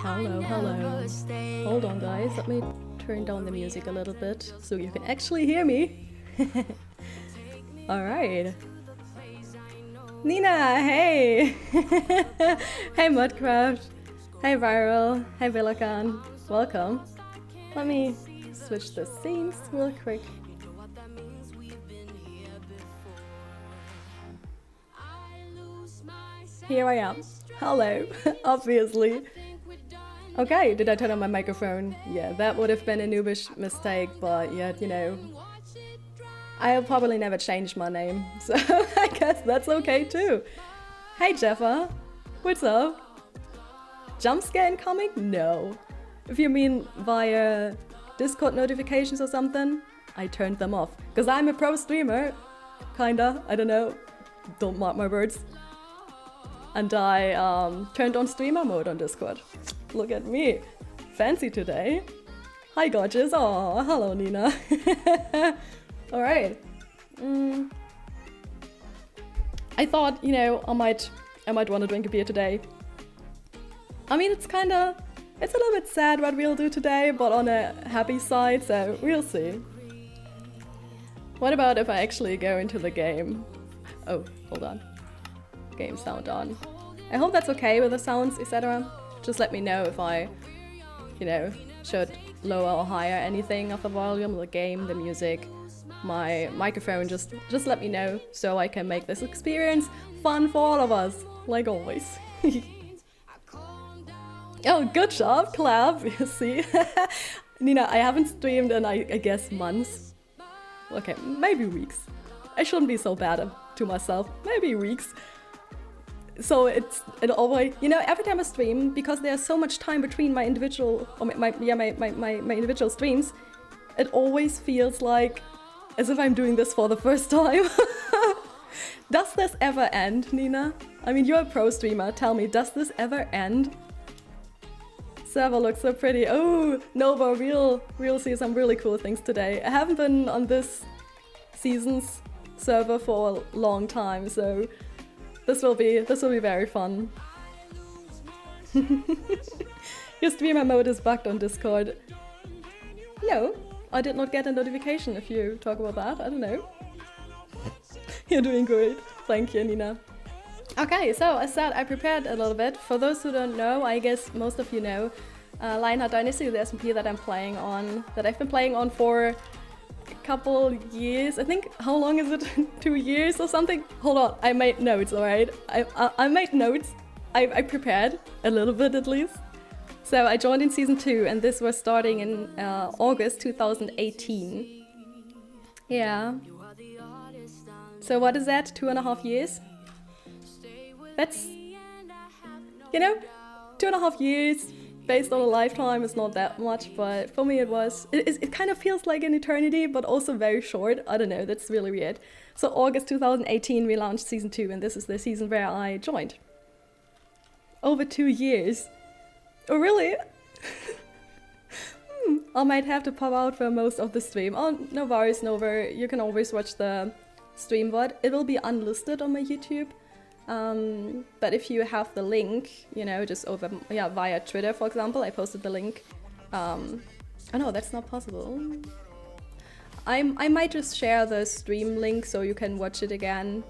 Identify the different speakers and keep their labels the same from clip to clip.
Speaker 1: Hello, hello. Hold on, guys. Let me turn down the music a little bit so you can actually hear me. Alright. Nina, hey! Hey Mudcraft. Hey Viral. Hey Villacan. Welcome. Let me switch the scenes real quick. Here I am. Hello, obviously. Okay, did I turn on my microphone? Yeah, that would have been a noobish mistake, but yet, you know, I'll probably never change my name, so I guess that's okay too. Hey Jeffa, what's up? Jump scare incoming? No. If you mean via Discord notifications or something, I turned them off. Because I'm a pro streamer, kinda, I don't know, don't mark my words. And I turned on streamer mode on Discord. Look at me, fancy today. Hi gorgeous, oh hello Nina. Alright. I thought, you know, I might want to drink a beer today. I mean, it's a little bit sad what we'll do today, but on a happy side, so we'll see. What about if I actually go into the game? Oh, hold on. Game sound on. I hope that's okay with the sounds, etc. Just let me know if I, you know, should lower or higher anything of the volume, the game, the music, my microphone. Just let me know so I can make this experience fun for all of us, like always. Oh, good job, clap. You see, Nina, I haven't streamed in I guess months. Okay, maybe weeks. I shouldn't be so bad to myself. Maybe weeks. So it always, you know, every time I stream, because there's so much time between my individual, or my individual streams, it always feels like as if I'm doing this for the first time. Does this ever end, Nina? I mean, you're a pro streamer. Tell me, does this ever end? Server looks so pretty. Oh, Nova, we'll see some really cool things today. I haven't been on this season's server for a long time, so this will be very fun. Your streamer mode is bugged on Discord. No, I did not get a notification if you talk about that. I don't know. You're doing great. Thank you, Nina. Okay, so as said, I prepared a little bit. For those who don't know, I guess most of you know, Lionheart Dynasty, the SMP that I've been playing on for a couple years. I think, how long is it? 2 years or something? Hold on, I made notes, alright? I made notes. I prepared a little bit at least. So I joined in season 2 and this was starting in August 2018. Yeah. So what is that? 2.5 years? That's, you know, 2.5 years based on a lifetime is not that much, but for me it kind of feels like an eternity, but also very short. I don't know, that's really weird. So August 2018 we launched season 2 and this is the season where I joined. Over 2 years. Oh really? I might have to pop out for most of the stream. Oh, no worries, Nova. You can always watch the stream VOD. It will be unlisted on my YouTube. But if you have the link, you know, just over, yeah, via Twitter, for example, I posted the link. Oh no, that's not possible. I might just share the stream link so you can watch it again.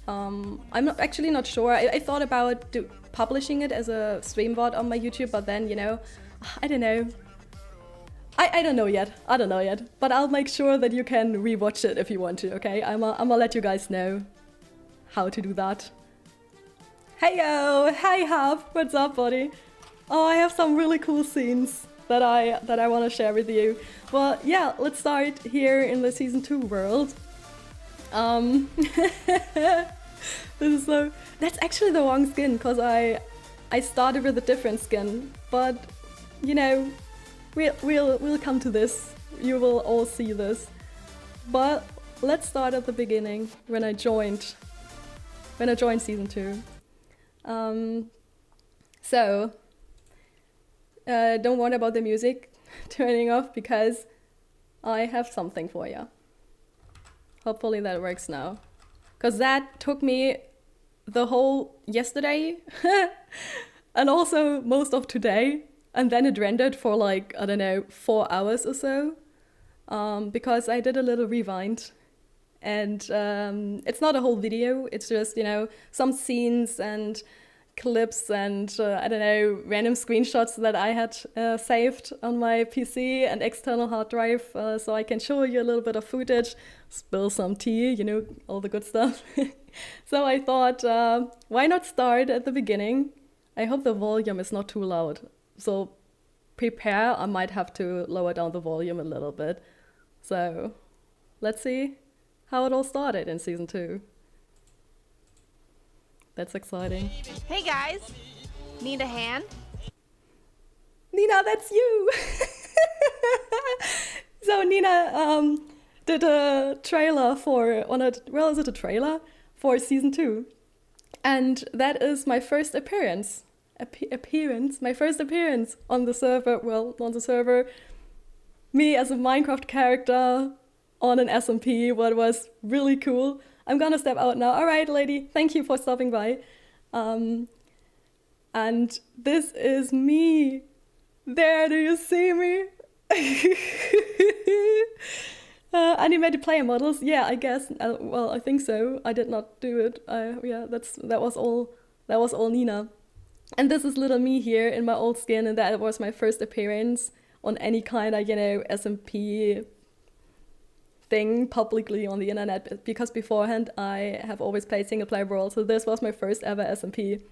Speaker 1: I'm actually not sure. I thought about publishing it as a stream VOD on my YouTube, but then, you know, I don't know. I don't know yet. I don't know yet. But I'll make sure that you can rewatch it if you want to, okay? I'ma let you guys know how to do that. Heyo! Hey Hub! What's up, buddy? Oh, I have some really cool scenes that I want to share with you. Well, yeah, let's start here in the season 2 world. This is so... That's actually the wrong skin, because I started with a different skin. But, you know, we'll come to this. You will all see this. But let's start at the beginning, when I joined season 2. So, don't worry about the music turning off, because I have something for you. Hopefully that works now. Because that took me the whole yesterday and also most of today. And then it rendered for like, I don't know, 4 hours or so. Because I did a little rewind. And it's not a whole video. It's just, you know, some scenes and clips and, I don't know, random screenshots that I had saved on my PC and external hard drive. So I can show you a little bit of footage, spill some tea, you know, all the good stuff. So I thought, why not start at the beginning? I hope the volume is not too loud. So prepare, I might have to lower down the volume a little bit. So let's see how it all started in season 2. That's exciting.
Speaker 2: Hey guys, need a hand?
Speaker 1: Nina, that's you! So Nina did a trailer for, is it a trailer? For season 2. And that is my first appearance. My first appearance on the server. Me as a Minecraft character on an SMP, what was really cool. I'm gonna step out now. All right, lady, thank you for stopping by. And this is me. There, do you see me? Animated player models, yeah, I guess. Well, I think so. I did not do it. Yeah, that was all Nina. And this is little me here in my old skin, and that was my first appearance on any kind of, you know, SMP thing publicly on the internet, because beforehand I have always played single player world, so this was my first ever SMP.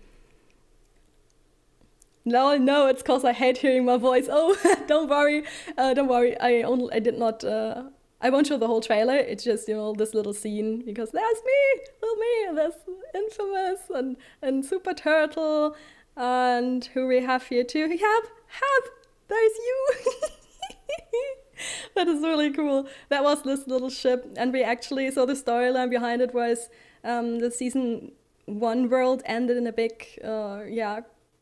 Speaker 1: No, it's cause I hate hearing my voice. Oh, don't worry. I did not. I won't show the whole trailer. It's just, you know, this little scene, because there's me, little me, and there's Infamous and Super Turtle, and who we have here too. There's you. That is really cool. That was this little ship, and we actually, so the storyline behind it was the season 1 world ended in a big,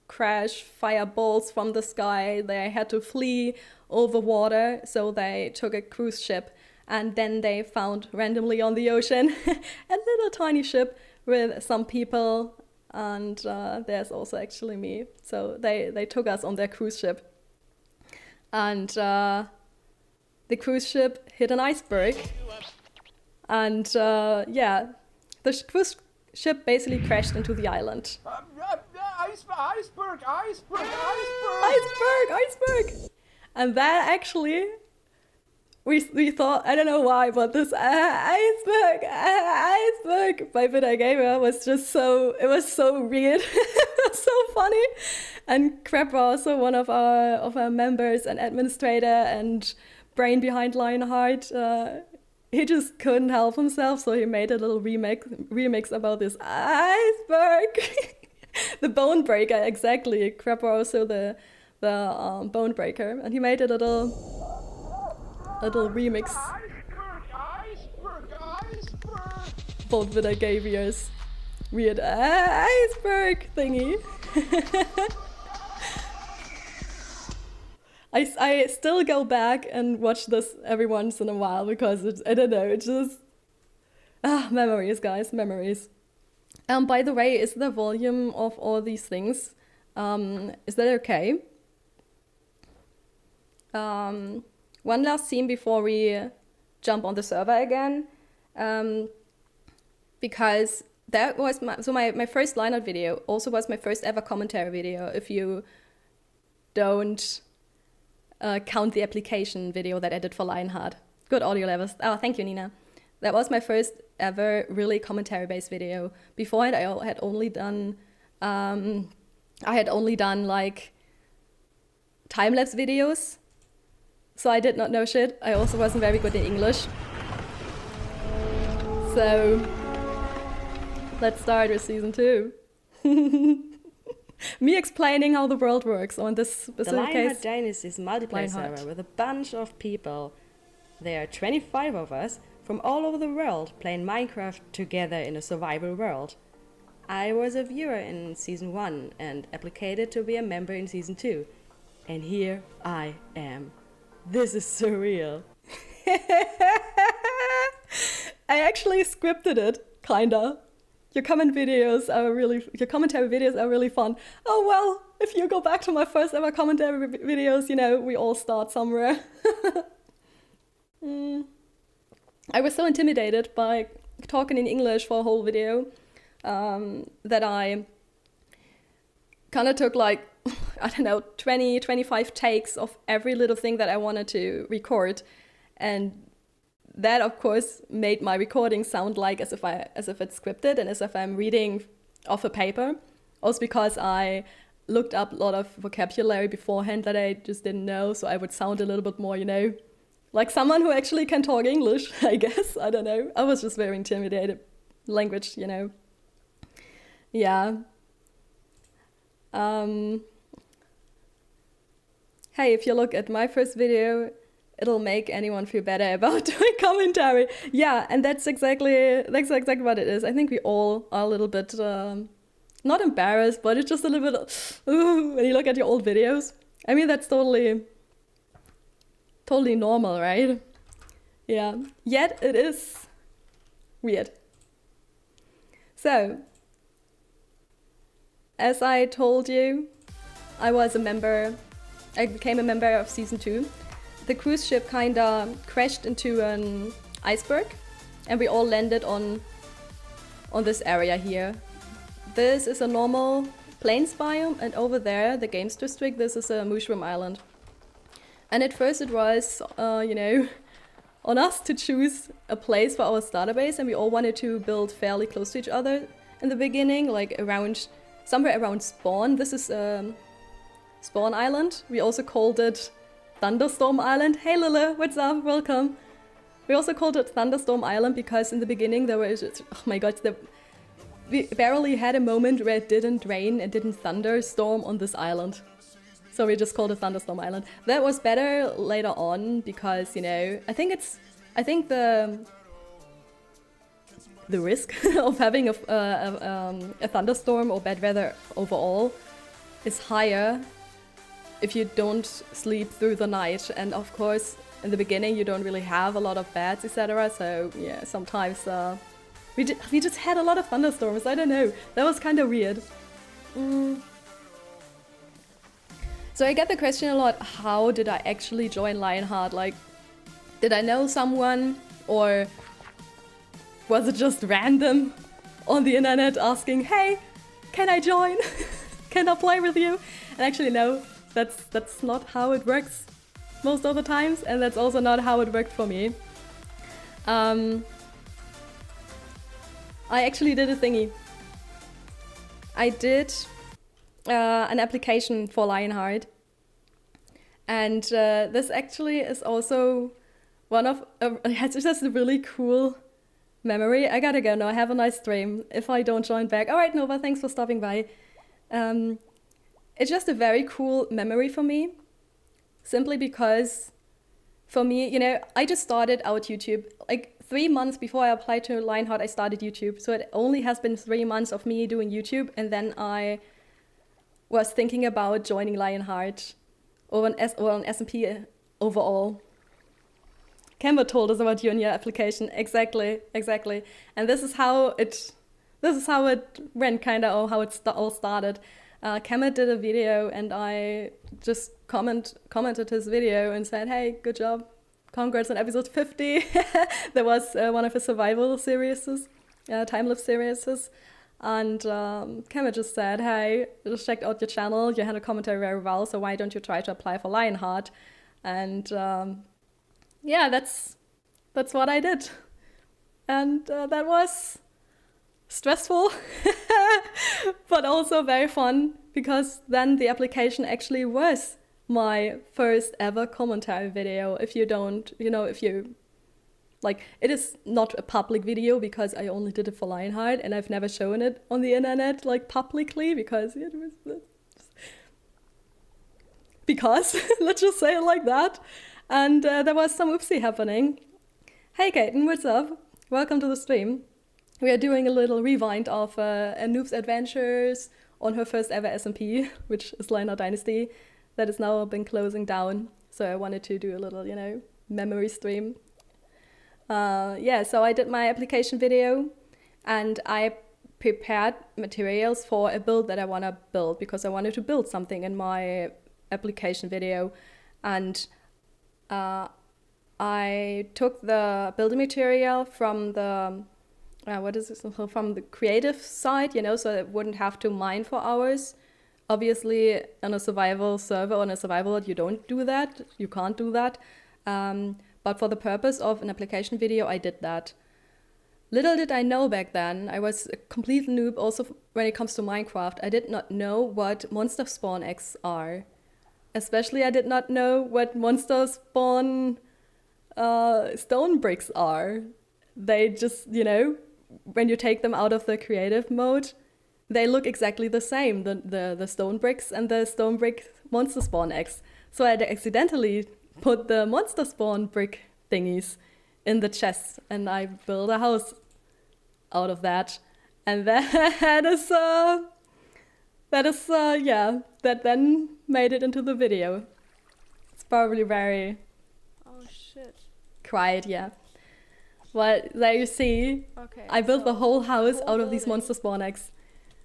Speaker 1: crash, fireballs from the sky. They had to flee over water, so they took a cruise ship, and then they found randomly on the ocean a little tiny ship with some people, and there's also actually me. So they took us on their cruise ship, and the cruise ship hit an iceberg, and the cruise ship basically crashed into the island. Iceberg! And that actually, we thought, I don't know why, but this iceberg by Vida Gamer was just it was so weird. It was so funny. And Crab was also one of our members and administrator and brain behind Lionheart. He just couldn't help himself, so he made a little remix about this iceberg. The bone breaker, exactly. Crab was also the bone breaker, and he made a little remix. Both Vida Gamer's weird iceberg thingy. I still go back and watch this every once in a while, because I don't know, it's just memories, guys, memories. By the way, is the volume of all these things, is that okay? One last scene before we jump on the server again, because that was my first Lionheart video, also was my first ever commentary video, if you don't count the application video that I did for Lionheart. Good audio levels. Oh, thank you, Nina. That was my first ever really commentary-based video. Beforehand, I had only done like time-lapse videos, so I did not know shit. I also wasn't very good in English. So let's start with season 2. Me explaining how the world works on this specific
Speaker 3: The Lionheart
Speaker 1: case.
Speaker 3: Dynasty is a multiplayer server with a bunch of people. There are 25 of us from all over the world playing Minecraft together in a survival world. I was a viewer in season 1 and applied to be a member in season 2. And here I am. This is surreal.
Speaker 1: I actually scripted it, kinda. your commentary videos are really fun. Oh well, if you go back to my first ever commentary videos, you know, we all start somewhere. I was so intimidated by talking in English for a whole video that I kind of took like, I don't know, 20, 25 takes of every little thing that I wanted to record. And that, of course, made my recording sound like as if it's scripted and as if I'm reading off a paper. Also because I looked up a lot of vocabulary beforehand that I just didn't know, so I would sound a little bit more, you know, like someone who actually can talk English, I guess. I don't know. I was just very intimidated. Language, you know. Yeah. Hey, if you look at my first video, it'll make anyone feel better about doing commentary. Yeah, and that's exactly what it is. I think we all are a little bit, not embarrassed, but it's just a little bit, when you look at your old videos. I mean, that's totally normal, right? Yeah, yet it is weird. So, as I told you, I became a member of season 2. The cruise ship kinda crashed into an iceberg and we all landed on this area here. This is a normal plains biome, and over there, the games district, this is a mushroom island. And at first it was, you know, on us to choose a place for our starter base, and we all wanted to build fairly close to each other in the beginning, like somewhere around spawn. This is Spawn Island. We also called it Thunderstorm Island. Hey Lila, what's up? Welcome. We also called it Thunderstorm Island because in the beginning there was, oh my god, we barely had a moment where it didn't rain and didn't thunderstorm on this island. So we just called it Thunderstorm Island. That was better later on because, you know, I think the risk of having a thunderstorm or bad weather overall is higher if you don't sleep through the night. And of course, in the beginning, you don't really have a lot of beds, etc. So yeah, sometimes we just had a lot of thunderstorms. I don't know. That was kind of weird. So I get the question a lot, how did I actually join Lionheart? Like, did I know someone, or was it just random on the internet asking, hey, can I join? Can I play with you? And actually, no, that's not how it works most of the times, and that's also not how it worked for me. I actually did a thingy. I did an application for Lionheart, and this actually is also one of it's just a really cool memory. I gotta go now. Have a nice stream. If I don't join back, all right, Nova, thanks for stopping by. It's just a very cool memory for me, simply because for me, you know, I just started out YouTube. Like 3 months before I applied to Lionheart, I started YouTube. So it only has been 3 months of me doing YouTube, and then I was thinking about joining Lionheart or an SMP overall. Kemba told us about you and your application. Exactly. And this is how it went, kind of, or how it all started. Kemba did a video, and I just commented his video and said, hey, good job. Congrats on episode 50. That was one of his survival series, time-lapse series. And Kemba just said, hey, just checked out your channel. You had a commentary very well, so why don't you try to apply for Lionheart? And yeah, that's what I did. And that was stressful, but also very fun, because then the application actually was my first ever commentary video. If you don't, you know, like, it is not a public video because I only did it for Lionheart, and I've never shown it on the internet, like, publicly, because it was, let's just say it like that. And there was some oopsie happening. Hey Kaiten, what's up? Welcome to the stream. We are doing a little rewind of a Noob's Adventures on her first ever SMP, which is Lionheart Dynasty, that has now been closing down. So I wanted to do a little, you know, memory stream. Yeah, so I did my application video, and I prepared materials for a build that I want to build, because I wanted to build something in my application video. And I took the building material from the from the creative side, you know, so it wouldn't have to mine for hours. Obviously, on a survival server, on a survival world, you don't do that. You can't do that. But for the purpose of an application video, I did that. Little did I know back then, I was a complete noob also when it comes to Minecraft. I did not know what monster spawn eggs are. Especially I did not know what monster spawn stone bricks are. They just, you know, when you take them out of the creative mode, they look exactly the same, the stone bricks and the stone brick monster spawn eggs. So I accidentally put the monster spawn brick thingies in the chest, and I built a house out of that. And that then made it into the video. It's probably very quiet, yeah. Well, there you see,
Speaker 2: Okay,
Speaker 1: I built
Speaker 2: so
Speaker 1: the whole house out of these
Speaker 2: building
Speaker 1: monster spawn eggs.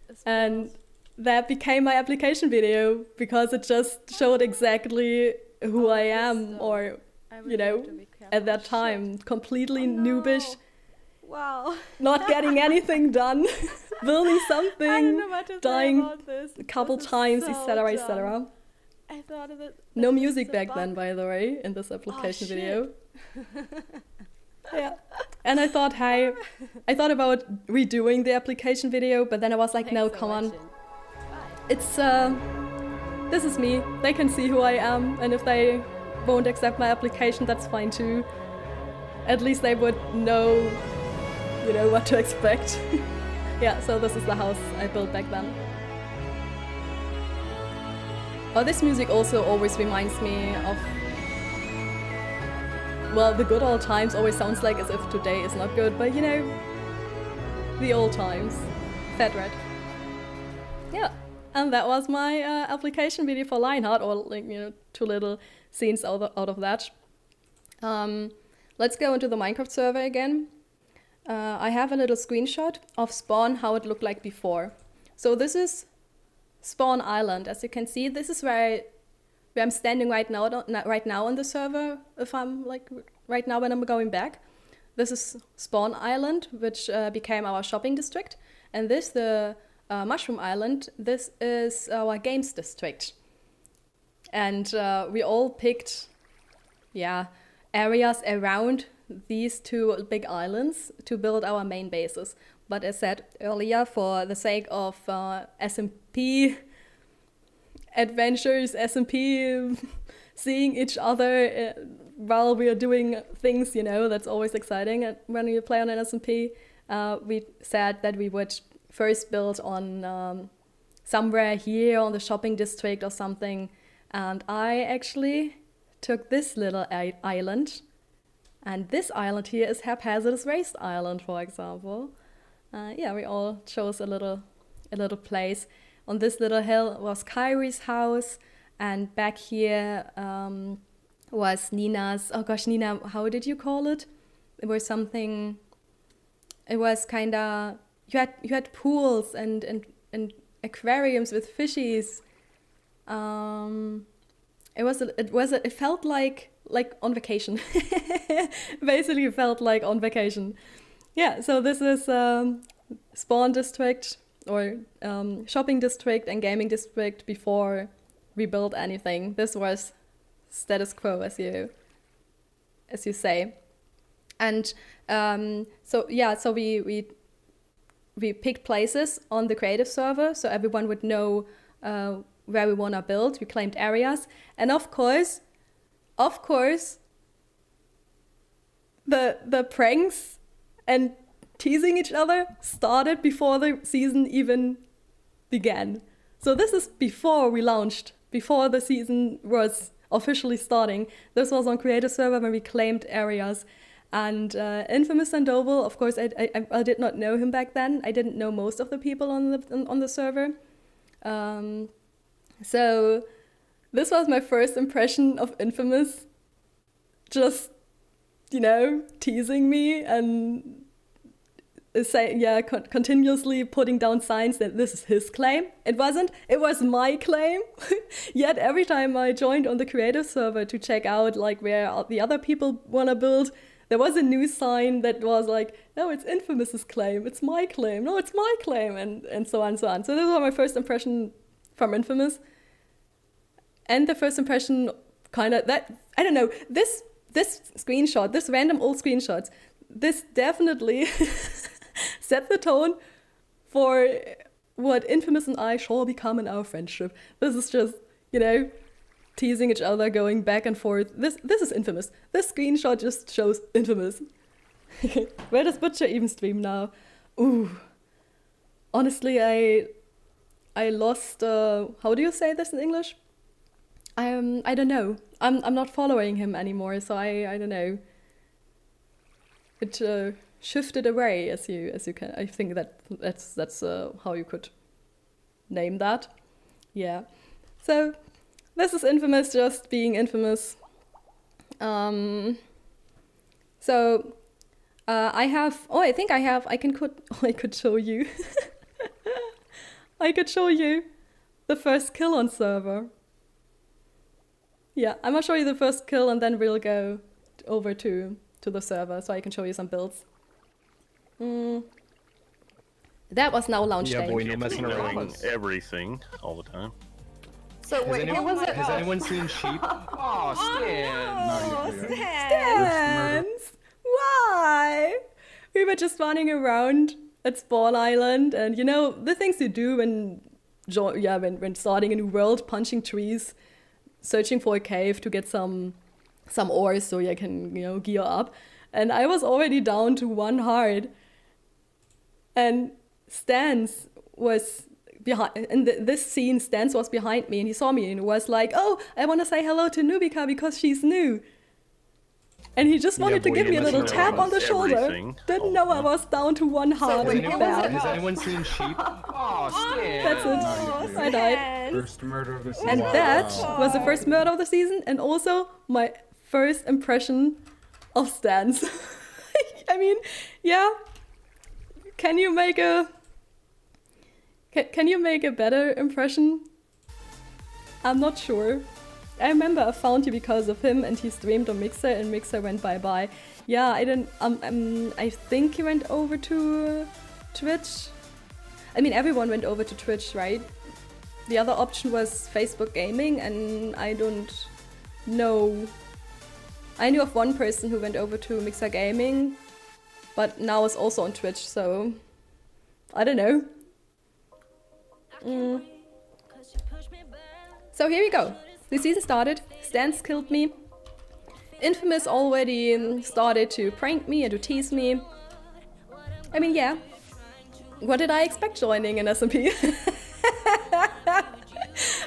Speaker 2: is
Speaker 1: And
Speaker 2: built.
Speaker 1: that became my application video, because it just showed exactly who I
Speaker 2: this
Speaker 1: am,
Speaker 2: though.
Speaker 1: or,
Speaker 2: I
Speaker 1: you
Speaker 2: really
Speaker 1: know,
Speaker 2: have to be careful.
Speaker 1: at that
Speaker 2: Shit.
Speaker 1: time, completely
Speaker 2: Oh, no.
Speaker 1: noobish,
Speaker 2: Wow.
Speaker 1: not getting anything done, building
Speaker 2: I don't
Speaker 1: something,
Speaker 2: know what to
Speaker 1: dying
Speaker 2: say about this.
Speaker 1: a couple
Speaker 2: This is
Speaker 1: times,
Speaker 2: so
Speaker 1: etc.,
Speaker 2: dumb.
Speaker 1: etc.
Speaker 2: I thought of it.
Speaker 1: No
Speaker 2: that this
Speaker 1: music
Speaker 2: is a
Speaker 1: back
Speaker 2: bug.
Speaker 1: then, by the way, in this application
Speaker 2: shit.
Speaker 1: video. Yeah. And I thought, hey, I thought about redoing the application video, but then I was like, no,
Speaker 3: Thanks for
Speaker 1: come on.
Speaker 3: watching.
Speaker 1: It's, this is me. They can see who I am, and if they won't accept my application, that's fine too. At least they would know, you know, what to expect. Yeah, so this is the house I built back then. Oh, this music also always reminds me of, well, the good old times. Always sounds like as if today is not good, but you know, the old times. Fat Red. Yeah, and that was my application video for Lionheart, or like, you know, 2 little scenes out of that. Let's go into the Minecraft server again. I have a little screenshot of Spawn, how it looked like before. So this is Spawn Island. As you can see, this is where I'm standing right now on the server, if I'm like right now when I'm going back. This is Spawn Island, which became our shopping district. And this, the Mushroom Island, this is our games district. And we all picked, yeah, areas around these 2 big islands to build our main bases. But as said earlier, for the sake of SMP adventures, SMP seeing each other while we are doing things, you know, that's always exciting. And when we play on an SMP, we said that we would first build on somewhere here on the shopping district or something. And I actually took this little island. And this island here is Haphazardous Waste Island, for example. Yeah, we all chose a little place. On this little hill was Kyrie's house, and back here was Nina's. Oh gosh, Nina, how did you call it? It was something. It was kind of you had pools and aquariums with fishies. It felt like on vacation. Basically, it felt like on vacation. Yeah, so this is Spawn District, or shopping district and gaming district before we built anything. This was status quo, as you say. And so we picked places on the creative server so everyone would know where we want to build. We claimed areas, and of course the pranks and teasing each other started before the season even began. So this is before we launched, before the season was officially starting. This was on creative server when we claimed areas. And Infamous and Doble, of course, I did not know him back then. I didn't know most of the people on the server. So this was my first impression of Infamous, just, you know, teasing me and continuously putting down signs that this is his claim. It wasn't. It was my claim. Yet every time I joined on the creative server to check out like where the other people wanna build, there was a new sign that was like, no, it's Infamous's claim. It's my claim. No, it's my claim, and so on and so on. So this was my first impression from Infamous, and the first impression kind of that I don't know this screenshot, this random old screenshots. This definitely set the tone for what Infamous and I shall become in our friendship. This is just, teasing each other, going back and forth. This is Infamous. This screenshot just shows Infamous. Where does Butcher even stream now? Ooh. Honestly, I lost, how do you say this in English? I don't know. I'm not following him anymore, so I don't know. It shifted away, as you can. I think that's how you could name that. Yeah. So this is Infamous just being Infamous. I could show you. I could show you the first kill on server. Yeah, I'm gonna show you the first kill and then we'll go over to the server so I can show you some builds. That was now launch day.
Speaker 4: Yeah, boy, no messing around.
Speaker 5: Knowing everything all the time.
Speaker 2: So wait,
Speaker 4: Has anyone seen sheep? Oh, Stan!
Speaker 1: Stans! Why? We were just running around at Spawn Island, and the things you do when starting a new world, punching trees, searching for a cave to get some ores so you can gear up. And I was already down to 1 heart, and Stans was behind. In this scene, Stans was behind me, and he saw me and was like, "Oh, I want to say hello to Nubika because she's new." And he just wanted to give me a little tap on the shoulder. Didn't know I was down to 1 heart.
Speaker 4: Has anyone seen sheep? Oh, Stan!
Speaker 1: That's it. I died.
Speaker 6: First murder of the season.
Speaker 1: And that was the first murder of the season, and also my first impression of Stans. I mean, yeah. Can you make a better impression? I'm not sure. I remember I found you because of him, and he streamed on Mixer, and Mixer went bye-bye. Yeah, I didn't. I think he went over to Twitch. I mean, everyone went over to Twitch, right? The other option was Facebook Gaming, and I don't know. I knew of one person who went over to Mixer Gaming, but now is also on Twitch, so I don't know. So here we go. The season started, Stans killed me. Infamous already started to prank me and to tease me. I mean, yeah. What did I expect joining an SMP?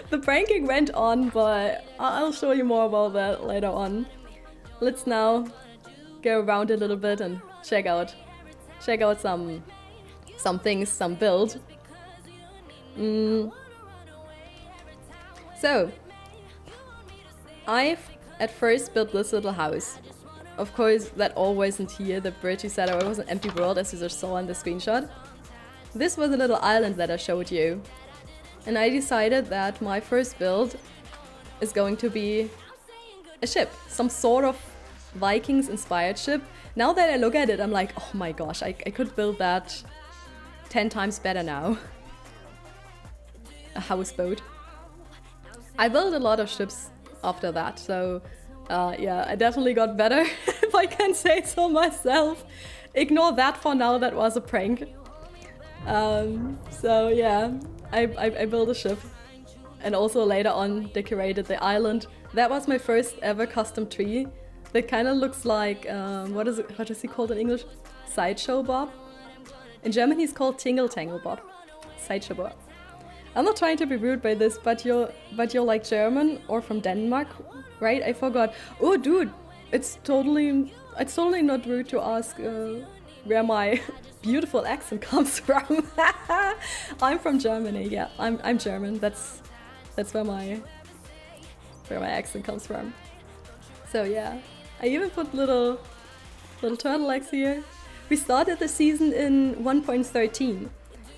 Speaker 1: The pranking went on, but I'll show you more about that later on. Let's now go around a little bit and check out some things, some build. So, I've at first built this little house. Of course, that all wasn't here. The bridge you said it was an empty world, as you just saw in the screenshot. This was a little island that I showed you. And I decided that my first build is going to be a ship. Some sort of Vikings-inspired ship. Now that I look at it, I'm like, oh my gosh, I could build that 10 times better now. A houseboat. I built a lot of ships after that, so yeah, I definitely got better, if I can say so myself. Ignore that for now, that was a prank. So yeah, I built a ship, and also later on decorated the island. That was my first ever custom tree. That kind of looks like, what is he called in English? Sideshow Bob? In German he's called Tingle Tangle Bob. Sideshow Bob. I'm not trying to be rude by this, but you're like German or from Denmark, right? I forgot. Oh, dude, it's totally not rude to ask where my beautiful accent comes from. I'm from Germany. Yeah, I'm German. That's where my accent comes from. So yeah, I even put little turtle eggs here. we started the season in 1.13.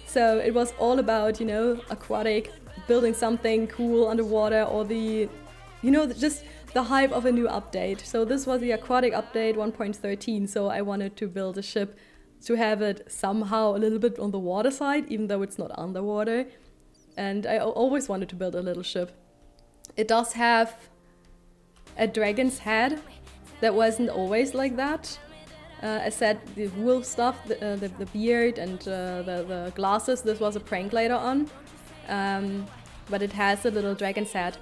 Speaker 1: So it was all about, you know, aquatic, building something cool underwater, or the, you know, just the hype of a new update. So this was the aquatic update 1.13. So I wanted to build a ship to have it somehow a little bit on the water side, even though it's not underwater. And I always wanted to build a little ship. It does have a dragon's head that wasn't always like that. I said the wool stuff, the beard and the glasses, this was a prank later on. But it has a little dragon's head.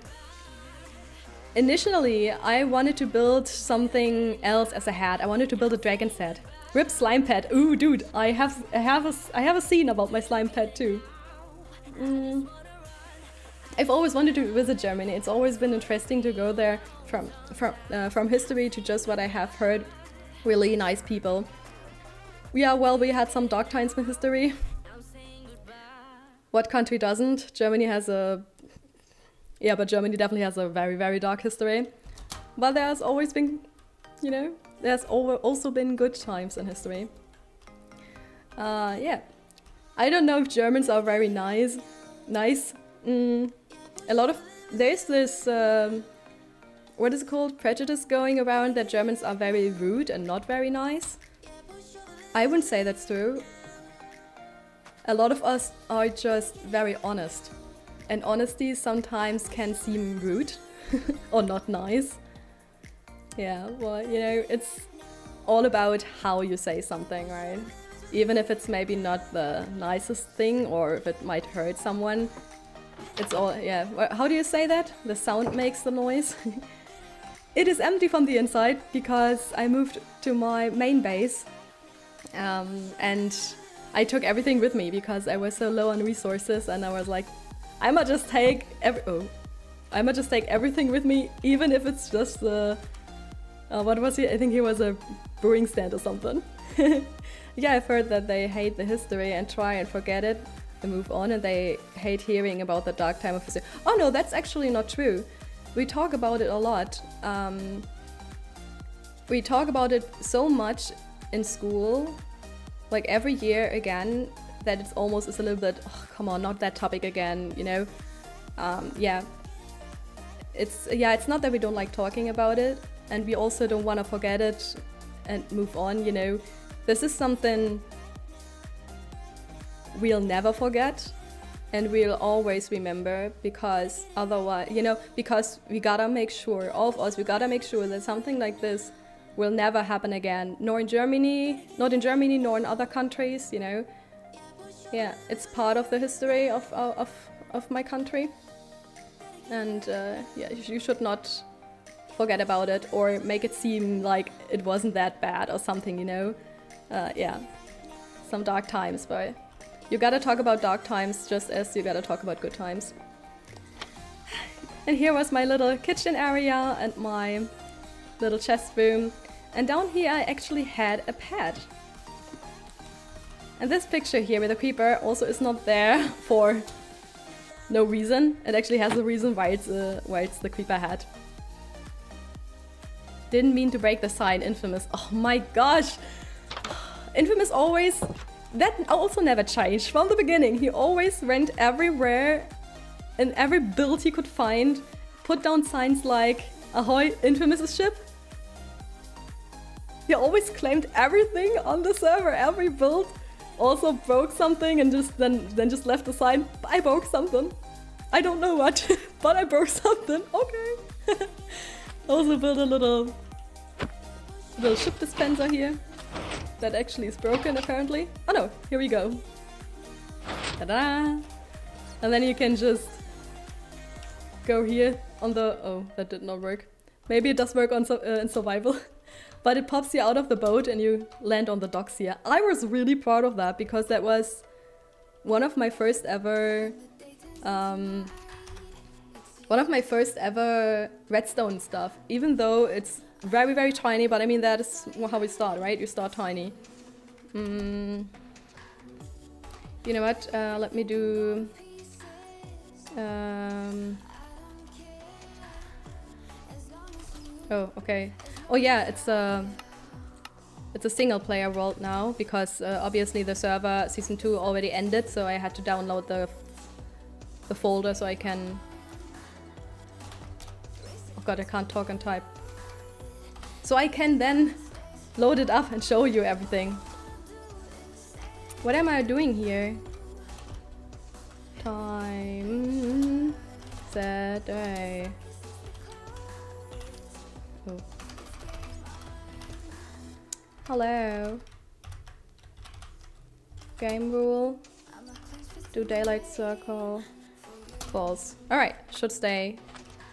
Speaker 1: Initially, I wanted to build something else as a hat. I wanted to build a dragon's head. Rip slime pet. Ooh, dude, I have a scene about my slime pet too. I've always wanted to visit Germany. It's always been interesting to go there from history to just what I have heard. Really nice people. Yeah, well, we had some dark times in history. What country doesn't? Germany has a... Yeah, but Germany definitely has a very, very dark history. But there's always been, you know, there's also been good times in history. Yeah. I don't know if Germans are very nice. A lot of... There's this... what is it called? Prejudice going around that Germans are very rude and not very nice. I wouldn't say that's true. A lot of us are just very honest. And honesty sometimes can seem rude or not nice. Yeah, well, you know, it's all about how you say something, right? Even if it's maybe not the nicest thing or if it might hurt someone. It's all, yeah. How do you say that? The sound makes the noise. It is empty from the inside because I moved to my main base and I took everything with me because I was so low on resources, and I was like, I'ma just take everything with me, even if it's just what was he? I think he was a brewing stand or something. Yeah, I've heard that they hate the history and try and forget it and move on, and they hate hearing about the dark time of history. Oh no, that's actually not true. We talk about it a lot. We talk about it so much in school, like every year again, that it's almost is a little bit, oh, come on, not that topic again, you know? Yeah. It's not that we don't like talking about it, and we also don't want to forget it and move on, you know? This is something we'll never forget. And we'll always remember, because otherwise, you know, because we gotta make sure, all of us, we gotta make sure that something like this will never happen again. Nor in Germany, not in Germany, nor in other countries, you know. Yeah, it's part of the history of my country. And yeah, you should not forget about it or make it seem like it wasn't that bad or something, you know. Yeah, some dark times, but... You gotta talk about dark times just as you gotta talk about good times. And here was my little kitchen area and my little chest room. And down here I actually had a pet. And this picture here with the creeper also is not there for no reason. It actually has a reason why it's the creeper hat. Didn't mean to break the sign, Infamous. Oh my gosh! Infamous always... That also never changed. From the beginning, he always went everywhere, in every build he could find, put down signs like, "Ahoy, Infamous' ship." He always claimed everything on the server, every build. Also broke something and then just left the sign, "I broke something. I don't know what, but I broke something. Okay." Also built a little ship dispenser here. That actually is broken apparently. Oh no, here we go. Ta-da! And then you can just go here on the... Oh, that did not work. Maybe it does work on in survival. But it pops you out of the boat and you land on the docks here. I was really proud of that because that was one of my first ever... one of my first ever redstone stuff. Even though it's very, very tiny, but I mean that is how we start, right? You start tiny. You know what? Let me do... Oh, okay. Oh yeah, it's it's a single player world now because obviously the server season 2 already ended, so I had to download the folder so I can. Oh god, I can't talk and type. So I can then load it up and show you everything. What am I doing here? Time Saturday. Oh. Hello. Game rule. Do daylight circle. False. Alright, should stay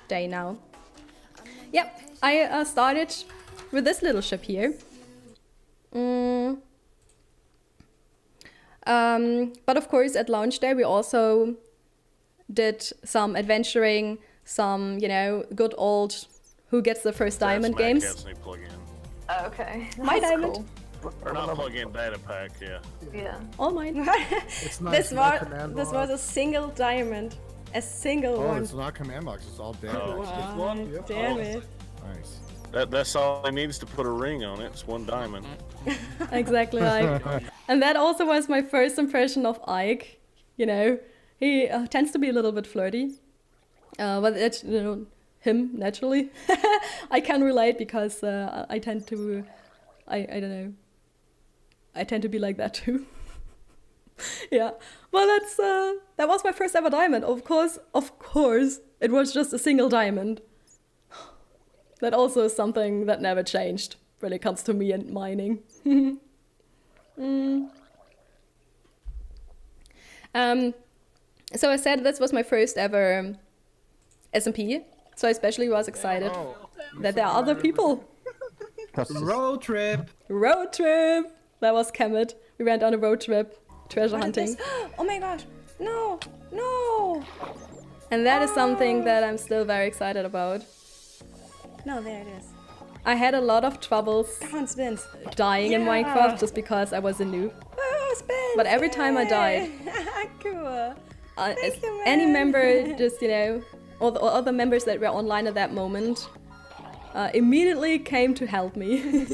Speaker 1: day now. Yep, I started with this little ship here. But of course at launch day we also did some adventuring, some, you know, good old who gets the first diamond
Speaker 5: That's
Speaker 1: games.
Speaker 5: Matt Gatsby plug in.
Speaker 2: Okay.
Speaker 1: My
Speaker 2: That's
Speaker 1: diamond.
Speaker 2: cool.
Speaker 5: Or not plug in, data pack, yeah.
Speaker 2: Yeah.
Speaker 1: All mine.
Speaker 6: It's not,
Speaker 3: This
Speaker 6: it's not
Speaker 3: was
Speaker 6: command
Speaker 3: this
Speaker 6: box.
Speaker 3: was a single diamond, a single
Speaker 6: Oh,
Speaker 3: one.
Speaker 6: it's not command box. It's all damage.
Speaker 5: Oh.
Speaker 6: Just
Speaker 3: Wow,
Speaker 6: one. Yep.
Speaker 3: damn
Speaker 6: Oh,
Speaker 3: it.
Speaker 6: Nice.
Speaker 5: That's all he needs to put a ring on it. It's one diamond.
Speaker 1: Exactly like. And that also was my first impression of Ike. You know, he tends to be a little bit flirty. But it's, you know, him naturally. I can relate because I tend to, I don't know. I tend to be like that too. Yeah. Well, that was my first ever diamond. Of course, it was just a single diamond. That also is something that never changed when it comes to me and mining. So I said this was my first ever SMP, so I especially was excited that there are other people.
Speaker 4: Road trip.
Speaker 1: Road trip! That was Kemet. We went on a road trip, treasure
Speaker 3: What is
Speaker 1: hunting.
Speaker 3: this? Oh my gosh! No! No!
Speaker 1: And that is something that I'm still very excited about.
Speaker 3: No, there it is.
Speaker 1: I had a lot of troubles
Speaker 3: Come on, spins.
Speaker 1: dying in
Speaker 3: Yeah.
Speaker 1: Minecraft just because I was a noob.
Speaker 3: Oh, spins!
Speaker 1: But every time I died,
Speaker 3: Cool.
Speaker 1: as
Speaker 3: you,
Speaker 1: any
Speaker 3: man.
Speaker 1: member, just, you know, all the other members that were online at that moment, immediately came to help me.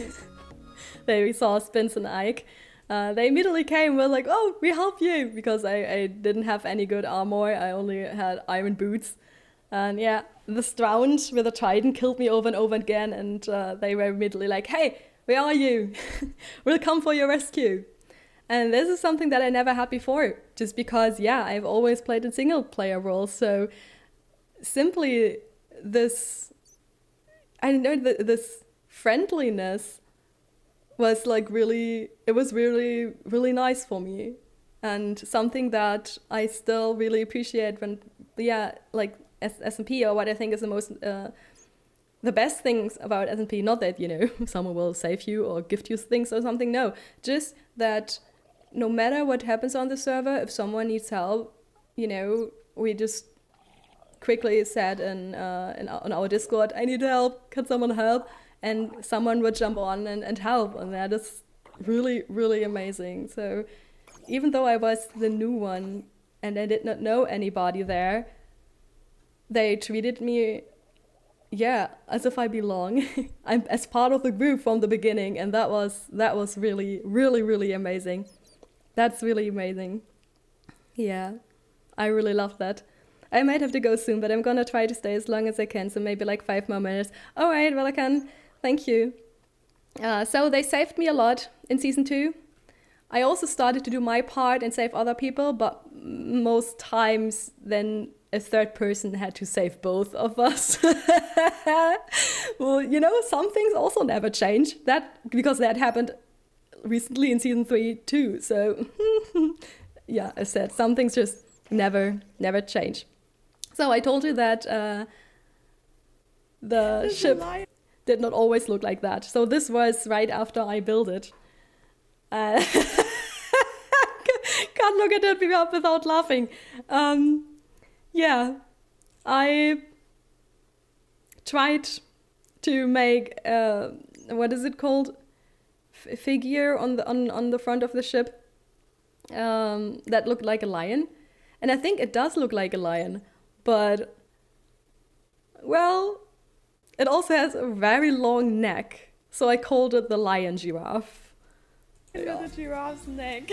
Speaker 1: They saw Spins and Ike. They immediately came and were like, oh, we help you, because I didn't have any good armor. I only had iron boots. And yeah, this round with a trident killed me over and over again, and they were immediately like, hey, where are you? We'll come for your rescue. And this is something that I never had before, just because, yeah, I've always played in single player roles. So simply this, I don't know, this friendliness was like really, it was really, really nice for me. And something that I still really appreciate when, yeah, like SMP, or what I think is the most, the best things about SMP, not that, you know, someone will save you or gift you things or something, no. Just that no matter what happens on the server, if someone needs help, you know, we just quickly said on our Discord, I need help, can someone help? And someone would jump on and help, and that is really, really amazing. So even though I was the new one and I did not know anybody there, they treated me, yeah, as if I belong. I'm as part of the group from the beginning, and that was really, really, really amazing. That's really amazing. Yeah, I really love that. I might have to go soon, but I'm gonna try to stay as long as I can, so maybe like 5 more minutes. All right, well I can. Thank you. So they saved me a lot in Season 2. I also started to do my part and save other people, but most times then a third person had to save both of us. Well, you know, some things also never change. That because that happened recently in Season 3 too. So yeah, I said some things just never change. So I told you that the ship did not always look like that. So this was right after I built it. Can't look at it without laughing. Yeah, I tried to make what is it called? Figure on the front of the ship that looked like a lion, and I think it does look like a lion, but well, it also has a very long neck, So I called it the lion giraffe.
Speaker 2: Look at the giraffe's neck.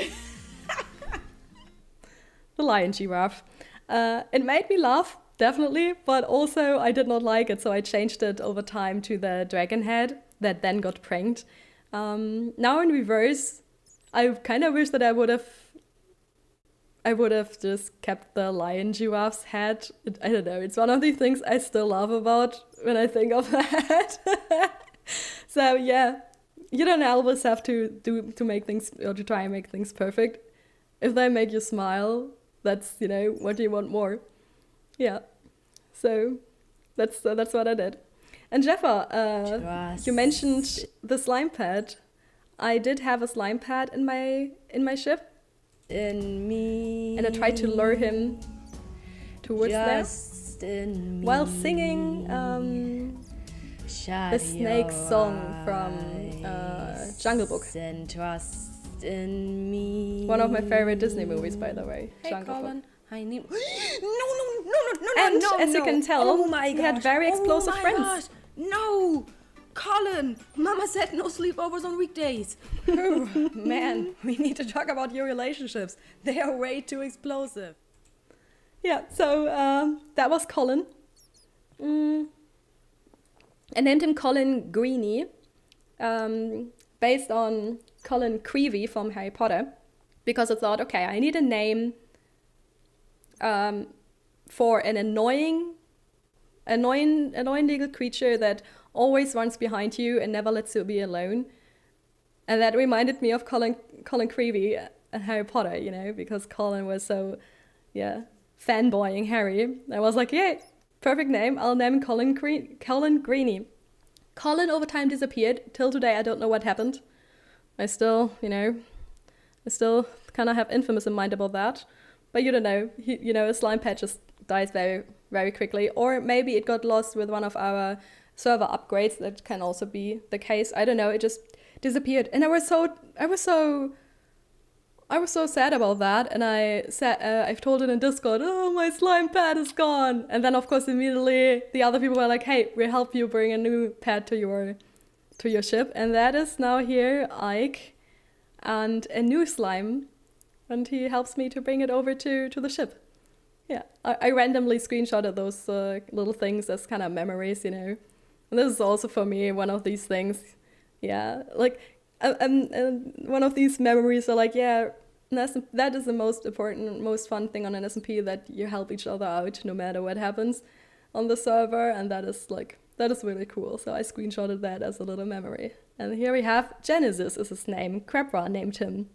Speaker 1: The lion giraffe. It made me laugh, definitely, but also I did not like it, so I changed it over time to the dragon head that then got pranked. Now in reverse, I kind of wish that I would have just kept the lion giraffe's head. I don't know, it's one of the things I still laugh about when I think of that. So yeah, you don't always have to make things, or to try and make things perfect. If they make you smile, that's, you know, what do you want more? Yeah. So that's what I did. And Jeffa, you mentioned the slime pad. I did have a slime pad in my ship.
Speaker 3: In me.
Speaker 1: And I tried to lure him towards there
Speaker 3: Just in me.
Speaker 1: while singing the snake song from Jungle Book.
Speaker 3: And trust in me.
Speaker 1: One of my favorite Disney movies, by the way.
Speaker 3: Hey,
Speaker 1: Jungle Book.
Speaker 3: Colin. I need. No.
Speaker 1: And as you can tell,
Speaker 3: oh my
Speaker 1: he had
Speaker 3: gosh.
Speaker 1: very explosive
Speaker 3: oh my
Speaker 1: friends.
Speaker 3: Gosh. No, Colin. Mama said no sleepovers on weekdays. Man, we need to talk about your relationships. They are way too explosive.
Speaker 1: Yeah, so that was Colin. I named him Colin Greeny, based on Colin Creevey from Harry Potter, because I thought, okay, I need a name for an annoying little creature that always runs behind you and never lets you be alone. And that reminded me of Colin Creevey and Harry Potter, you know, because Colin was so, fanboying Harry. I was like, yeah, perfect name. I'll name Colin Greeny. Colin over time disappeared. Till today, I don't know what happened. I still kind of have infamous in mind about that. But you don't know. A slime pad just dies very, very quickly. Or maybe it got lost with one of our server upgrades. That can also be the case. I don't know. It just disappeared. And I was so sad about that. And I've told it in Discord, oh, my slime pad is gone. And then, of course, immediately the other people were like, hey, we'll help you bring a new pad to your ship. And that is now here, Ike, and a new slime. And he helps me to bring it over to the ship. Yeah, I randomly screenshotted those little things as kind of memories, you know. And this is also for me one of these things. Yeah, like, one of these memories are like, yeah, that is the most important, most fun thing on an SMP, that you help each other out no matter what happens on the server. And that is really cool. So I screenshotted that as a little memory. And here we have Genesis is his name. Crabra named him.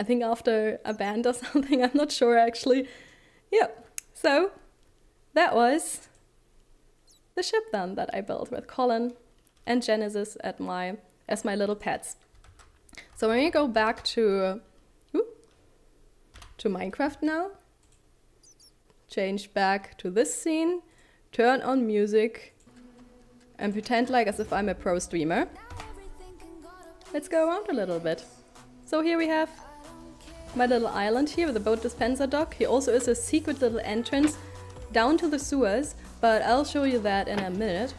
Speaker 1: I think after a band or something, I'm not sure actually. Yeah, so that was the ship then that I built with Colin and Genesis as my little pets. So when you go back to Minecraft now, change back to this scene, turn on music, and pretend like as if I'm a pro streamer. Let's go around a little bit. So here we have my little island here with a boat dispenser dock. Here also is a secret little entrance down to the sewers, but I'll show you that in a minute.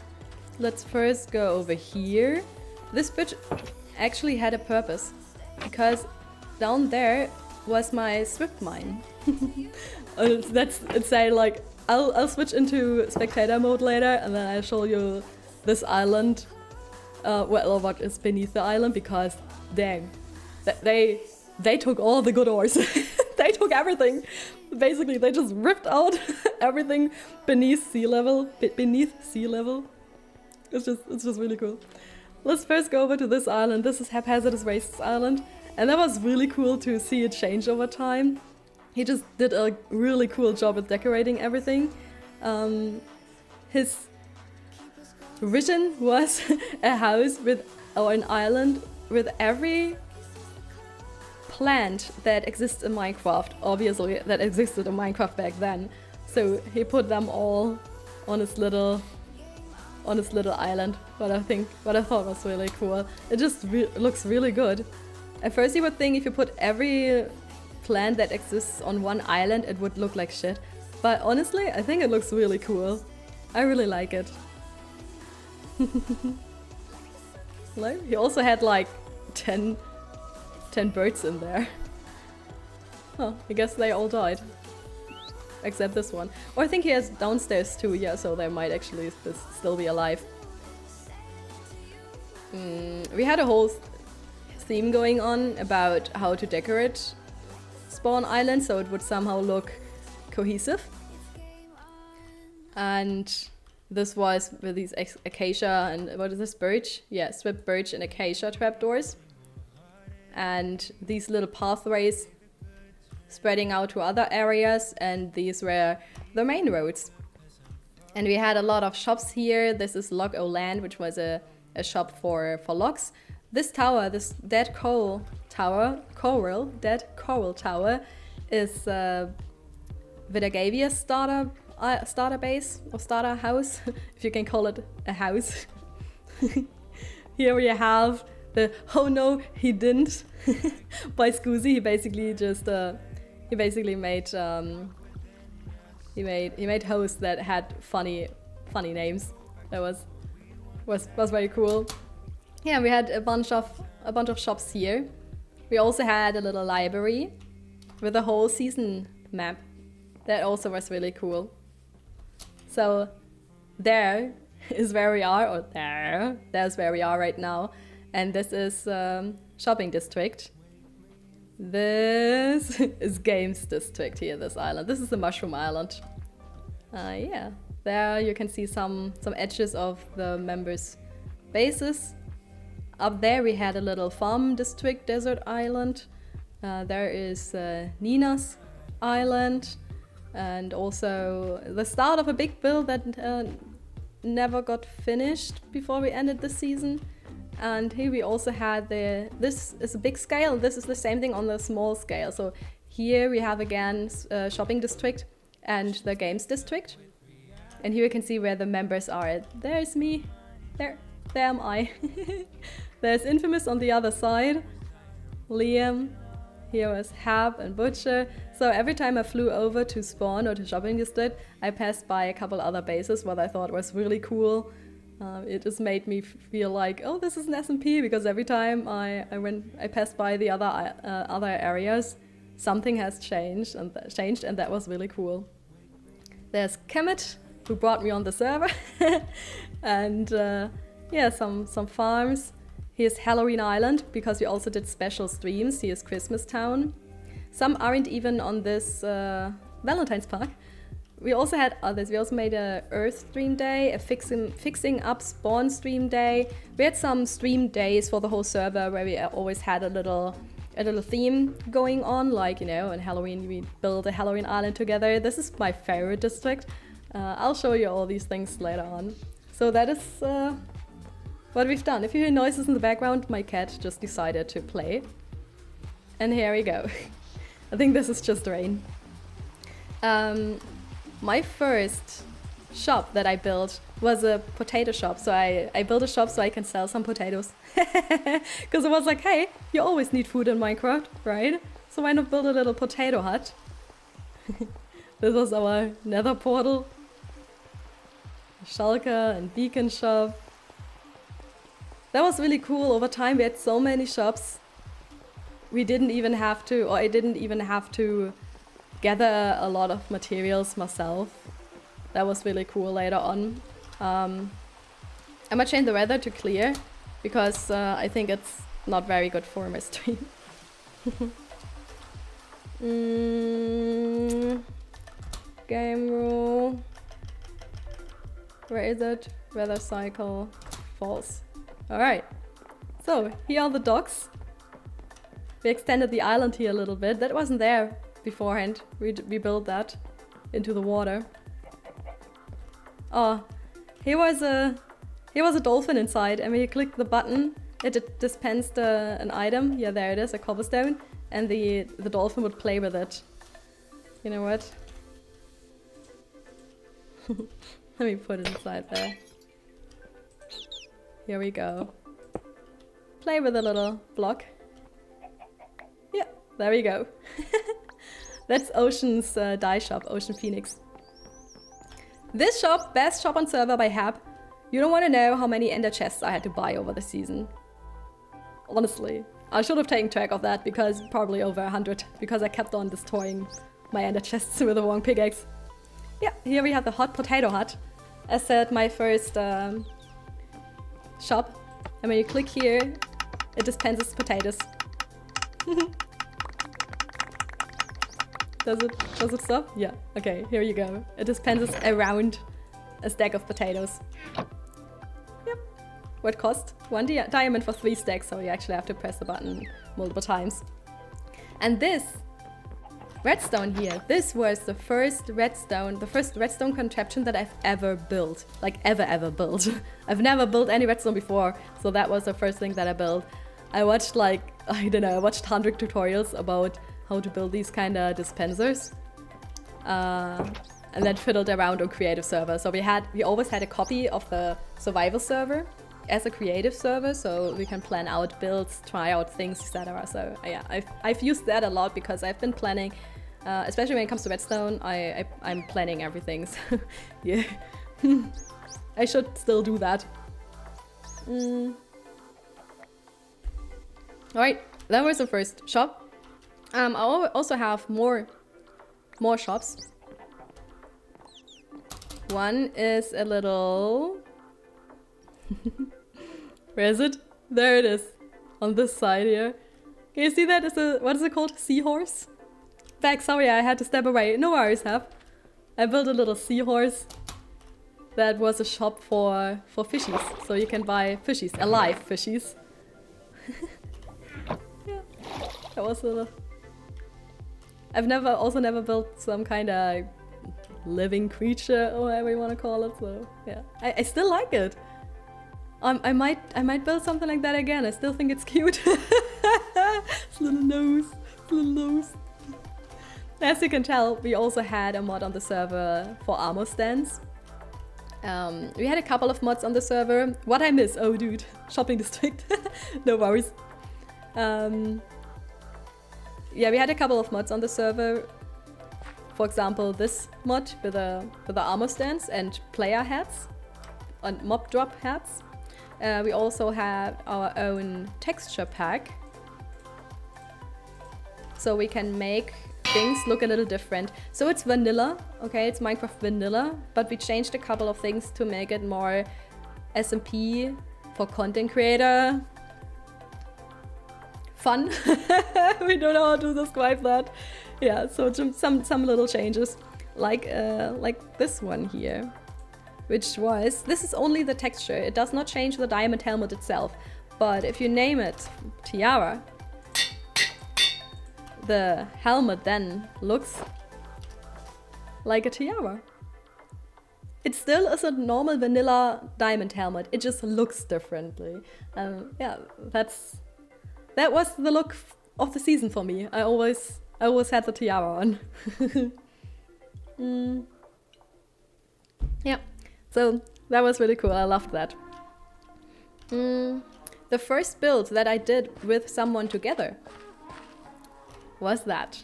Speaker 1: Let's first go over here. This bridge actually had a purpose, because down there was my swift mine. I'll switch into spectator mode later, and then I'll show you this island, what is beneath the island, because dang, they took all the good ores. They took everything. Basically, they just ripped out everything beneath sea level. It's just really cool. Let's first go over to this island. This is Haphazardous Wastes Island. And that was really cool to see it change over time. He just did a really cool job at decorating everything. His vision was a house or an island with every plant that exists in Minecraft, obviously, that existed in Minecraft back then. So he put them all on his little island. What I thought was really cool. It just looks really good. At first you would think if you put every plant that exists on one island, it would look like shit. But honestly, I think it looks really cool. I really like it. Hello? He also had like 10 birds in there. Oh, I guess they all died. Except this one. Or I think he has downstairs too, yeah, so they might actually still be alive. We had a whole theme going on about how to decorate Spawn Island so it would somehow look cohesive. And this was with these acacia and what is this, birch? Yeah, strip birch and acacia trapdoors. And these little pathways spreading out to other areas, and these were the main roads. And we had a lot of shops here. This is Log O Land, which was a shop for logs. This tower, this dead coral tower, is Vidagavia's starter base or starter house, if you can call it a house. Here we have the "oh no, he didn't" by Scoozy. He basically made he made hosts that had funny names. That was very cool. Yeah, we had a bunch of shops here. We also had a little library with a whole season map. That also was really cool. So there is where we are, or there's where we are right now. And this is shopping district. This is games district here, this island. This is the Mushroom Island. Yeah, there you can see some edges of the members' bases. Up there we had a little farm district, desert island. There is Nina's island, and also the start of a big build that never got finished before we ended the season. And here we also had this is a big scale, this is the same thing on the small scale. So here we have again shopping district and the games district. And here you can see where the members are. There's me, there am I. There's Infamous on the other side, Liam, here was Hab and Butcher. So every time I flew over to Spawn or to shopping district, I passed by a couple other bases, what I thought was really cool. It just made me feel like, oh, this is an SMP, because every time I passed by the other areas, something has changed, and that was really cool. There's Kemet, who brought me on the server, and yeah, some farms. Here's Halloween Island, because we also did special streams. Here's Christmas Town. Some aren't even on this Valentine's Park. We also had others. We also made a Earth stream day, a fixing up Spawn stream day. We had some stream days for the whole server where we always had a little theme going on, like, you know, on Halloween we built a Halloween island together. This is my favorite district. I'll show you all these things later on. So that is what we've done. If you hear noises in the background, my cat just decided to play. And here we go. I think this is just rain. My first shop that I built was a potato shop. So I built a shop so I can sell some potatoes. Because it was like, hey, you always need food in Minecraft, right? So why not build a little potato hut? This was our nether portal. Shulker and beacon shop. That was really cool. Over time we had so many shops. We didn't even have to, or I didn't even have to gather a lot of materials myself. That was really cool later on. I'm gonna change the weather to clear, because I think it's not very good for my stream. Game rule. Where is it? Weather cycle. False. Alright. So, here are the docks. We extended the island here a little bit. That wasn't there beforehand. We built that into the water. Oh, here was a dolphin inside, and when you click the button, it dispensed an item. Yeah, there it is, a cobblestone, and the dolphin would play with it. You know what? Let me put it inside there. Here we go. Play with a little block. Yeah, there we go. That's Ocean's dye shop, Ocean Phoenix. This shop, best shop on server by Hab. You don't want to know how many ender chests I had to buy over the season. Honestly. I should have taken track of that because probably over 100 because I kept on destroying my ender chests with the wrong pickaxe. Yeah, here we have the hot potato hut. As said, my first shop. And when you click here, it dispenses potatoes. Does it stop? Yeah. Okay, here you go. It dispenses around a stack of potatoes. Yep. What cost? 1 diamond for 3 stacks, so you actually have to press the button multiple times. And this redstone here, this was the first redstone contraption that I've ever built. Like ever built. I've never built any redstone before, so that was the first thing that I built. I watched like, I don't know, I watched 100 tutorials about how to build these kind of dispensers. And then fiddled around on creative server. So we always had a copy of the survival server as a creative server, so we can plan out builds, try out things, etc. So yeah, I've used that a lot because I've been planning, especially when it comes to redstone, I'm planning everything. So yeah, I should still do that. Alright, that was the first shop. I also have more shops. One is a little... Where is it? There it is. On this side here. Can you see that? It's a... What is it called? Seahorse? Back, sorry, I had to step away. No worries, Hap. I built a little seahorse. That was a shop for fishies. So you can buy fishies. Alive fishies. Yeah. That was a little... I've never built some kind of living creature or whatever you want to call it, so yeah. I still like it. I might build something like that again. I still think it's cute. Its little nose. As you can tell, we also had a mod on the server for armor stands. We had a couple of mods on the server. What I miss? Oh dude, shopping district. No worries. Yeah, we had a couple of mods on the server. For example, this mod with the armor stands and player hats and mob drop hats. We also have our own texture pack, so we can make things look a little different. So it's vanilla, okay, it's Minecraft vanilla, but we changed a couple of things to make it more SMP for content creator fun. We don't know how to describe that. Yeah, so some little changes, like this one here, which was, this is only the texture. It does not change the diamond helmet itself, but if you name it Tiara, the helmet then looks like a tiara. It still is a normal vanilla diamond helmet. It just looks differently. Yeah, that was the look of the season for me. I always had the tiara on. Yeah, so that was really cool. I loved that. The first build that I did with someone together was that.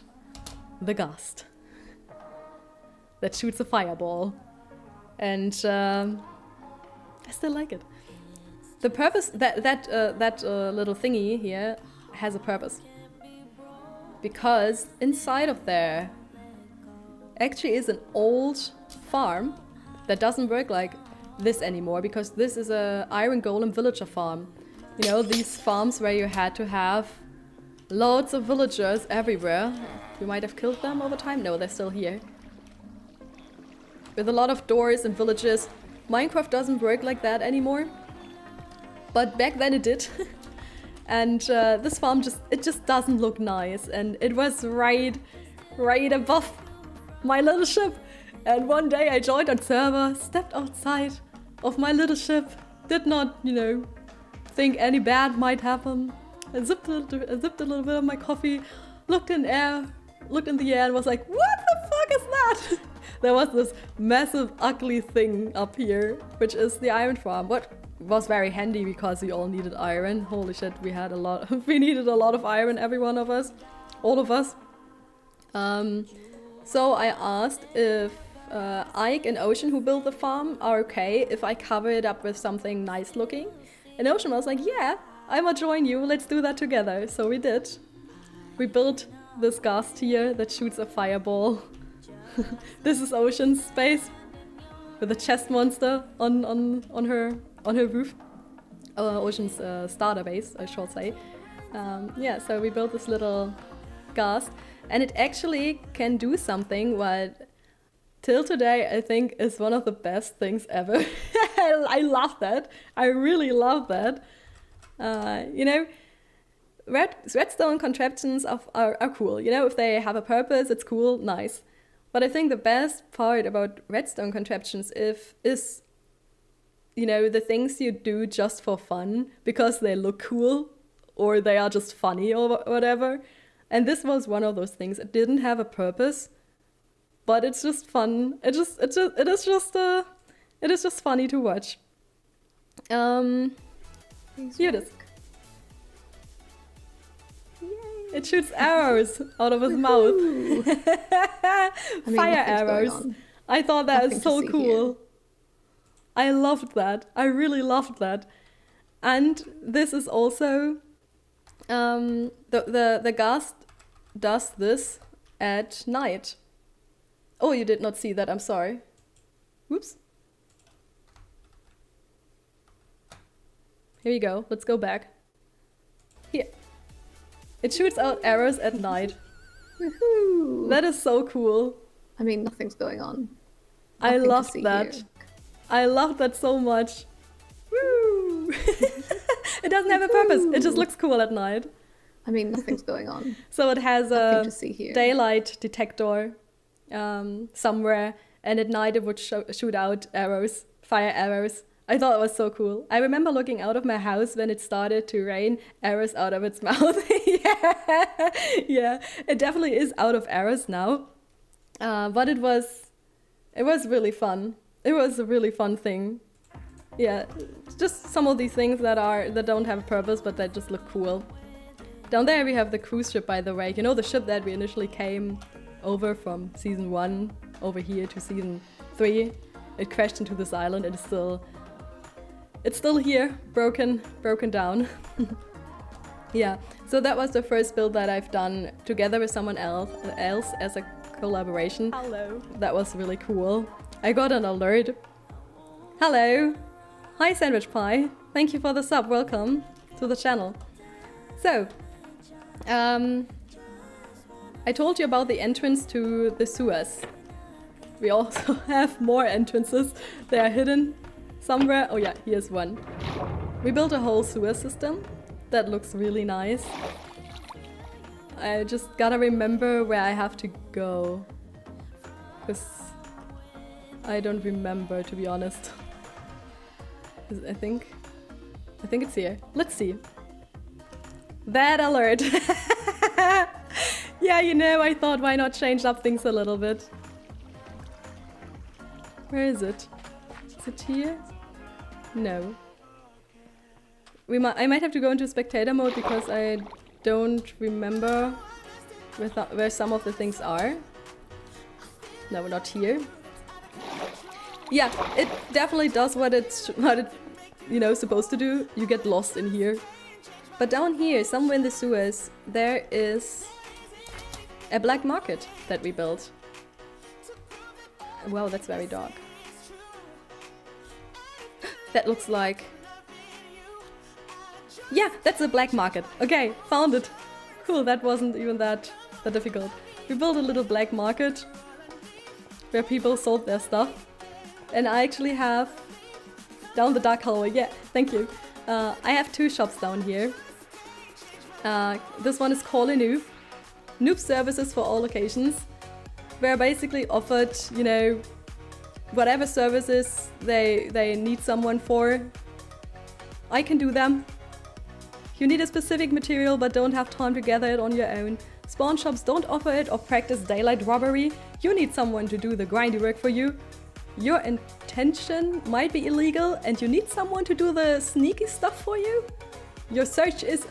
Speaker 1: The Ghost. That shoots a fireball. And I still like it. The purpose, that little thingy here has a purpose. Because inside of there actually is an old farm that doesn't work like this anymore, because this is a iron golem villager farm. You know, these farms where you had to have loads of villagers everywhere. You might have killed them over time. No, they're still here. With a lot of doors and villages. Minecraft doesn't work like that anymore. But back then it did. And this farm just doesn't look nice. And it was right above my little ship. And one day I joined on server, stepped outside of my little ship, did not, you know, think any bad might happen. I zipped a little bit of my coffee, looked in the air and was like, what the fuck is that? There was this massive ugly thing up here, which is the iron farm. What was very handy because we all needed iron. Holy shit, we needed a lot of iron, every one of us. All of us. So I asked if Ike and Ocean, who built the farm, are okay if I cover it up with something nice looking. And Ocean was like, yeah, I'ma join you, let's do that together. So we did. We built this ghast here that shoots a fireball. This is Ocean's space with a chest monster on her roof. Ocean's starter base, I should say. Yeah, so we built this little ghast, and it actually can do something what till today I think is one of the best things ever. I love that. I really love that. You know, redstone contraptions are cool. You know, if they have a purpose, it's cool, nice. But I think the best part about redstone contraptions is, you know, the things you do just for fun because they look cool or they are just funny or whatever. And this was one of those things. It didn't have a purpose, but it's just fun. It is just funny to watch. Here it is. It shoots arrows out of his mouth. Fire arrows. I thought that was so cool. Here. I loved that. I really loved that. And this is also the ghast does this at night. Oh, you did not see that. I'm sorry. Whoops. Here you go. Let's go back. Here. It shoots out arrows at night.
Speaker 7: Woohoo!
Speaker 1: That is so cool.
Speaker 7: I mean, nothing's going on.
Speaker 1: I love that. Here. I love that so much. Woo! It doesn't have a purpose. It just looks cool at night.
Speaker 7: I mean, nothing's going on.
Speaker 1: So it has a
Speaker 7: here.
Speaker 1: daylight detector somewhere, and at night it would shoot out arrows, fire arrows. I thought it was so cool. I remember looking out of my house when it started to rain arrows out of its mouth. Yeah, it definitely is out of arrows now. But it was really fun. It was a really fun thing. Yeah, just some of these things that don't have a purpose, but that just look cool. Down there we have the cruise ship, by the way. You know, the ship that we initially came over from season 1 over here to season 3. It crashed into this island and it's still here, broken down. Yeah, so that was the first build that I've done together with someone else as a collaboration.
Speaker 2: Hello.
Speaker 1: That was really cool. I got an alert. Hello. Hi, Sandwich Pie. Thank you for the sub. Welcome to the channel. So, I told you about the entrance to the sewers. We also have more entrances. They are hidden somewhere. Oh yeah, here's one. We built a whole sewer system that looks really nice. I just gotta remember where I have to go, because I don't remember, to be honest. I think it's here. Let's see. That alert. Yeah, you know, I thought, why not change up things a little bit? Where is it? Is it here? No. I might have to go into spectator mode because I don't remember where some of the things are. No, we're not here. Yeah, it definitely does what it's you know, supposed to do. You get lost in here. But down here, somewhere in the sewers, there is a black market that we built. Wow, that's very dark. That looks like... Yeah, that's a black market. Okay, found it. Cool, that wasn't even that difficult. We built a little black market where people sold their stuff. And I actually have... Down the dark hallway, yeah, thank you. I have 2 shops down here. This one is Call a Noob. Noob services for all occasions. Where basically offered, you know, whatever services they need someone for. I can do them. You need a specific material but don't have time to gather it on your own. Spawn shops don't offer it or practice daylight robbery. You need someone to do the grindy work for you. Your intention might be illegal and you need someone to do the sneaky stuff for you. Your search is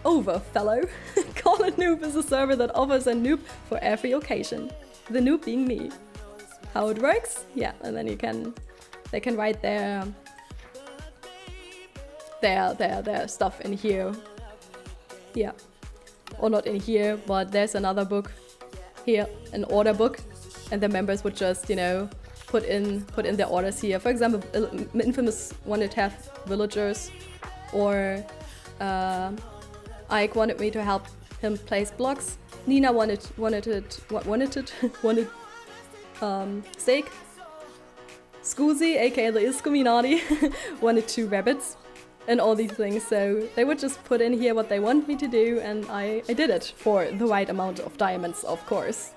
Speaker 1: over, fellow. Call a Noob is a server that offers a noob for every occasion. The noob being me. how it works. Yeah, and then they can write their stuff in here. Yeah, or not in here, but there's another book here, an order book, and the members would just, you know, put in their orders here. For example, Infamous wanted to have villagers, or Ike wanted me to help him place blocks. Nina wanted steak. Scoozy, aka the Illuminati, wanted 2 rabbits, and all these things. So they would just put in here what they want me to do, and I did it for the right amount of diamonds, of course.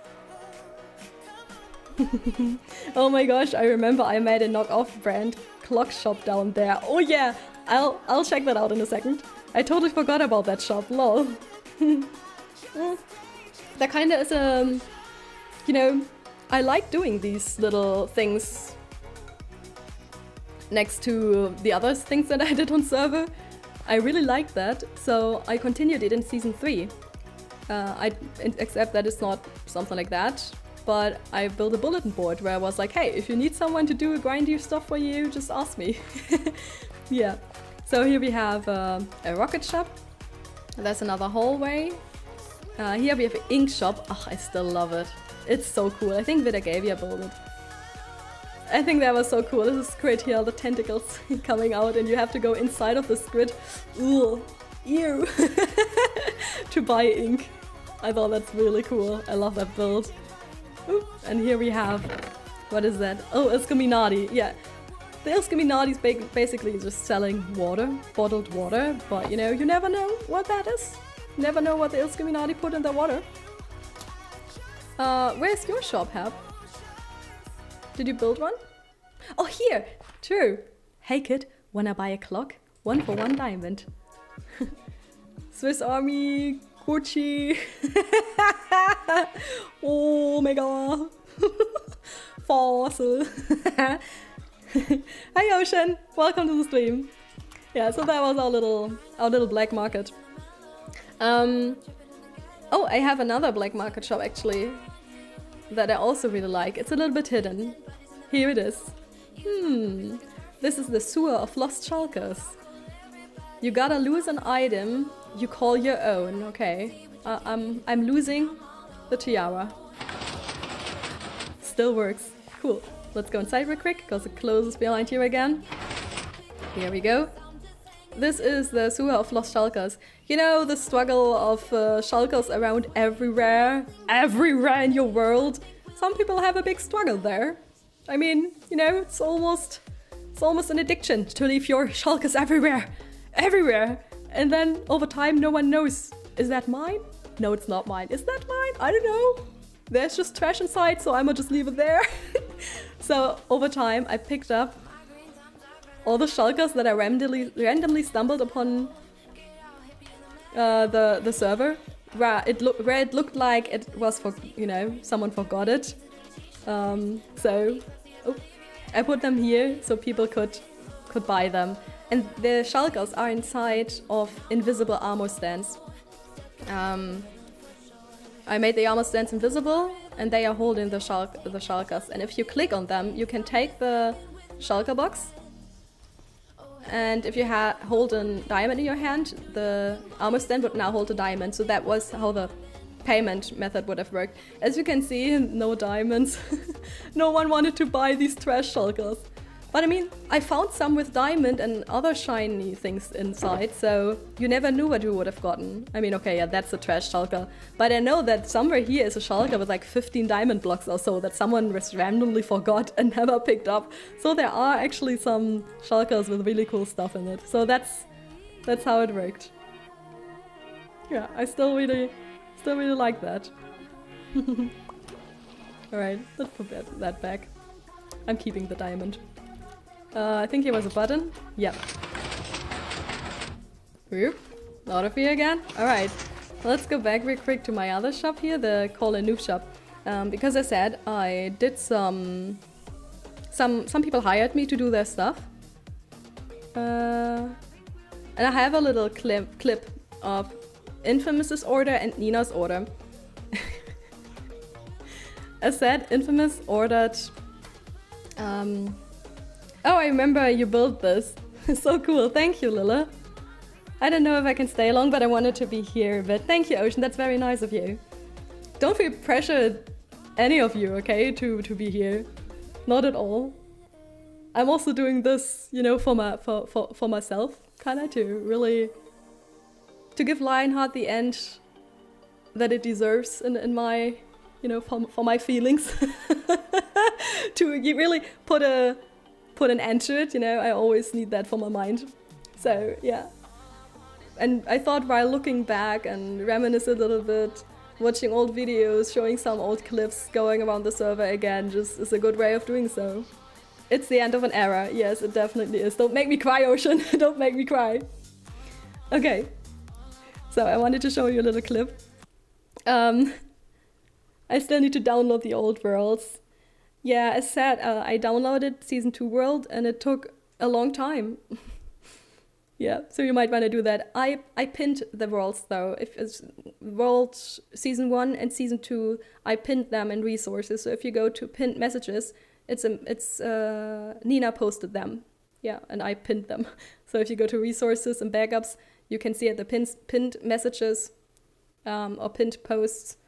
Speaker 1: Oh my gosh, I remember I made a knockoff brand clock shop down there. Oh yeah, I'll check that out in a second. I totally forgot about that shop, lol. That kinda is you know, I like doing these little things next to the other things that I did on server. I really liked that, so I continued it in season 3. Except that it's not something like that, but I built a bulletin board where I was like, hey, if you need someone to do a grindy stuff for you, just ask me. Yeah, so here we have a rocket shop. That's another hallway. Here we have an ink shop. Oh, I still love it. It's so cool. I think Vidagavia built it. I think that was so cool. This is great here, all the tentacles coming out, and you have to go inside of the squid. Ugh. Ew. To buy ink. I thought that's really cool. I love that build. Ooh. And here we have, what is that? Oh, Illuminati. Yeah. The Illuminati is basically just selling water, bottled water, but you know, you never know what that is. Never know what the Illuminati put in their water. Where's your shop, Hap? Did you build one? Oh, here! True! Hey kid, wanna buy a clock? 1 for 1 diamond. Swiss Army, Gucci. Oh my god. Fossil. Hi Ocean! Welcome to the stream. Yeah, so that was our little black market. Oh, I have another black market shop actually that I also really like. It's a little bit hidden. Here it is. This is the sewer of lost shulkers. You gotta lose an item you call your own. Okay, I'm losing the tiara. Still works. Cool. Let's go inside real quick because it closes behind here again. Here we go. This is the sewer of lost shulkers. You know, the struggle of shulkers around everywhere in your world. Some people have a big struggle there. I mean, you know, it's almost an addiction to leave your shulkers everywhere. And then over time, no one knows, is that mine? No, it's not mine. Is that mine? I don't know. There's just trash inside, so I'ma just leave it there. So over time, I picked up all the shulkers that I randomly stumbled upon the server, where it looked like it was for, you know, someone forgot it. So I put them here so people could buy them. And the shulkers are inside of invisible armor stands. I made the armor stands invisible, and they are holding the shulkers. And if you click on them, you can take the shulker box. And if you hold a diamond in your hand, the armor stand would now hold a diamond. So that was how the payment method would have worked. As you can see, no diamonds. No one wanted to buy these trash shulkers. But I mean, I found some with diamond and other shiny things inside, so you never knew what you would have gotten. I mean, okay, yeah, that's a trash shulker. But I know that somewhere here is a shulker with like 15 diamond blocks or so that someone just randomly forgot and never picked up. So there are actually some shulkers with really cool stuff in it. So that's how it worked. Yeah, I still really like that. Alright, let's put that back. I'm keeping the diamond. I think here was a button. Yep. Whoop. Out of here again. Alright. Let's go back real quick to my other shop here, the Call a Noob shop. Because I said I did some people hired me to do their stuff. And I have a little clip of Infamous's order and Nina's order. As said, Infamous ordered Oh, I remember you built this. So cool. Thank you, Lila. I don't know if I can stay long, but I wanted to be here. But thank you, Ocean. That's very nice of you. Don't feel pressured, any of you, okay, to be here. Not at all. I'm also doing this, you know, for myself, kind of to really to give Lionheart the end that it deserves in my, you know, for my feelings. To really put an end to it, you know. I always need that for my mind. So yeah. And I thought while looking back and reminisce a little bit, watching old videos, showing some old clips, going around the server again, just is a good way of doing so. It's the end of an era. Yes, it definitely is. Don't make me cry, Ocean. Don't make me cry. Okay. So I wanted to show you a little clip. I still need to download the old worlds. Yeah, as said, I downloaded Season 2 World and it took a long time. Yeah, so you might want to do that. I pinned the worlds though. If it's World Season 1 and Season 2, I pinned them in resources. So if you go to pinned messages, it's Nina posted them. Yeah, and I pinned them. So if you go to resources and backups, you can see at the pinned messages or pinned posts,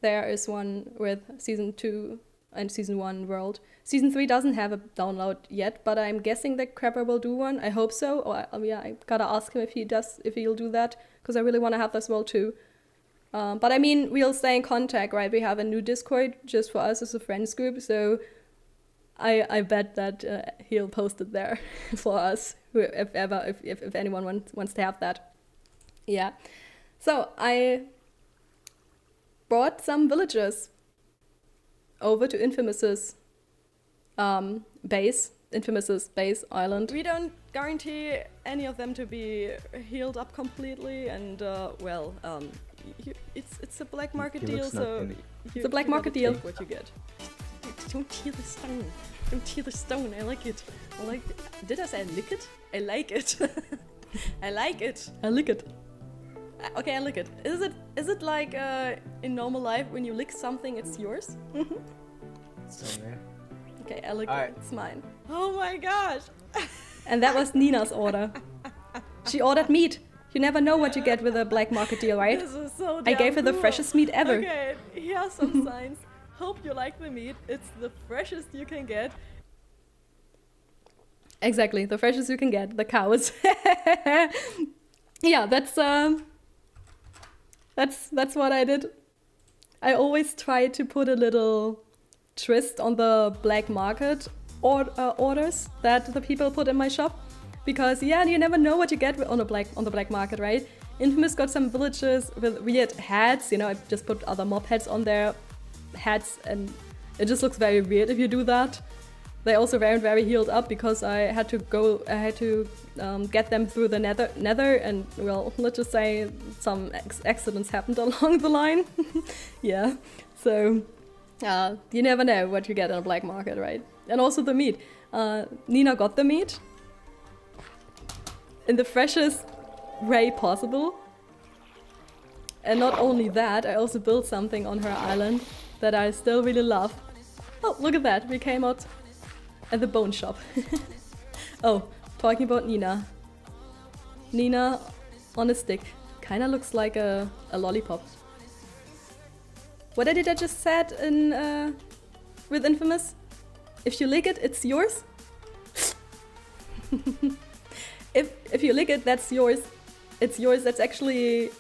Speaker 1: there is one with Season 2 and Season 1 World. Season 3 doesn't have a download yet, but I'm guessing that Crapper will do one. I hope so. Or yeah, I gotta ask him if he'll do that, because I really want to have this world too. But I mean, we'll stay in contact, right? We have a new Discord just for us as a friends group, so I bet that he'll post it there for us, if anyone wants to have that. Yeah. So I brought some villagers over to Infamous's Infamous's base island. We don't guarantee any of them to be healed up completely, and it's a black market deal, so it's a black market deal. What you get? Don't tear the stone. Don't tear the stone. I like it. I like it. Did I say lick it? I like it. I like it. I lick it. Okay, I lick it. Is it like in normal life when you lick something, it's yours?
Speaker 4: Sorry.
Speaker 1: Okay, I lick it. It's mine.
Speaker 2: Oh my gosh.
Speaker 1: And that was Nina's order. She ordered meat. You never know what you get with a black market deal, right?
Speaker 2: This is so
Speaker 1: I gave her the
Speaker 2: cool.
Speaker 1: freshest meat ever.
Speaker 2: Okay, here are some signs. Hope you like the meat. It's the freshest you can get.
Speaker 1: Exactly, the freshest you can get. The cows. Yeah, that's what I did. I always try to put a little twist on the black market orders that the people put in my shop, because yeah, you never know what you get on the black market, right? Infamous got some villages with weird hats. You know, I just put other mob heads on their hats, and it just looks very weird if you do that. They also weren't very healed up because I had to get them through the nether, and well, let's just say some accidents happened along the line. Yeah, so you never know what you get on a black market, right? And also the meat. Nina got the meat in the freshest way possible. And not only that, I also built something on her island that I still really love. Oh, look at that, we came out at the bone shop. Oh, talking about Nina. Nina on a stick. Kinda looks like a lollipop. What did I just said in with Infamous? If you lick it, it's yours. If you lick it, that's yours. It's yours. That's actually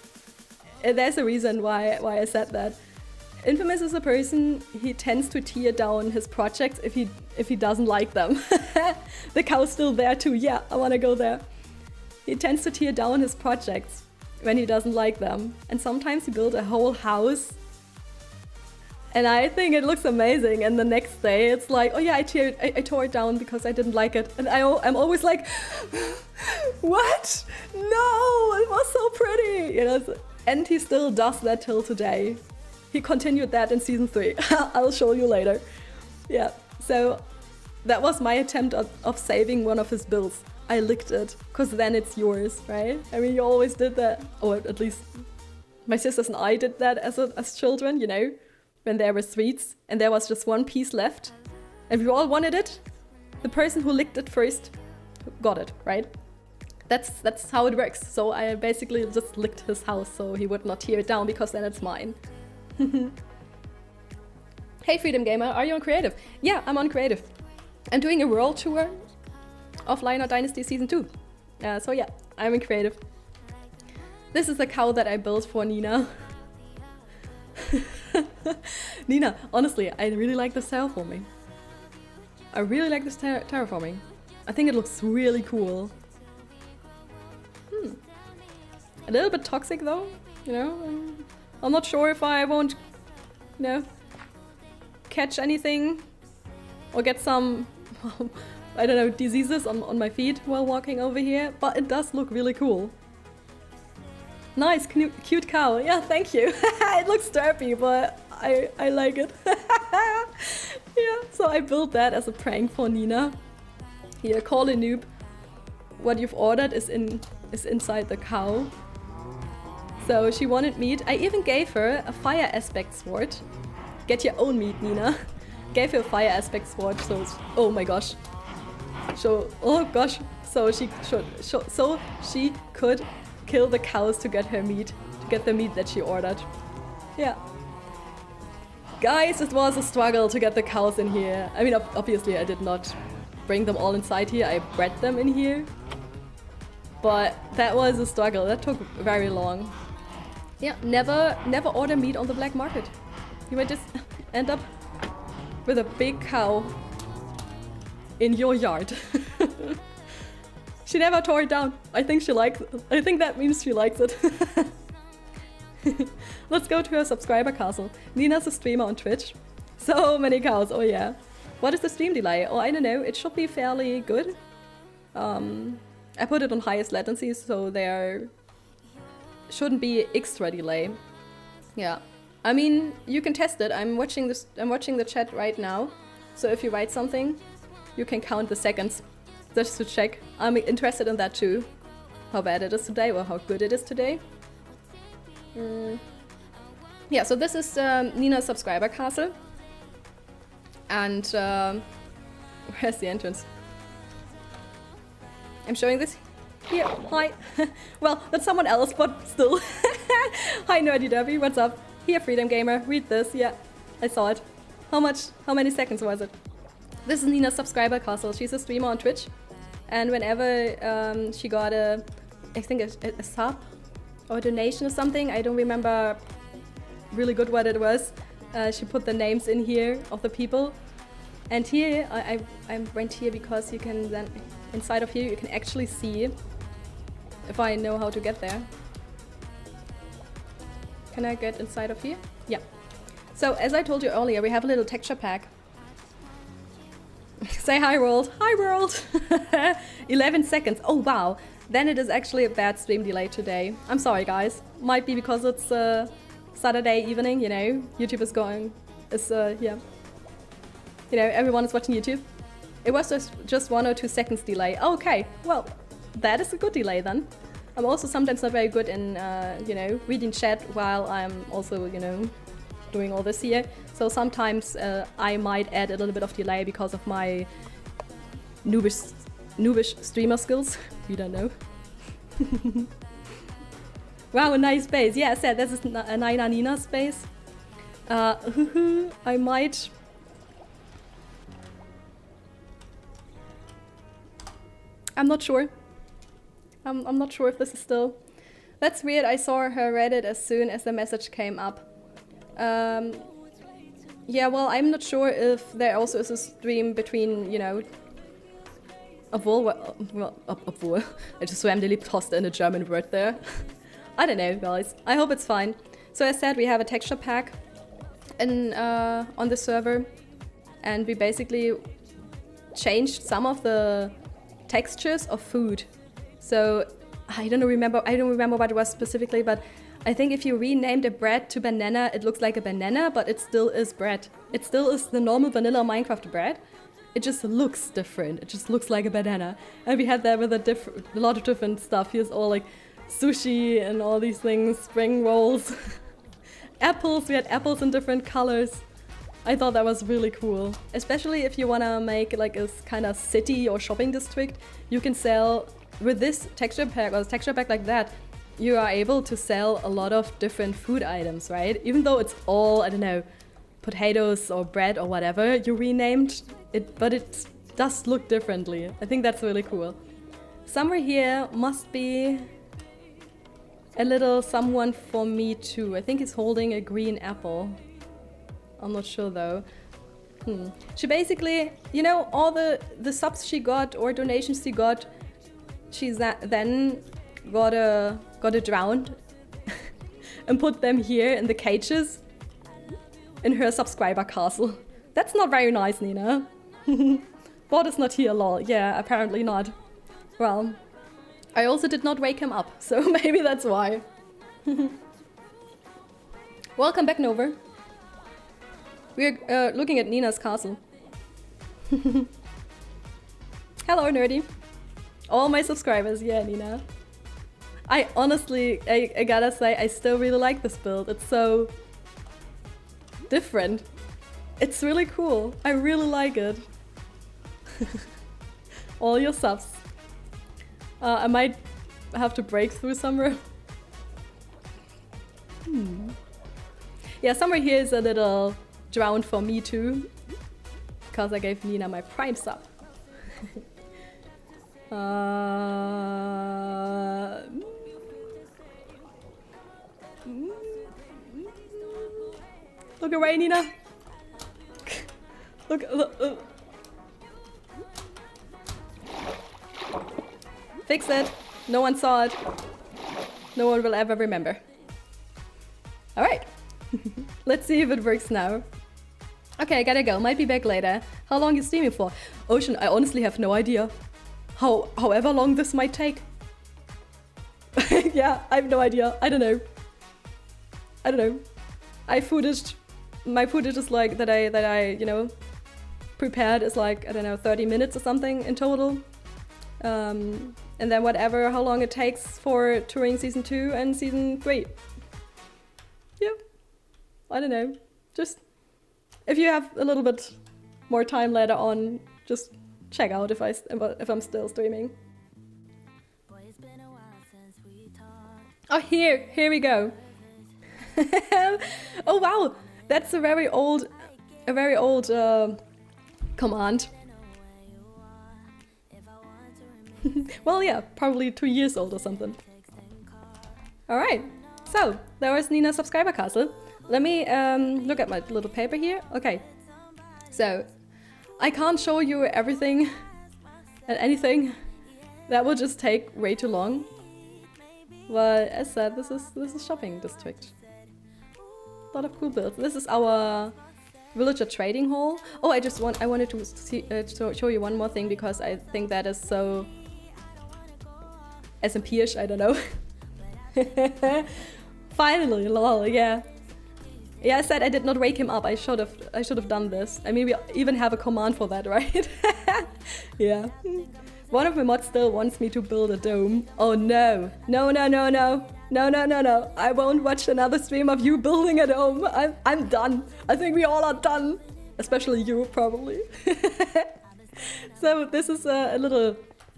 Speaker 1: there's a reason why I said that. Infamous is a person, he tends to tear down his projects if he doesn't like them. The cow's still there too. Yeah, I want to go there. He tends to tear down his projects when he doesn't like them, and sometimes he builds a whole house. And I think it looks amazing, and the next day it's like, oh yeah, I tore it down because I didn't like it. And I'm always like, what? No, it was so pretty, you know. And he still does that till today. He continued that in Season 3. I'll show you later. Yeah, so that was my attempt of saving one of his builds. I licked it, because then it's yours, right? I mean, you always did that, or at least my sisters and I did that as children, you know? When there were sweets and there was just one piece left, and we all wanted it. The person who licked it first got it, right? That's how it works. So I basically just licked his house so he would not tear it down, because then it's mine. Hey Freedom Gamer, are you on creative? Yeah, I'm on creative. I'm doing a world tour of Lionheart Dynasty Season 2. So yeah, I'm in creative. This is the cow that I built for Nina. Nina, honestly, I really like this terraforming. I really like this terraforming. I think it looks really cool. A little bit toxic though, you know? I'm not sure if I won't, you know, catch anything or get some, I don't know, diseases on my feet while walking over here, but it does look really cool. Nice, cute cow. Yeah, thank you. It looks derpy, but I like it. Yeah, so I built that as a prank for Nina. Here, call a noob. What you've ordered is inside the cow. So she wanted meat. I even gave her a fire aspect sword. Get your own meat, Nina. Gave her a fire aspect sword, so it's, oh my gosh. So, oh gosh. So she could kill the cows to get her meat, to get the meat that she ordered. Yeah. Guys, it was a struggle to get the cows in here. I mean, obviously I did not bring them all inside here. I bred them in here. But that was a struggle. That took very long. Yeah, never order meat on the black market. You might just end up with a big cow in your yard. She never tore it down. I think that means she likes it. Let's go to her subscriber castle. Nina's a streamer on Twitch. So many cows, oh yeah. What is the stream delay? Oh, I don't know. It should be fairly good. I put it on highest latency, so there shouldn't be extra delay. Yeah. I mean, you can test it. I'm watching the chat right now. So if you write something, you can count the seconds just to check. I'm interested in that too. How bad it is today or how good it is today. Yeah, so this is Nina's subscriber castle. And where's the entrance? I'm showing this here. Hi. Well, that's someone else, but still. Hi, Nerdy Derby. What's up? Here, Freedom Gamer. Read this. Yeah, I saw it. How many seconds was it? This is Nina's subscriber castle. She's a streamer on Twitch. And whenever she got I think a sub or a donation or something, I don't remember really good what it was. She put the names in here of the people. And here, I went here because you can then, inside of here, you can actually see if I know how to get there. Can I get inside of here? Yeah. So, as I told you earlier, we have a little texture pack. Say hi, world. Hi, world. 11 seconds. Oh, wow. Then it is actually a bad stream delay today. I'm sorry, guys. Might be because it's Saturday evening, you know. YouTube is yeah. You know, everyone is watching YouTube. It was just 1 or 2 seconds delay. Okay, well, that is a good delay then. I'm also sometimes not very good in, you know, reading chat while I'm also, you know, doing all this here. So sometimes I might add a little bit of delay because of my noobish streamer skills. We don't know. Wow, a nice space. Yeah, I said this is a Nina space. I might... I'm not sure. I'm not sure if this is still... That's weird, I saw her Reddit as soon as the message came up. Yeah, well, I'm not sure if there also is a stream between, you know... Obwohl, I just randomly tossed in a German word there. I don't know, guys. I hope it's fine. So as said, we have a texture pack on the server. And we basically changed some of the textures of food. So I don't remember what it was specifically, but I think if you renamed a bread to banana, it looks like a banana, but it still is bread. It still is the normal vanilla Minecraft bread. It just looks different. It just looks like a banana. And we had that with a lot of different stuff. Here's all like sushi and all these things, spring rolls, apples. We had apples in different colors. I thought that was really cool. Especially if you wanna make like a kind of city or shopping district, you can sell with this texture pack or texture pack like that, you are able to sell a lot of different food items, right? Even though it's all, I don't know, potatoes or bread or whatever you renamed it, but it does look differently. I think that's really cool. Somewhere here must be a little someone for me too. I think he's holding a green apple. I'm not sure though. She basically, you know, all the subs she got or donations she got, she's then got a drowned and put them here in the cages in her subscriber castle. That's not very nice, Nina. Bot is not here, lol. Yeah, apparently not. Well, I also did not wake him up, so maybe that's why. Welcome back, Nova. We're looking at Nina's castle. Hello, nerdy. All my subscribers, yeah, Nina. I honestly, I gotta say, I still really like this build. It's so different. It's really cool. I really like it. All your subs. I might have to break through somewhere. Yeah, somewhere here is a little drowned for me too, because I gave Nina my prime sub. Look away, Nina. Look. Fix it. No one saw it. No one will ever remember. All right. Let's see if it works now. Okay, I gotta go. Might be back later. How long you streaming for? Ocean, I honestly have no idea. However long this might take. Yeah, I have no idea. I don't know. My footage is like that I you know, prepared is like, I don't know, 30 minutes or something in total. And then whatever, how long it takes for touring season 2 and season 3. Yeah, I don't know. Just if you have a little bit more time later on, just check out if I'm still streaming. Oh, here we go. Oh wow, that's a very old command. Well, yeah, probably 2 years old or something. Alright, so there was Nina's subscriber castle. Let me look at my little paper here. Okay, so I can't show you everything and anything. That will just take way too long. Well, as said, this is shopping district. A lot of cool builds. This is our villager trading hall. Oh, I wanted to show you one more thing because I think that is so SMP-ish, I don't know. Finally, lol, yeah. Yeah, I said I did not wake him up. I should have done this. I mean, we even have a command for that, right? Yeah. One of my mods still wants me to build a dome. Oh no. No. I won't watch another stream of you building a dome. I'm done. I think we all are done. Especially you, probably. So this is a little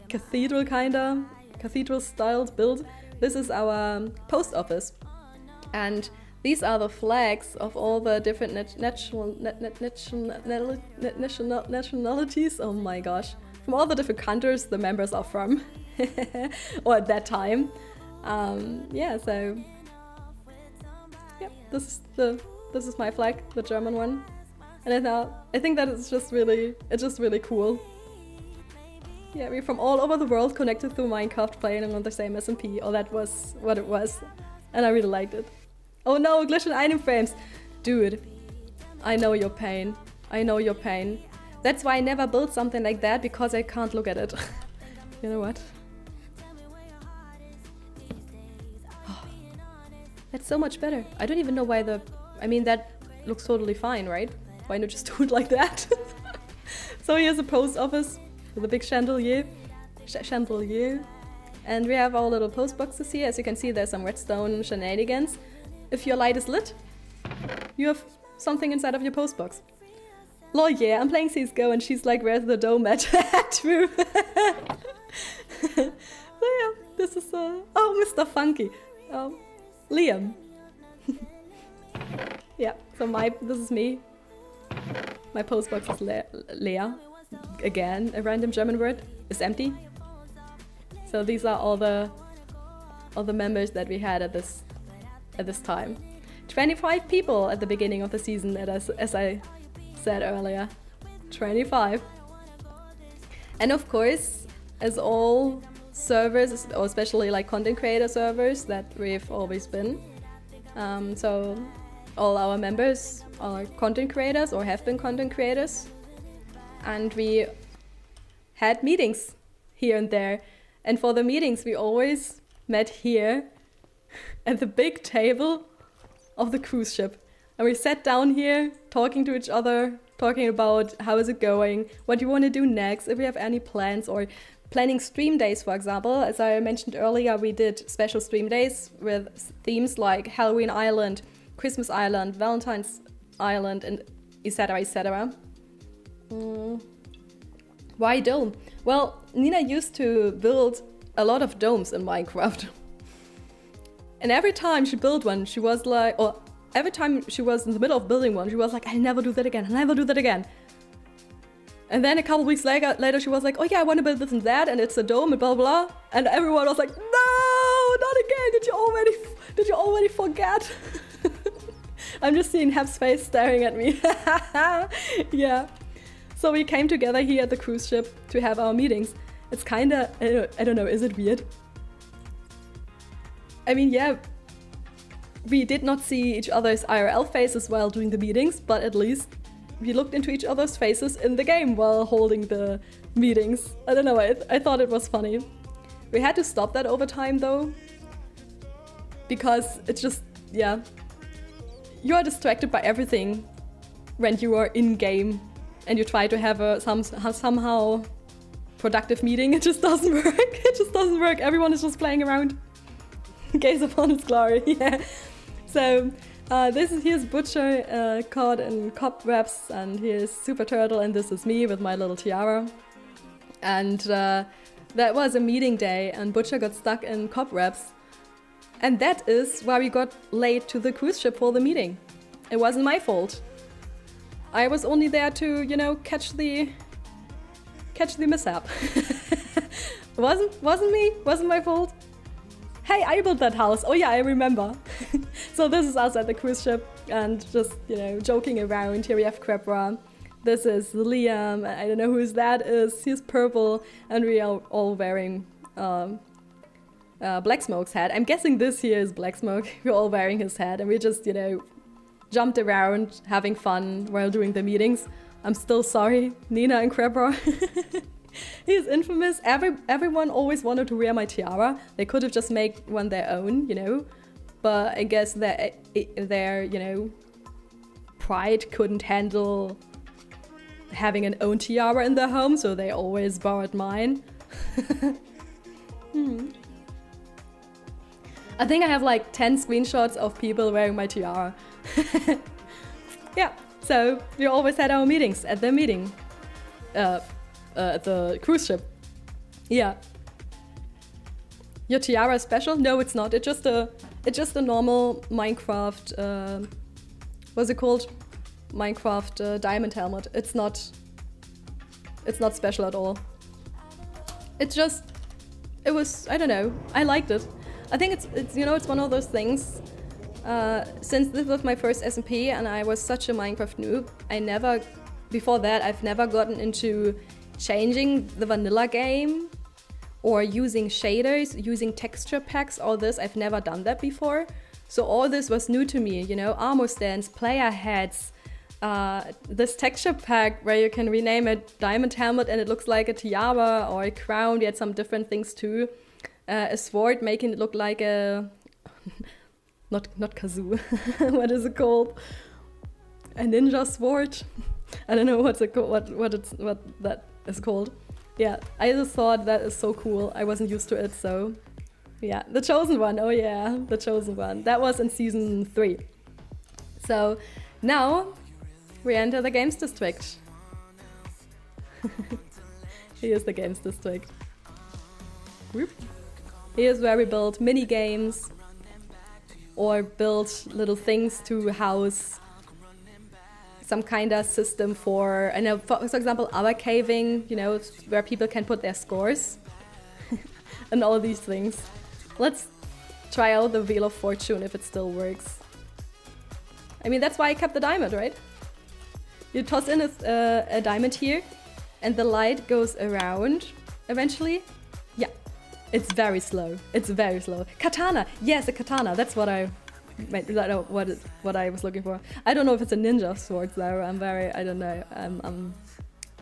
Speaker 1: cathedral kinda. Cathedral-styled build. This is our post office. And these are the flags of all the different nationalities. Oh my gosh. From all the different countries the members are from. Or at that time. Yeah, so yeah, this is my flag, the German one. And I think that it's just really cool. Yeah, we're from all over the world connected through Minecraft playing on the same SMP, or that was what it was. And I really liked it. Oh no, glitch in item frames! Dude, I know your pain. I know your pain. That's why I never built something like that, because I can't look at it. You know what? That's so much better. I don't even know why I mean, that looks totally fine, right? Why not just do it like that? So here's a post office with a big chandelier. And we have our little post boxes here. As you can see, there's some redstone shenanigans. If your light is lit, you have something inside of your post box. Lol, yeah, I'm playing CSGO and she's like, where's the dome at? True. So yeah, this is, oh, Mr. Funky. Liam. Yeah, so this is me. My postbox is Leer. Again, a random German word. It's empty. So these are all the members that we had at this time. 25 people at the beginning of the season, as I said earlier. 25. And of course, as all servers, or especially like content creator servers that we've always been, so all our members are content creators or have been content creators, and we had meetings here and there. And for the meetings, we always met here at the big table of the cruise ship. And we sat down here talking to each other, talking about how is it going, what do you want to do next, if we have any plans, or planning stream days, for example. As I mentioned earlier, we did special stream days with themes like Halloween Island, Christmas Island, Valentine's Island, and etc. etc. Why dome? Well, Nina used to build a lot of domes in Minecraft. And every time she built one, she was like, or every time she was in the middle of building one, she was like, I'll never do that again, I'll never do that again. And then a couple weeks later, she was like, oh yeah, I want to build this and that, and it's a dome and blah blah. And everyone was like, no, not again, did you already forget? I'm just seeing Heb's face staring at me. Yeah. So we came together here at the cruise ship to have our meetings. It's kinda, I don't know, is it weird? I mean, yeah, we did not see each other's IRL faces while doing the meetings, but at least we looked into each other's faces in the game while holding the meetings. I don't know, I thought it was funny. We had to stop that over time though, because it's just, yeah, you are distracted by everything when you are in-game and you try to have a somehow productive meeting. It just doesn't work. It just doesn't work. Everyone is just playing around. Gaze upon its glory. Yeah. So here's Butcher caught in cobwebs, and here's Super Turtle, and this is me with my little tiara. And that was a meeting day, and Butcher got stuck in cobwebs. And that is why we got late to the cruise ship for the meeting. It wasn't my fault. I was only there to, you know, catch the mishap. Wasn't me? Wasn't my fault? Hey, I built that house. Oh yeah, I remember. So this is us at the cruise ship and just, you know, joking around. Here we have Crepra. This is Liam. I don't know who that is. He's purple, and we are all wearing Black Smoke's hat. I'm guessing this here is Black Smoke. We're all wearing his hat, and we just, you know, jumped around, having fun while doing the meetings. I'm still sorry, Nina and Crepra. He's infamous. Everyone always wanted to wear my tiara. They could have just made one their own, you know. But I guess their you know, pride couldn't handle having an own tiara in their home, so they always borrowed mine. I think I have like 10 screenshots of people wearing my tiara. Yeah, so we always had our meetings at the meeting. At the cruise ship. Yeah. Your tiara is special? No, it's not. It's just a normal Minecraft, what's it called? Minecraft diamond helmet. It's not special at all. It was, I don't know, I liked it. I think it's you know, it's one of those things, since this was my first SMP and I was such a Minecraft noob, before that I've never gotten into changing the vanilla game or using shaders, using texture packs, all this. I've never done that before. So all this was new to me, you know, armor stands, player heads, this texture pack where you can rename it diamond helmet and it looks like a tiara or a crown. We had some different things too. A sword making it look like a not kazoo. What is it called? A ninja sword. I don't know what that is called. Yeah, I just thought that is so cool. I wasn't used to it, so yeah. The Chosen One, oh yeah, the Chosen One. That was in season 3. So now we enter the games district. Here's the games district. Whoop. Here's where we build mini games or build little things to house some kind of system for, I know, for example, our caving, you know, where people can put their scores and all these things. Let's try out the Wheel of Fortune if it still works. I mean, that's why I kept the diamond, right? You toss in a diamond here and the light goes around eventually. Yeah, it's very slow. It's very slow. Katana! Yes, a katana. That's what I meant. What I was looking for. I don't know if it's a ninja sword though. I don't know.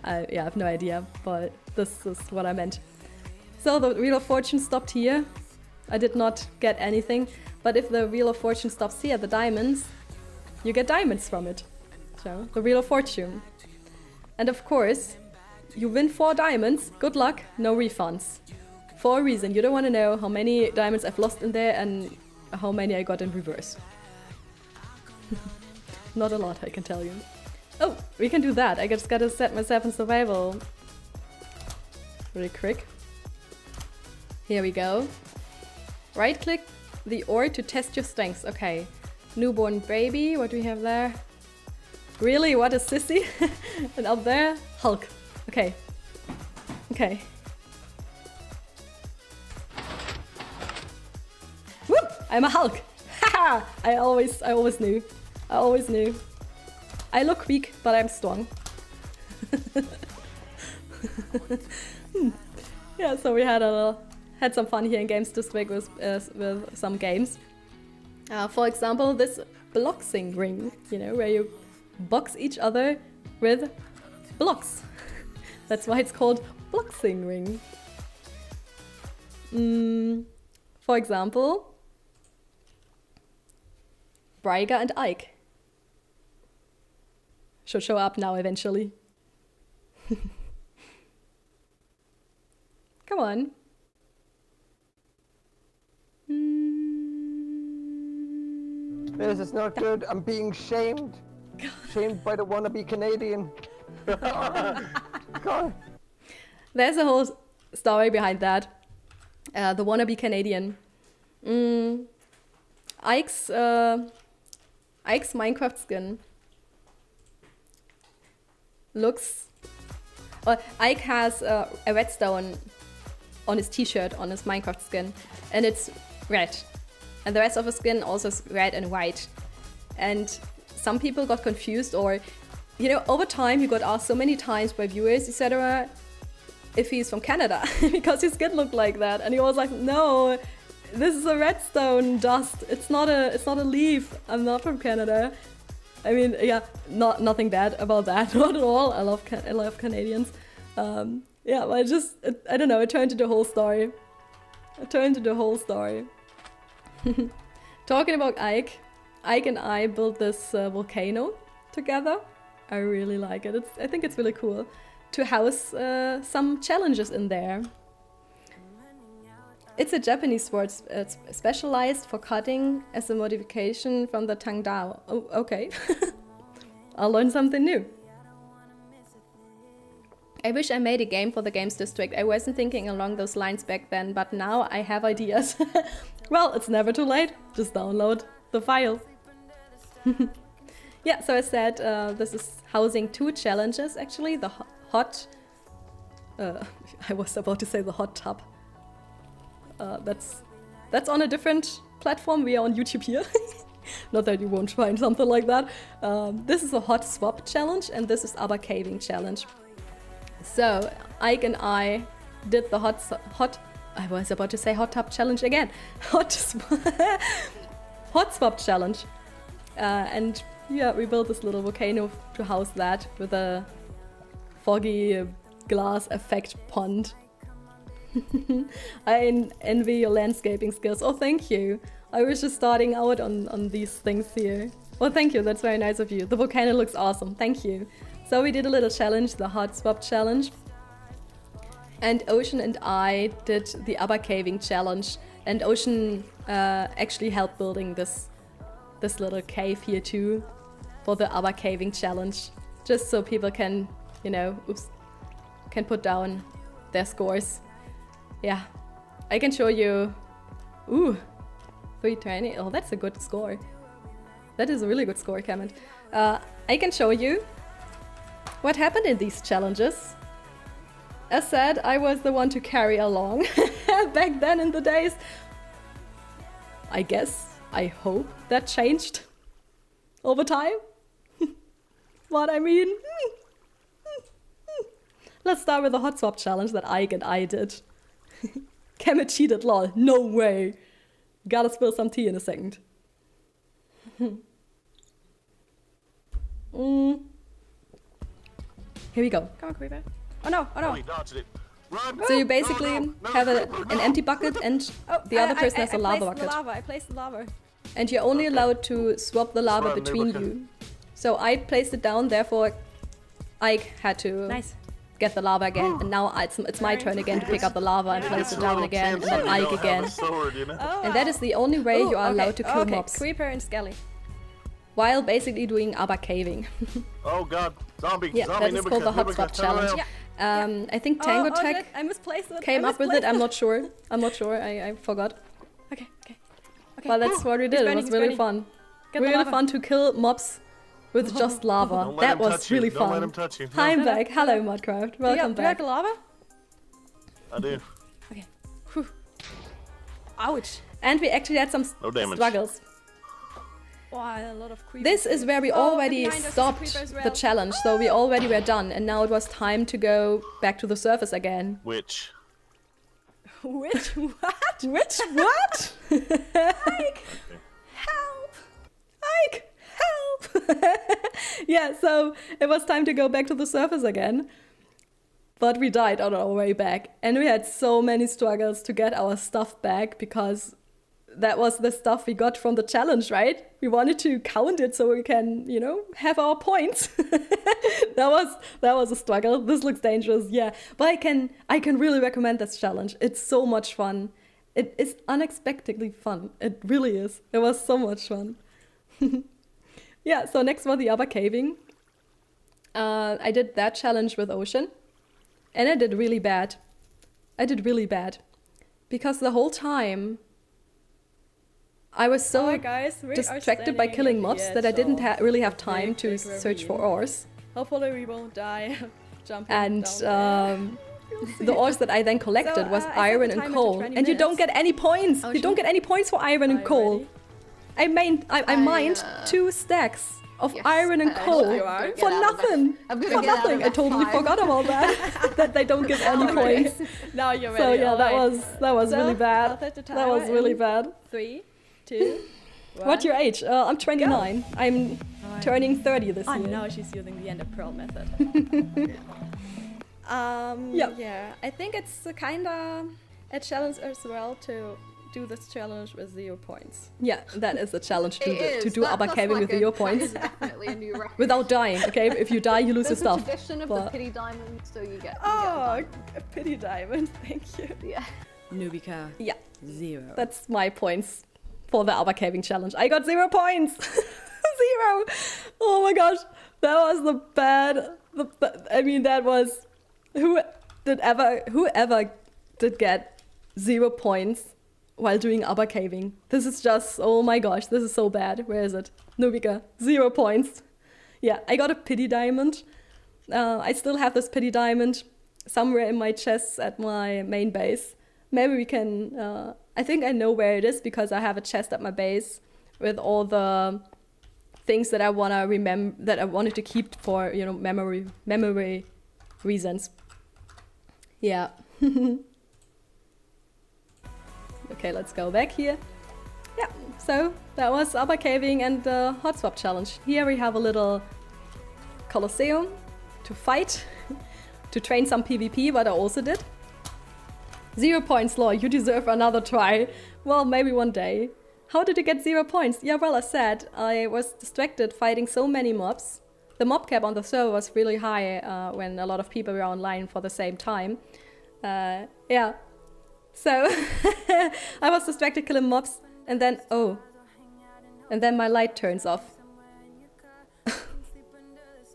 Speaker 1: I have no idea, but this is what I meant. So the Wheel of Fortune stopped here. I did not get anything, but if the Wheel of Fortune stops here, the diamonds, you get diamonds from it. So, the Wheel of Fortune. And of course, you win 4 diamonds, good luck, no refunds. For a reason, you don't want to know how many diamonds I've lost in there and how many I got in reverse. Not a lot, I can tell you. Oh, we can do that. I just gotta set myself in survival. Really quick. Here we go. Right click the ore to test your strengths. Okay. Newborn baby, what do we have there? Really? What a sissy? And up there, Hulk. Okay. Okay. Whoop! I'm a Hulk! Haha! I always knew. I always knew. I look weak, but I'm strong. Yeah, so we had some fun here in Games this week with some games. For example, this boxing ring, you know, where you box each other with blocks. That's why it's called boxing ring. For example, Bryga and Ike should show up now eventually. Come on.
Speaker 8: This is not good. I'm being shamed. Shamed by the wannabe Canadian. God.
Speaker 1: There's a whole story behind that. The wannabe Canadian. Ike's Minecraft skin looks... Well, Ike has a redstone on his t-shirt, on his Minecraft skin, and it's red. And the rest of his skin also is red and white. And some people got confused, or, you know, over time he got asked so many times by viewers, etc., if he's from Canada, because his skin looked like that. And he was like, no, this is a redstone dust. It's not a leaf. I'm not from Canada. I mean, yeah, nothing bad about that, not at all. I love Canadians. Yeah, but I don't know, it turned into the whole story. Talking about Ike and I built this volcano together. I really like it. I think it's really cool to house some challenges in there. It's a Japanese sword. It's specialized for cutting as a modification from the Tangdao. Oh, okay. I'll learn something new. I wish I made a game for the Games District. I wasn't thinking along those lines back then, but now I have ideas. Well, it's never too late. Just download the file. Yeah, so I said this is housing 2 challenges, actually. The hot... I was about to say the hot tub. That's on a different platform. We are on YouTube here. Not that you won't find something like that. This is a hot swap challenge, and this is our caving challenge. So Ike and I did the hot. I was about to say hot tub challenge again. Hot swap challenge, and yeah, we built this little volcano to house that with a foggy glass effect pond. I envy your landscaping skills. Oh, thank you. I was just starting out on these things here. Well, thank you. That's very nice of you. The volcano looks awesome. Thank you. So we did a little challenge, the hot swap challenge. And Ocean and I did the upper caving challenge. And Ocean actually helped building this little cave here too for the upper caving challenge. Just so people can, you know, can put down their scores. Yeah, I can show you. Ooh, 320. Oh, that's a good score. That is a really good score, Cameron. I can show you what happened in these challenges. As said, I was the one to carry along back then in the days. I guess, I hope that changed over time. What I mean? Let's start with the hot swap challenge that Ike and I did. Kemet cheated, lol. No way. Gotta spill some tea in a second. Here we go.
Speaker 2: Come on, Creeper.
Speaker 1: Oh no, oh
Speaker 5: Oh,
Speaker 1: no.
Speaker 5: he dodged it. Run!
Speaker 1: So you basically have an empty bucket and the other person has a lava
Speaker 2: placed the
Speaker 1: bucket.
Speaker 2: lava. I placed the lava.
Speaker 1: And you're only allowed to swap the lava
Speaker 5: Swap,
Speaker 1: between
Speaker 5: neighbor.
Speaker 1: you. So I placed it down, therefore Ike had to
Speaker 2: Nice.
Speaker 1: get the lava again. And now it's my turn again to pick up the lava and place it down again, and then Ike again. And that is the only way you are allowed to kill mobs,
Speaker 2: Creeper and Skelly.
Speaker 1: while basically doing ABBA caving.
Speaker 5: Oh god, zombie,
Speaker 1: Yeah,
Speaker 5: zombie,
Speaker 1: that is called the hot swap challenge. I think Tango Tech
Speaker 2: shit, I misplaced it.
Speaker 1: came
Speaker 2: I
Speaker 1: up with it.
Speaker 2: misplaced
Speaker 1: I'm not sure. I forgot.
Speaker 2: Okay.
Speaker 1: But that's what we did. It
Speaker 2: burning,
Speaker 1: was
Speaker 2: he's
Speaker 1: really
Speaker 2: burning.
Speaker 1: fun.
Speaker 2: Get the
Speaker 1: Really
Speaker 2: lava.
Speaker 1: fun to kill mobs with just lava.
Speaker 5: Don't let
Speaker 1: That
Speaker 5: him
Speaker 1: was
Speaker 5: touch you.
Speaker 1: really
Speaker 5: Don't let him
Speaker 1: fun.
Speaker 5: touch you.
Speaker 1: Hi, I'm back. Hello, Mudcraft. Welcome
Speaker 2: Do you have
Speaker 1: back.
Speaker 2: the lava?
Speaker 5: I do.
Speaker 2: Ouch.
Speaker 1: And we actually had some
Speaker 5: No damage.
Speaker 1: struggles.
Speaker 2: Wow, a lot of creepers.
Speaker 1: This is where we
Speaker 2: Oh,
Speaker 1: already
Speaker 2: behind us is a
Speaker 1: stopped
Speaker 2: creeper as
Speaker 1: the
Speaker 2: well.
Speaker 1: challenge, so we already were done, and now it was time to go back to the surface again.
Speaker 5: Which?
Speaker 2: Which what?
Speaker 1: Which what?
Speaker 2: Ike, help!
Speaker 1: Ike, help! Yeah, so it was time to go back to the surface again. But we died on our way back, and we had so many struggles to get our stuff back because that was the stuff we got from the challenge, right? We wanted to count it so we can, you know, have our points. that was a struggle. This looks dangerous, yeah. But I can really recommend this challenge. It's so much fun. It is unexpectedly fun. It really is. It was so much fun. Yeah, so next was the ABBA caving. I did that challenge with Ocean. And I did really bad. Because the whole time I was so
Speaker 2: Alright, guys, we are
Speaker 1: distracted by
Speaker 2: standing
Speaker 1: killing
Speaker 2: at
Speaker 1: mobs
Speaker 2: the
Speaker 1: that I
Speaker 2: edge
Speaker 1: didn't
Speaker 2: of
Speaker 1: really have
Speaker 2: a
Speaker 1: time
Speaker 2: big,
Speaker 1: to
Speaker 2: big
Speaker 1: search for
Speaker 2: ravine.
Speaker 1: ores.
Speaker 2: Hopefully we won't die jumping
Speaker 1: And
Speaker 2: down
Speaker 1: the ores that I then collected
Speaker 2: So,
Speaker 1: was
Speaker 2: I set
Speaker 1: iron
Speaker 2: the
Speaker 1: and
Speaker 2: timer to
Speaker 1: coal.
Speaker 2: 20
Speaker 1: And you don't
Speaker 2: minutes.
Speaker 1: get any points. You don't get any points for iron and
Speaker 2: Are you
Speaker 1: cool.
Speaker 2: ready?
Speaker 1: I mined 2 stacks of
Speaker 7: Yes,
Speaker 1: iron and
Speaker 7: I
Speaker 1: coal
Speaker 7: actually
Speaker 2: You are?
Speaker 7: get
Speaker 1: for
Speaker 7: out of that.
Speaker 1: nothing.
Speaker 7: I'm
Speaker 1: For
Speaker 7: gonna get out of
Speaker 1: nothing. I
Speaker 7: that
Speaker 1: totally
Speaker 7: 5.
Speaker 1: forgot about that. That they don't give any
Speaker 7: Okay.
Speaker 1: points.
Speaker 2: Now you're ready.
Speaker 1: So yeah, that
Speaker 2: alright.
Speaker 1: was
Speaker 2: So,
Speaker 1: really
Speaker 2: I'll
Speaker 1: bad.
Speaker 2: set the
Speaker 1: That was
Speaker 2: timer
Speaker 1: really
Speaker 2: in
Speaker 1: bad.
Speaker 2: 3, 2, 1.
Speaker 1: What's your age? I'm 29. I'm turning 30 this
Speaker 2: Oh
Speaker 1: year.
Speaker 2: no, she's using the Ender Pearl method.
Speaker 1: Yep.
Speaker 2: Yeah, I think it's a kinda a challenge as well to do this challenge with 0 points.
Speaker 1: Yeah, that is a challenge to,
Speaker 7: It is.
Speaker 1: to do
Speaker 7: That-
Speaker 1: ABBA
Speaker 7: that's
Speaker 1: caving
Speaker 7: like
Speaker 1: with
Speaker 7: a-
Speaker 1: 0
Speaker 7: that
Speaker 1: points.
Speaker 7: is definitely a new record.
Speaker 1: Without dying, okay? If you die, you lose your
Speaker 7: There's a
Speaker 1: stuff.
Speaker 7: tradition of
Speaker 1: but-
Speaker 7: the pity diamond, so you get.
Speaker 2: Oh, a pity diamond, thank you.
Speaker 7: Yeah.
Speaker 3: Nubika,
Speaker 1: Yeah,
Speaker 3: 0.
Speaker 1: that's my points for the ABBA caving challenge. I got 0 points! 0! Oh my gosh, that was the bad... I mean, that was... Whoever did get 0 points while doing ABBA caving. This is just... Oh my gosh, this is so bad. Where is it? Nubika, 0 points. Yeah, I got a pity diamond. I still have this pity diamond somewhere in my chests at my main base. Maybe we can... I think I know where it is because I have a chest at my base with all the things that I wanna remember, that I wanted to keep for, you know, memory reasons. Yeah. Okay, let's go back here. Yeah, so that was ABBA caving and the hot swap challenge. Here we have a little Colosseum to fight, to train some PvP, what I also did. 0 points, Law, you deserve another try. Well, maybe one day. How did you get 0 points? Yeah, well, I said, I was distracted fighting so many mobs. The mob cap on the server was really high when a lot of people were online for the same time. Yeah. So, I was distracted killing mobs, and then, oh. And then my light turns off.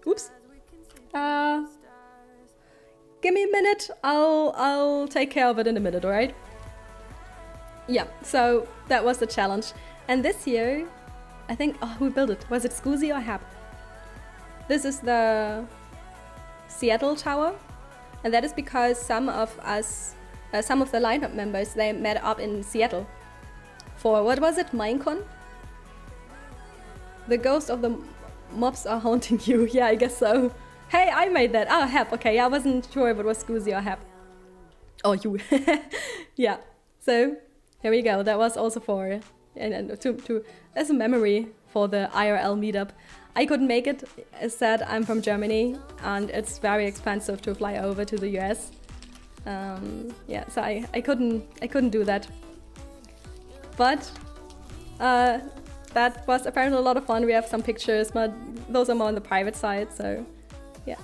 Speaker 1: Oops. Give me a minute. I'll take care of it in a minute, alright? Yeah, so that was the challenge. And this year, I think, oh, who built it? Was it Scoozy or Hap? This is the Seattle Tower. And that is because some of the Lionheart members, they met up in Seattle for, what was it, Minecon? The ghost of the mobs are haunting you. Yeah, I guess so. Hey, I made that. Oh, Hap. Okay, yeah, I wasn't sure if it was Scoozy or Hap. Oh, you. Yeah. So, here we go. That was also for, and to as a memory for the IRL meetup. I couldn't make it. As said, I'm from Germany, and it's very expensive to fly over to the US. Yeah, so I couldn't do that. But that was apparently a lot of fun. We have some pictures, but those are more on the private side, so yeah.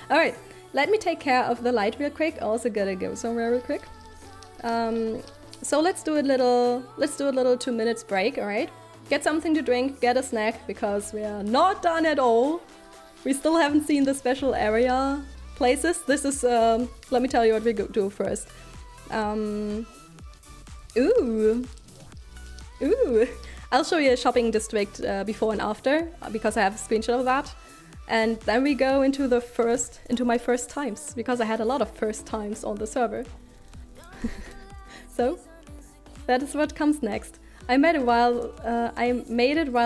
Speaker 1: Alright, let me take care of the light real quick. Also gotta go somewhere real quick. So let's do a little 2 minutes break, alright? Get something to drink, get a snack, because we are not done at all. We still haven't seen the special area places. This is, let me tell you what we do first. Ooh. I'll show you a shopping district before and after, because I have a screenshot of that. And then we go into my first times, because I had a lot of first times on the server. So, that is what comes next. I made it while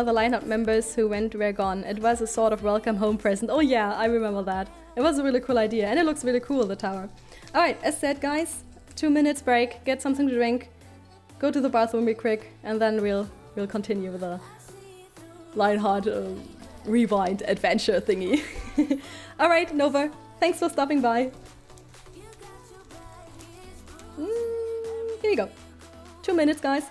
Speaker 1: the Lionheart members who went were gone. It was a sort of welcome home present. Oh yeah, I remember that. It was a really cool idea, and it looks really cool, the tower. Alright, as said guys, 2 minutes break, get something to drink, go to the bathroom real quick, and then we'll continue the Lionheart Rewind adventure thingy. Alright, Nova, thanks for stopping by. Here you go. 2 minutes, guys.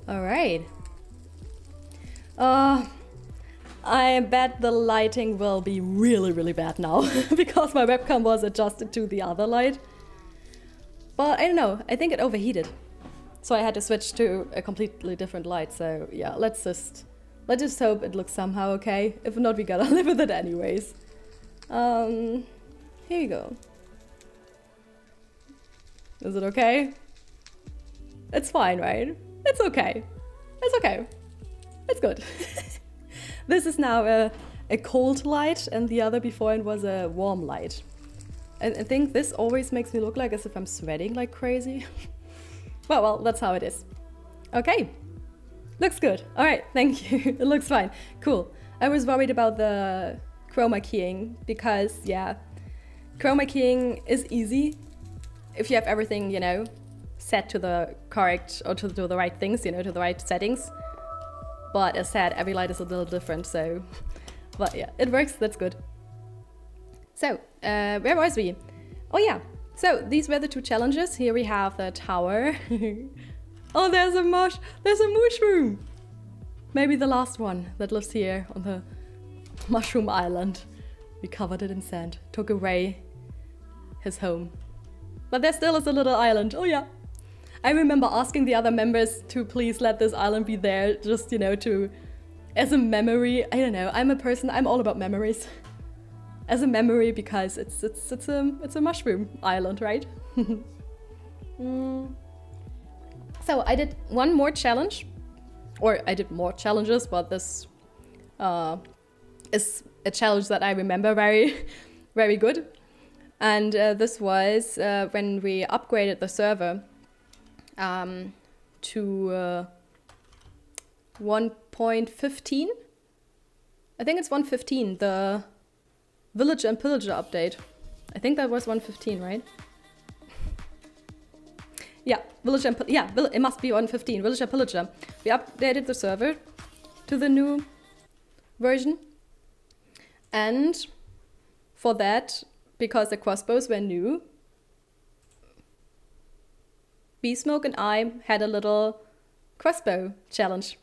Speaker 1: Alright. I bet the lighting will be really, really bad now because my webcam was adjusted to the other light. But I don't know, I think it overheated. So I had to switch to a completely different light. So yeah, let's just hope it looks somehow okay. If not, we gotta live with it anyways. Here you go. Is it okay? It's fine, right? It's okay. It's okay. It's good. This is now a cold light, and the other before it was a warm light. And I think this always makes me look like as if I'm sweating like crazy. Well, that's how it is. Okay. Looks good. All right, thank you. It looks fine. Cool. I was worried about the chroma keying because, yeah, chroma keying is easy if you have everything, you know, set to the correct or to the right things, you know, to the right settings. But as said, every light is a little different, so... But yeah, it works, that's good. So, where was we? Oh yeah, so these were the two challenges. Here we have the tower. Oh, there's a mushroom! Maybe the last one that lives here on the mushroom island. We covered it in sand, took away his home. But there still is a little island, oh yeah. I remember asking the other members to please let this island be there, just, you know, as a memory. I don't know, I'm all about memories. As a memory, because it's a mushroom island, right? So I did one more challenge, or I did more challenges, but this is a challenge that I remember very, very good. And this was when we upgraded the server to 1.15. I think it's 1.15, the Village and Pillager update. I think that was 1.15, right? Yeah, it must be 1.15, Village and Pillager. We updated the server to the new version. And for that, because the crossbows were new, B-Smoke and I had a little crossbow challenge.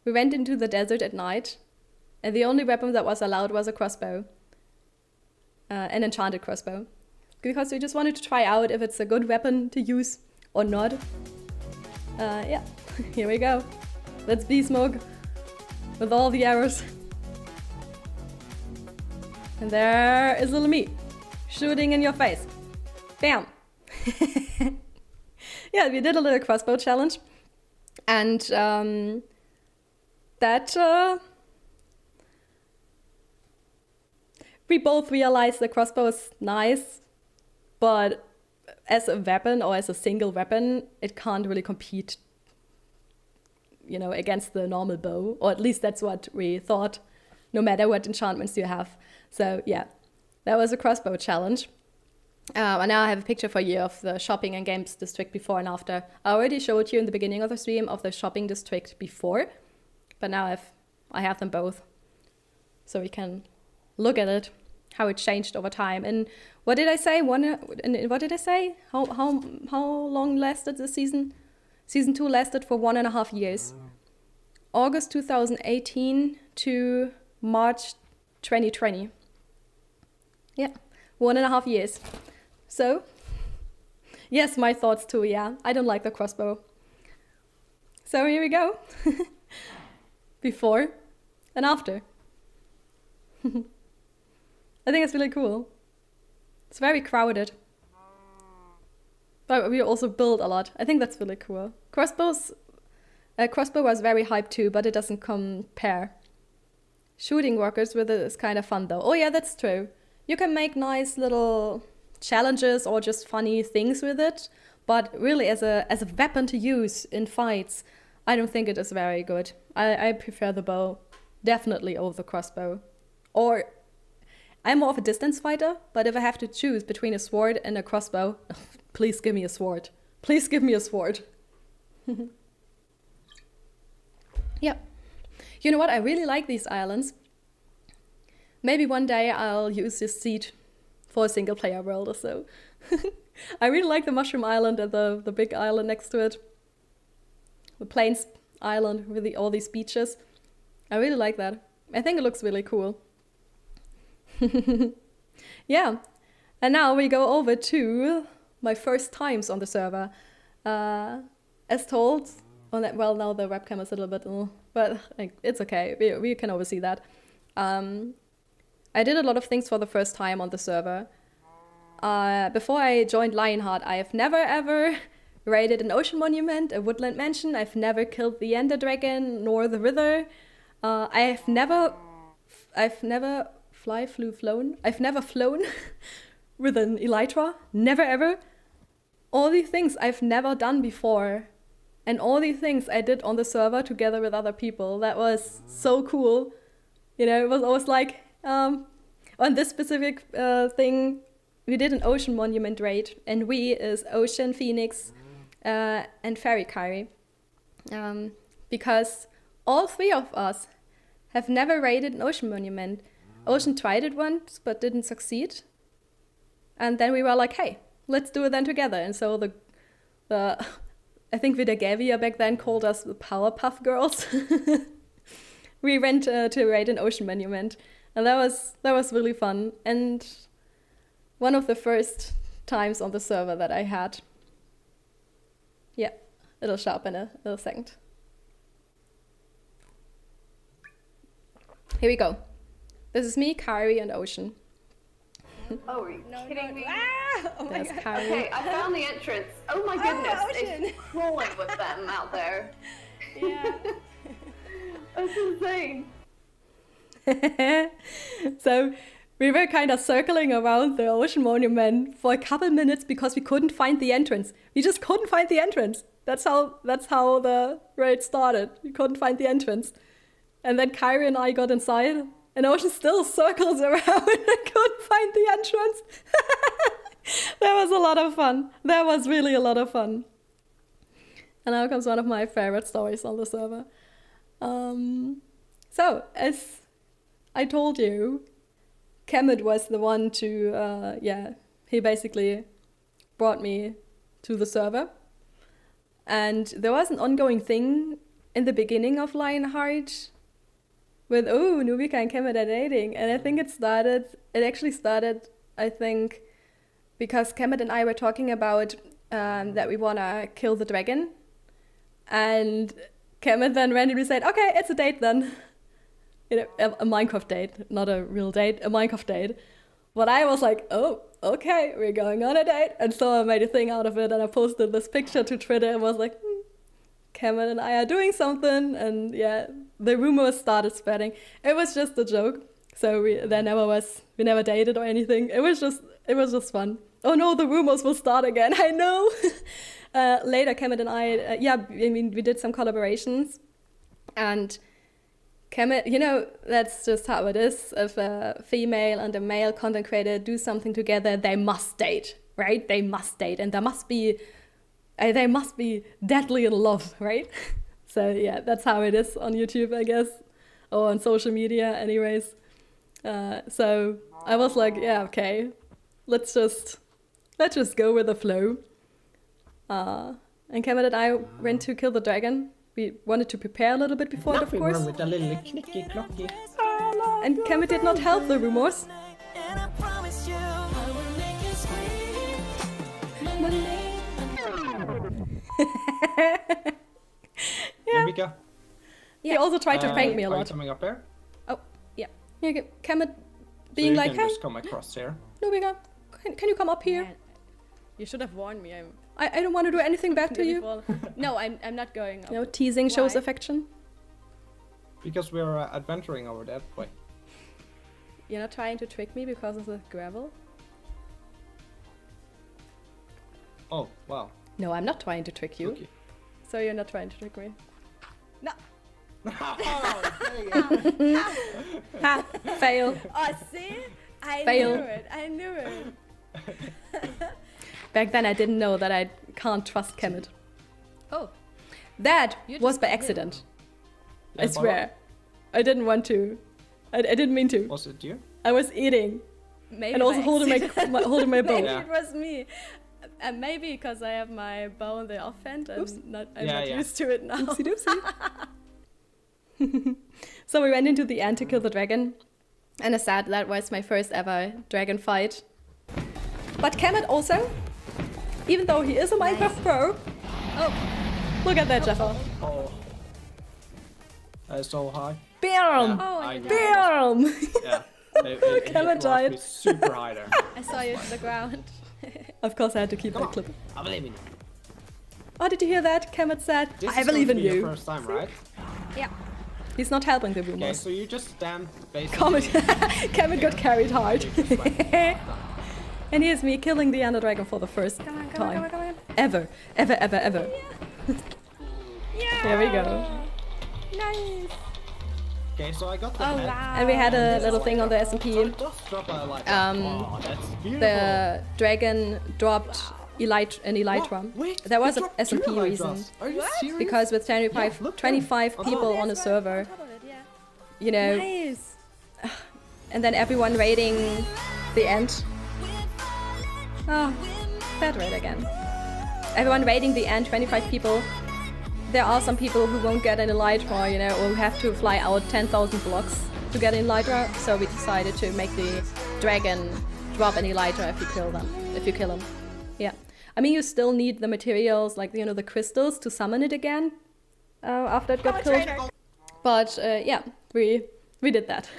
Speaker 1: We went into the desert at night, and the only weapon that was allowed was a crossbow. An enchanted crossbow. Because we just wanted to try out if it's a good weapon to use or not. Yeah, here we go. That's B-Smoke with all the arrows. And there is little me, shooting in your face. Bam! Yeah, we did a little crossbow challenge. And that... we both realized the crossbow is nice, but as a weapon or as a single weapon, it can't really compete, you know, against the normal bow. Or at least that's what we thought, no matter what enchantments you have. So yeah, that was a crossbow challenge. And now I have a picture for you of the shopping and games district before and after. I already showed you in the beginning of the stream of the shopping district before, but now I have them both. So we can look at it, how it changed over time. And what did I say? What did I say? How long lasted the season? Season 2 lasted for 1.5 years. August 2018 to March 2020. Yeah, 1.5 years. So, yes, my thoughts too, yeah. I don't like the crossbow. So here we go. Before and after. I think it's really cool. It's very crowded. But we also build a lot. I think that's really cool. Crossbow was very hyped too, but it doesn't compare. Shooting workers with it is kind of fun though. Oh yeah, that's true. You can make nice little challenges or just funny things with it, but really as a weapon to use in fights, I don't think it is very good. I prefer the bow, definitely over the crossbow. Or I'm more of a distance fighter, but if I have to choose between a sword and a crossbow, please give me a sword. Please give me a sword. Yeah. You know what? I really like these islands. Maybe one day I'll use this seed for a single player world or so. I really like the mushroom island and the big island next to it. the Plains Island with all these beaches. I really like that. I think it looks really cool. Yeah, and now we go over to my first times on the server. As told, well, now the webcam is a little bit, but like, it's okay. We can oversee that. I did a lot of things for the first time on the server. Before I joined Lionheart, I have never ever raided an ocean monument, a woodland mansion. I've never killed the ender dragon nor the wither. I've never flown with an elytra. Never ever. All these things I've never done before. And all these things I did on the server together with other people. That was so cool. You know, it was always like, on this specific thing, we did an ocean monument raid. And we is Ocean, Phoenix, and Fairy Kyrie. Because all three of us have never raided an ocean monument. Ocean tried it once, but didn't succeed. And then we were like, hey, let's do it then together. And so the I think Vidagavia back then called us the Powerpuff Girls. We went to raid an ocean monument. And that was really fun. And one of the first times on the server that I had. Yeah, it'll show up in a little second. Here we go. This is me, Kyrie, and Ocean.
Speaker 7: Oh, are you kidding me?
Speaker 3: Ah! Oh my
Speaker 1: There's
Speaker 3: God.
Speaker 1: Kyrie.
Speaker 7: Okay, I found the entrance. Oh my goodness,
Speaker 3: Ocean.
Speaker 7: it's crawling with them out there.
Speaker 3: Yeah.
Speaker 7: That's insane.
Speaker 1: So we were kind of circling around the ocean monument for a couple minutes because we couldn't find the entrance. We just couldn't find the entrance. That's how the raid started. We couldn't find the entrance. And then Kyrie and I got inside, and Ocean still circles around and couldn't find the entrance. That was a lot of fun. That was really a lot of fun. And now comes one of my favorite stories on the server. So, as I told you, Kemet was the one to, he basically brought me to the server. And there was an ongoing thing in the beginning of Lionheart with, oh, Nubika and Kemet are dating. And I think it actually started, I think, because Kemet and I were talking about that we want to kill the dragon. And Kemet then randomly said, okay, it's a date then. You know, a Minecraft date, not a real date, a Minecraft date. But I was like, oh, okay, we're going on a date. And so I made a thing out of it, and I posted this picture to Twitter and was like, Kemet and I are doing something. And yeah, the rumors started spreading. It was just a joke. So we never dated or anything. It was just fun. Oh no, the rumors will start again. I know. Later, Kemet and I, we did some collaborations. And Kemet, you know, that's just how it is. If a female and a male content creator do something together, they must date, right? They must date, and they must be deadly in love, right? So yeah, that's how it is on YouTube, I guess, or on social media, anyways. So I was like, yeah, okay, let's just go with the flow. And Kemet and I went to kill the dragon. We wanted to prepare a little bit before it, of course.
Speaker 9: With a little knicky clocky.
Speaker 1: And Kemet did not help the rumors.
Speaker 9: Nubika,
Speaker 1: He also tried to prank me a
Speaker 9: are you
Speaker 1: lot.
Speaker 9: coming up here?
Speaker 1: Oh, yeah. Yeah, Kemet being
Speaker 9: so
Speaker 1: like,
Speaker 9: you can
Speaker 1: hey,
Speaker 9: just come across here.
Speaker 1: Nubika, can you come up here?
Speaker 3: Yeah. You should have warned me.
Speaker 1: I don't want to do anything bad to you.
Speaker 3: No, I'm not going up.
Speaker 1: You know, teasing shows
Speaker 3: Why?
Speaker 1: affection.
Speaker 9: Because we're adventuring over that way.
Speaker 1: You're not trying to trick me because of the gravel?
Speaker 9: Oh, wow.
Speaker 1: No, I'm not trying to trick you.
Speaker 9: Okay.
Speaker 1: So you're not trying to trick me.
Speaker 3: No.
Speaker 1: Ha! Fail.
Speaker 3: Oh, see? I
Speaker 1: Fail.
Speaker 3: knew it.
Speaker 1: Back then I didn't know that I can't trust Kemet.
Speaker 3: Oh.
Speaker 1: That
Speaker 3: You
Speaker 1: was
Speaker 3: just
Speaker 1: by
Speaker 3: did.
Speaker 1: accident. I
Speaker 9: Yeah,
Speaker 1: swear. I didn't want to. I didn't mean to.
Speaker 9: Was it you?
Speaker 1: I was eating
Speaker 3: Maybe
Speaker 1: and also
Speaker 3: by
Speaker 1: holding
Speaker 3: accident.
Speaker 1: holding my bow.
Speaker 3: Maybe
Speaker 9: Yeah.
Speaker 3: it was me.
Speaker 2: And maybe because I have my bow in the offhand and I'm
Speaker 9: Yeah,
Speaker 2: not
Speaker 9: yeah.
Speaker 2: used to it now.
Speaker 1: Oopsie doopsie. So we went into the end to kill the dragon. And I said that was my first ever dragon fight. But Kemet also, even though he is a Minecraft pro, oh, look at that, Jeffa.
Speaker 9: Oh. That's so high.
Speaker 1: Bam!
Speaker 2: Oh,
Speaker 9: I
Speaker 2: you
Speaker 9: know.
Speaker 1: Bam!
Speaker 9: Yeah. It
Speaker 1: Camera
Speaker 9: hit
Speaker 1: died.
Speaker 9: me super high there.
Speaker 2: I saw you to the ground.
Speaker 1: Of course I had to keep
Speaker 9: Come
Speaker 1: that
Speaker 9: on.
Speaker 1: clip.
Speaker 9: I believe in you.
Speaker 1: Oh, did you hear that? Kemet said,
Speaker 9: This
Speaker 1: I
Speaker 9: is
Speaker 1: believe
Speaker 9: going
Speaker 1: in
Speaker 9: to be your
Speaker 1: you.
Speaker 9: first time, right?
Speaker 2: Yeah.
Speaker 1: He's not helping the
Speaker 9: Okay,
Speaker 1: rumors.
Speaker 9: so you just stand basically.
Speaker 1: Comment. Kemet got carried hard. And here's me killing the Ender Dragon for the first time. Ever. Ever.
Speaker 2: Yeah.
Speaker 1: There we go.
Speaker 2: Nice.
Speaker 9: Okay, so I got the
Speaker 2: Oh
Speaker 9: head.
Speaker 2: wow.
Speaker 1: And we had a
Speaker 9: This
Speaker 1: little
Speaker 9: is
Speaker 1: thing on the
Speaker 9: like a-
Speaker 1: SMP.
Speaker 9: so it does drop a, like, oh, that's beautiful.
Speaker 1: The dragon dropped an elytra.
Speaker 9: What? Wait,
Speaker 1: There was
Speaker 9: it
Speaker 1: an
Speaker 9: dropped two
Speaker 1: SMP
Speaker 9: elytras.
Speaker 1: reason.
Speaker 9: Are you serious?
Speaker 1: Because with 25,
Speaker 9: Yeah, look there.
Speaker 1: 25
Speaker 9: On
Speaker 1: people
Speaker 9: top.
Speaker 1: on a
Speaker 2: Yes,
Speaker 1: server,
Speaker 2: on top of it, yeah.
Speaker 1: you know,
Speaker 2: Nice.
Speaker 1: and then everyone raiding the end. Oh, that raid again. Everyone raiding the end, 25 people. There are some people who won't get an elytra, you know, or who have to fly out 10,000 blocks to get an elytra. So we decided to make the dragon drop an elytra if you kill them. If you kill him, yeah. I mean, you still need the materials, like, you know, the crystals to summon it again after it got killed. But yeah, we did that.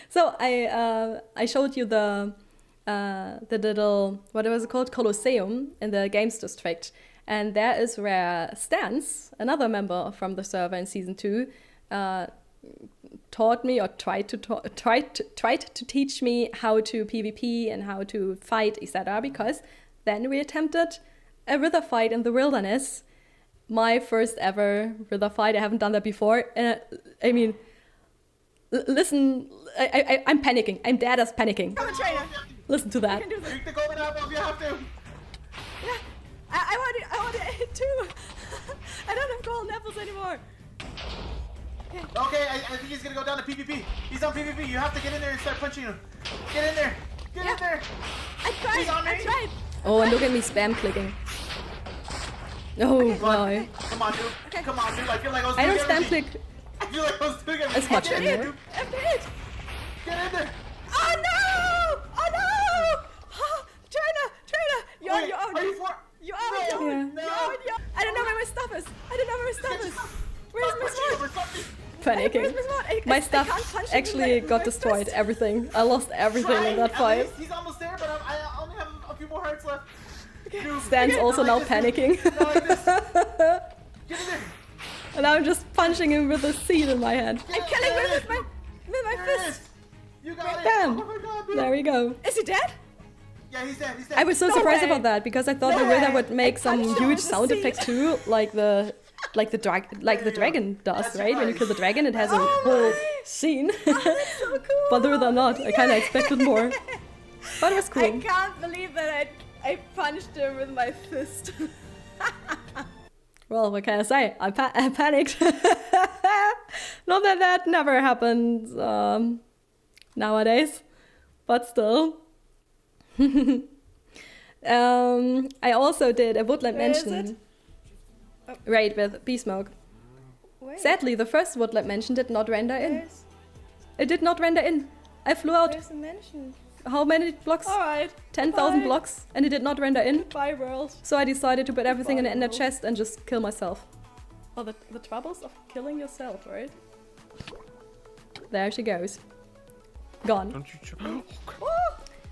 Speaker 1: So I showed you the little, what was it called, Colosseum in the Games District, and there is where Stans, another member from the server in season 2, taught me or tried to teach me how to PvP and how to fight, etc. Because then we attempted a Wither fight in the wilderness. My first ever Wither fight. I haven't done that before. I mean, listen, I'm panicking. I'm dead as panicking.
Speaker 2: Come on, trainer.
Speaker 1: Listen to that.
Speaker 2: You can do this.
Speaker 5: Drink the golden apple if you have to.
Speaker 2: Yeah. I want it too. I don't have golden apples anymore.
Speaker 5: Okay, I think he's gonna go down to PvP. He's on PvP. You have to get in there and start punching him. Get in there. Get in there.
Speaker 2: I
Speaker 5: He's on me.
Speaker 2: tried.
Speaker 1: Oh, and look at me spam clicking. Oh, wow.
Speaker 5: Come on, dude. Come on, dude. I feel like I was
Speaker 1: I
Speaker 5: doing
Speaker 1: don't spam
Speaker 5: everything.
Speaker 1: click
Speaker 5: I feel like I was doing everything.
Speaker 1: as much
Speaker 5: Get in,
Speaker 1: anymore.
Speaker 5: dude.
Speaker 2: I'm dead.
Speaker 5: Get in there.
Speaker 2: Oh no! Oh no! Trainer! You're on
Speaker 5: Wait,
Speaker 2: your own.
Speaker 5: are you for?
Speaker 2: You're on your own.
Speaker 5: No.
Speaker 2: You're on your own. I don't know where my stuff is. Where's my sword?
Speaker 1: Panicking.
Speaker 2: Where's my sword?
Speaker 1: My
Speaker 2: I
Speaker 1: stuff
Speaker 2: can't punch him
Speaker 1: actually
Speaker 2: with
Speaker 1: got
Speaker 2: my
Speaker 1: destroyed.
Speaker 2: fist.
Speaker 1: Everything. I lost everything in that
Speaker 5: At
Speaker 1: fight.
Speaker 5: least he's almost there, but I only have a few more hearts left. Dude,
Speaker 1: Stan's also now
Speaker 5: not like this,
Speaker 1: panicking.
Speaker 5: dude. Not like this. Get in there.
Speaker 1: And I'm just punching him with a seed in my hand.
Speaker 2: I'm killing him with my
Speaker 5: There it is.
Speaker 2: fist.
Speaker 5: You got it.
Speaker 1: Bam.
Speaker 5: Oh my god, dude.
Speaker 1: There we go.
Speaker 2: Is he dead?
Speaker 5: Yeah, he's dead. He's dead.
Speaker 1: I was so
Speaker 2: No
Speaker 1: surprised
Speaker 2: way.
Speaker 1: about that because I thought
Speaker 2: No
Speaker 1: the Wither
Speaker 2: way.
Speaker 1: would make some
Speaker 2: punched him
Speaker 1: huge
Speaker 2: with a
Speaker 1: sound
Speaker 2: seed.
Speaker 1: effects too, like the dragon does,
Speaker 5: That's
Speaker 1: right? When you
Speaker 5: right.
Speaker 1: kill the dragon, it has a
Speaker 2: Oh
Speaker 1: whole
Speaker 2: my.
Speaker 1: scene.
Speaker 2: So cool.
Speaker 1: But the Wither not. I kind of expected more. But it was
Speaker 2: I
Speaker 1: cool.
Speaker 2: can't believe that I punched him with my fist.
Speaker 1: Well, what can I say? I panicked. Not that that never happens nowadays, but still. I also did a Woodland
Speaker 2: Where is
Speaker 1: Mansion raid with B-Smoke.
Speaker 2: Wait,
Speaker 1: Sadly, the first Woodland Mansion did not render in.
Speaker 2: where's,
Speaker 1: It did not render in. I flew out
Speaker 2: where's the mansion?
Speaker 1: how many blocks?
Speaker 2: Alright.
Speaker 1: 10,000
Speaker 2: bye.
Speaker 1: blocks, and it did not render in.
Speaker 2: Bye, world.
Speaker 1: So I decided to put everything in
Speaker 2: Goodbye,
Speaker 1: the chest and just kill myself. Oh, the troubles of killing yourself, right? There she goes. Gone.
Speaker 4: Don't you jump.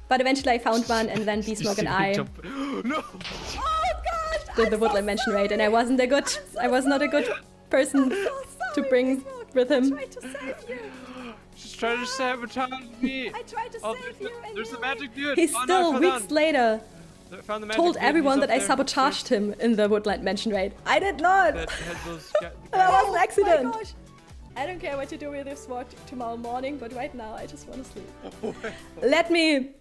Speaker 1: But eventually I found one, and then B-Smoke and I
Speaker 4: No!
Speaker 2: Oh gosh!
Speaker 1: did the Woodland Mansion raid, and I was not a good person to bring with
Speaker 2: I
Speaker 1: him.
Speaker 2: tried to save you.
Speaker 4: She's trying to sabotage me!
Speaker 2: I tried to
Speaker 4: Oh,
Speaker 2: save you. and
Speaker 4: there's the
Speaker 2: you-
Speaker 4: magic dude!
Speaker 1: He
Speaker 4: Oh, no, I
Speaker 1: still,
Speaker 4: fell
Speaker 1: weeks
Speaker 4: down.
Speaker 1: later,
Speaker 4: I found the magic
Speaker 1: told
Speaker 4: dude.
Speaker 1: everyone
Speaker 4: He's
Speaker 1: that I
Speaker 4: up there.
Speaker 1: sabotaged him in the Woodland Mansion raid. I did not!
Speaker 4: That has those
Speaker 1: That was an
Speaker 2: Oh my
Speaker 1: accident!
Speaker 2: gosh. I don't care what you do with your sword tomorrow morning, but right now I just want to sleep.
Speaker 1: Let me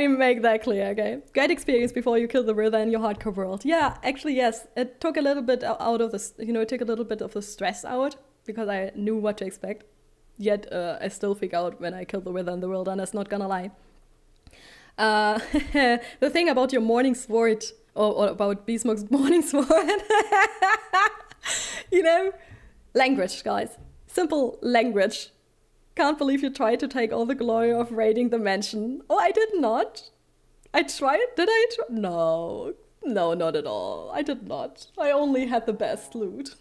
Speaker 1: make that clear, okay? Great experience before you kill the Wither in your hardcore world. Yeah, actually, yes. It took a little bit out of the, it took a little bit of the stress out because I knew what to expect. Yet I still freak out when I kill the Wither in the wilderness, not gonna lie. The thing about your morning sword or about Beastmoke's morning sword. You know, language, guys. Simple language. Can't believe you tried to take all the glory of raiding the mansion. Oh, I did not. I tried? Did I? No. No, not at all. I did not. I only had the best loot.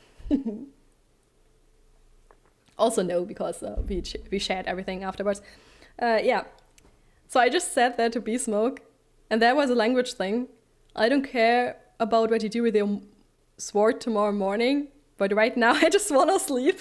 Speaker 1: Also no, because we shared everything afterwards. Yeah. So I just said that to Beastmoke, and that was a language thing. I don't care about what you do with your sword tomorrow morning, but right now I just want to sleep.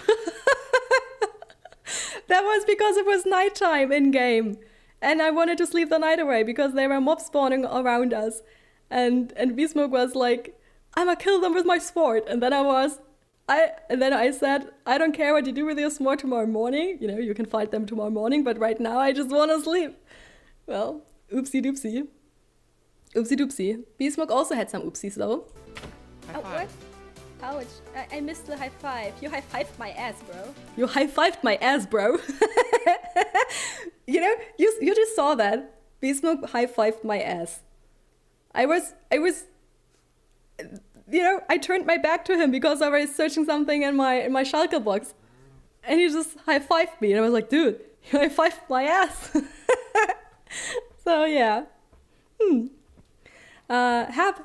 Speaker 1: That was because it was nighttime in-game. And I wanted to sleep the night away because there were mobs spawning around us. And Beastmoke was like, I'ma kill them with my sword. And then I said, I don't care what you do with your sword tomorrow morning. You know, you can fight them tomorrow morning, but right now I just want to sleep. Well, oopsie doopsie. Oopsie doopsie. Beastmoke also had some oopsies though.
Speaker 2: Oh, what? Ouch. I missed the high five. You high-fived my ass, bro.
Speaker 1: You high-fived my ass, bro. You know, you just saw that. Beastmoke high-fived my ass. I was, you know, I turned my back to him because I was searching something in my Schalke box. And he just high-fived me. And I was like, dude, you high-fived my ass. So, yeah. Hap.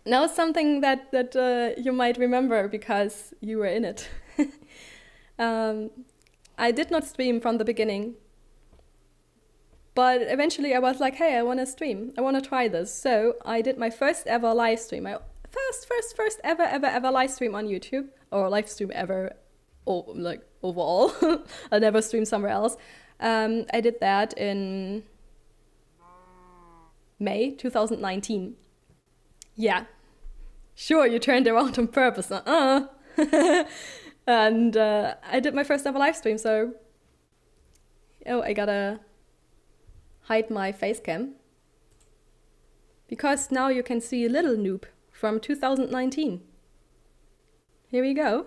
Speaker 1: Now something that you might remember because you were in it. I did not stream from the beginning. But eventually I was like, hey, I want to stream. I want to try this. So I did my first ever live stream. My first ever live stream on YouTube. Or live stream ever, like overall. I never streamed somewhere else. I did that in May 2019. Yeah. Sure, you turned around on purpose. And I did my first ever live stream, so... Oh, I gotta hide my face cam. Because now you can see a little noob from 2019. Here we go.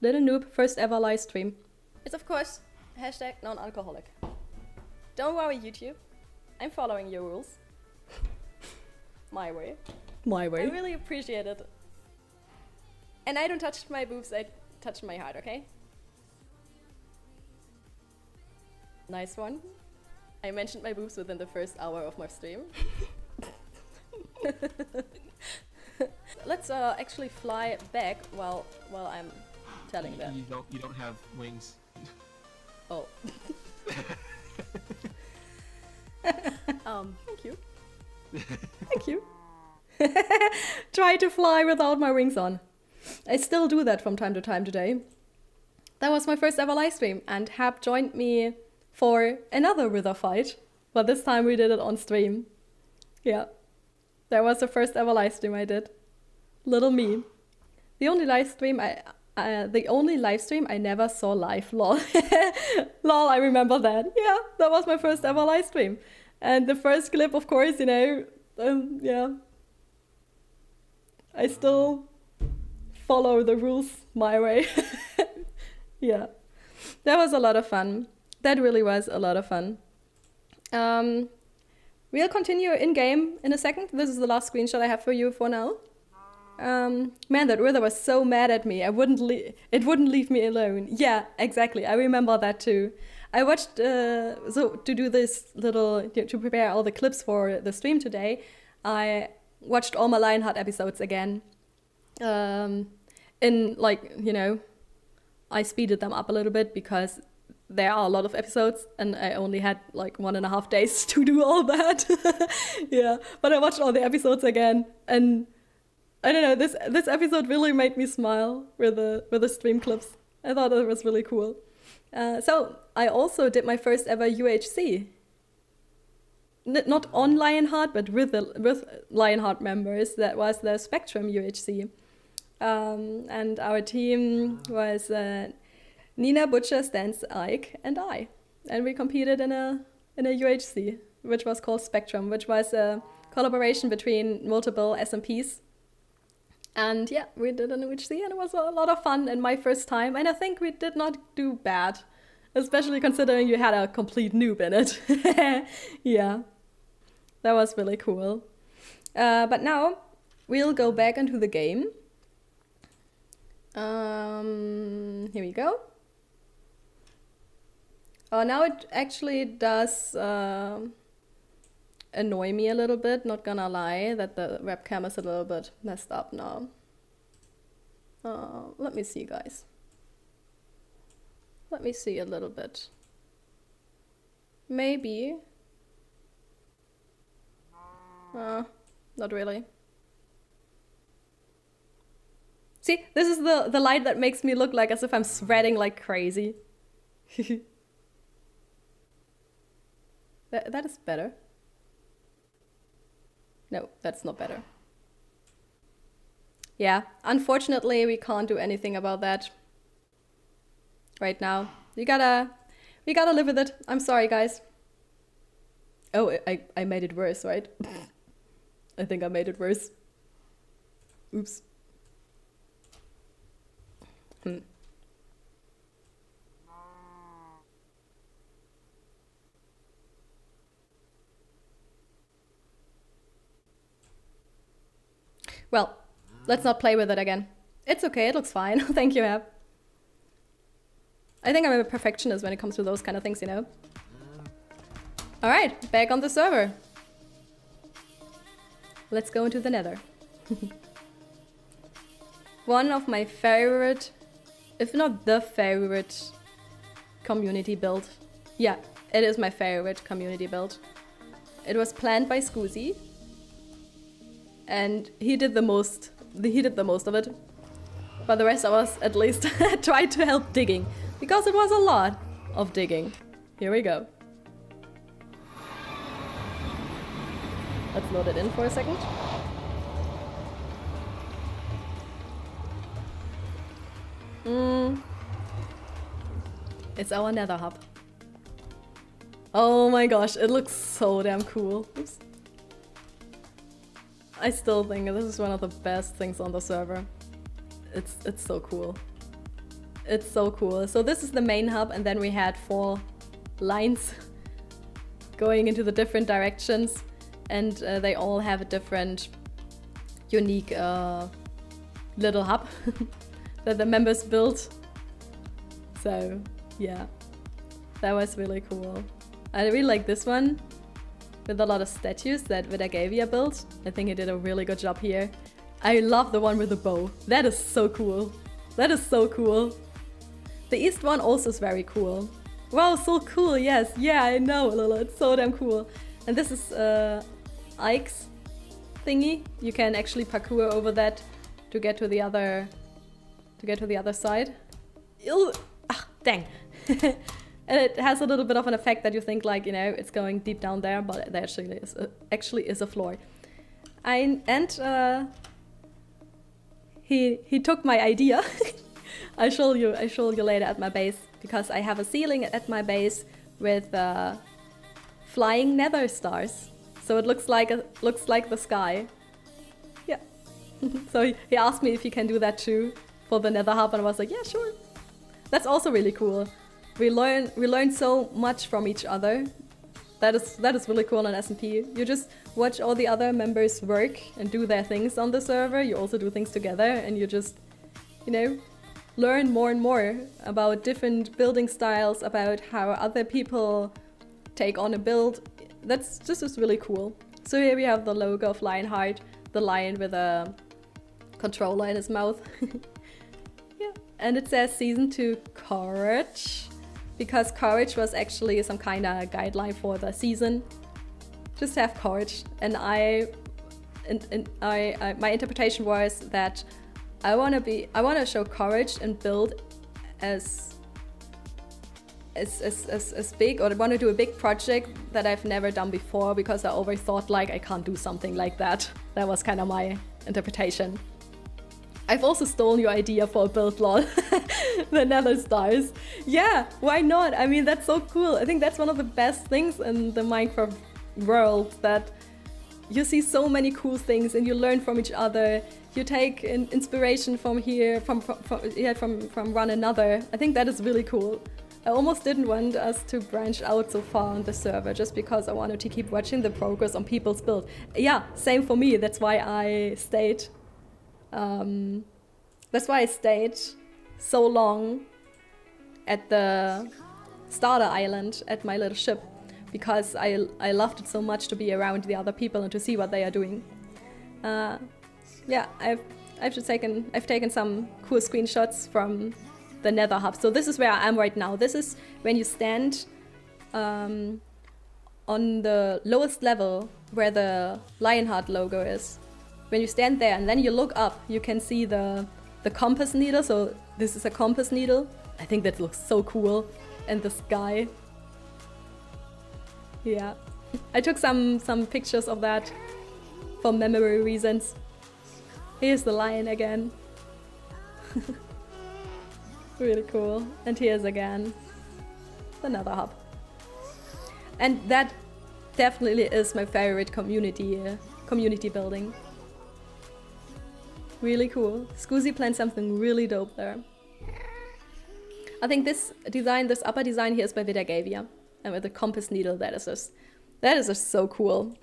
Speaker 1: Little noob, first ever live stream.
Speaker 2: It's of course hashtag non-alcoholic. Don't worry, YouTube. I'm following your rules. My way.
Speaker 1: My way.
Speaker 2: I really appreciate it. And I don't touch my boobs, I touch my heart, okay? Nice one. I mentioned my boobs within the first hour of my stream. Let's actually fly back while I'm telling that.
Speaker 4: You don't have wings.
Speaker 2: Oh. Thank you.
Speaker 1: Thank you. Try to fly without my wings on. I still do that from time to time today. That was my first ever live stream, and Hap joined me for another Wither fight, but this time we did it on stream. Yeah, that was the first ever live stream I did. Little me. The only live stream I never saw live. Lol. Lol, I remember that. Yeah, that was my first ever live stream, and the first clip, of course, you know. Yeah. I still follow the rules my way. Yeah. That was a lot of fun. That really was a lot of fun. We'll continue in-game in a second. This is the last screenshot I have for you for now. Man, that Wither was so mad at me. It wouldn't leave me alone. Yeah, exactly. I remember that too. I watched, so to do this little, to prepare all the clips for the stream today, I watched all my Lionheart episodes again. In, like, you know, I speeded them up a little bit because there are a lot of episodes and I only had like 1.5 days to do all that. Yeah, but I watched all the episodes again, and I don't know, this episode really made me smile with the stream clips. I thought it was really cool. So I also did my first ever UHC. Not on Lionheart, but with Lionheart members. That was the Spectrum UHC. And our team was Nina, Butcher, Stans, Ike, and I. And we competed in a UHC, which was called Spectrum, which was a collaboration between multiple SMPs. And yeah, we did an UHC, and it was a lot of fun and my first time. And I think we did not do bad, especially considering you had a complete noob in it. Yeah, that was really cool. But now we'll go back into the game. Here we go. Oh, now it actually does annoy me a little bit, not gonna lie, that the webcam is a little bit messed up now. Let me see, guys. Let me see a little bit. Maybe. Not really. See, this is the light that makes me look like as if I'm sweating like crazy. That is better. No, that's not better. Yeah, unfortunately we can't do anything about that right now. We gotta live with it. I'm sorry, guys. Oh, I made it worse, right? I think I made it worse. Oops. Well, let's not play with it again. It's okay, it looks fine. Thank you, Ab. I think I'm a perfectionist when it comes to those kind of things, you know? Alright, back on the server. Let's go into the nether. One of my favorite, if not the favorite, community build. Yeah, it is my favorite community build. It was planned by Scoozy. And he did the most of it. But the rest of us at least tried to help digging. Because it was a lot of digging. Here we go. Let's load it in for a second. It's our nether hub. Oh my gosh, it looks so damn cool. Oops. I still think this is one of the best things on the server. It's so cool. It's so cool. So this is the main hub, and then we had 4 lines going into the different directions, and they all have a different unique little hub that the members built. So yeah, that was really cool. I really like this one with a lot of statues that Vidagavia built. I think he did a really good job here. I love the one with the bow. That is so cool. That is so cool. The east one also is very cool. Wow, so cool, yes. Yeah, I know, Lila. It's so damn cool. And this is Ike's thingy. You can actually parkour over that to get to the other side. Ew. Ah, dang. And it has a little bit of an effect that you think like, you know, it's going deep down there, but there actually is a floor. He took my idea. I'll show you later at my base, because I have a ceiling at my base with flying nether stars. So it looks like the sky. Yeah. So he asked me if he can do that too for the nether hub, and I was like, yeah, sure. That's also really cool. We learn so much from each other. That is really cool on SMP. You just watch all the other members work and do their things on the server. You also do things together, and you just, you know, learn more and more about different building styles, about how other people take on a build. This is really cool. So here we have the logo of Lionheart, the lion with a controller in his mouth. Yeah, and it says Season 2 Courage, because courage was actually some kind of guideline for the season. Just have courage. And my interpretation was that I want to show courage and build as big, or I want to do a big project that I've never done before, because I always thought like I can't do something like that. That was kind of my interpretation. I've also stolen your idea for a build, lol. The nether stars. Yeah, why not? I mean, that's so cool. I think that's one of the best things in the Minecraft world, that you see so many cool things and you learn from each other. You take inspiration from here, from one another. I think that is really cool. I almost didn't want us to branch out so far on the server just because I wanted to keep watching the progress on people's build. Yeah, same for me. That's why I stayed. That's why I stayed so long at the starter island at my little ship, because I loved it so much to be around the other people and to see what they are doing. Yeah, I've taken some cool screenshots from the Nether hub. So this is where I am right now. This is when you stand on the lowest level where the Lionheart logo is. When you stand there and then you look up, you can see the compass needle. So this is a compass needle. I think that looks so cool. And the sky. Yeah. I took some pictures of that for memory reasons. Here's the lion again. Really cool. And here's again the Nether hub. And that definitely is my favorite community building. Really cool. Scoozy planned something really dope there. I think this upper design here is by Vidagavia. And with the compass needle, that is just so cool.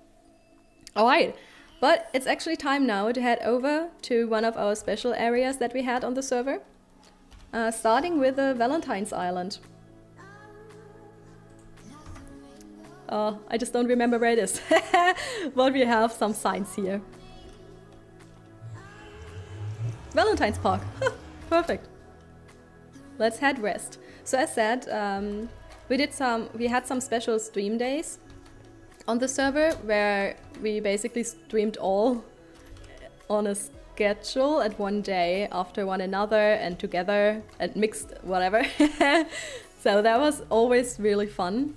Speaker 1: Alright, but it's actually time now to head over to one of our special areas that we had on the server. Starting with the Valentine's Island. Oh, I just don't remember where it is. But we have some signs here. Valentine's Park. Perfect. Let's head west. So as said, we had some special stream days on the server where we basically streamed all on a schedule at one day after one another and together and mixed whatever. So that was always really fun.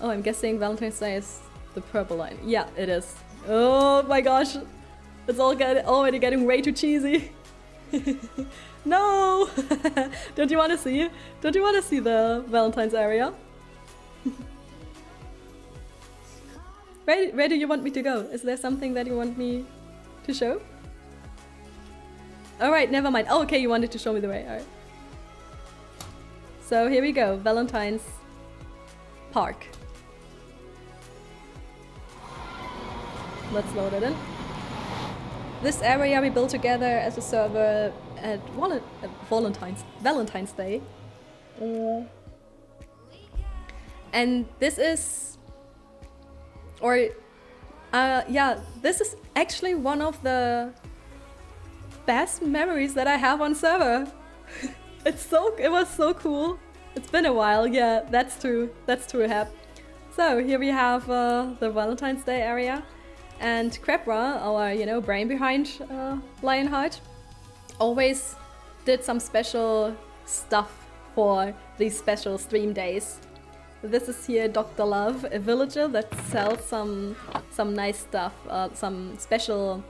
Speaker 1: Oh, I'm guessing Valentine's Day is the purple line. Yeah, it is. Oh my gosh, it's already getting way too cheesy. No! Don't you want to see? Don't you want to see the Valentine's area? Where do you want me to go? Is there something that you want me to show? Alright, never mind. Oh, okay, you wanted to show me the way. Alright. So here we go. Valentine's Park. Let's load it in. This area we built together as a server at Valentine's Day. And this is... yeah, this is actually one of the best memories that I have on server. It was so cool. It's been a while, yeah, that's true. That's true, Hap. So here we have the Valentine's Day area. And Crepra, our, brain behind Lionheart, always did some special stuff for these special stream days. This is here Dr. Love, a villager that sells some nice stuff, some special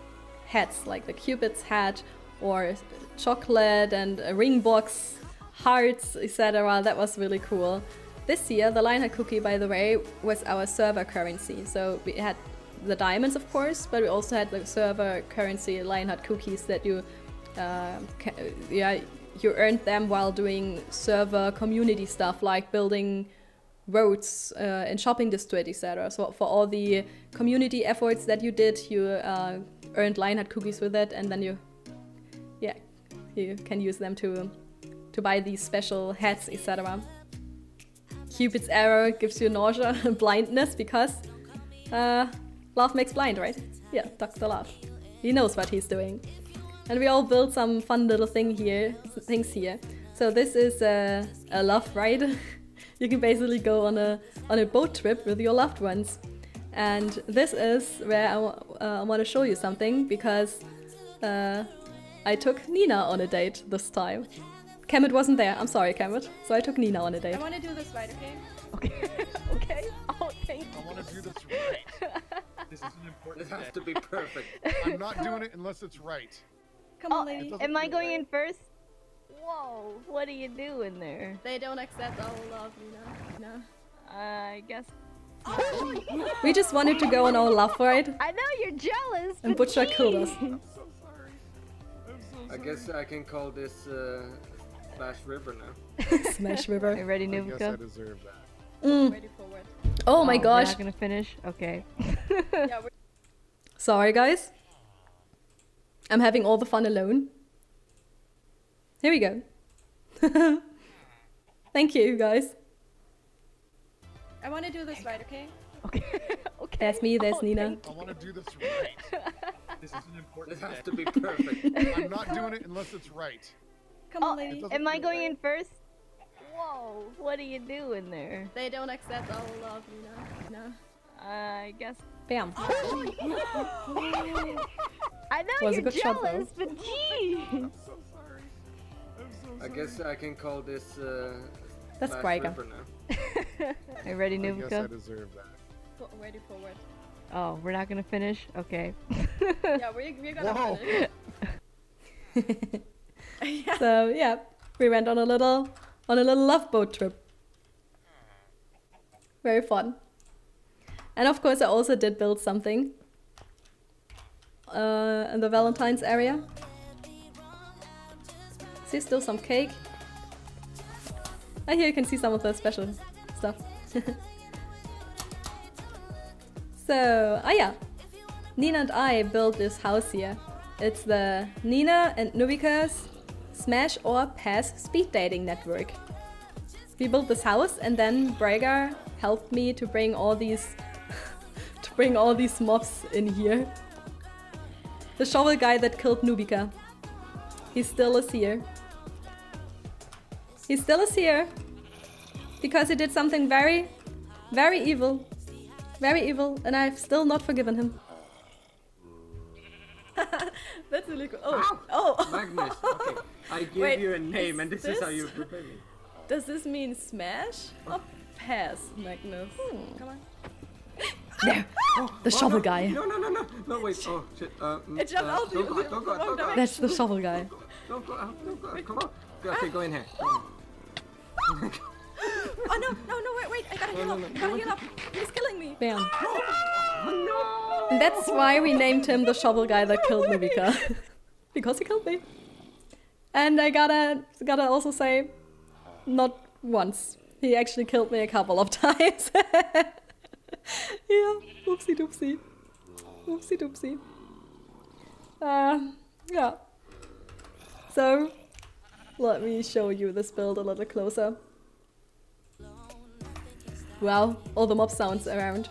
Speaker 1: hats, like the Cupid's hat, or chocolate and a ring box, hearts, etc. That was really cool. This year, the Lionheart cookie, by the way, was our server currency. So we had the diamonds, of course, but we also had the server currency Lionheart cookies that you earned them while doing server community stuff like building roads in shopping district, etc. So for all the community efforts that you did, you earned Lionheart cookies with it, and then you can use them to buy these special hats, etc. Cupid's arrow gives you nausea and blindness because love makes blind, right? Yeah, Dr. Love. He knows what he's doing. And we all built some fun little things here. So this is a love ride. You can basically go on a boat trip with your loved ones. And this is where I want to show you something, because I took Nina on a date this time. Kemet wasn't there. I'm sorry, Kemet. So I took Nina on a date.
Speaker 2: I want to do this right, okay?
Speaker 7: Okay. Okay. Oh, thank
Speaker 6: I want to do this right. This is an important
Speaker 8: It has
Speaker 6: step.
Speaker 8: to be perfect.
Speaker 6: I'm not doing it unless it's right.
Speaker 2: Come on, lady.
Speaker 7: Am I going in first? Whoa, what are you doing there?
Speaker 2: They don't accept our love, Nina.
Speaker 7: I guess.
Speaker 1: We just wanted to go on our love ride,
Speaker 7: I know you're jealous.
Speaker 1: and
Speaker 7: but
Speaker 1: Butcher killed us.
Speaker 7: geez.
Speaker 8: I guess I can call this
Speaker 9: Splash River now.
Speaker 1: Smash
Speaker 7: Are you
Speaker 1: River.
Speaker 7: ready,
Speaker 6: I guess I
Speaker 7: Nubica?
Speaker 6: deserve that.
Speaker 2: Ready forward.
Speaker 1: Oh my
Speaker 7: We're
Speaker 1: gosh.
Speaker 7: not gonna finish? Okay.
Speaker 2: Yeah, we're
Speaker 1: Sorry, guys. I'm having all the fun alone. Here we go. Thank you, guys.
Speaker 2: I want to do this right, okay?
Speaker 7: Okay. Okay.
Speaker 1: There's me, there's
Speaker 7: Oh,
Speaker 1: Nina.
Speaker 7: thank
Speaker 6: I want to do this right. This is an important
Speaker 9: It has
Speaker 6: step.
Speaker 9: to be perfect.
Speaker 6: I'm not doing it unless it's right.
Speaker 2: Come
Speaker 7: Oh,
Speaker 2: on, lady.
Speaker 6: doesn't
Speaker 7: Am I
Speaker 6: feel
Speaker 7: going
Speaker 6: right.
Speaker 7: in first? Whoa, what are you doing there?
Speaker 2: They don't accept our love, you know. No.
Speaker 7: I guess.
Speaker 1: Bam.
Speaker 7: I know
Speaker 1: Was a
Speaker 7: you're
Speaker 1: good shot, though.
Speaker 7: jealous, but gee.
Speaker 6: I'm so sorry. I'm so
Speaker 9: I
Speaker 6: sorry.
Speaker 9: guess I can call this
Speaker 1: That's
Speaker 9: Splash
Speaker 1: Greiger.
Speaker 9: River now.
Speaker 7: Are you ready,
Speaker 6: I guess I
Speaker 7: Nubica?
Speaker 6: deserve that.
Speaker 2: Ready forward.
Speaker 7: Oh, we're not gonna finish? Okay.
Speaker 2: Yeah, we're gonna
Speaker 6: Whoa.
Speaker 2: finish.
Speaker 1: So yeah, we went on a little love boat trip. Very fun. And of course I also did build something in the Valentine's area. See, still some cake. And here you can see some of the special stuff. So, yeah. Nina and I built this house here. It's the Nina and Nubica's Smash or Pass speed dating network. We built this house and then Braga helped me to bring all these mobs in here. The shovel guy that killed Nubica. He still is here. He still is here. Because he did something very, very evil. Very evil, and I've still not forgiven him. That's really cool. Oh!
Speaker 9: Magnus, okay. I give
Speaker 2: Wait,
Speaker 9: you a name
Speaker 2: is
Speaker 9: and this is how
Speaker 2: this-
Speaker 9: you prepare me.
Speaker 2: Does this mean smash or pass, Magnus? Come on.
Speaker 1: There! The shovel guy.
Speaker 9: No, wait. Oh, shit.
Speaker 2: It jumped out the
Speaker 9: Don't go
Speaker 2: wrong
Speaker 9: out.
Speaker 2: direction.
Speaker 1: That's the shovel guy.
Speaker 9: Don't go out. Come on. Okay, go in here.
Speaker 2: Oh no, wait, I gotta heal up. Gotta heal up. He's killing me.
Speaker 1: Bam. And that's why we named him the shovel guy that killed Nubica. Because he killed me. And I gotta also say, not once. He actually killed me a couple of times. Yeah, oopsie doopsie. Oopsie doopsie. Yeah. So, let me show you this build a little closer. Wow, all the mob sounds around.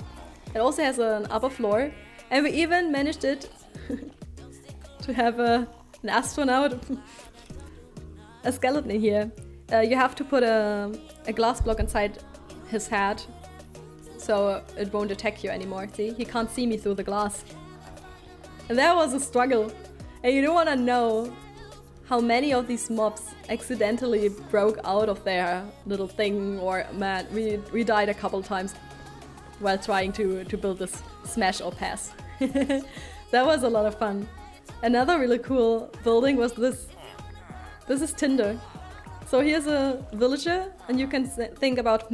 Speaker 1: It also has an upper floor, and we even managed it to have an astronaut, a skeleton in here. You have to put a glass block inside his head, so it won't attack you anymore. See, he can't see me through the glass. And that was a struggle. And you don't want to know how many of these mobs accidentally broke out of their little thing, or man, we died a couple times while trying to build this smash or pass. That was a lot of fun. Another really cool building was this. This is Tinder. So here's a villager, and you can think about,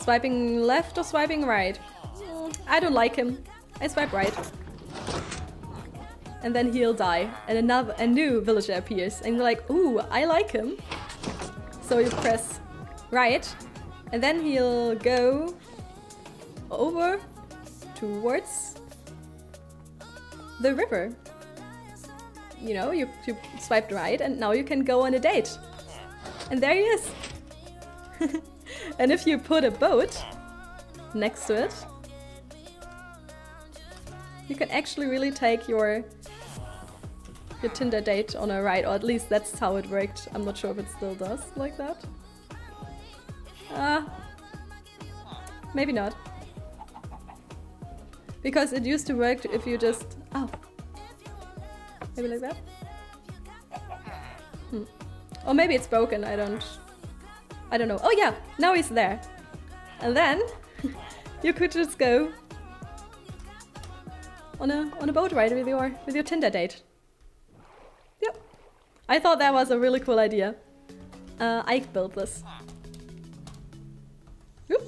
Speaker 1: swiping left or swiping right? I don't like him. I swipe right. And then he'll die, and a new villager appears, and you're like, ooh, I like him. So you press right, and then he'll go over towards the river. You know, you swiped right, and now you can go on a date. And there he is. And if you put a boat next to it, you can actually really take your Tinder date on a ride, or at least that's how it worked. I'm not sure if it still does like that. Maybe not. Because it used to work if you just... Oh. Maybe like that? Or maybe it's broken, I don't know. Oh yeah, now he's there. And then you could just go on a boat ride with your Tinder date. Yep. I thought that was a really cool idea. Ike built this. Whoop.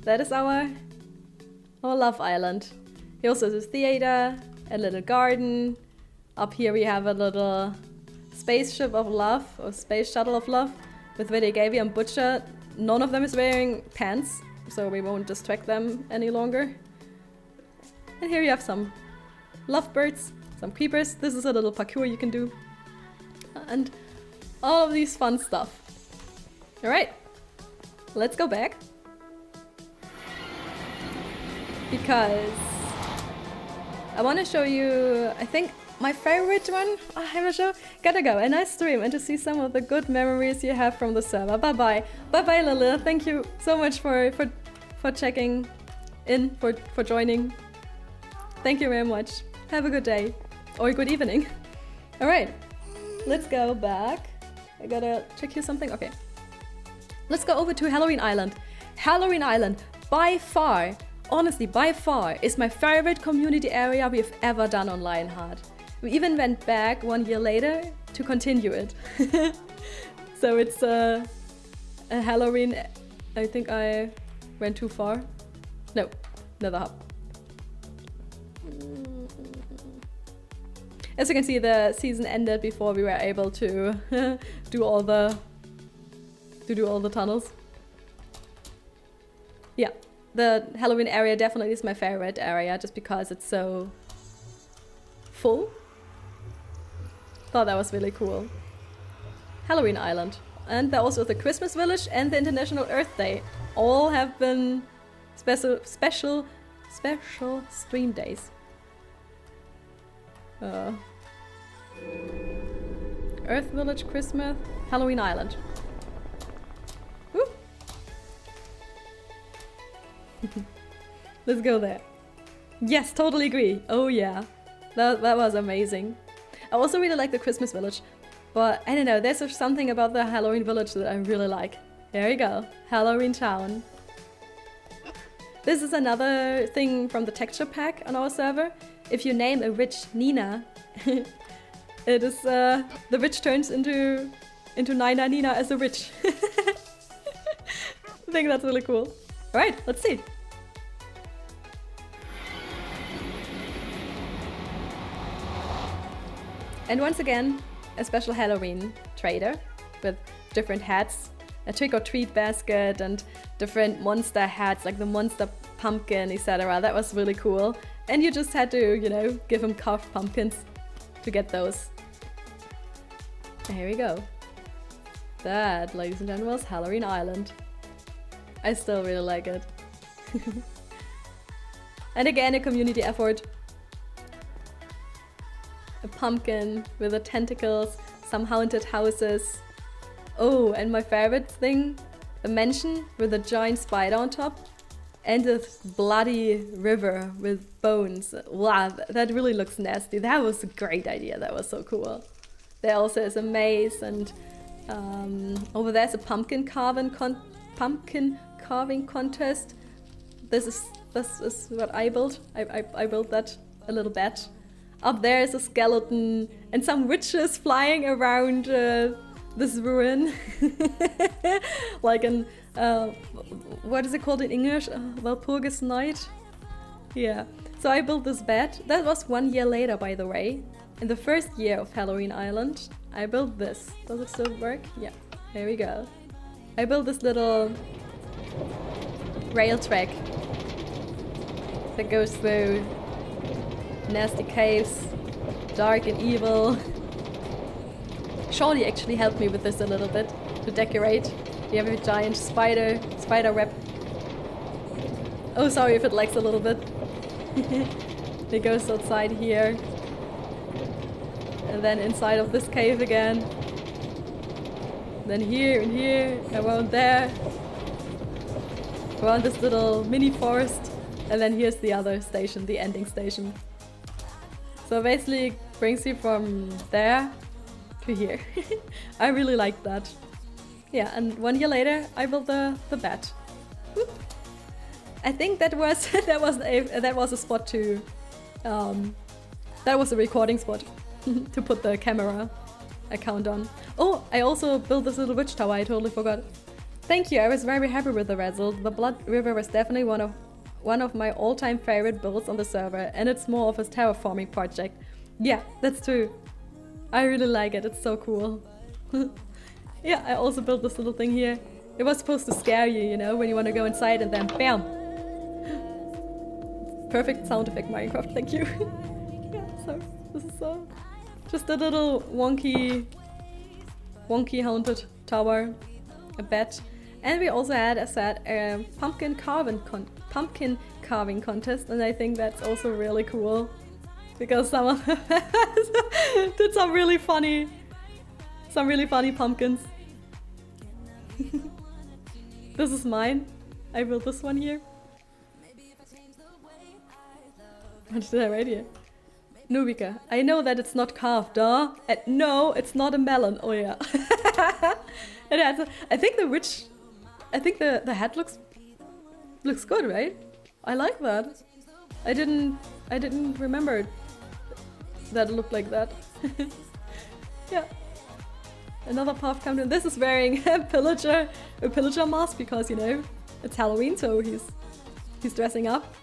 Speaker 1: That is our love island. He also has a theater, a little garden. Up here we have a little spaceship of love or space shuttle of love with Vedagavi and Butcher. None of them is wearing pants, so we won't distract them any longer. And here you have some lovebirds, some creepers. This is a little parkour you can do. And all of these fun stuff. Alright, let's go back. Because I want to show you, I think, my favorite one I have a show. Gotta go, a nice stream and to see some of the good memories you have from the server. Bye bye. Bye bye Lilith. Thank you so much for checking in, for joining. Thank you very much. Have a good day. Or good evening. Alright. Let's go back. I gotta check here something. Okay. Let's go over to Halloween Island. Halloween Island, by far, honestly, by far, is my favorite community area we've ever done on Lionheart. We even went back 1 year later to continue it. So it's a Halloween. I think I went too far. No, another hub. As you can see, the season ended before we were able to do all the tunnels. Yeah, the Halloween area definitely is my favorite area just because it's so full. Thought that was really cool. Halloween Island. And there also the Christmas Village and the International Earth Day. All have been special stream days. Earth Village, Christmas, Halloween Island. Woo. Let's go there. Yes, totally agree. Oh yeah, that was amazing. I also really like the Christmas Village, but I don't know, there's something about the Halloween Village that I really like. There we go, Halloween Town. This is another thing from the texture pack on our server. If you name a witch Nina, it is the witch turns into Nina Nina as a witch. I think that's really cool. Alright, let's see. And once again, a special Halloween trader with different hats, a trick-or-treat basket and different monster hats like the monster pumpkin, etc. That was really cool. And you just had to, you know, give him carved pumpkins to get those. And here we go. That, ladies and gentlemen, was Halloween Island. I still really like it. And again, a community effort. A pumpkin with the tentacles, some haunted houses. Oh, and my favorite thing, a mansion with a giant spider on top and a bloody river with bones. Wow, that really looks nasty. That was a great idea. That was so cool. There also is a maze, and over there's a pumpkin carving contest. This is what I built. I built that a little bit. Up there is a skeleton and some witches flying around this ruin. Like an what is it called in English? Walpurgis night? Yeah. So I built this bed. That was 1 year later, by the way. In the first year of Halloween Island, I built this. Does it still work? Yeah. Here we go. I built this little rail track that goes through nasty caves, dark and evil. Shawnee actually helped me with this a little bit to decorate. We have a giant spider web. Oh, sorry if it lags a little bit. It goes outside here. And then inside of this cave again. Then here and here, around there. Around this little mini forest. And then here's the other station, the ending station. So basically it brings you from there to here. I really like that. Yeah, and 1 year later I built the bed. Whoop. I think that was that was a spot to that was a recording spot to put the camera account on. Oh, I also built this little witch tower, I totally forgot. Thank you, I was very happy with the result. The Blood River was definitely one of my all-time favorite builds on the server, and it's more of a terraforming project. Yeah, that's true. I really like it, it's so cool. Yeah, I also built this little thing here. It was supposed to scare you, you know, when you want to go inside and then BAM! Perfect sound effect, Minecraft, thank you. Yeah, so this is just a little wonky haunted tower, a bed. And we also had, as said, a pumpkin carving contest, and I think that's also really cool. Because some of them did some really funny pumpkins. This is mine. I built this one here. What did I write here? Nubika. I know that it's not carved, duh. And no, it's not a melon. Oh yeah. It has I think the head looks good, right? I like that. I didn't remember that it looked like that. Yeah. Another puff coming in. This is wearing a pillager mask because, you know, it's Halloween, so he's dressing up.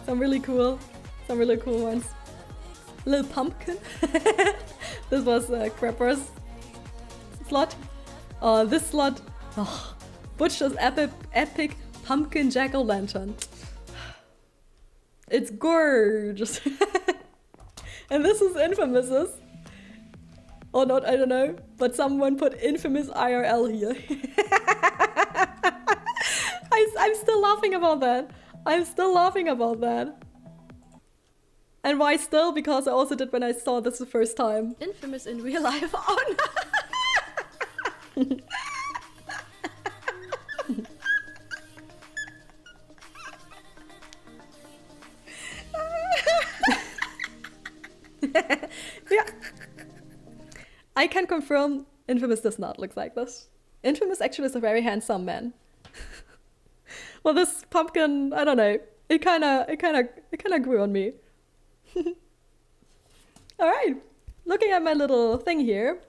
Speaker 1: Some really cool ones. Little pumpkin. This was Crepper's slot. This slot. Oh, Butcher's epic pumpkin jack-o'-lantern. It's gorgeous. And this is Infamous's. Or not, I don't know. But someone put Infamous IRL here. I'm still laughing about that. And why still? Because I also did when I saw this the first time. Infamous in real life. Oh no! Yeah. I can confirm Infamous does not look like this. Infamous actually is a very handsome man. Well, this pumpkin, I don't know. It kind of grew on me. All right. Looking at my little thing here.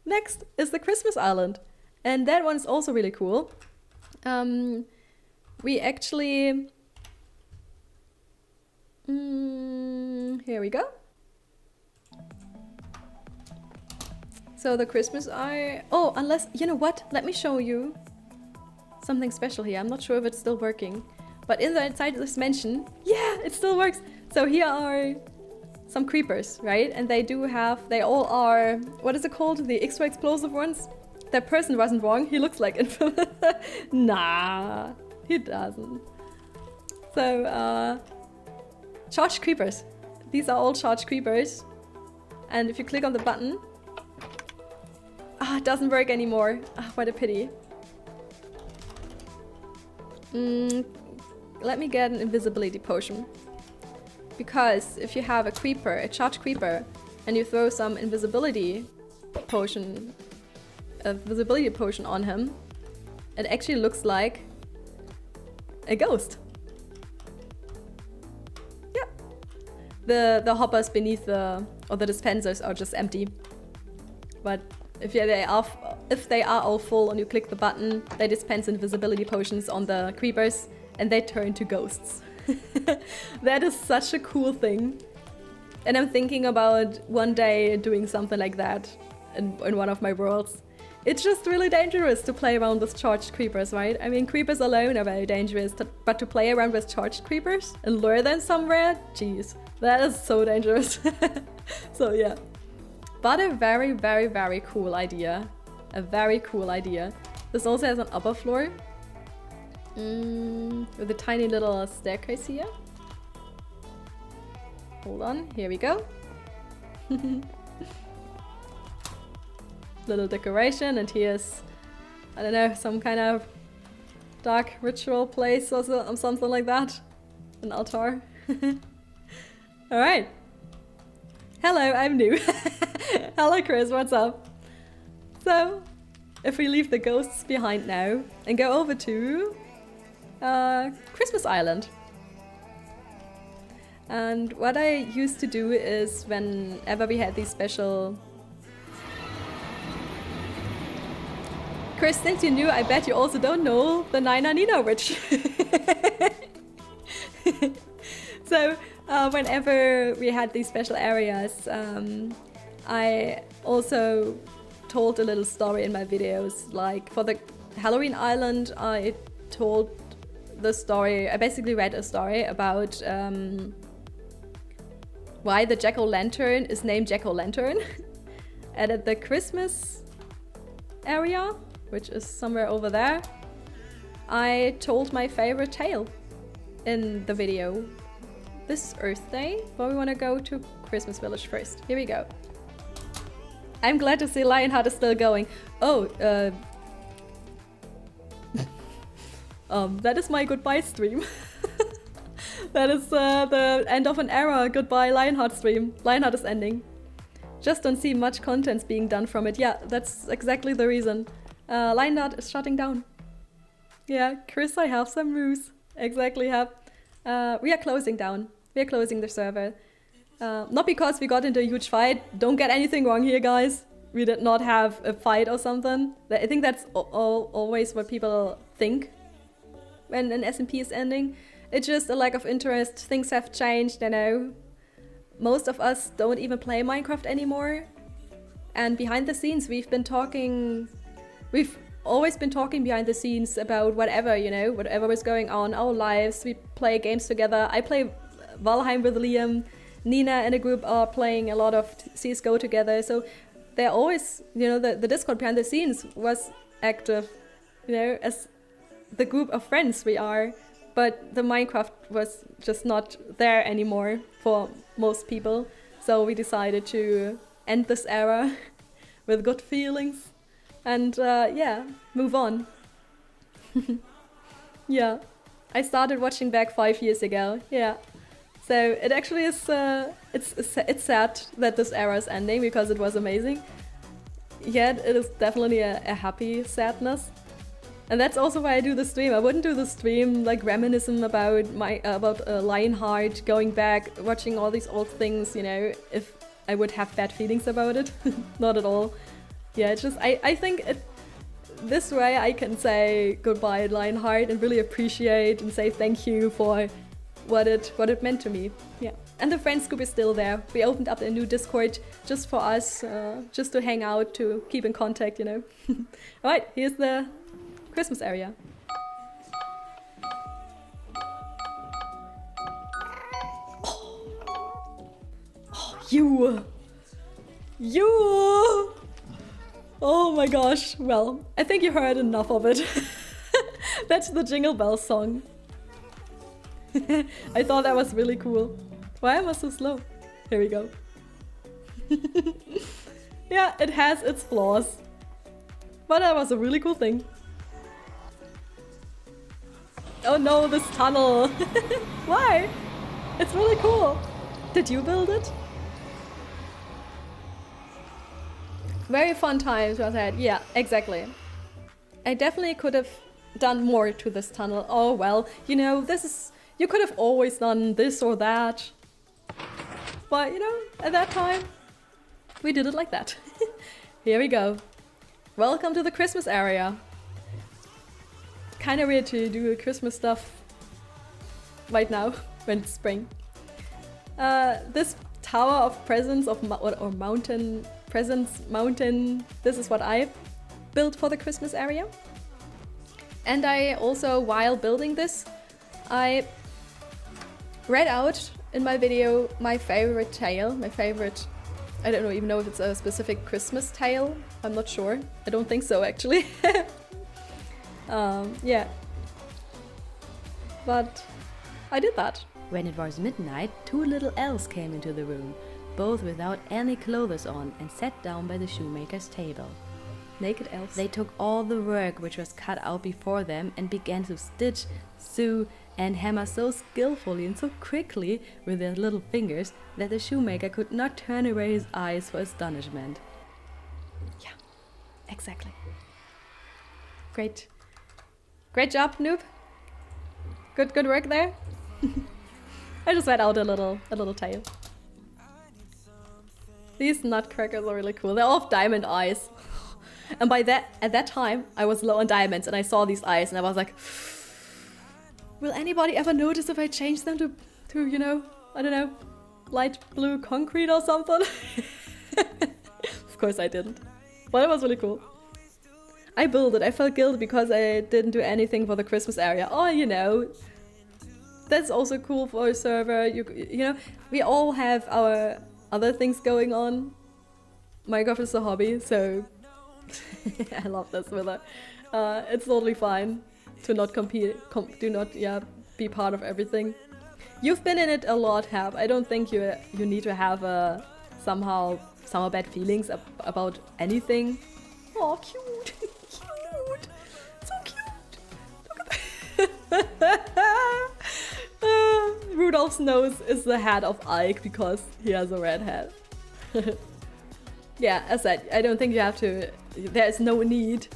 Speaker 1: Next is the Christmas Island, and that one is also really cool. We actually here we go. So the Christmas unless, you know what? Let me show you something special here. I'm not sure if it's still working. But inside this mansion, yeah, it still works. So here are some creepers, right? And they all are, what is it called? The extra explosive ones? That person wasn't wrong. He looks like Infamous. Nah, he doesn't. So, charged creepers. These are all charged creepers. And if you click on the button, it doesn't work anymore. What a pity. Let me get an invisibility potion. Because if you have a charged creeper, and you throw some invisibility potion on him, it actually looks like a ghost. Yeah. The hoppers beneath the dispensers are just empty. But if they are all full and you click the button, they dispense invisibility potions on the creepers and they turn to ghosts. That is such a cool thing. And I'm thinking about one day doing something like that in one of my worlds. It's just really dangerous to play around with charged creepers, right? I mean, creepers alone are very dangerous, but to play around with charged creepers and lure them somewhere, jeez, that is so dangerous. So yeah. But a very, very, very cool idea. A very cool idea. This also has an upper floor. With a tiny little staircase here. Hold on, here we go. Little decoration, and here's, I don't know, some kind of dark ritual place or something like that. An altar. Alright. Hello, I'm new. Hello Chris, what's up? So, if we leave the ghosts behind now and go over to Christmas Island. And what I used to do is whenever we had these special... Chris, since you knew, I bet you also don't know the Nina Nina witch. So, whenever we had these special areas, I also told a little story in my videos. Like for the Halloween Island, I told the story, I basically read a story about why the jack-o'-lantern is named jack-o'-lantern. And at the Christmas area, which is somewhere over there, I told my favorite tale in the video. This Earth Day, but we want to go to Christmas Village first. Here we go. I'm glad to see Lionheart is still going. Oh, that is my goodbye stream. That is the end of an era. Goodbye Lionheart stream. Lionheart is ending. Just don't see much content being done from it. Yeah, that's exactly the reason. Lionheart is shutting down. Yeah, Chris, I have some news. Exactly, have. We are closing down. We are closing the server. Not because we got into a huge fight. Don't get anything wrong here, guys. We did not have a fight or something. I think that's always what people think when an SMP is ending. It's just a lack of interest. Things have changed, you know. Most of us don't even play Minecraft anymore. And behind the scenes, we've always been talking behind the scenes about whatever, you know, whatever was going on in our lives. We play games together. I play Valheim with Liam. Nina and a group are playing a lot of CSGO together. So they're always, you know, the Discord behind the scenes was active, you know, as the group of friends we are. But the Minecraft was just not there anymore for most people. So we decided to end this era with good feelings and yeah, move on. Yeah, I started watching back 5 years ago. Yeah, so it actually is. It's sad that this era is ending because it was amazing. Yet it is definitely a happy sadness. And that's also why I do the stream. I wouldn't do the stream like reminiscing about Lionheart, going back, watching all these old things, you know, if I would have bad feelings about it. Not at all. Yeah, it's just, I think this way I can say goodbye Lionheart and really appreciate and say thank you for what it meant to me. Yeah. And the friends group is still there. We opened up a new Discord just for us, just to hang out, to keep in contact, you know. Alright, here's the Christmas area. You! Oh my gosh, well, I think you heard enough of it. That's the Jingle Bells song. I thought that was really cool. Why am I so slow? Here we go. Yeah, it has its flaws. But that was a really cool thing. Oh no, this tunnel! Why? It's really cool. Did you build it? Very fun times was had. Yeah, exactly. I definitely could have done more to this tunnel. Oh well, you know, you could have always done this or that. But, you know, at that time, we did it like that. Here we go. Welcome to the Christmas area. Kinda weird to do Christmas stuff right now, when it's spring. This tower of presents or mountain presents mountain, this is what I built for the Christmas area. And I also, while building this, I read out in my video my favorite tale, I don't even know if it's a specific Christmas tale, I'm not sure. I don't think so actually. Yeah. But I did that.
Speaker 3: When it was midnight, two little elves came into the room, both without any clothes on, and sat down by the shoemaker's table.
Speaker 1: Naked elves.
Speaker 3: They took all the work which was cut out before them and began to stitch, sew, and hammer so skillfully and so quickly with their little fingers that the shoemaker could not turn away his eyes for astonishment.
Speaker 1: Yeah, exactly. Great. Great job, noob. Good work there. I just read out a little tale. These nutcrackers are really cool. They're all of diamond eyes. And at that time, I was low on diamonds and I saw these eyes and I was like, will anybody ever notice if I change them to you know, I don't know, light blue concrete or something. Of course I didn't. But it was really cool. I built it. I felt guilty because I didn't do anything for the Christmas area. Oh, you know, that's also cool for a server. You know, we all have our other things going on. Minecraft is a hobby, so I love this with it. It's totally fine to not compete, be part of everything. You've been in it a lot, Hab. I don't think you need to have somehow bad feelings about anything. Oh, cute, cute, so cute. Look at that. Rudolph's nose is the hat of Ike because he has a red hat. Yeah, as said, I don't think you have to. There's no need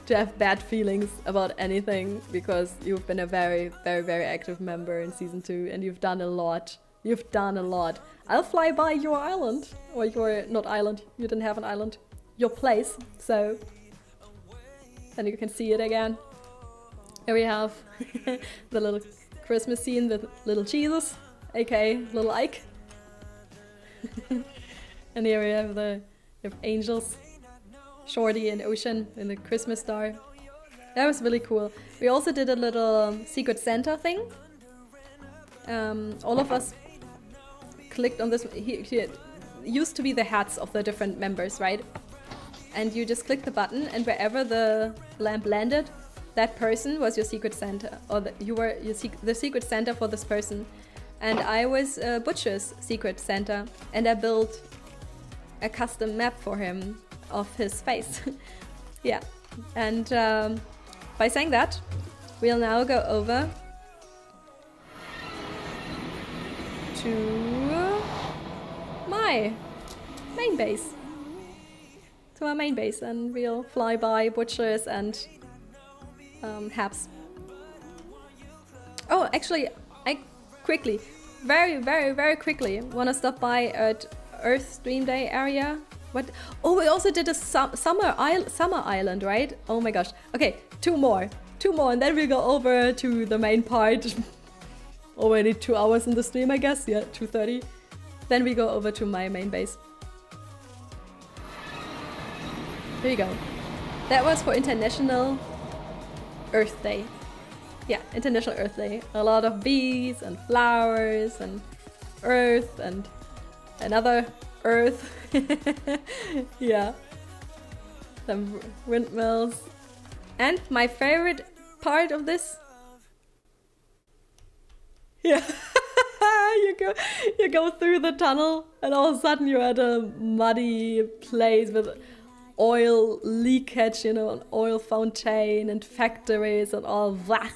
Speaker 1: to have bad feelings about anything because you've been a very, very, very active member in Season 2 and you've done a lot. You've done a lot. I'll fly by your island. Or your, not island, you didn't have an island. Your place, so then you can see it again. Here we have the little Christmas scene with little Jesus, aka little Ike. And here we have the angels, Shorty and Ocean in the Christmas star. That was really cool. We also did a little Secret Santa thing. All of us clicked on this. Here used to be the hats of the different members, right? And you just click the button, and wherever the lamp landed, that person was your Secret Santa, or you were the Secret Santa for this person. And I was Butcher's Secret Santa, and I built a custom map for him of his face. Yeah, and by saying that, we'll now go over to my main base. To our main base, and we'll fly by Butchers and Habs. Oh, actually, I quickly, very quickly want to stop by at Earth Stream Day area. What? Oh, we also did a summer island, right? Oh my gosh. Okay, two more, and then we'll go over to the main part. Already 2 hours in the stream, I guess. Yeah, 2:30. Then we go over to my main base. There you go. That was for International Earth Day. Yeah, International Earth Day. A lot of bees and flowers and earth and another earth. Yeah. Some windmills. And my favorite part of this. Yeah. You go through the tunnel and all of a sudden you're at a muddy place with oil leakage, you know, an oil fountain and factories and all that.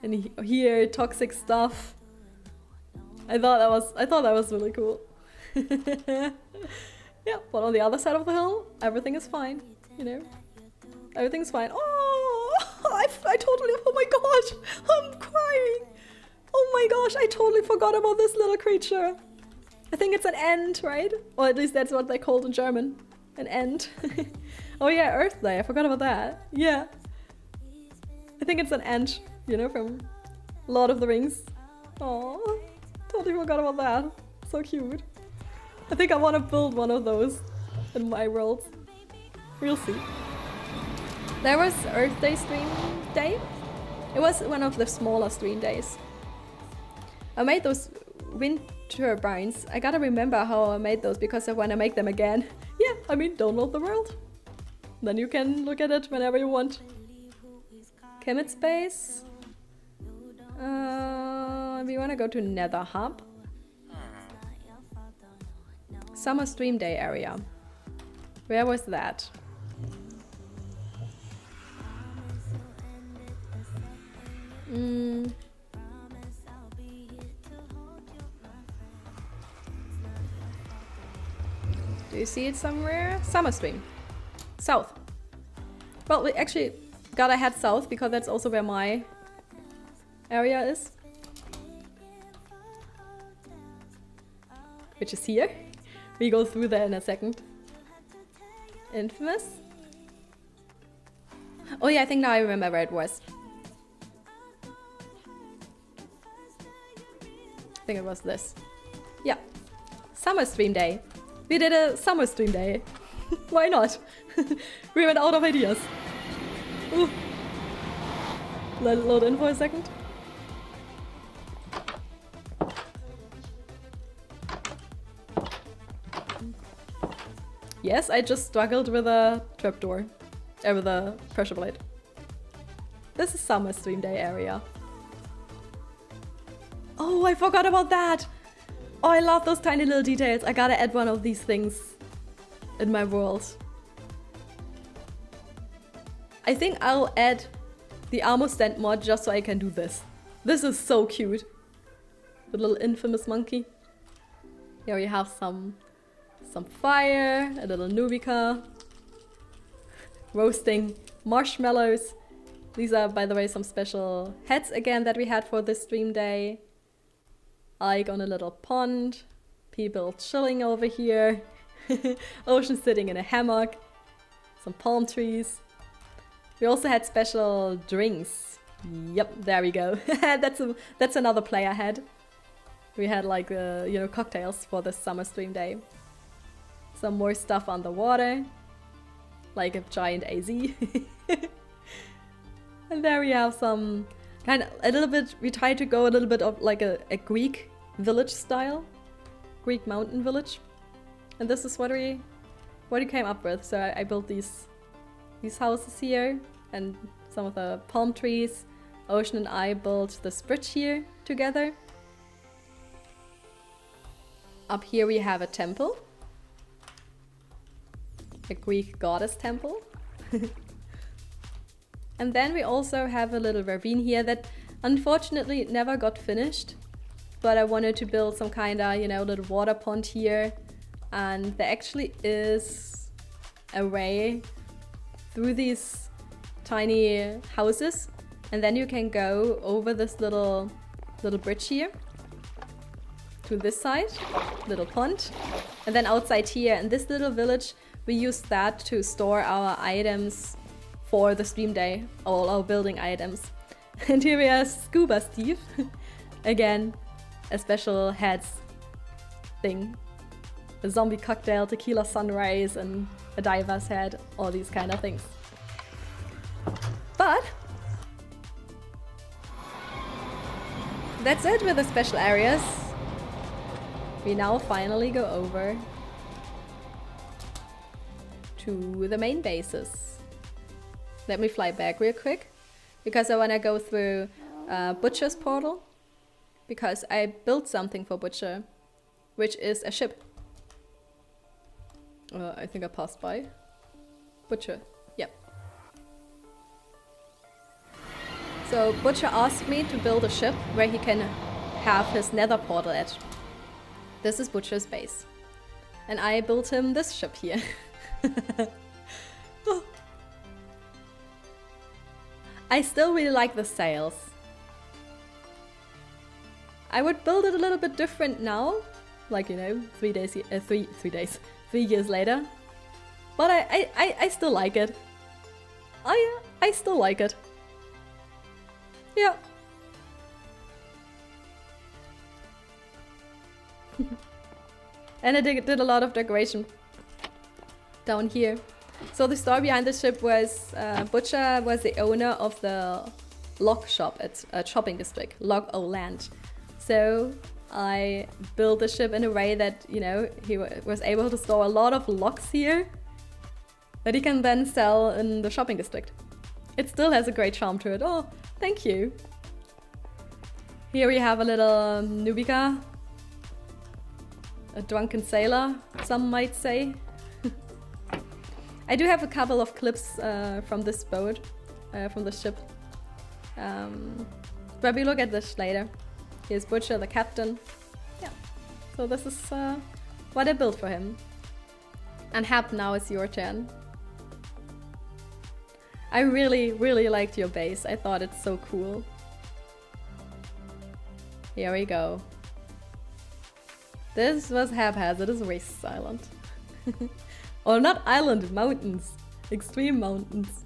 Speaker 1: And here toxic stuff. I thought that was really cool. Yeah, but on the other side of the hill, everything is fine, you know. Everything's fine. Oh, I totally, oh my gosh, I'm crying. Oh my gosh, I totally forgot about this little creature. I think it's an ant, right? Or at least that's what they're called in German. An ant. Oh yeah, Earth Day, I forgot about that. Yeah. I think it's an ant, you know, from Lord of the Rings. Oh, totally forgot about that. So cute. I think I want to build one of those in my world. We'll see. There was Earth Day stream day. It was one of the smaller stream days. I made those wind turbines. I gotta remember how I made those because I want to make them again. Yeah, I mean, download the world. Then you can look at it whenever you want. Kemet Space. We want to go to Nether Hub. Summer Stream Day area. Where was that? Do you see it somewhere? Summer Stream. South. Well, we actually gotta head south because that's also where my area is. Which is here. We go through there in a second. Infamous. Oh yeah, I think now I remember where it was. I think it was this. Yeah. Summer stream day. We did a summer stream day. Why not? We went out of ideas. Ooh. Let it load in for a second. Yes, I just struggled with a trapdoor. With a pressure plate. This is summer stream day area. Oh, I forgot about that! Oh, I love those tiny little details. I gotta add one of these things in my world. I think I'll add the armor stand mod just so I can do this. This is so cute. The little infamous monkey. Here we have some fire, a little Nubica. Roasting marshmallows. These are, by the way, some special heads again that we had for this stream day. Ike on a little pond. People chilling over here. Ocean sitting in a hammock. Some palm trees. We also had special drinks. Yep, there we go. That's another player head. We had like you know, cocktails for this summer stream day. Some more stuff on the water. Like a giant AZ. And there we have some kind of a little bit, we tried to go a little bit of like a Greek village style. Greek mountain village. And this is what we came up with. So I built these houses here and some of the palm trees. Ocean and I built this bridge here together. Up here we have a temple. A Greek goddess temple. And then we also have a little ravine here that unfortunately never got finished. But I wanted to build some kind of, you know, little water pond here. And there actually is a way through these tiny houses. And then you can go over this little bridge here. To this side, little pond. And then outside here in this little village, we use that to store our items for the stream day, all our building items. And here we have Scuba Steve. Again, a special heads thing. A zombie cocktail, tequila sunrise, and a diver's head, all these kind of things. But that's it with the special areas. We now finally go over to the main bases. Let me fly back real quick, because I want to go through Butcher's portal, because I built something for Butcher, which is a ship. I think I passed by. Butcher, yep. So Butcher asked me to build a ship where he can have his nether portal at. This is Butcher's base. And I built him this ship here. Oh. I still really like the sails. I would build it a little bit different now, like, you know, 3 years later. But I still like it. I still like it. Yeah. And I did a lot of decoration down here. So the story behind the ship was Butcher was the owner of the log shop at a shopping district, Log O Land. So I built the ship in a way that, you know, he was able to store a lot of logs here that he can then sell in the shopping district. It still has a great charm to it. Oh, thank you. Here we have a little Nubica. A drunken sailor, some might say. I do have a couple of clips from this boat, from the ship. But we look at this later. Here's Butcher, the captain. Yeah. So this is what I built for him. And Hap, now it's your turn. I really, really liked your base. I thought it's so cool. Here we go. This was haphazardous waste island. Or not island, mountains. Extreme mountains.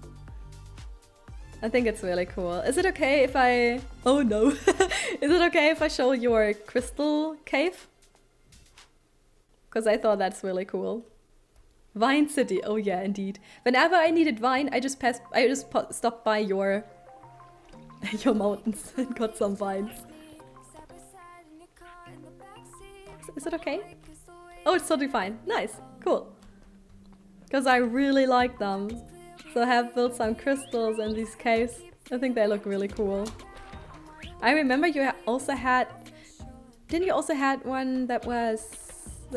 Speaker 1: I think it's really cool. Is it okay if I... Oh no. Is it okay if I show your crystal cave? Because I thought that's really cool. Vine City. Oh yeah, indeed. Whenever I needed vine, I just stopped by your mountains and got some vines. Is it okay? Oh, it's totally fine. Nice. Cool. Because I really like them. So I have built some crystals in these caves. I think they look really cool. I remember you also had... Didn't you also had one that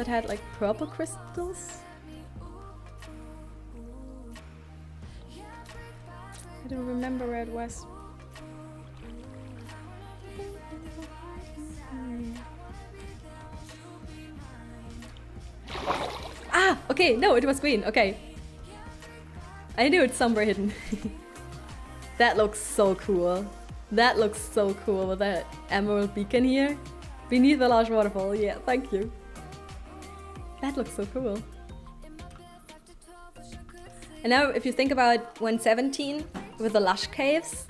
Speaker 1: had like purple crystals? I don't remember where it was. Ah! Okay, no, it was green. Okay. I knew it's somewhere hidden. That looks so cool. That looks so cool with that emerald beacon here. Beneath the large waterfall. Yeah, thank you. That looks so cool. And now if you think about 117 with the lush caves.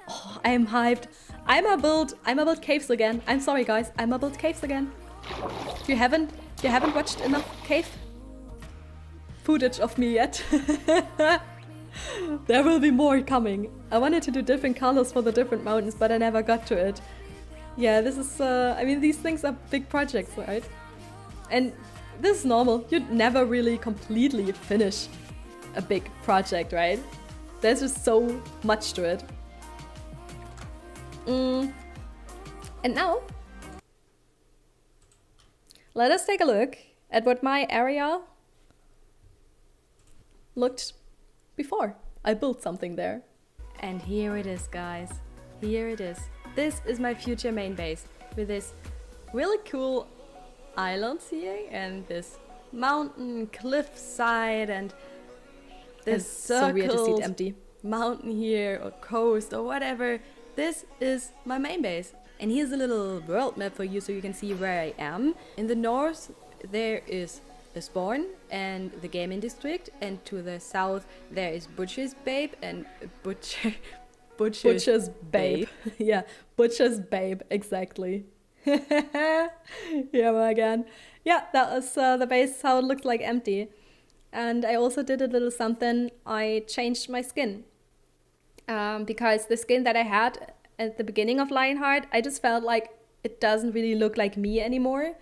Speaker 1: Oh, I am hyped. I'ma build caves again. I'm sorry guys, I'ma build caves again. If you haven't watched enough cave footage of me yet. There will be more coming. I wanted to do different colors for the different mountains, but I never got to it. Yeah, this is, I mean, these things are big projects, right? And this is normal. You'd never really completely finish a big project, right? There's just so much to it. And now, let us take a look at what my area looked before I built something there.
Speaker 3: And here it is, guys. Here it is. This is my future main base with this really cool islands here and this mountain cliffside and this
Speaker 1: so weird to see it empty
Speaker 3: mountain here or coast or whatever. This is my main base. And here's a little world map for you so you can see where I am. In the north there is a spawn and the gaming district, and to the south there is Butcher's Babe and
Speaker 1: Butcher's Babe. Yeah, Butcher's Babe, exactly. Yeah, again. Yeah, that was the base, how it looked like empty. And I also did a little something. I changed my skin. Because the skin that I had at the beginning of Lionheart, I just felt like it doesn't really look like me anymore.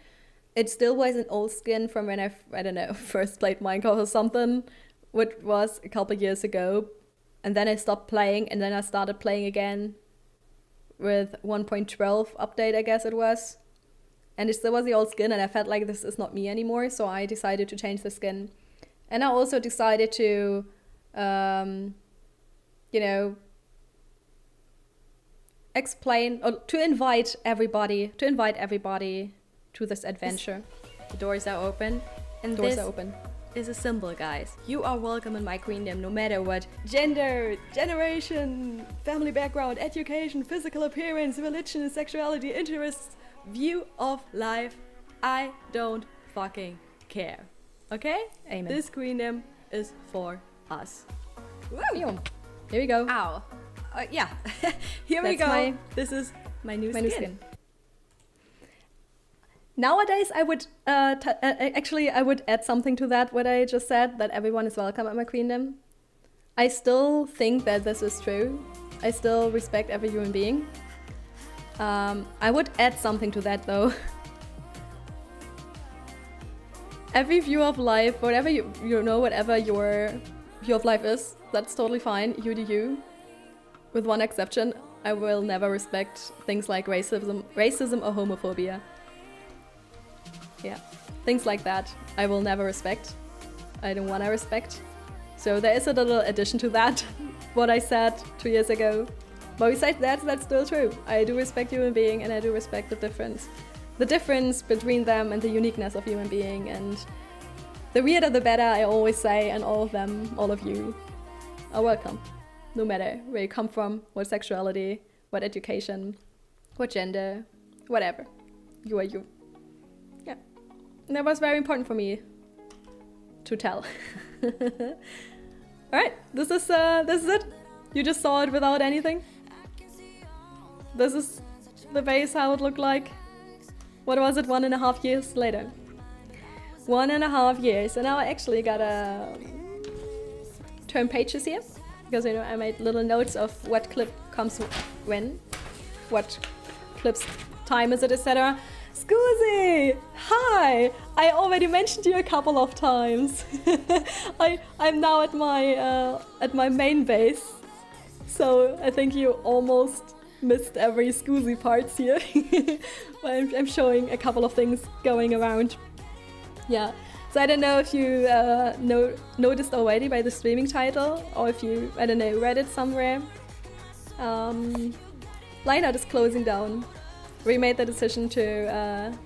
Speaker 1: It still was an old skin from when I don't know, first played Minecraft or something, which was a couple years ago. And then I stopped playing, and then I started playing again with 1.12 update, I guess it was. And it still was the old skin, and I felt like this is not me anymore, so I decided to change the skin. And I also decided to, you know, explain, or to invite everybody to this adventure.
Speaker 3: The doors are open, and
Speaker 1: Doors
Speaker 3: this
Speaker 1: are open.
Speaker 3: is a symbol, guys. You are welcome in my queendom, no matter what gender, generation, family background, education, physical appearance, religion, sexuality, interests, view of life. I don't fucking care. Okay?
Speaker 1: Amen.
Speaker 3: This queendom is for us.
Speaker 1: Woo! Here we go.
Speaker 3: Ow. Yeah. Here we
Speaker 1: That's
Speaker 3: go. This is my new
Speaker 1: My new skin. Nowadays, I would actually I would add something to that. What I just said, that everyone is welcome at my queendom. I still think that this is true. I still respect every human being. I would add something to that though. Every view of life, whatever you know, whatever your view of life is, that's totally fine. You do you. With one exception, I will never respect things like racism or homophobia. Yeah, things like that I will never respect. I don't want to respect. So there is a little addition to that, what I said 2 years ago. But besides that, that's still true. I do respect human being, and I do respect the difference between them and the uniqueness of human being. And the weirder the better, I always say, and all of them, all of you, are welcome. No matter where you come from, what sexuality, what education, what gender, whatever. You are you. Yeah. And that was very important for me to tell. Alright, this is it. You just saw it without anything? This is the base, how it looked like. What was it, 1.5 years later? 1.5 years, and now I actually got a turn pages here, because you know I made little notes of what clip comes when, what clip's time is it, etc. Scoozy! Hi! I already mentioned you a couple of times. I'm now at my main base, so I think you almost missed every Scoozy parts here. I'm showing a couple of things going around. Yeah, so I don't know if you noticed already by the streaming title, or if you, I don't know, read it somewhere. Lionheart is closing down. We made the decision to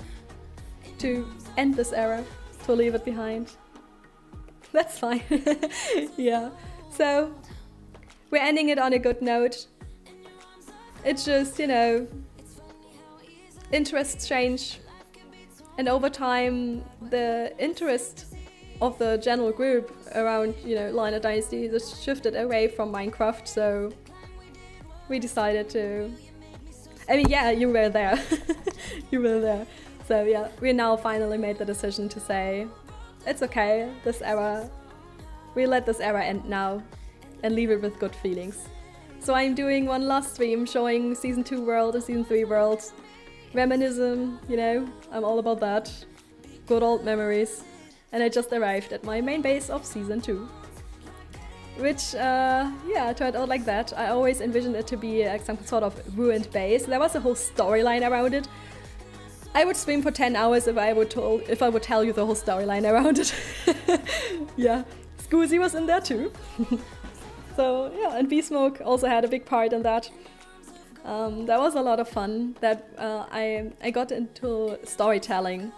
Speaker 1: end this era, to leave it behind. That's fine. Yeah, so we're ending it on a good note. It's just, you know, interests change, and over time the interest of the general group around, you know, Lionheart Dynasty just shifted away from Minecraft, so we decided to... I mean, yeah, you were there. You were there. So yeah, we now finally made the decision to say, it's okay, this era, we let this era end now and leave it with good feelings. So I'm doing one last stream showing Season 2 world and Season 3 world. Reminiscing, you know, I'm all about that. Good old memories. And I just arrived at my main base of Season 2. Which, yeah, turned out like that. I always envisioned it to be some sort of ruined base. There was a whole storyline around it. I would stream for 10 hours if I would tell you the whole storyline around it. Yeah, Scoozy was in there too. So yeah, and B-Smoke also had a big part in that. That was a lot of fun. That I got into storytelling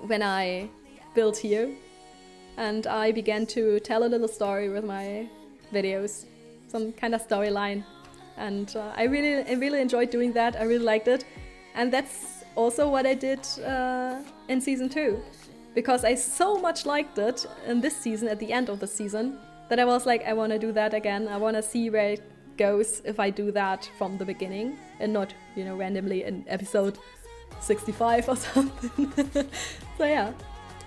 Speaker 1: when I built here, and I began to tell a little story with my videos, some kind of storyline, and I really enjoyed doing that. I really liked it, and that's also what I did in Season 2, because I so much liked it in this season, at the end of the season, that I was like, I want to do that again. I want to see where it goes if I do that from the beginning and not, you know, randomly in episode 65 or something. So yeah,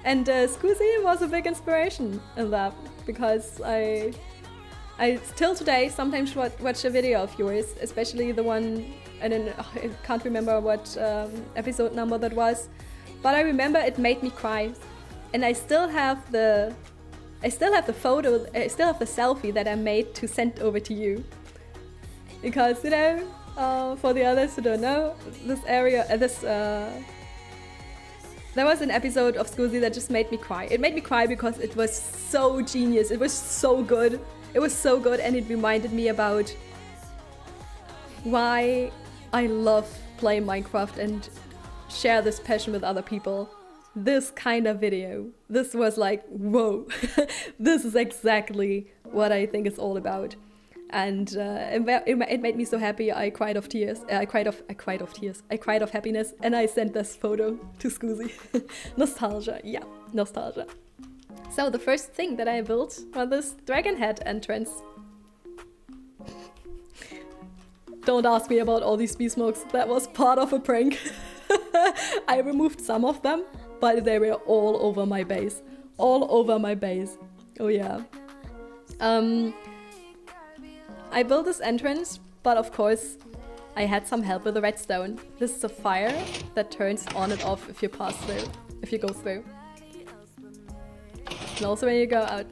Speaker 1: and Scoozy was a big inspiration in that, because I still today sometimes watch a video of yours, especially the one, I can't remember what episode number that was, but I remember it made me cry, and I still have the photo, I still have the selfie that I made to send over to you. Because, you know, for the others who don't know, this area, there was an episode of Scoozy that just made me cry. It made me cry because it was so genius, it was so good. It was so good, and it reminded me about why I love playing Minecraft and share this passion with other people. This kind of video, this was like, whoa, this is exactly what I think it's all about. And it made me so happy. I cried of tears. I cried of happiness, and I sent this photo to Scoozy. Nostalgia, yeah, nostalgia. So the first thing that I built was this dragon head entrance. Don't ask me about all these B-Smokes. That was part of a prank. I removed some of them, but they were all over my base. All over my base. Oh yeah. I built this entrance, but of course I had some help with the redstone. This is a fire that turns on and off if you pass through, if you go through. And also when you go out.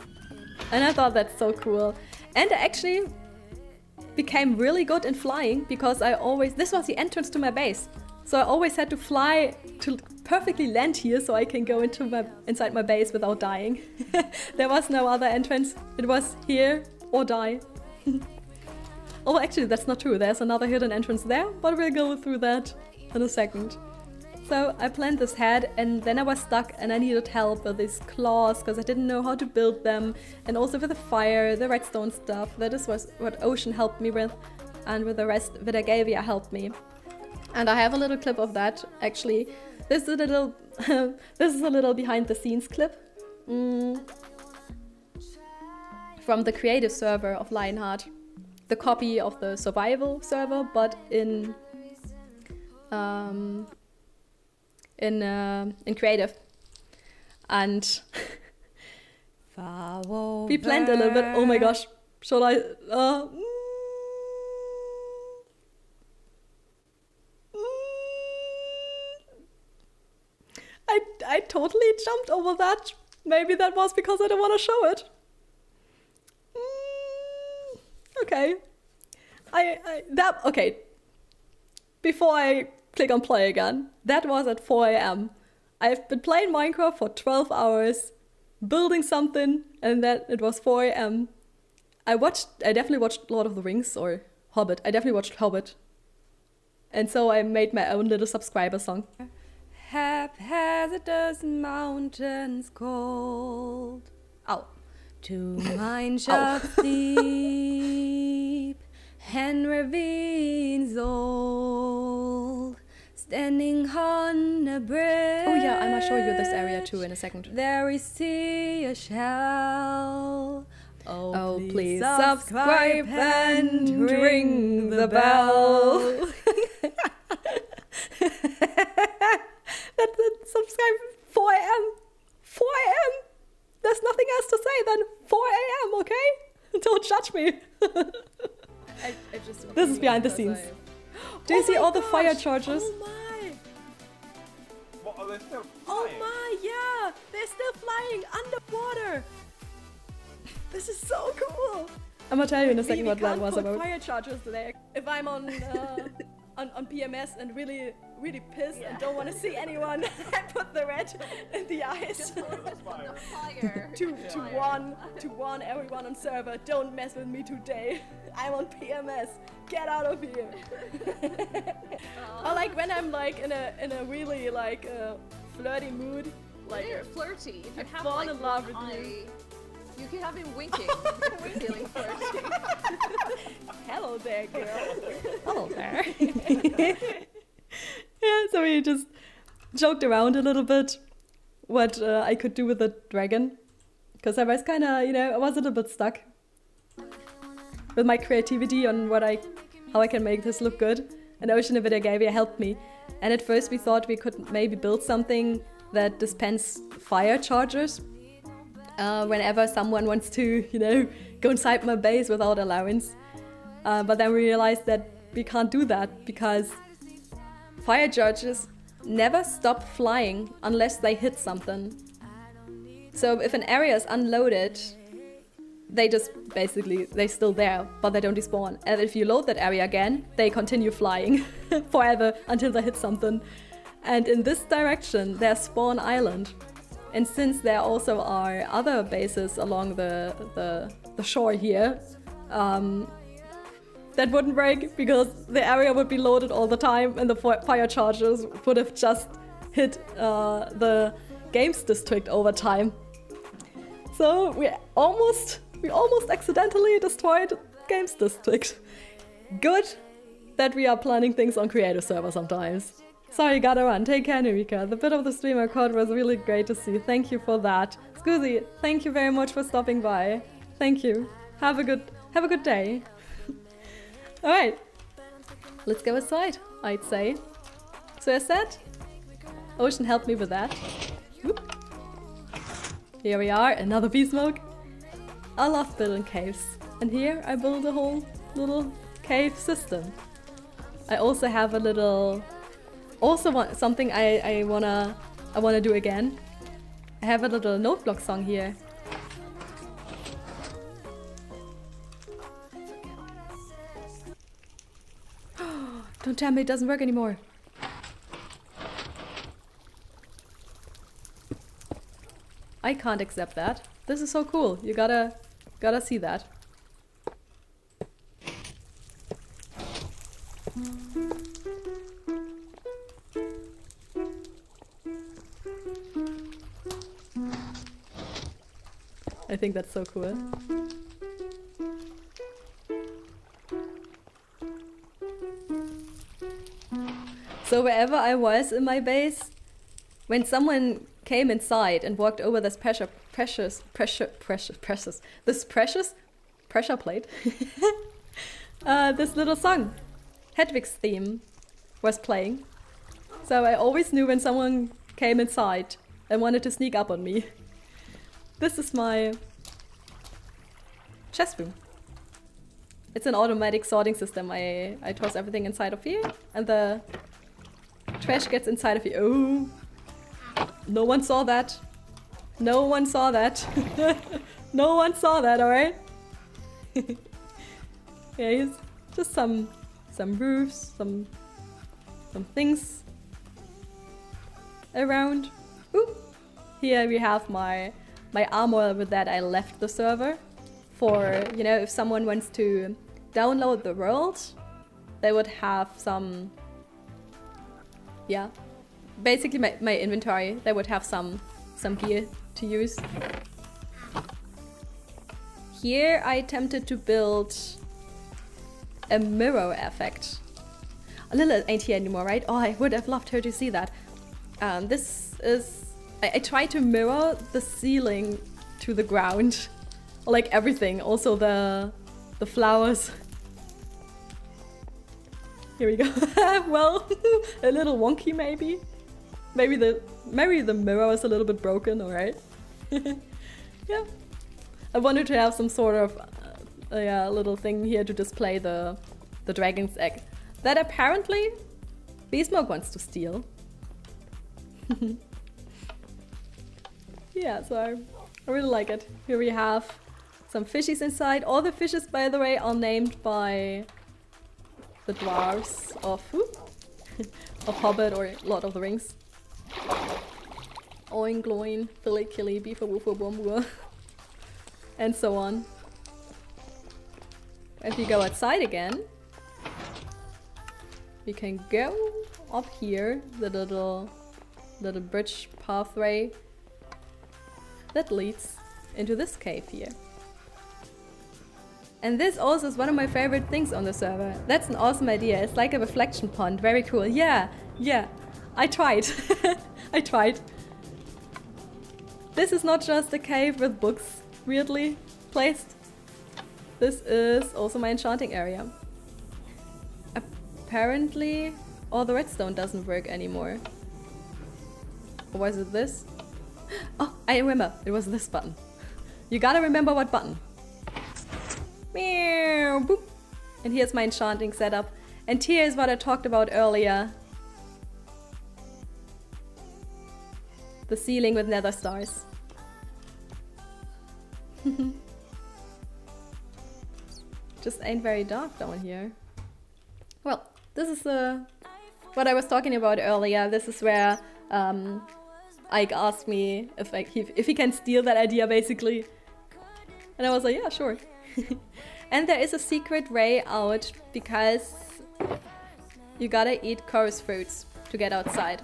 Speaker 1: And I thought that's so cool. And I actually became really good in flying, because this was the entrance to my base. So I always had to fly to perfectly land here so I can go inside my base without dying. There was no other entrance. It was here or die. Oh, actually that's not true. There's another hidden entrance there, but we'll go through that in a second. So I planned this head, and then I was stuck and I needed help with these claws because I didn't know how to build them, and also with the fire, the redstone stuff. That is what Ocean helped me with, and with the rest, Vidagavia helped me. And I have a little clip of that, actually. This is a little this is a little behind the scenes clip from the creative server of Lionheart. the copy of the survival server, but in creative, and we planned a little bit. Oh my gosh, should I? I totally jumped over that. Maybe that was because I don't want to show it. Okay. Okay. Before I click on play again, that was at 4 a.m. I've been playing Minecraft for 12 hours, building something, and then it was 4 a.m. I definitely watched Lord of the Rings or Hobbit. I definitely watched Hobbit. And so I made my own little subscriber song. Haphazardous mountains cold. Ow. To mines of deep and ravines old, standing on a bridge. Oh yeah, I might show you this area too in a second. There we see a shell. Oh, please subscribe and ring the bell. That's subscribe 4 a.m. 4 a.m. There's nothing else to say than 4 a.m., okay? Don't judge me. This is behind the scenes. Do you see all the fire charges?
Speaker 2: Oh my!
Speaker 5: Well, are they still
Speaker 2: Oh
Speaker 5: flying?
Speaker 2: my, yeah! They're still flying underwater! This is so cool!
Speaker 1: I'm gonna tell you in a second
Speaker 2: We
Speaker 1: what that
Speaker 2: can't
Speaker 1: was
Speaker 2: put
Speaker 1: about.
Speaker 2: fire charges there. If I'm on PMS and really pissed and don't want to see anyone, I put the red in the eyes. to warn everyone on server, don't mess with me today. I'm on PMS. Get out of here. Or like when I'm like in a really like flirty mood, like
Speaker 10: You're flirty. If you have
Speaker 2: fall
Speaker 10: like
Speaker 2: in love
Speaker 10: one
Speaker 2: with you.
Speaker 10: eye, you can have him winking. If you're feeling flirty.
Speaker 2: Hello there, girl.
Speaker 1: Hello there. Yeah, so we just joked around a little bit what I could do with the dragon. Because I was kind of, I was a little bit stuck with my creativity on how I can make this look good. And Ocean of Vidagavia helped me. And at first we thought we could maybe build something that dispense fire charges whenever someone wants to, go inside my base without allowance. But then we realized that we can't do that because fire charges never stop flying unless they hit something. So if an area is unloaded, they're still there, but they don't despawn. And if you load that area again, they continue flying forever until they hit something. And in this direction, there's Spawn Island. And since there also are other bases along the shore here, that wouldn't break because the area would be loaded all the time and the fire charges would have just hit the games district over time. So we almost accidentally destroyed games district. Good that we are planning things on creative server sometimes. Sorry, gotta run. Take care, Nurika. The bit of the streamer code was really great to see. Thank you for that. Scoozy, thank you very much for stopping by. Thank you. Have a good day. Alright. Let's go inside, I'd say. So as said, Ocean helped me with that. Whoop. Here we are, another bee smoke. I love building caves. And here I build a whole little cave system. I also have a little... something I wanna do again. I have a little note block song here. Don't tell me it doesn't work anymore. I can't accept that. This is so cool. You gotta see that. I think that's so cool. So wherever I was in my base, when someone came inside and walked over this pressure plate, this little song, Hedwig's theme, was playing. So I always knew when someone came inside and wanted to sneak up on me. This is my chest room. It's an automatic sorting system. I toss everything inside of here and the trash gets inside of here. Oh, no one saw that. No one saw that. No one saw that, alright? Yeah, here's just some roofs, some things around. Ooh. Here we have my armor. With that I left the server for, you know, if someone wants to download the world, they would have some, yeah, basically my inventory, they would have some gear to use. Here I attempted to build a mirror effect. Lilith ain't here anymore, right? Oh, I would have loved her to see that. This is... I tried to mirror the ceiling to the ground. Like everything, also the flowers. Here we go. Well, a little wonky maybe. Maybe the mirror is a little bit broken, alright? Yeah. I wanted to have some sort of little thing here to display the dragon's egg. That apparently Beesmoke wants to steal. Yeah, so I really like it. Here we have some fishies inside. All the fishes, by the way, are named by the dwarves of Hobbit or Lord of the Rings. Oin gloin, Billy Killy, Beefer Woofer Bombua, and so on. If you go outside again, we can go up here, the little bridge pathway that leads into this cave here. And this also is one of my favorite things on the server. That's an awesome idea. It's like a reflection pond. Very cool. Yeah. I tried. I tried. This is not just a cave with books weirdly placed. This is also my enchanting area. Apparently, all the redstone doesn't work anymore. Or was it this? Oh, I remember. It was this button. You gotta remember what button. Meow, boop. And here's my enchanting setup. And here is what I talked about earlier. The ceiling with nether stars. Just ain't very dark down here. Well, this is what I was talking about earlier. This is where Ike asked me if he can steal that idea, basically. And I was like, yeah, sure. And there is a secret way out, because you gotta eat chorus fruits to get outside.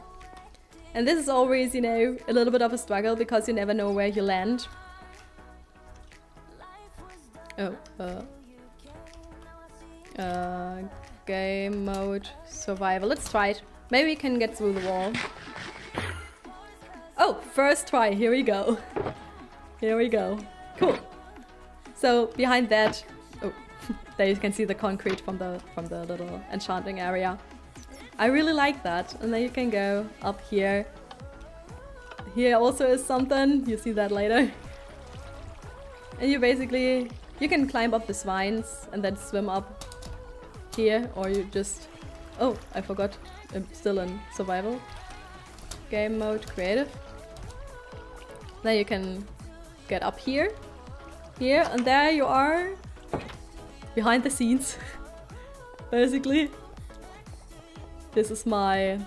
Speaker 1: And this is always, you know, a little bit of a struggle, because you never know where you land. Oh, game mode survival. Let's try it. Maybe we can get through the wall. Oh, first try. Here we go. Here we go. Cool. So behind that, oh, there you can see the concrete from the little enchanting area. I really like that. And then you can go up here. Here also is something. You see that later. And you basically, you can climb up the vines and then swim up here, or you just... Oh, I forgot. I'm still in survival. Game mode creative. Then you can get up here. Here, and there you are. Behind the scenes. Basically. This is my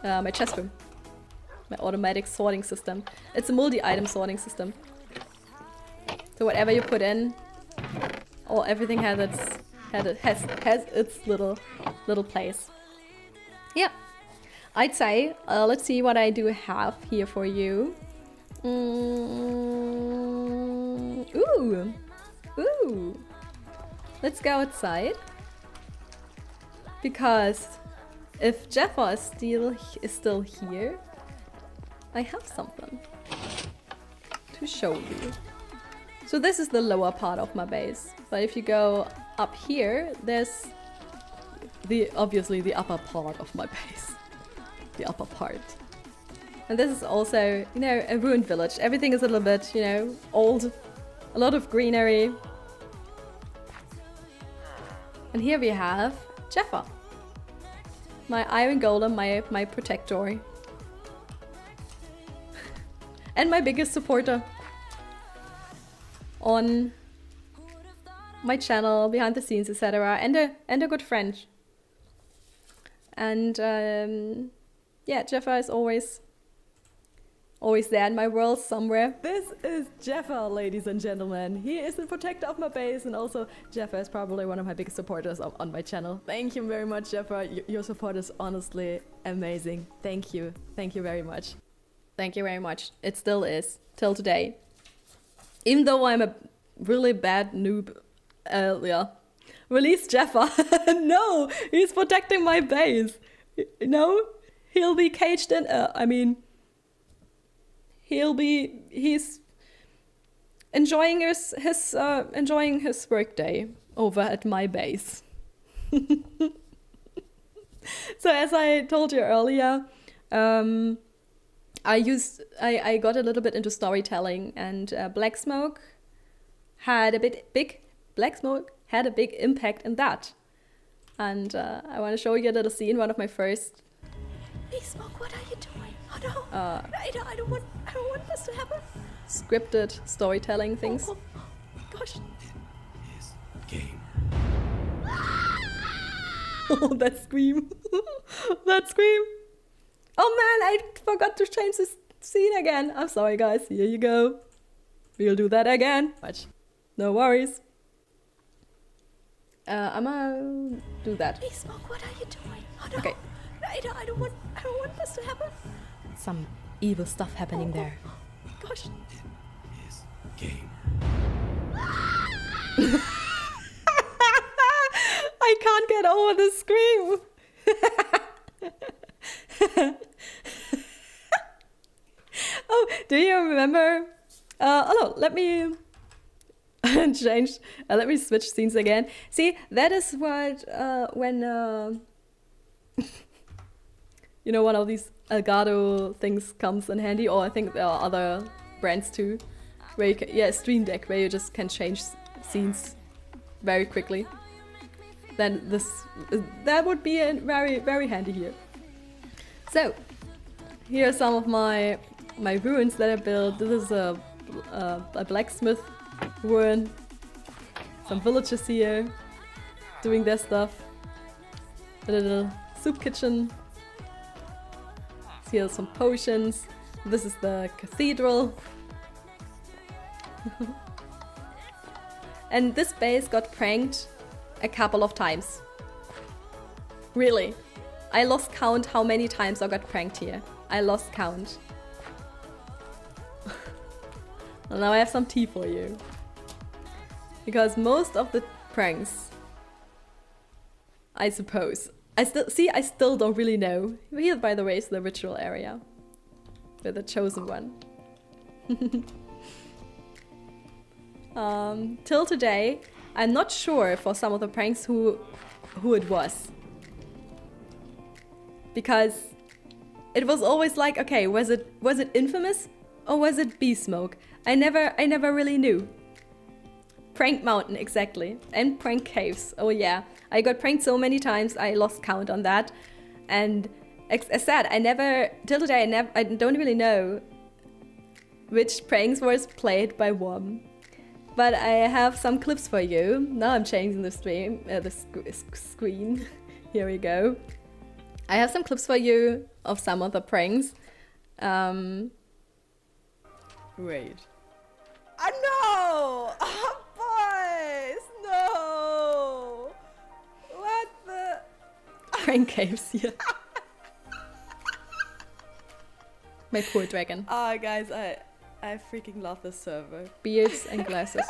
Speaker 1: my chest room. My automatic sorting system. It's a multi-item sorting system. So whatever you put in, or everything has its little place. Yeah, I'd say let's see what I do have here for you. Ooh, let's go outside, because if Jeffa is still here, I have something to show you. So this is the lower part of my base. But if you go up here, there's obviously the upper part of my base. The upper part. And this is also, you know, a ruined village. Everything is a little bit, you know, old. A lot of greenery. And here we have Jeffa. My iron golem, my protector. And my biggest supporter on my channel, behind the scenes, etc. And a good friend. And yeah, Jeffa is always there in my world somewhere. This is Jeffa, ladies and gentlemen. He is the protector of my base, and also Jeffa is probably one of my biggest supporters on my channel. Thank you very much, Jeffa. Your support is honestly amazing. Thank you. Thank you very much. Thank you very much. It still is, till today. Even though I'm a really bad noob, yeah. Release Jeffa. No, he's protecting my base. No, he'll be caged in. I mean, he's enjoying his workday over at my base. So as I told you earlier, I got a little bit into storytelling, and Black Smoke had a big impact in that. And I want to show you a little scene, one of my first.
Speaker 2: Hey, Smoke, what are you doing? Oh no! I don't want this to happen.
Speaker 1: Scripted storytelling things.
Speaker 2: Oh, gosh!
Speaker 11: Game.
Speaker 1: Oh, that scream! That scream! Oh man, I forgot to change this scene again. I'm sorry, guys. Here you go. We'll do that again. No worries. I'm gonna do that.
Speaker 2: Hey, Smoke, what are you doing? Oh no!
Speaker 1: Okay.
Speaker 2: I don't want this to happen.
Speaker 1: Some evil stuff happening there.
Speaker 2: Gosh.
Speaker 11: Is game.
Speaker 1: I can't get over the scream. Oh, do you remember? Oh no, let me change. Let me switch scenes again. See, that is what when you know, one of these Elgato things comes in handy, or I think there are other brands too, where you can, yeah, Stream Deck, where you just can change scenes very quickly. Then that would be very, very handy here. So here are some of my ruins that I built. This is a blacksmith ruin. Some villagers here doing their stuff. A little soup kitchen. Here are some potions. This is the cathedral. And this base got pranked a couple of times. Really. I lost count how many times I got pranked here. I lost count. And now I have some tea for you. Because most of the pranks, I suppose, I still don't really know. Here, by the way, is the ritual area. With the chosen one. Till today, I'm not sure for some of the pranks who it was. Because it was always like, okay, was it Infamous or was it B-Smoke? I never really knew. Prank Mountain, exactly. And Prank Caves. Oh yeah. I got pranked so many times, I lost count on that. And as said, till today, I don't really know which pranks was played by WOM. But I have some clips for you. Now I'm changing the screen. Here we go. I have some clips for you of some of the pranks. Wait.
Speaker 2: Oh no! Oh boys! No! What the?
Speaker 1: Prank caves here. My poor dragon.
Speaker 2: Guys, I freaking love this server.
Speaker 1: Beards and glasses.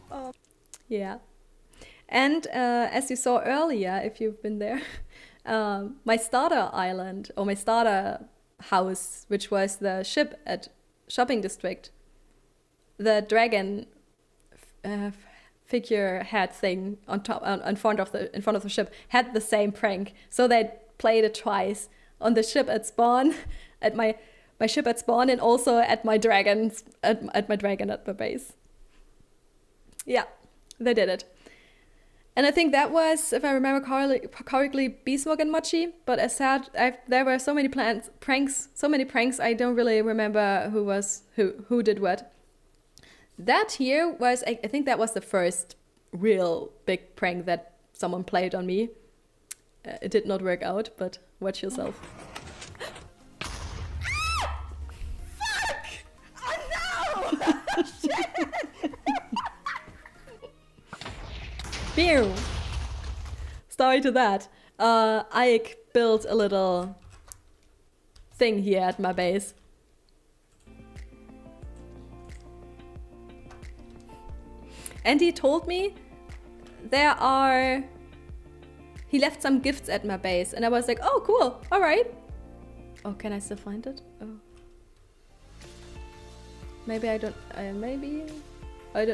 Speaker 2: Oh.
Speaker 1: Yeah. And as you saw earlier, if you've been there, my starter island, or my starter house, which was the ship at Shopping District, the dragon figure head thing on top, in front of the ship had the same prank. So they played it twice on the ship at spawn, at my ship at spawn, and also at my dragon at my base. Yeah, they did it. And I think that was, if I remember correctly, Beesmoke and Mochi. But as said, there were so many pranks, I don't really remember who did what. That here was, I think that was the first real big prank that someone played on me. It did not work out, but watch yourself.
Speaker 2: Fuck! Oh no! Shit!
Speaker 1: Pew! Story to that. Ike built a little thing here at my base. And he told me he left some gifts at my base, and I was like, oh, cool, all right. Oh, can I still find it? Oh. Maybe I don't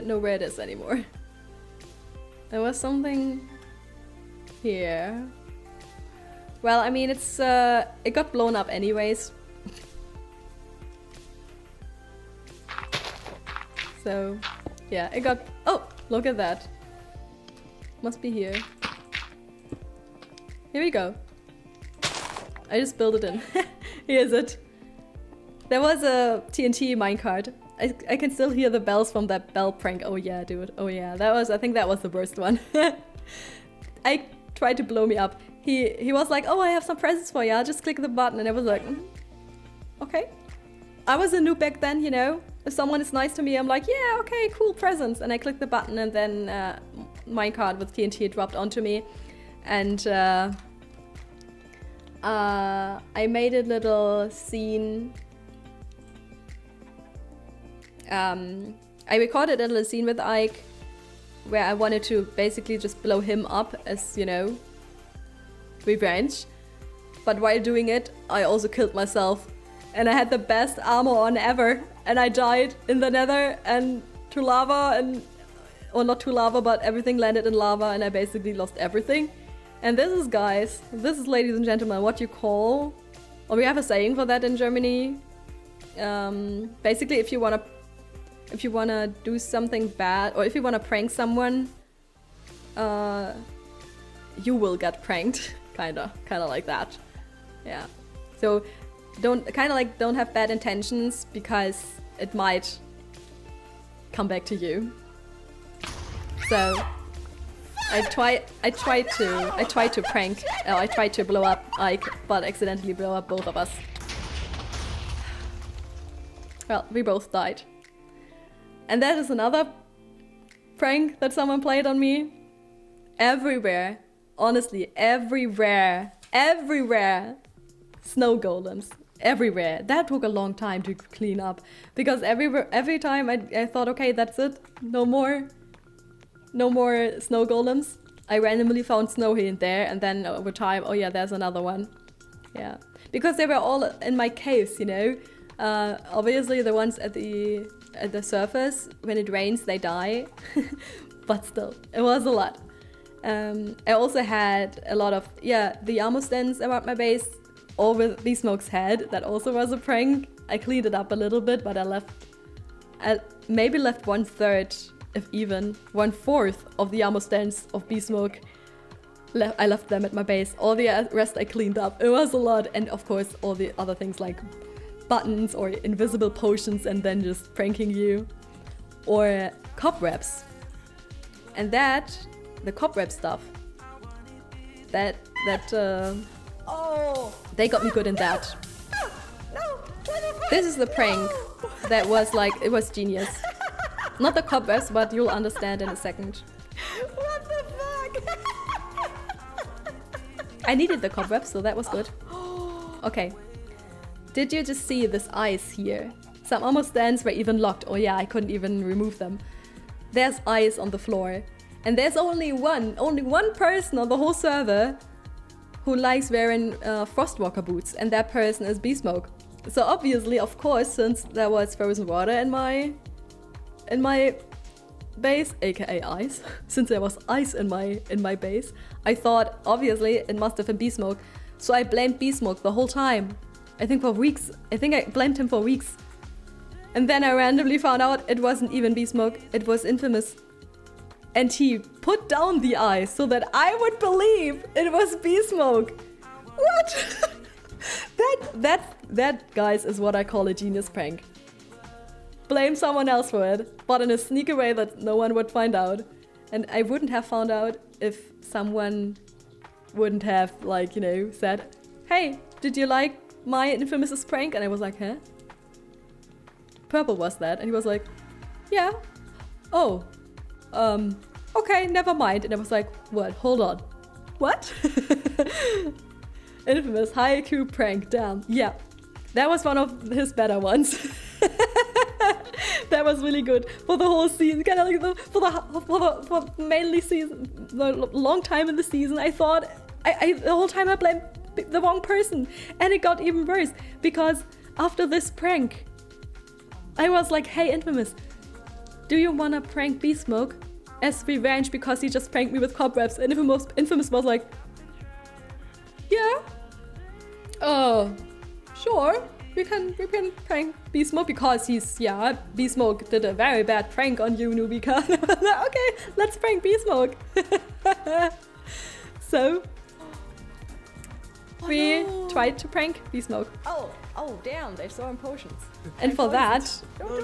Speaker 1: know where it is anymore. There was something here. Well, I mean, it got blown up anyways. So, yeah, it got... Oh, look at that. Must be here. Here we go. I just built it in. Here's it. There was a TNT minecart. I can still hear the bells from that bell prank. Oh yeah, dude. Oh yeah. I think that was the worst one. I tried to blow me up. He was like, oh, I have some presents for you. I'll just click the button. And I was like, okay. I was a noob back then, you know. If someone is nice to me, I'm like, yeah, okay, cool, presents. And I clicked the button, and then minecart with TNT dropped onto me. And I made a little scene. I recorded a little scene with Ike where I wanted to basically just blow him up as, you know, revenge. But while doing it, I also killed myself. And I had the best armor on ever. And I died in the nether and to lava or not to lava, but everything landed in lava and I basically lost everything. And this is, guys, ladies and gentlemen, what you call, or we have a saying for that in Germany. Basically, if you wanna do something bad, or if you wanna prank someone, you will get pranked, kinda like that. Yeah. So don't have bad intentions, because it might come back to you. So I tried to blow up Ike, but accidentally blow up both of us. Well, we both died. And that is another prank that someone played on me. Everywhere, honestly, everywhere, snow golems. Everywhere. That took a long time to clean up, because every time I thought, okay, that's it, no more snow golems. I randomly found snow here and there, and then over time, oh yeah, there's another one. Yeah, because they were all in my caves, you know. Obviously the ones at the surface, when it rains, they die. But still, it was a lot. I also had a lot of, the armor stands around my base, all with Beesmoke's head. That also was a prank. I cleaned it up a little bit, but I maybe left 1/3, if even 1/4 of the armor stands of Beesmoke. I left them at my base. All the rest I cleaned up. It was a lot. And of course, all the other things like buttons or invisible potions, and then just pranking you. Or cobwebs. And the cobweb stuff, they got me good in that. This is the prank that was like, it was genius. Not the cobwebs, but you'll understand in a second.
Speaker 2: What the fuck?
Speaker 1: I needed the cobwebs, so that was good. Okay. Did you just see this ice here? Some armor stands were even locked. Oh yeah, I couldn't even remove them. There's ice on the floor. And there's only one person on the whole server who likes wearing Frostwalker boots, and that person is Beesmoke. So obviously, of course, since there was frozen water in my in my base, aka ice, since there was ice in my base, I thought obviously it must have been B-Smoke, so I blamed B-Smoke the whole time. I think for weeks. I think I blamed him for weeks. And then I randomly found out it wasn't even B-Smoke, it was Infamous. And he put down the ice so that I would believe it was B-Smoke. What? that, guys, is what I call a genius prank. Blame someone else for it, but in a sneaky way that no one would find out. And I wouldn't have found out if someone wouldn't have, like, you know, said, hey, did you like my Infamous prank? And I was like, huh? Purple was that. And he was like, yeah. Oh. Okay, never mind. And I was like, what? Hold on. What? Infamous high IQ prank, damn. Yeah. That was one of his better ones. That was really good for the whole season. Kind of like for mainly season, the long time in the season. I thought the whole time I blamed the wrong person, and it got even worse because after this prank, I was like, "Hey, Infamous, do you wanna prank B-Smoke as revenge because he just pranked me with cobwebs?" And Infamous was like, "Yeah, oh, sure." We can prank B-Smoke because B-Smoke did a very bad prank on you, Nubika. Okay, let's prank B-Smoke. So, we tried to prank B-Smoke.
Speaker 3: Oh, damn, they're throwing potions.
Speaker 1: And for that,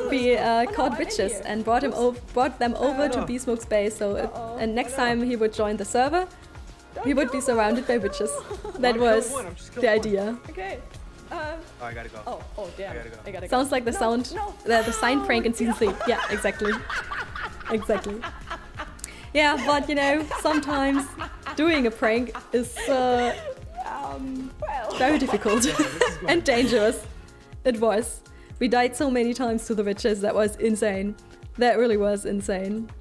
Speaker 1: we caught witches and brought them over to B-Smoke's base. And next time he would join the server, he would be surrounded by witches. That was the idea.
Speaker 3: Okay.
Speaker 4: I gotta go.
Speaker 3: Oh, damn.
Speaker 4: I gotta go.
Speaker 1: Sounds like the sign prank in season 3. Yeah, exactly. Exactly. Yeah, but you know, sometimes doing a prank is very difficult and dangerous. It was. We died so many times to the witches. That was insane. That really was insane.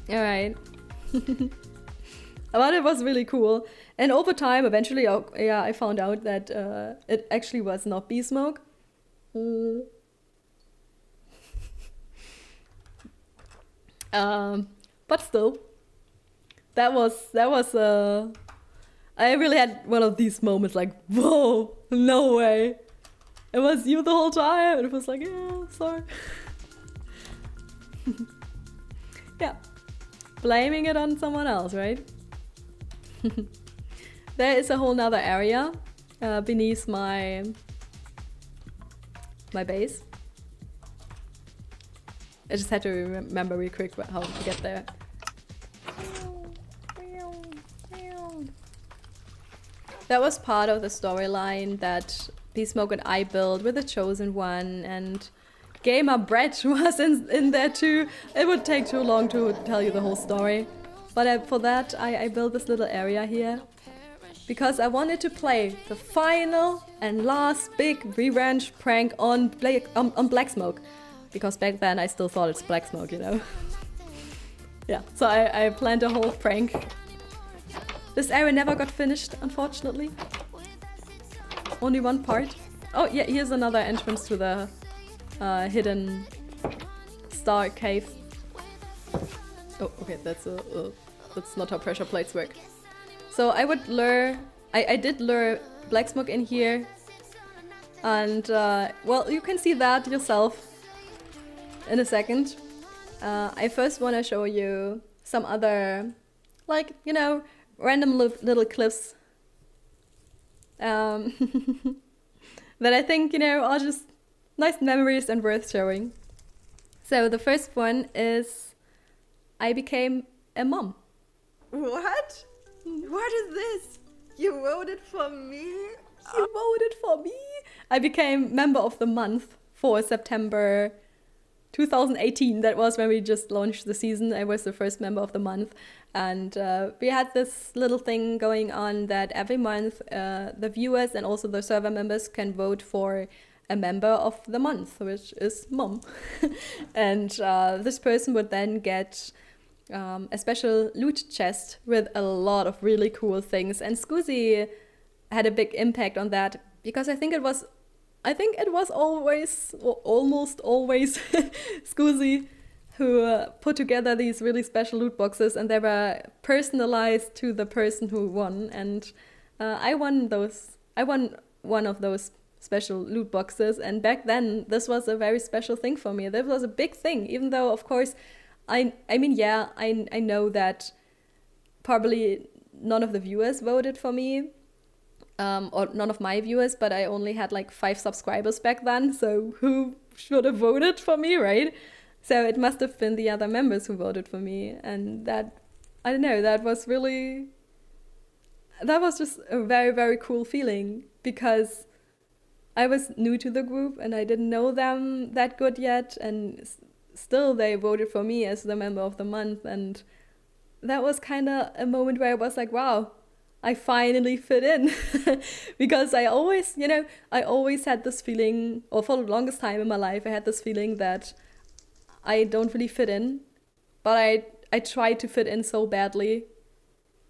Speaker 1: Alright. But it was really cool. And over time, eventually, I found out that it actually was not B-Smoke. But still, that was I really had one of these moments like, whoa, no way. It was you the whole time. And it was like, yeah, sorry. Yeah. Blaming it on someone else, right? There is a whole nother area beneath my base. I just had to remember real quick how to get there. That was part of the storyline that B-Smoke and I built with the Chosen One, and Gamer Brett was in there too. It would take too long to tell you the whole story. But for that, I built this little area here. Because I wanted to play the final and last big revenge prank on Black Smoke. Because back then I still thought it's Black Smoke, you know. Yeah, so I planned a whole prank. This area never got finished, unfortunately. Only one part. Oh yeah, here's another entrance to the hidden star cave. Oh, okay, that's not how pressure plates work. So I would lure, I did lure Black Smoke in here, and well, you can see that yourself in a second. I first want to show you some other, like, you know, random little clips that I think, you know, are just nice memories and worth showing. So the first one is I became a mom.
Speaker 10: What? What is this? You voted for me?
Speaker 1: You voted for me? I became member of the month for September 2018. That was when we just launched the season. I was the first member of the month. And we had this little thing going on that every month the viewers and also the server members can vote for a member of the month, which is Mom. And this person would then get a special loot chest with a lot of really cool things. And Scoozy had a big impact on that because I think it was always, or almost always, Scoozy who put together these really special loot boxes, and they were personalized to the person who won. And I won one of those special loot boxes, and back then this was a very special thing for me. That was a big thing, even though of course I know that probably none of the viewers voted for me, or none of my viewers, but I only had like 5 subscribers back then, so who should have voted for me, right? So it must have been the other members who voted for me, and that, I don't know, that was just a very, very cool feeling, because I was new to the group and I didn't know them that good yet, and still they voted for me as the member of the month, and that was kind of a moment where I was like, wow, I finally fit in. Because I always had this feeling, or for the longest time in my life, I had this feeling that I don't really fit in, but I try to fit in so badly.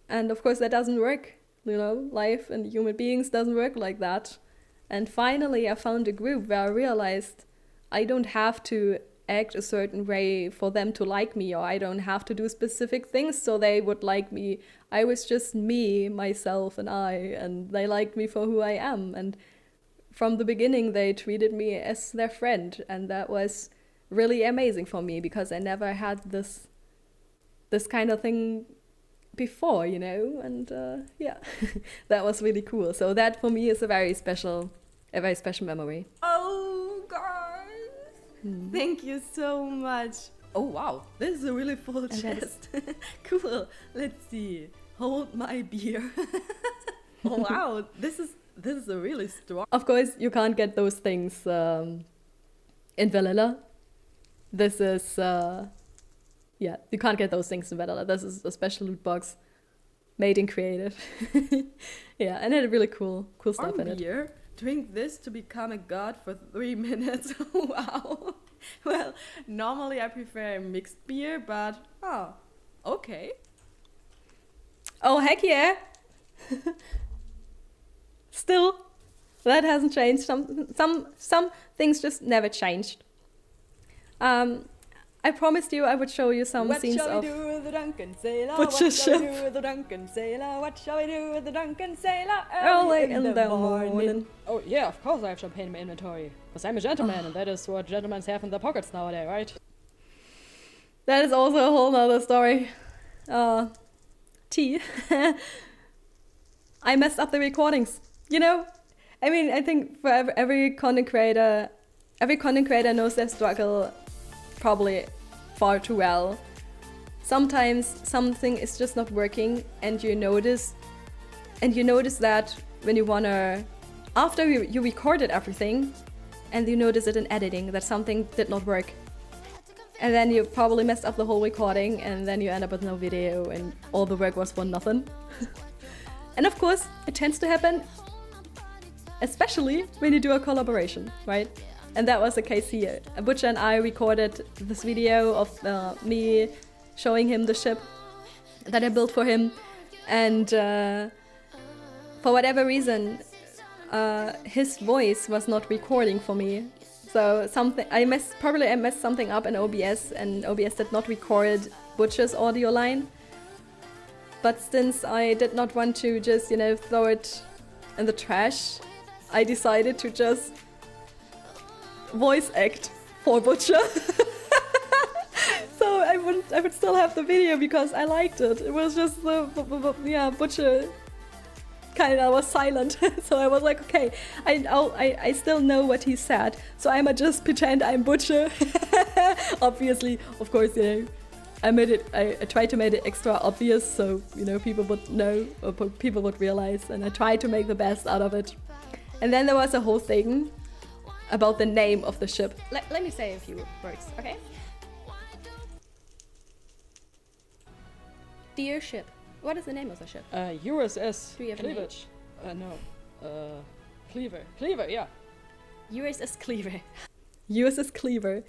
Speaker 1: And of course that doesn't work, life and human beings doesn't work like that. And finally I found a group where I realized I don't have to act a certain way for them to like me, or I don't have to do specific things so they would like me. I was just me, myself, and they liked me for who I am. And from the beginning they treated me as their friend, and that was really amazing for me, because I never had this kind of thing before, and yeah, that was really cool. So that for me is a very special memory.
Speaker 10: Oh, guys, thank you so much. Oh wow, this is a really full chest. Cool. Let's see. Hold my beer. Oh wow, this is a really strong.
Speaker 1: Of course, you can't get those things in vanilla. This is yeah, you can't get those things in vanilla. This is a special loot box made in creative. Yeah, and it had really cool stuff in it.
Speaker 10: Beer. Drink this to become a god for 3 minutes. Wow. Well, normally I prefer mixed beer, but okay.
Speaker 1: Oh heck yeah! Still, that hasn't changed. Some things just never changed. I promised you I would show you some scenes of...
Speaker 10: What shall we do with the drunken sailor?
Speaker 1: Butcher
Speaker 10: What shall we
Speaker 1: ship.
Speaker 10: do with the drunken sailor? What shall we do with the drunken sailor?
Speaker 1: Early in the morning.
Speaker 3: Oh yeah, of course I have champagne in my inventory. Because I'm a gentleman, and that is what gentlemen have in their pockets nowadays, right?
Speaker 1: That is also a whole nother story. Tea. I messed up the recordings. I mean, I think for every content creator knows their struggle probably far too well. Sometimes something is just not working, and you notice that when you wanna, after you recorded everything, and you notice it in editing that something did not work. And then you probably messed up the whole recording, and then you end up with no video, and all the work was for nothing. And of course, it tends to happen, especially when you do a collaboration, right? And that was the case here. Butcher and I recorded this video of me showing him the ship that I built for him, and for whatever reason, his voice was not recording for me. So I messed something up in OBS, and OBS did not record Butcher's audio line. But since I did not want to just, throw it in the trash, I decided to just voice act for Butcher. So I would still have the video because I liked it. It was just Butcher kind of was silent. So I was like, okay, I still know what he said, so I'ma just pretend I'm Butcher. Obviously, of course, I tried to make it extra obvious, so people would know, or people would realize, and I tried to make the best out of it. And then there was a whole thing about the name of the ship. Let me say a few words, okay? Dear ship. What is the name of the ship?
Speaker 3: USS
Speaker 1: Do you have a name?
Speaker 3: Cleavage. Cleaver. Cleaver, yeah.
Speaker 1: USS Cleaver. USS Cleaver.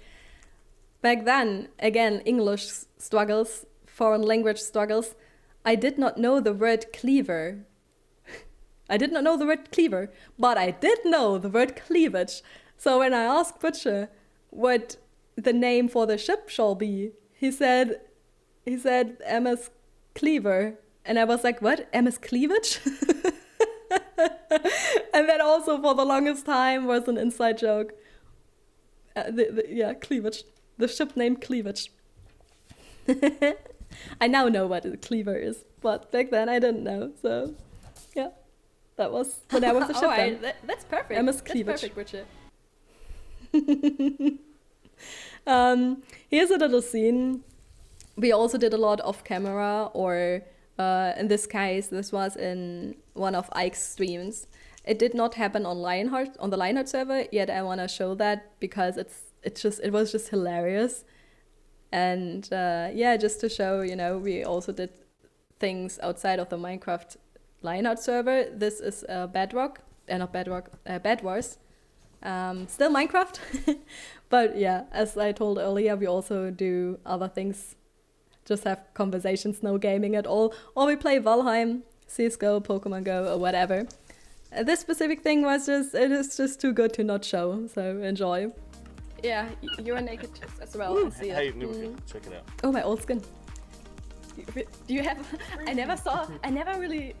Speaker 1: Back then, again, English struggles, foreign language struggles, I did not know the word cleaver. I did not know the word cleaver, but I did know the word cleavage. So when I asked Butcher what the name for the ship shall be. He said MS Cleaver. And I was like, what? MS Cleavage? And that also for the longest time was an inside joke. Yeah, Cleavage. The ship named Cleavage. I now know what a cleaver is, but back then I didn't know. So, yeah, that was when I was a ship.
Speaker 2: Alright, that's perfect.
Speaker 1: MS Cleavage.
Speaker 2: That's perfect,
Speaker 1: Bridget. Here's a little scene. We also did a lot off camera, or in this case, this was in one of Ike's streams. It did not happen on the Lionheart server, yet I want to show that because it was just hilarious. And yeah, just to show, you know, we also did things outside of the Minecraft Lionheart server. This is Bed Wars. Still Minecraft. But yeah, as I told earlier, we also do other things. Just have conversations, no gaming at all. Or we play Valheim, CSGO, Pokemon Go, or whatever. This specific thing it is just too good to not show, so enjoy.
Speaker 2: Yeah, you're naked as well. I see
Speaker 12: Hey,
Speaker 2: it.
Speaker 12: check it out.
Speaker 1: Oh, my old skin.
Speaker 2: Do you have? I never really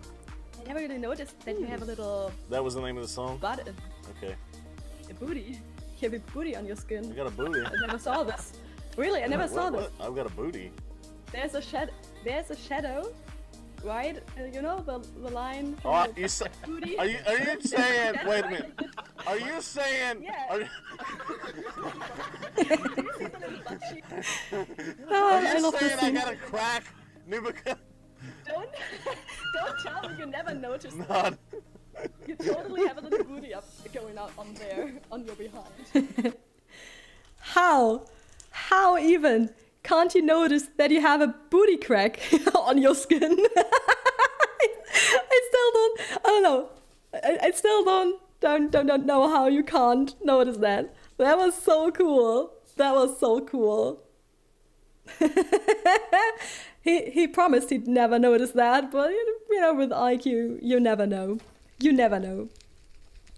Speaker 2: noticed that you have a little
Speaker 12: That was the name of the song?
Speaker 2: butt,
Speaker 12: Okay.
Speaker 2: a booty. You have a booty on your
Speaker 12: I
Speaker 2: skin.
Speaker 12: got a booty.
Speaker 2: I never saw this. Really, I never saw this.
Speaker 12: What? I've got a booty.
Speaker 2: There's a shadow, right? You know the line. From
Speaker 12: Oh,
Speaker 2: the
Speaker 12: you say,
Speaker 2: booty.
Speaker 12: are you saying?
Speaker 2: That's
Speaker 12: Wait a
Speaker 2: right.
Speaker 12: minute. Are you saying?
Speaker 2: Yeah.
Speaker 12: Are you,
Speaker 1: Oh,
Speaker 12: are
Speaker 1: I
Speaker 12: you
Speaker 1: love this
Speaker 12: saying I
Speaker 1: scene.
Speaker 12: got a crack? Nubica?
Speaker 2: Don't tell me you never noticed.
Speaker 12: None.
Speaker 2: You totally have a little booty up going out on there on your behind.
Speaker 1: How even can't you notice that you have a booty crack on your skin? I don't know. I still don't know how you can't notice that. That was so cool. He promised he'd never notice that, but you know, with IQ, you never know.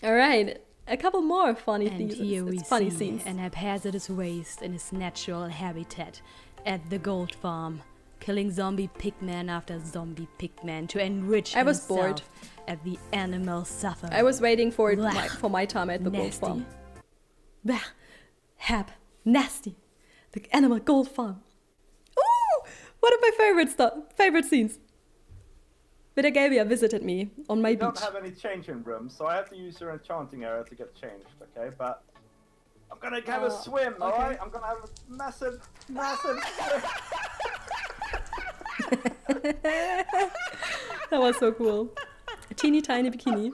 Speaker 1: All right, a couple more funny
Speaker 13: And
Speaker 1: things.
Speaker 13: here we
Speaker 1: Funny
Speaker 13: see
Speaker 1: scenes.
Speaker 13: an haphazardous waste in its natural habitat at the gold farm, killing zombie pigman after zombie pigman to enrich
Speaker 1: I was
Speaker 13: himself
Speaker 1: bored.
Speaker 13: at the animal suffering.
Speaker 1: I was waiting for
Speaker 13: Blah.
Speaker 1: for my time at the gold
Speaker 13: Nasty.
Speaker 1: farm. Bah, nasty. The animal gold farm. Ooh, one of my favorite scenes. Vidagavia visited me on my
Speaker 14: We
Speaker 1: beach.
Speaker 14: don't have any changing rooms, so I have to use your enchanting area to get changed, okay? But I'm gonna have a swim,
Speaker 1: okay.
Speaker 14: alright? I'm gonna have a massive swim.
Speaker 1: That was so cool. A teeny tiny bikini.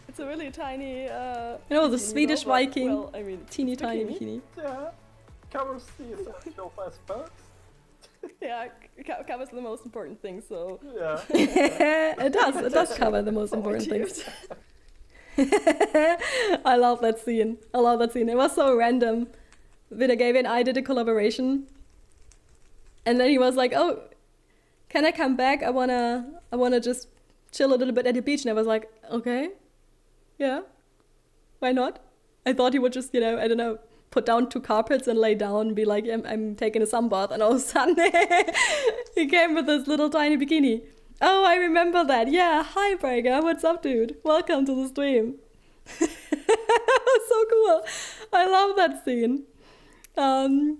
Speaker 2: It's a really tiny.
Speaker 1: You know, the
Speaker 2: bikini,
Speaker 1: Swedish
Speaker 2: though, but,
Speaker 1: Viking.
Speaker 2: well, I mean,
Speaker 1: Teeny tiny bikini.
Speaker 14: Yeah, covers the essential aspects.
Speaker 2: Yeah, covers the most important things. So
Speaker 14: Yeah.
Speaker 1: It does cover the most important things. I love that scene. It was so random. Vidagavia and I did a collaboration. And then he was like, oh, can I come back? I wanna just chill a little bit at the beach. And I was like, okay, yeah, why not? I thought he would just, you know, I don't know, put down 2 carpets and lay down and be like, I'm taking a sunbath. And all of a sudden, he came with this little tiny bikini. Oh, I remember that. Yeah, hi, Braga. What's up, dude? Welcome to the stream. So cool. I love that scene. Oh,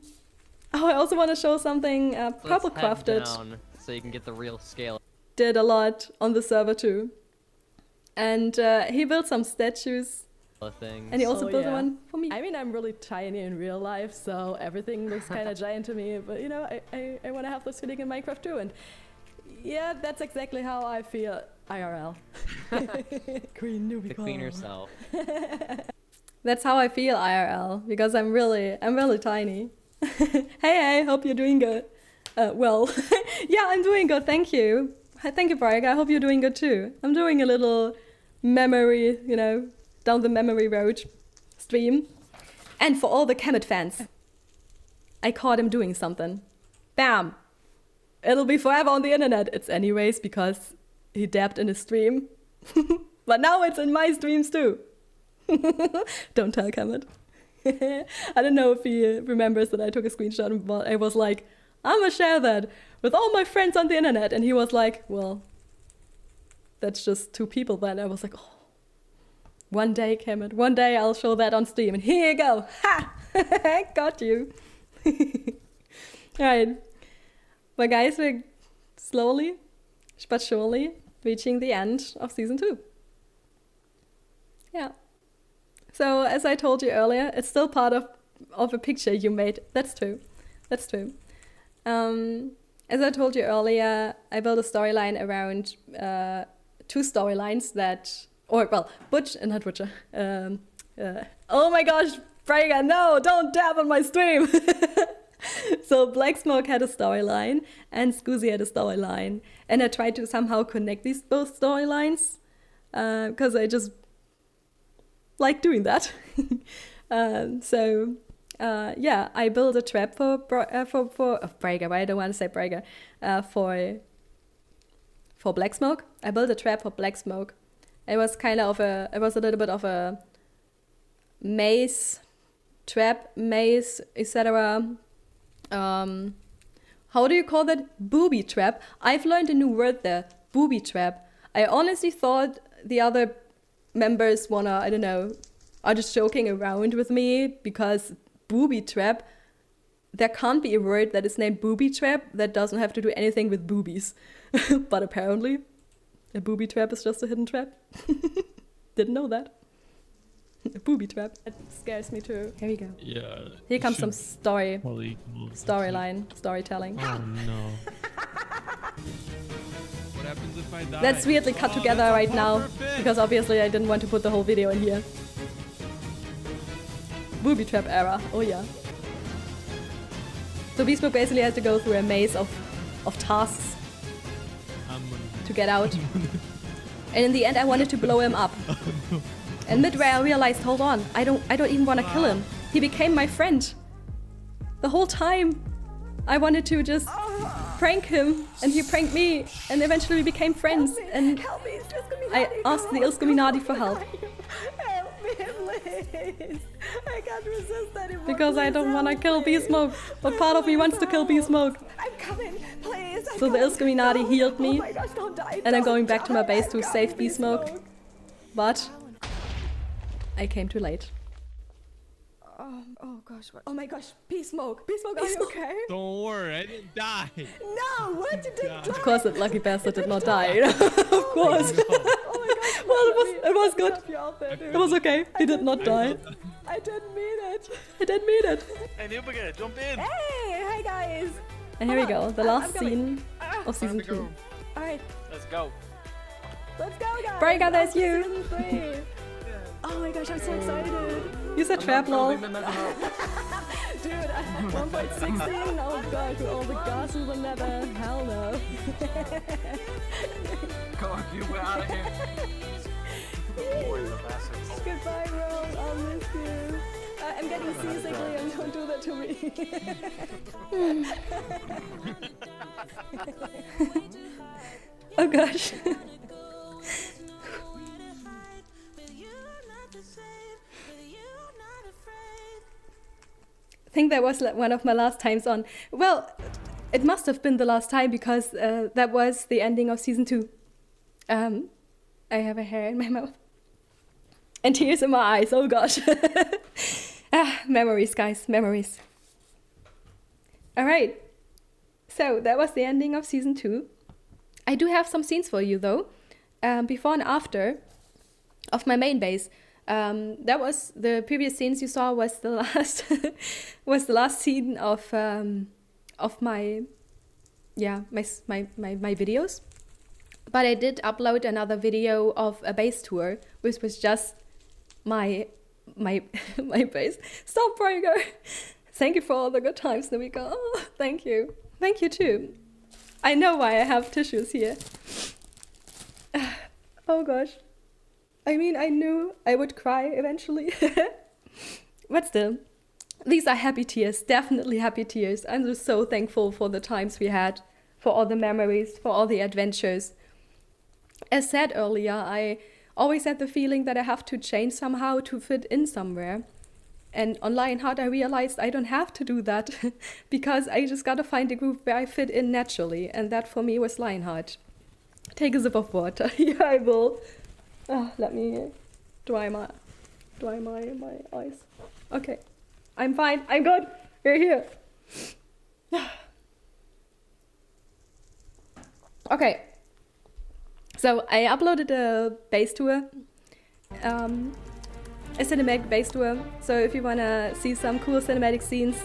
Speaker 1: I also want to show something Purple Crafted
Speaker 15: down so you can get the real scale.
Speaker 1: did a lot on the server too. And he built some statues.
Speaker 15: Things.
Speaker 1: And he also built one for me.
Speaker 2: I mean, I'm really tiny in real life, so everything looks kind of giant to me. But you know, I want to have this feeling in Minecraft too, and yeah, that's exactly how I feel IRL. Queen newbie.
Speaker 15: The queen herself.
Speaker 1: That's how I feel IRL, because I'm really tiny. Hey, hope you're doing good. Well, yeah, I'm doing good, thank you. Thank you, Braga. I hope you're doing good too. I'm doing a little memory, you know, down the memory road stream. And for all the Kemet fans, I caught him doing something. Bam! It'll be forever on the internet. It's anyways because he dabbed in his stream. But now it's in my streams too. Don't tell Kemet. I don't know if he remembers that I took a screenshot, but I was like, I'm gonna share that with all my friends on the internet. And he was like, well, that's just 2 people then. I was like, oh, one day, Kemet, one day I'll show that on Steam. And here you go. Ha! Got you. Alright. But guys, we're slowly but surely reaching the end of season 2. Yeah. So as I told you earlier, it's still part of a picture you made. That's true. That's true. As I told you earlier, I built a storyline around 2 storylines that, or well, Butch and not Butcher. Oh my gosh, Braga, no, don't dab on my stream. So Black Smoke had a storyline and Scoozy had a storyline, and I tried to somehow connect these both storylines because I just like doing that. Yeah, I built a trap for Braga. Why I don't want to say Braga. For Black Smoke, I built a trap for Black Smoke. It was a little bit of a maze trap, maze, etc. How do you call that? Booby trap. I've learned a new word there. Booby trap. I honestly thought the other members are just joking around with me because booby trap, there can't be a word that is named booby trap that doesn't have to do anything with boobies. But apparently, a booby trap is just a hidden trap. Didn't know that. A booby trap. That scares me too. Here we go.
Speaker 16: Yeah.
Speaker 1: Here comes some storytelling.
Speaker 16: Oh no. What happens if I die?
Speaker 1: That's weirdly cut together right now, because obviously I didn't want to put the whole video in here. Booby trap era, oh yeah. So Beastbook basically has to go through a maze of tasks to get out. And in the end I wanted to blow him up. And midway I realized, hold on, I don't even want to kill him. He became my friend. The whole time I wanted to just prank him, and he pranked me, and eventually we became friends. And I asked the Illuminati for help.
Speaker 2: Help me, please. I can't resist anymore.
Speaker 1: Because I don't want to kill Beastmoke, but part of me wants to kill Beastmoke.
Speaker 2: I'm coming, please.
Speaker 1: So the Illuminati healed me,
Speaker 2: Oh my gosh, don't die,
Speaker 1: and I'm
Speaker 2: don't
Speaker 1: going back to my base to
Speaker 2: die.
Speaker 1: save Beastmoke. But I came too late.
Speaker 2: Oh gosh, what? Oh my gosh, Beastmoke, are you okay?
Speaker 16: Don't worry, I didn't die.
Speaker 2: No, what? You didn't die?
Speaker 1: Of course that lucky bastard did not die, of course. Well, it was good. It was okay. He did not die.
Speaker 2: I didn't mean it.
Speaker 1: I didn't mean it.
Speaker 12: Hey, Nubiga, jump in.
Speaker 2: Hey guys.
Speaker 1: And here we go, the last scene of season 2.
Speaker 2: Alright,
Speaker 12: Let's go.
Speaker 2: let's go guys.
Speaker 1: Braga, there's you.
Speaker 2: Season 3. Oh my gosh, I'm so excited.
Speaker 1: You said trap, lol.
Speaker 2: Dude, 1.16? Oh god, with all the gas and the nether. Hell no.
Speaker 4: Come on, you, we're out of here.
Speaker 2: Goodbye, Rome. I'll miss you. I'm getting seasick, Liam. Don't do that to me.
Speaker 1: Oh gosh. I think that was one of my last times on. Well, it must have been the last time because that was the ending of season 2. I have a hair in my mouth. And tears in my eyes, oh gosh. Memories, guys, memories. Alright, so that was the ending of season 2. I do have some scenes for you though, before and after of my main base. That was the previous scenes you saw was the last last scene of my videos. But I did upload another video of a base tour, which was just my base. Stop, Braga. Thank you for all the good times, Navika. Oh, thank you. Thank you too. I know why I have tissues here. Oh gosh. I mean, I knew I would cry eventually. But still, these are happy tears, definitely happy tears. I'm just so thankful for the times we had, for all the memories, for all the adventures. As said earlier, I always had the feeling that I have to change somehow to fit in somewhere. And on Lionheart, I realized I don't have to do that because I just gotta find a group where I fit in naturally. And that for me was Lionheart. Take a sip of water. Yeah, I will. Let me dry my eyes. Okay. I'm fine. I'm good. We're here. Okay. So I uploaded a base tour. A cinematic base tour. So if you wanna see some cool cinematic scenes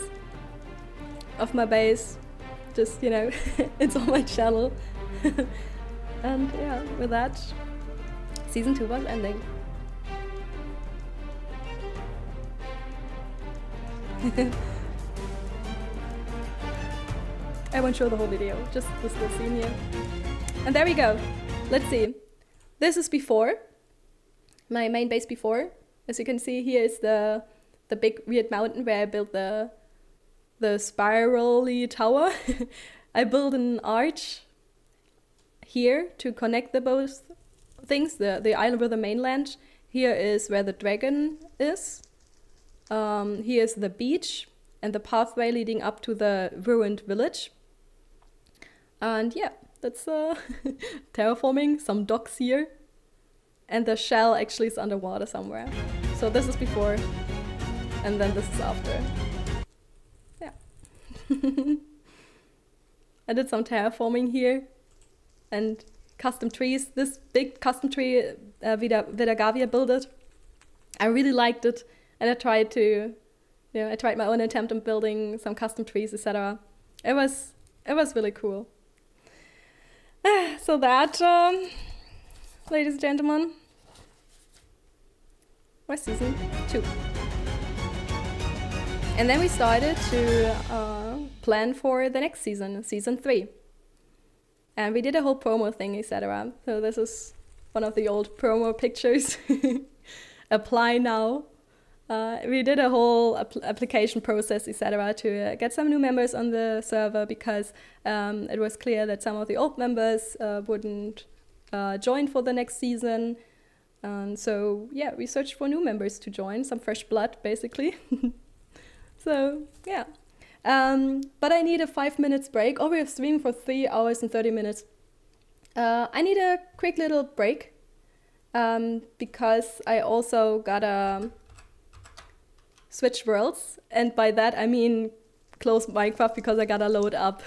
Speaker 1: of my base, just, you know, it's on my channel. And yeah, with that, season 2 was ending. I won't show the whole video, just this little scene here. And there we go. Let's see. This is before. My main base before. As you can see, here is the big weird mountain where I built the spirally tower. I built an arch here to connect the both things, the island with the mainland. Here is where the dragon is. Here is the beach and the pathway leading up to the ruined village. And yeah, that's terraforming, some docks here. And the shell actually is underwater somewhere. So this is before, and then this is after. Yeah. I did some terraforming here, and custom trees. This big custom tree Vidagavia built it. I really liked it, and I tried to, you know, I tried my own attempt on building some custom trees, etc. It was really cool. So that, ladies and gentlemen, was season 2. And then we started to plan for the next season, season 3. And we did a whole promo thing, etc. So this is one of the old promo pictures. Apply now. We did a whole application process, etc. to get some new members on the server because it was clear that some of the old members wouldn't join for the next season. So yeah, we searched for new members to join, some fresh blood basically. So yeah, but I need a 5 minutes break. Oh, we're streaming for 3 hours and 30 minutes. I need a quick little break because I also gotta switch worlds, and by that I mean close Minecraft because I gotta load up.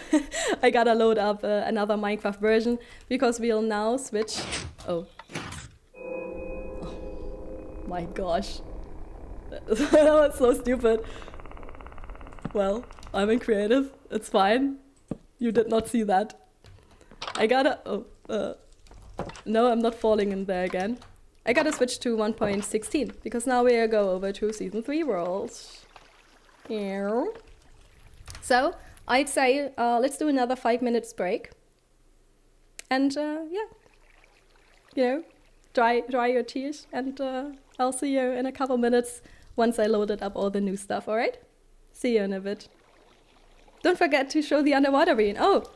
Speaker 1: I gotta load up another Minecraft version because we'll now switch. Oh my gosh. That was so stupid. Well, I'm in creative. It's fine. You did not see that. I gotta... no, I'm not falling in there again. I gotta switch to 1.16 because now we go over to season 3 worlds. Yeah. So, I'd say let's do another 5 minutes break. And yeah. You know, dry your tears, and I'll see you in a couple minutes once I loaded up all the new stuff, alright? See you in a bit. Don't forget to show the underwater arena. Oh,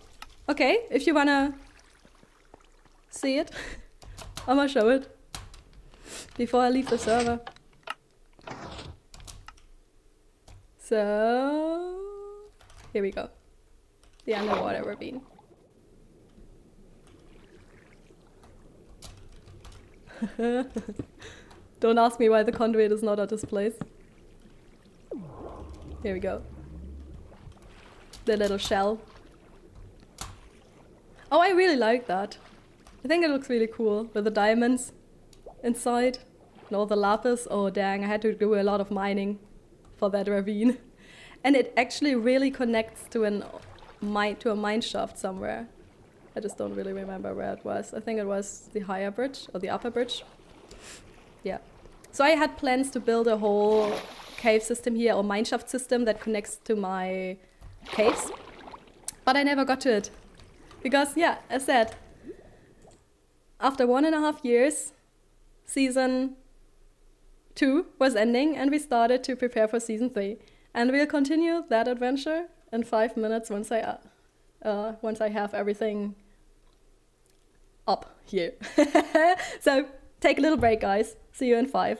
Speaker 1: okay, if you wanna see it, I'm gonna show it before I leave the server. So, here we go. The underwater ravine. Don't ask me why the conduit is not at this place. Here we go. The little shell. Oh, I really like that. I think it looks really cool with the diamonds inside and all the lapis. Oh dang, I had to do a lot of mining for that ravine. And it actually really connects to a mine shaft somewhere. I just don't really remember where it was. I think it was the higher bridge or the upper bridge. Yeah. So I had plans to build a whole cave system here, or mineshaft system that connects to my caves. But I never got to it. Because, yeah, as said, after 1.5 years, season 2 was ending and we started to prepare for season 3. And we'll continue that adventure in 5 minutes once I have everything up here. So take a little break, guys. See you in 5.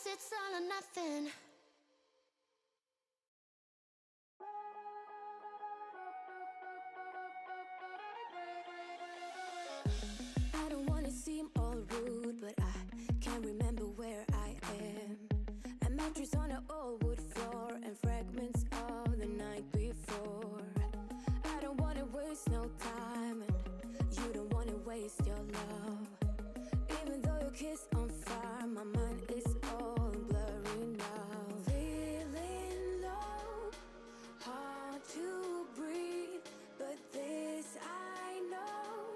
Speaker 17: guess it's all or nothing. I don't wanna seem all rude, but I can't remember where I am. A mattress on an old wood floor and fragments of the night before. I don't wanna waste no time, and you don't wanna waste your love. Even though your kiss on fire, my mind is all blurry now. Feeling low, hard to breathe, but this I know,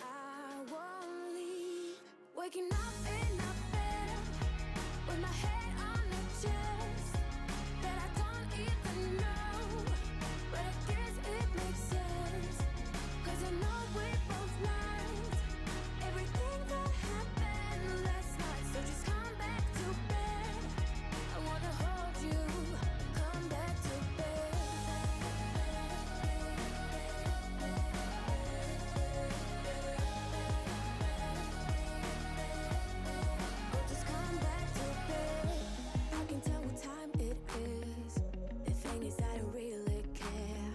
Speaker 17: I won't leave. Waking up in a bed with my head on the chest that I don't even know, but I guess it makes sense, 'cause I know we both lied everything that happened last night. So just come back to bed, I wanna hold you. Come back to bed. Oh, just come back to bed. I can tell what time it is. The thing is I don't really care,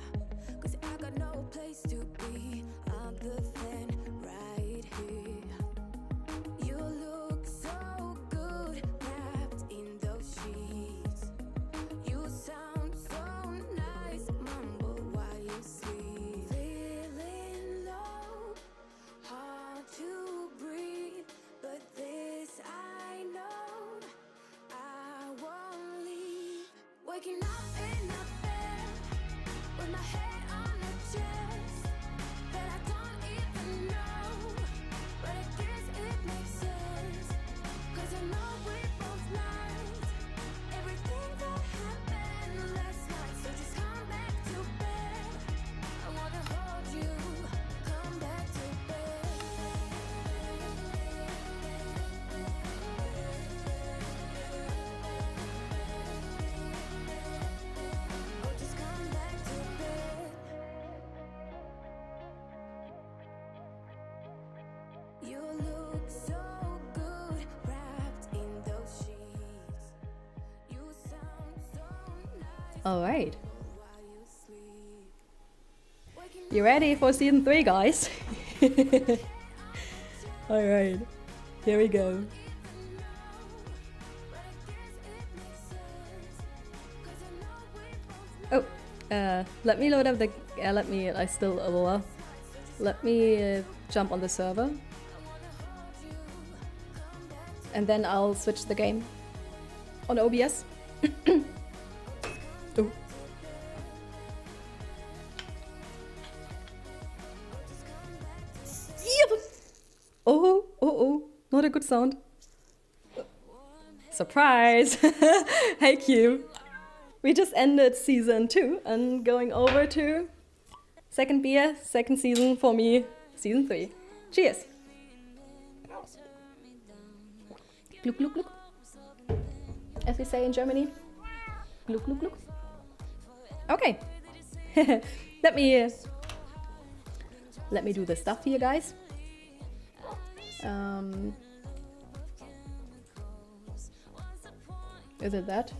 Speaker 17: 'cause I got no place to be other than right here. You look so good wrapped in those sheets. You sound so nice, mumble while you sleep. Feeling low, hard to breathe, but this I know, I won't leave. Waking up in a bed with my head on the chest that I don't even know, but I guess it makes sense, 'cause I know we both lied everything that happened last night. So just come back to bed, I wanna hold you. Come back to bed. Oh, just come back to bed. You look so good wrapped in those sheets. You sound so nice
Speaker 1: Alright.
Speaker 17: while you sleep.
Speaker 1: You ready for season 3, guys? Alright. Here we go. Oh, let me load up the. Let me jump on the server, and then I'll switch the game on OBS. Oh. Oh, not a good sound. Surprise! Hey Q. We just ended season 2 and going over to second beer, second season for me, season 3. Cheers! Gluck, gluck, gluck. As we say in Germany. Gluck, gluck, gluck. Okay. Let me do the stuff here, guys. Is it that?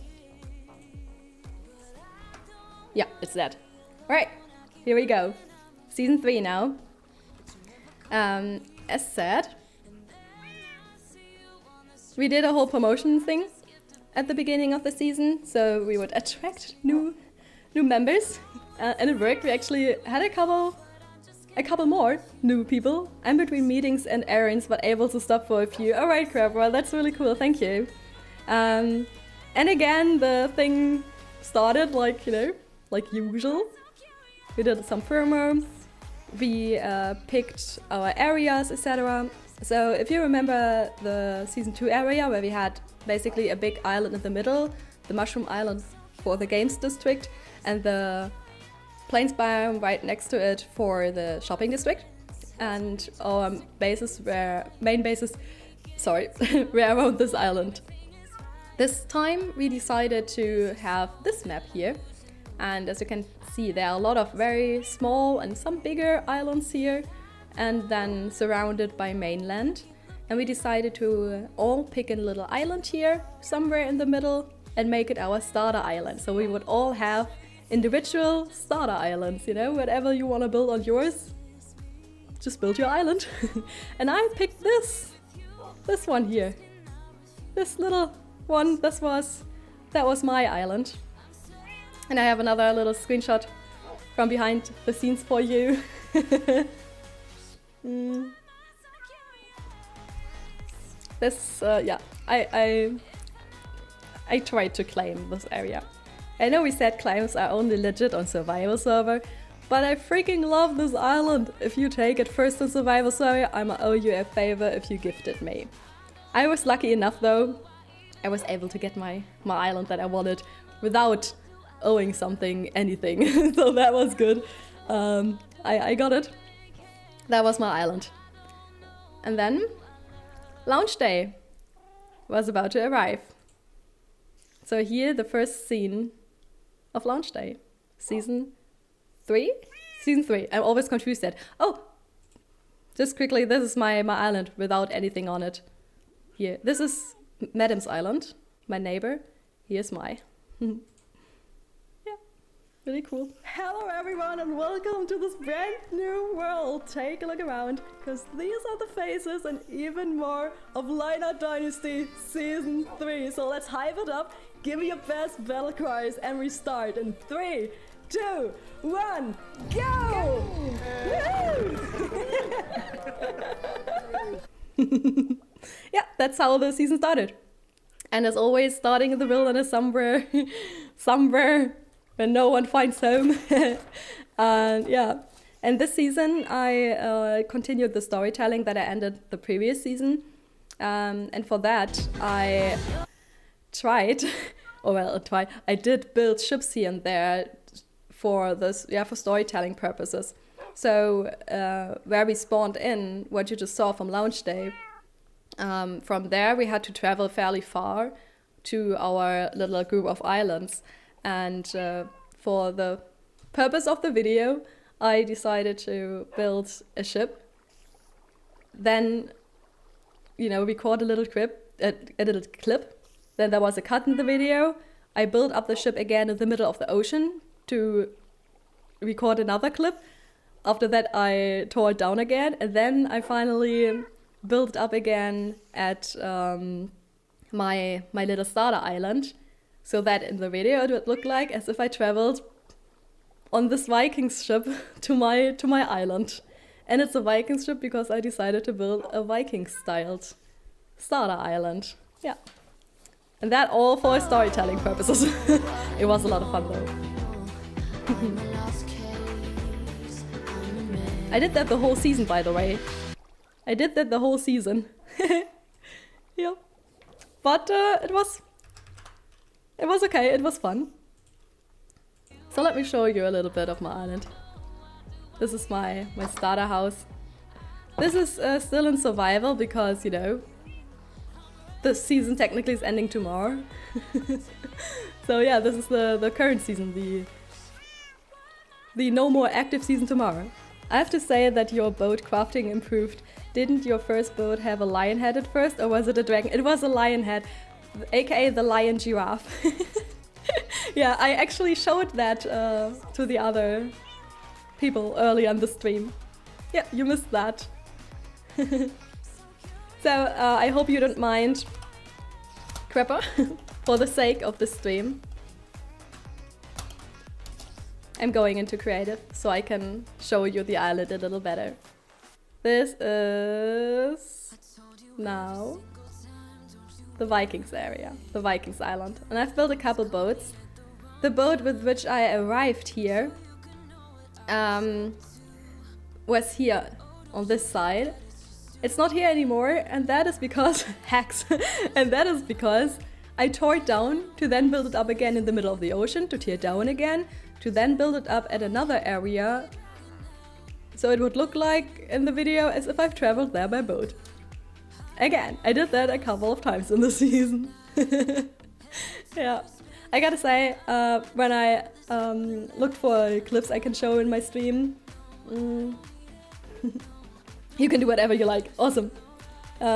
Speaker 1: Yeah, it's that. Alright, here we go. Season 3 now. As said, we did a whole promotion thing at the beginning of the season, so we would attract new members, and it worked. We actually had a couple more new people. I'm between meetings and errands, but able to stop for a few. Alright, crap, well that's really cool, thank you. And again, the thing started like, like usual. We did some promo, we picked our areas, etc. So if you remember the season 2 area where we had basically a big island in the middle, the Mushroom Island for the Games District, and the Plains biome right next to it for the Shopping District. And our main bases were around this island. This time we decided to have this map here, and as you can see there are a lot of very small and some bigger islands here, and then surrounded by mainland. and we decided to all pick a little island here, somewhere in the middle, and make it our starter island. So we would all have individual starter islands, you know, whatever you want to build on yours, just build your island. And I picked this one here. This little one, that was my island. And I have another little screenshot from behind the scenes for you. This, yeah, I tried to claim this area. I know we said claims are only legit on survival server, but I freaking love this island. If you take it first on survival server, I'ma owe you a favor if you gift it me. I was lucky enough though, I was able to get my island that I wanted without owing something anything, so that was good. I got it. That was my island. And then launch day was about to arrive. So here the first scene of launch day. Season 3? Season 3. I'm always confused that. Oh! Just quickly, this is my island without anything on it. Here. This is Madam's island, my neighbor. Here's my. Yeah, really cool. Hello everyone and welcome to this brand new world. Take a look around, because these are the faces and even more of Lionheart Dynasty Season 3. So let's hype it up, give me your best battle cries, and we start in 3, 2, 1, go! Woo! Yeah, that's how the season started. And as always, starting in the wilderness somewhere, somewhere where no one finds home. And yeah, and this season I continued the storytelling that I ended the previous season. And for that I tried, I did build ships here and there for this, yeah, for storytelling purposes. So where we spawned in, what you just saw from launch day, from there we had to travel fairly far to our little group of islands. And for the purpose of the video, I decided to build a ship. Then, you know, record a little clip. Then there was a cut in the video. I built up the ship again in the middle of the ocean to record another clip. After that, I tore it down again, and then I finally built up again at my little starter island, so that in the video it would look like as if I traveled on this Viking ship to my island. And it's a Viking ship because I decided to build a Viking-styled starter island. Yeah. And that all for storytelling purposes. It was a lot of fun though. I did that the whole season, by the way. I did that the whole season. Yeah. But it was okay, it was fun. So let me show you a little bit of my island. This is my starter house. This is still in survival because, you know, the season technically is ending tomorrow. So yeah, this is the current season, the no more active season tomorrow. I have to say that your boat crafting improved. Didn't your first boat have a lion head at first, or was it a dragon? It was a lion head, aka the lion giraffe. Yeah, I actually showed that to the other people early on the stream. Yeah, you missed that. So I hope you don't mind, Crepper, for the sake of the stream. I'm going into creative so I can show you the island a little better. This is now the Vikings area, the Vikings island. And I've built a couple boats. The boat with which I arrived here was here on this side. It's not here anymore, and that is because hacks. And that is because I tore it down to then build it up again in the middle of the ocean, to tear down again, to then build it up at another area, so it would look like in the video as if I've traveled there by boat. Again, I did that a couple of times in the season. Yeah, I gotta say, when I looked for clips I can show in my stream, you can do whatever you like. Awesome.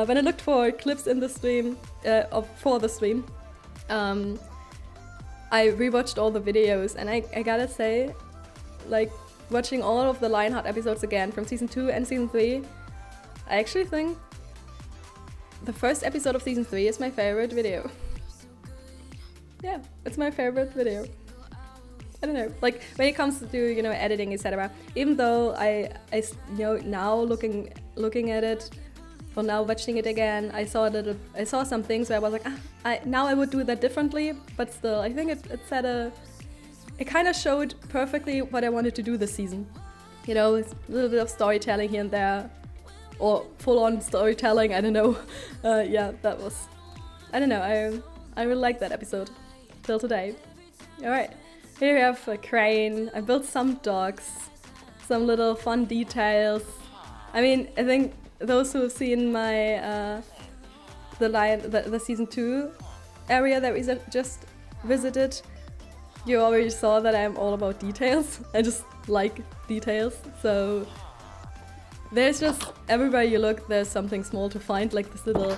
Speaker 1: when I looked for clips in the stream, for the stream, I rewatched all the videos, and I gotta say, like, watching all of the Lionheart episodes again from season 2 and season 3, I actually think the first episode of season 3 is my favorite video. Yeah, it's my favorite video. I don't know, like when it comes to, you know, editing, etc. Even though I you know, now looking at it, or now watching it again, I saw some things where I was like, now I would do that differently. But still, I think it kind of showed perfectly what I wanted to do this season. You know, a little bit of storytelling here and there, or full-on storytelling. I don't know. Yeah, that was. I don't know. I really like that episode till today. All right. Here we have a crane. I built some dogs, some little fun details. I mean, I think those who have seen my the season 2 area that we just visited, you already saw that I'm all about details. I just like details. So there's just everywhere you look, there's something small to find, like this little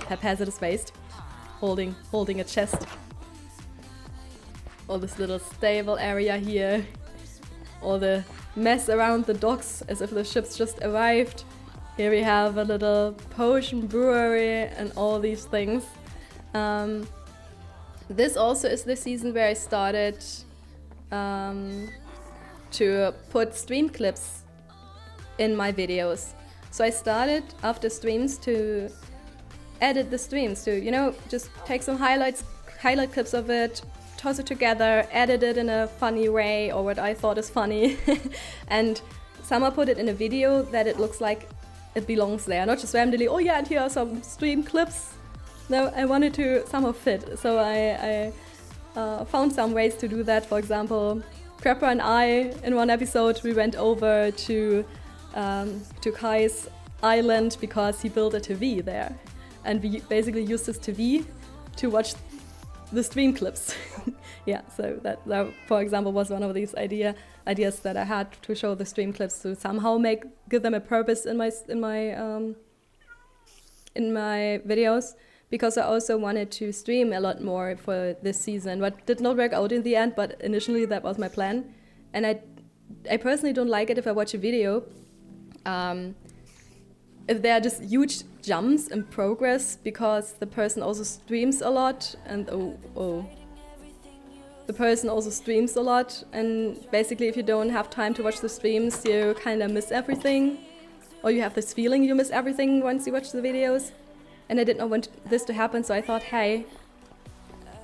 Speaker 1: haphazardous waste holding a chest. Or this little stable area here, or the mess around the docks as if the ships just arrived. Here we have a little potion brewery and all these things. This also is the season where I started to put stream clips in my videos. So I started after streams to edit the streams, to, you know, just take some highlight clips of it, toss it together, edit it in a funny way, or what I thought is funny, and somehow put it in a video that it looks like it belongs there, not just randomly, oh yeah, and here are some stream clips. No, I wanted to somehow fit, so I found some ways to do that. For example, Crapper and I, in one episode, we went over to Kai's island because he built a TV there, and we basically used his TV to watch the stream clips. Yeah, so that for example was one of these ideas that I had to show the stream clips, to somehow give them a purpose in my videos, because I also wanted to stream a lot more for this season, what did not work out in the end, but initially that was my plan. And I personally don't like it if I watch a video if there are just huge jumps in progress, because the person also streams a lot, and the person also streams a lot, and basically if you don't have time to watch the streams, you kind of miss everything, or you have this feeling you miss everything once you watch the videos. And I did not want this to happen, so I thought, hey,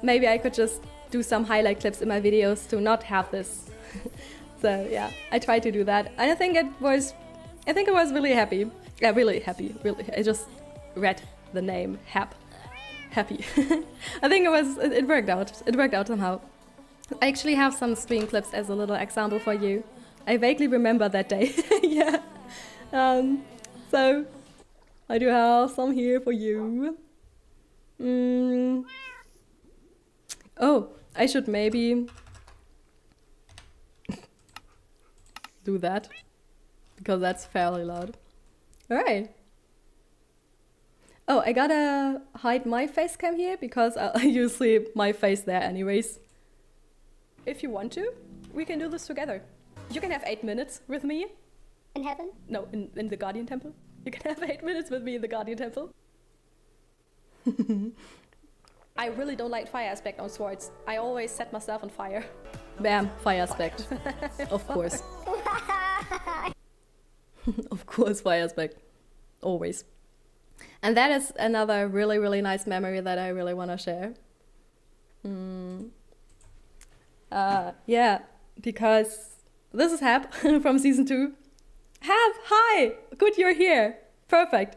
Speaker 1: maybe I could just do some highlight clips in my videos to not have this. So yeah, I tried to do that, and I think it was really happy. Yeah, really happy, really. I just read the name, happy. I think it worked out. It worked out somehow. I actually have some stream clips as a little example for you. I vaguely remember that day. Yeah. So I do have some here for you. Oh, I should maybe do that, because that's fairly loud. Alright. Oh, I gotta hide my face cam here, because I usually my face there anyways. If you want to, we can do this together. You can have 8 minutes with me.
Speaker 7: In heaven?
Speaker 1: No, in the Guardian Temple. You can have 8 minutes with me in the Guardian Temple. I really don't like fire aspect on swords. I always set myself on fire. Bam, fire aspect. Of course. Of course, fire aspect. Always. And that is another really, really nice memory that I really want to share. Yeah, because this is Hap from season 2. Hap, hi! Good you're here. Perfect.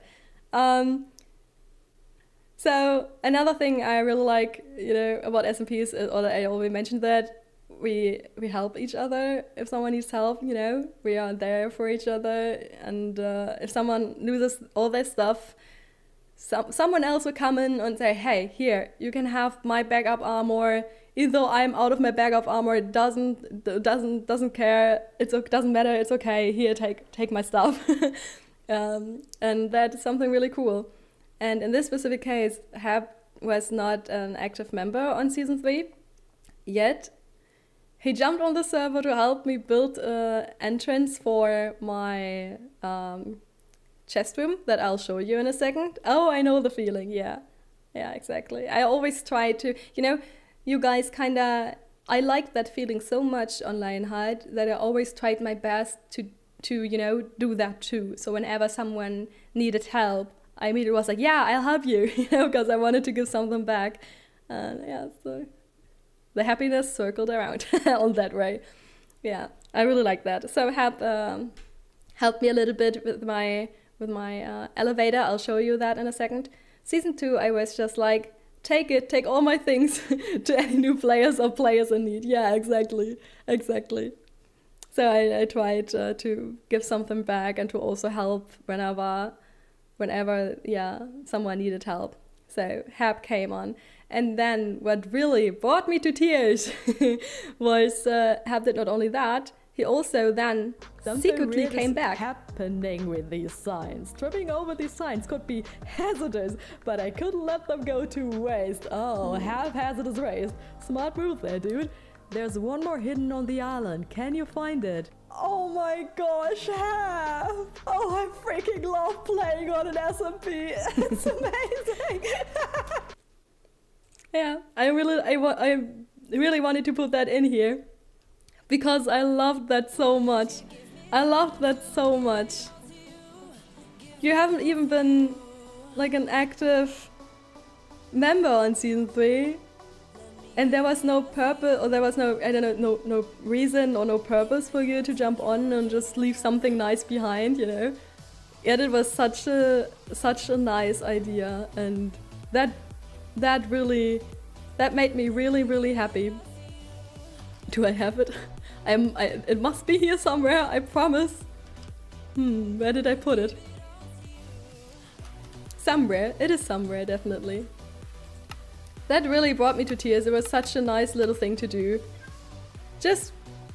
Speaker 1: So another thing I really like, you know, about SMPs, or I already mentioned that we help each other if someone needs help, you know, we are there for each other, and if someone loses all their stuff, someone else will come in and say, hey, here, you can have my backup armor. Even though I'm out of my backup armor, it doesn't care. It doesn't matter. It's okay. Here, take my stuff. And that is something really cool. And in this specific case, Hab was not an active member on Season 3 yet. He jumped on the server to help me build an entrance for my chest room that I'll show you in a second. Oh, I know the feeling, yeah. Yeah, exactly. I always try to, you know, you guys kinda, I liked that feeling so much on Lionheart that I always tried my best to you know, do that too. So whenever someone needed help, I immediately was like, yeah, I'll help you, you know, because I wanted to give something back. Yeah, so the happiness circled around on that way. Yeah, I really like that. So helped me a little bit with my elevator. I'll show you that in a second. Season 2, I was just like, take all my things to any new players or players in need. Yeah, exactly. So I tried to give something back and to also help whenever, yeah, someone needed help. So Hab came on. And then what really brought me to tears was Hab did not only that, he also then secretly came back.
Speaker 18: Happening with these signs. Tripping over these signs could be hazardous, but I couldn't let them go to waste. Oh, hazardous waste. Smart move there, dude. There's one more hidden on the island. Can you find it? Oh my gosh, Hab! Oh, I freaking love playing on an SMP. It's amazing.
Speaker 1: Yeah, I really wanted to put that in here because I loved that so much. You haven't even been like an active member on Season 3, and there was no purpose, or there was no, I don't know, no reason or no purpose for you to jump on and just leave something nice behind, you know? Yet it was such a nice idea, and that made me really happy. Do I have it? It must be here somewhere, I promise. Where did I put it? Somewhere. It is somewhere, definitely. That really brought me to tears. It was such a nice little thing to do. Just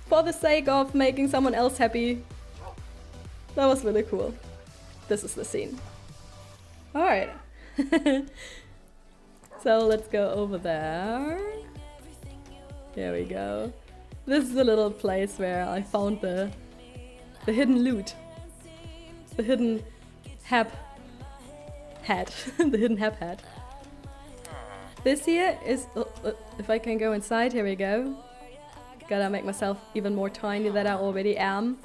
Speaker 1: for the sake of making someone else happy. That was really cool. This is the scene. Alright. So let's go over there. Here we go. This is a little place where I found the hidden loot. The hidden Hab hat. The hidden Hab hat. This here is... if I can go inside, here we go. Gotta make myself even more tiny than I already am.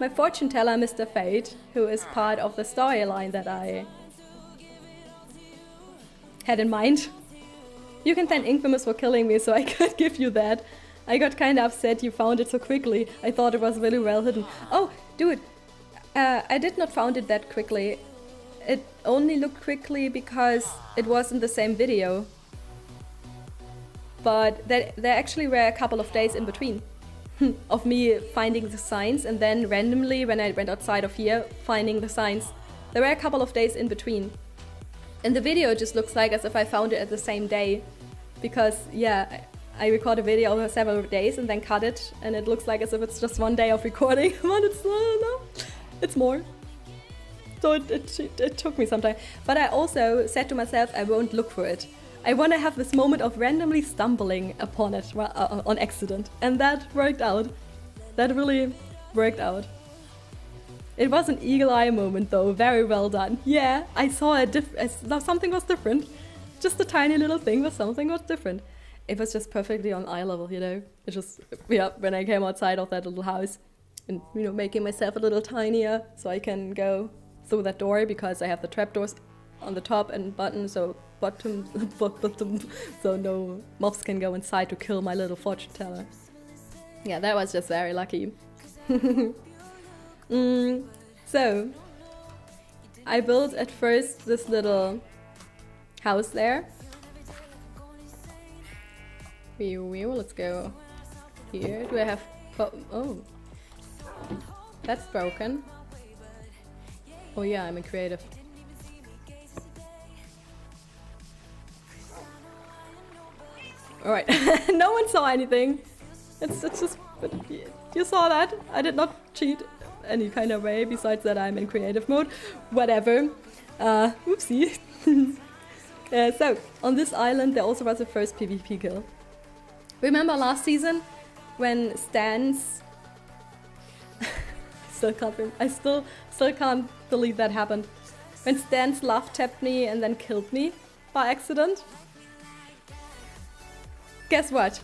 Speaker 1: My fortune teller, Mr. Fate, who is part of the storyline that I had in mind. You can thank Infamous for killing me, so I could give you that. I got kinda upset you found it so quickly. I thought it was really well hidden. Oh, dude! I did not found it that quickly. It only looked quickly because it was in the same video. But there actually were a couple of days in between. Of me finding the signs and then randomly, when I went outside of here, finding the signs. There were a couple of days in between. In the video it just looks like as if I found it at the same day. Because, yeah, I record a video over several days and then cut it, and it looks like as if it's just one day of recording, but it's no, it's more. So it took me some time. But I also said to myself, I won't look for it. I want to have this moment of randomly stumbling upon it on accident. And that worked out. That really worked out. It was an eagle eye moment though, very well done. Yeah, I saw something was different. Just a tiny little thing, but something was different. It was just perfectly on eye level, you know? It just, yeah, when I came outside of that little house and, you know, making myself a little tinier so I can go through that door because I have the trapdoors on the top and bottom, so so no mobs can go inside to kill my little fortune teller. Yeah, that was just very lucky. So, I built at first this little house there. Let's go here. Do I have... oh. That's broken. Oh yeah, I'm a creative. Alright, no one saw anything. It's just... you saw that? I did not cheat any kind of way, besides that I'm in creative mode. Whatever. Oopsie. So, on this island there also was the first PvP kill. Remember last season when Stan's... I still can't believe that happened. When Stan's love tapped me and then killed me by accident? Guess what?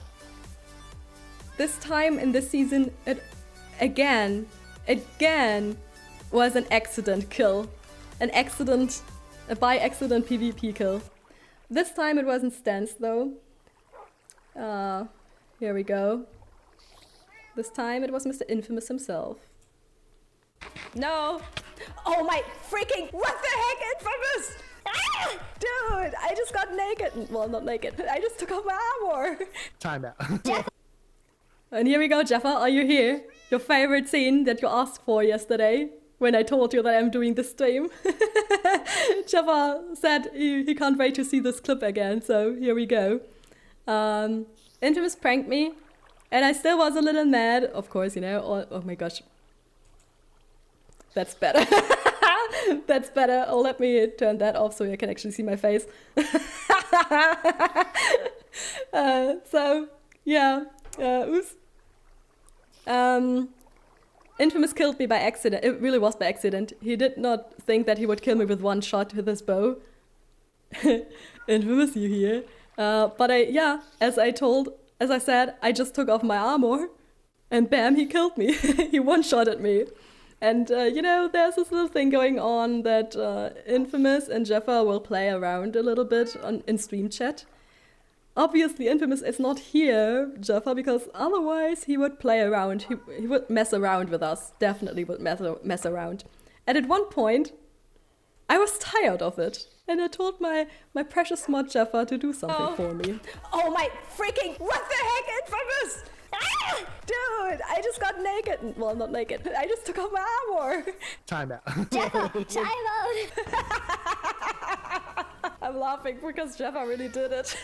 Speaker 1: This time in this season, it again was an accident kill. A by accident PvP kill. This time it wasn't Stan's though. Here we go. This time it was Mr. Infamous himself. No! Oh my freaking, what the heck, Infamous? Ah! Dude, I just got naked. Well, not naked. I just took off my armor.
Speaker 9: Time out.
Speaker 1: And here we go, Jaffa, are you here? Your favorite scene that you asked for yesterday when I told you that I'm doing the stream. Jaffa said he can't wait to see this clip again, so here we go. Infamous pranked me, and I still was a little mad, of course, you know. Oh my gosh. That's better. That's better. Oh, let me turn that off so you can actually see my face. So, yeah. Oops. Infamous killed me by accident. It really was by accident. He did not think that he would kill me with one shot with his bow. Infamous, you here? But as I said, I just took off my armor, and bam, he killed me. He one-shotted me. And, you know, there's this little thing going on that Infamous and Jaffa will play around a little bit in stream chat. Obviously, Infamous is not here, Jaffa, because otherwise he would play around. He would mess around with us. Definitely would mess around. And at one point, I was tired of it. And I told my precious mod Jaffa to do something for me. Oh my freaking, what the heck, Infamous? Ah! Dude, I just got naked. Well, not naked. I just took off my armor.
Speaker 9: Time out.
Speaker 7: Jaffa, time out.
Speaker 1: I'm laughing because Jaffa really did it.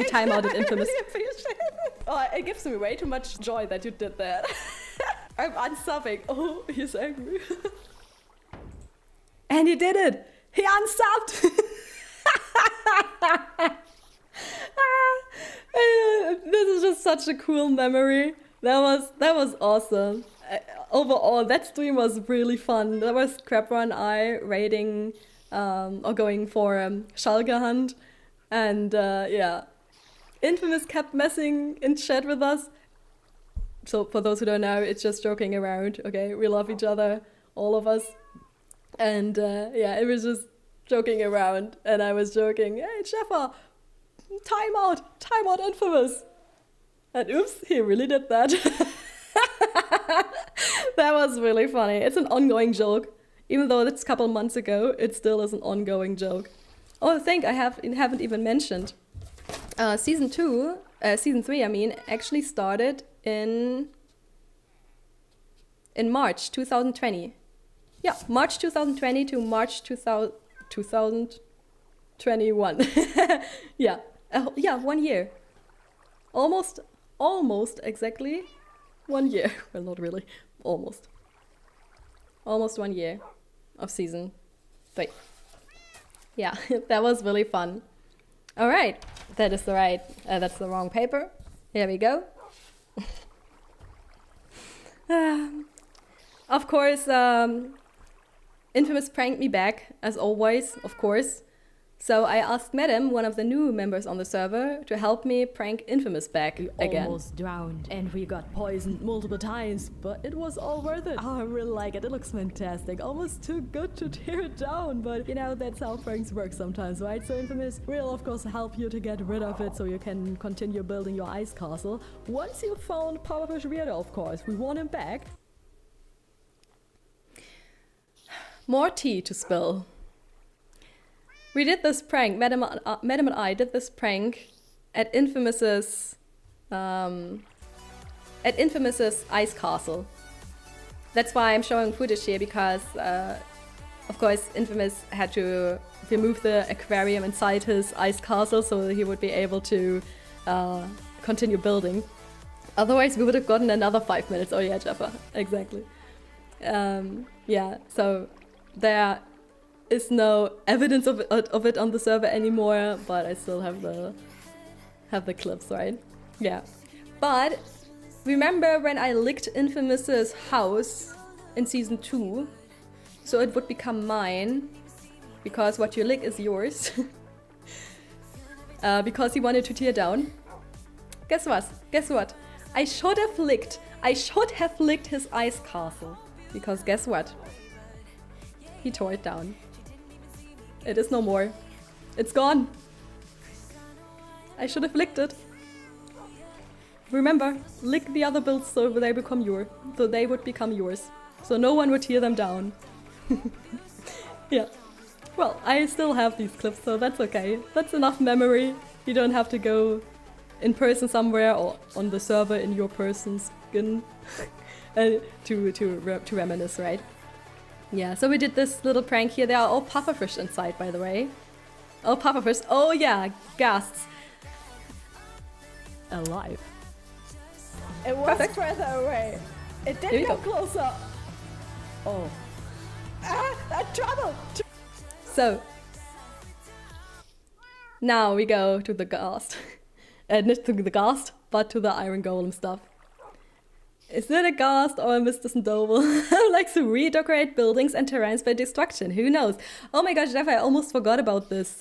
Speaker 1: Time out at Infamous. Really appreciate it. Oh, it gives me way too much joy that you did that. I'm unsubbing. Oh, he's angry. And he did it. He unsubbed. This is just such a cool memory. That was awesome. Overall, that stream was really fun. That was Crabra and I raiding or going for Schalke hunt, and yeah, Infamous kept messing in chat with us. So for those who don't know, it's just joking around. Okay, we love each other, all of us, and yeah, it was just joking around, and I was joking, hey Jaffa, time out, Infamous. And oops, he really did that. That was really funny. It's an ongoing joke. Even though it's a couple months ago, it still is an ongoing joke. Oh, I think I haven't even mentioned. Season 3, I mean, actually started in March 2020. Yeah, March 2020 to March 2021. Yeah, yeah, 1 year. Almost exactly 1 year. Well, not really. Almost 1 year of season 3. Yeah, that was really fun. All right, that's the wrong paper. Here we go. Of course, Infamous pranked me back, as always, of course. So I asked Madam, one of the new members on the server, to help me prank Infamous back again.
Speaker 18: Almost drowned, and we got poisoned multiple times, but it was all worth it. Oh, I really like it. It looks fantastic. Almost too good to tear it down, but you know, that's how pranks work sometimes, right? So Infamous will of course help you to get rid of it so you can continue building your ice castle. Once you've found Papa Fish Weirdo, of course, we want him back.
Speaker 1: More tea to spill. We did this prank, Madam and I did this prank at Infamous's ice castle. That's why I'm showing footage here, because of course Infamous had to remove the aquarium inside his ice castle so that he would be able to continue building. Otherwise we would have gotten another 5 minutes. Oh yeah, Jaffa, exactly. Yeah, so there is no evidence of it on the server anymore, but I still have the clips, right? Yeah. But remember when I licked Infamous's house in season 2, so it would become mine, because what you lick is yours. Because he wanted to tear down. Guess what? Guess what? I should have licked his ice castle. Because guess what? He tore it down. It is no more. It's gone. I should have licked it. Remember, lick the other builds so they become yours. So they would become yours. So no one would tear them down. Yeah. Well, I still have these clips, so that's okay. That's enough memory. You don't have to go in person somewhere or on the server in your person's skin to reminisce, right? Yeah, so we did this little prank here. They are all pufferfish inside, by the way. Oh, pufferfish. Oh yeah, ghasts. Alive.
Speaker 2: It was further away. It did come closer.
Speaker 1: Oh.
Speaker 2: Trouble!
Speaker 1: So, now we go to the ghast. Not to the ghast, but to the iron golem stuff. Is it a ghast or a Mr. Sandoval who likes to redecorate buildings and terrains by destruction? Who knows? Oh my gosh, Jeff, I almost forgot about this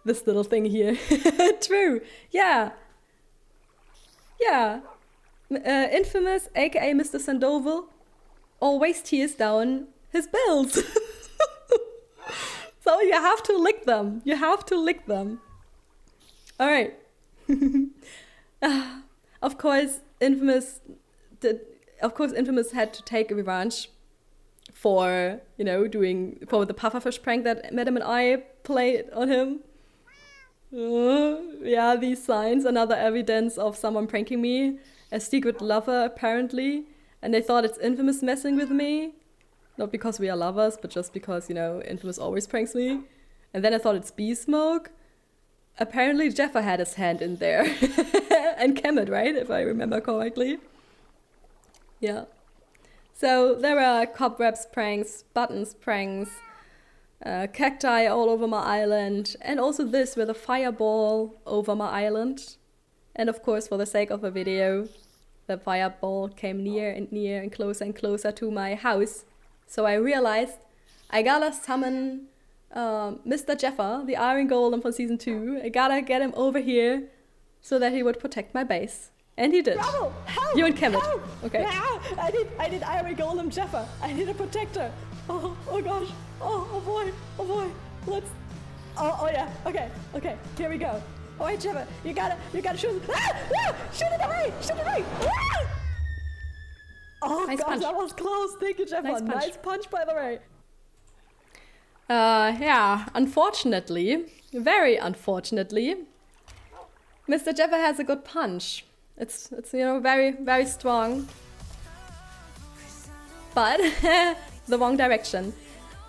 Speaker 1: this little thing here. True. Yeah. Yeah. Infamous, aka Mr. Sandoval, always tears down his builds. So you have to lick them. You have to lick them. Alright. Of course, Infamous had to take a revenge for, you know, for the pufferfish prank that Madam and I played on him. Yeah, these signs, another evidence of someone pranking me. A secret lover, apparently. And they thought it's Infamous messing with me. Not because we are lovers, but just because, you know, Infamous always pranks me. And then I thought it's Bee Smoke. Apparently Jeffa had his hand in there. And Kemet, right? If I remember correctly. Yeah. So there are cobwebs pranks, buttons pranks, cacti all over my island, and also this with a fireball over my island. And of course, for the sake of a video, the fireball came near and closer to my house. So I realized I gotta summon Mr. Jeffa, the Iron Golem from season 2. I gotta get him over here so that he would protect my base. And he did.
Speaker 2: Bravo! Help!
Speaker 1: You and Kemet.
Speaker 2: Help!
Speaker 1: Okay.
Speaker 2: Yeah, I need Iron Golem Jeffa. I need a protector. Oh gosh. Oh boy. Let's. Oh yeah. Okay. Here we go. All right, Jeffa. You gotta shoot. Shoot it away! Shoot it away! Ah! Oh
Speaker 1: nice
Speaker 2: gosh,
Speaker 1: punch.
Speaker 2: that was close. Thank you, Jeffa.
Speaker 1: Nice
Speaker 2: punch, by the way.
Speaker 1: Yeah, unfortunately, very unfortunately, Mr. Jeffa has a good punch. It's you know, very, very strong. But the wrong direction.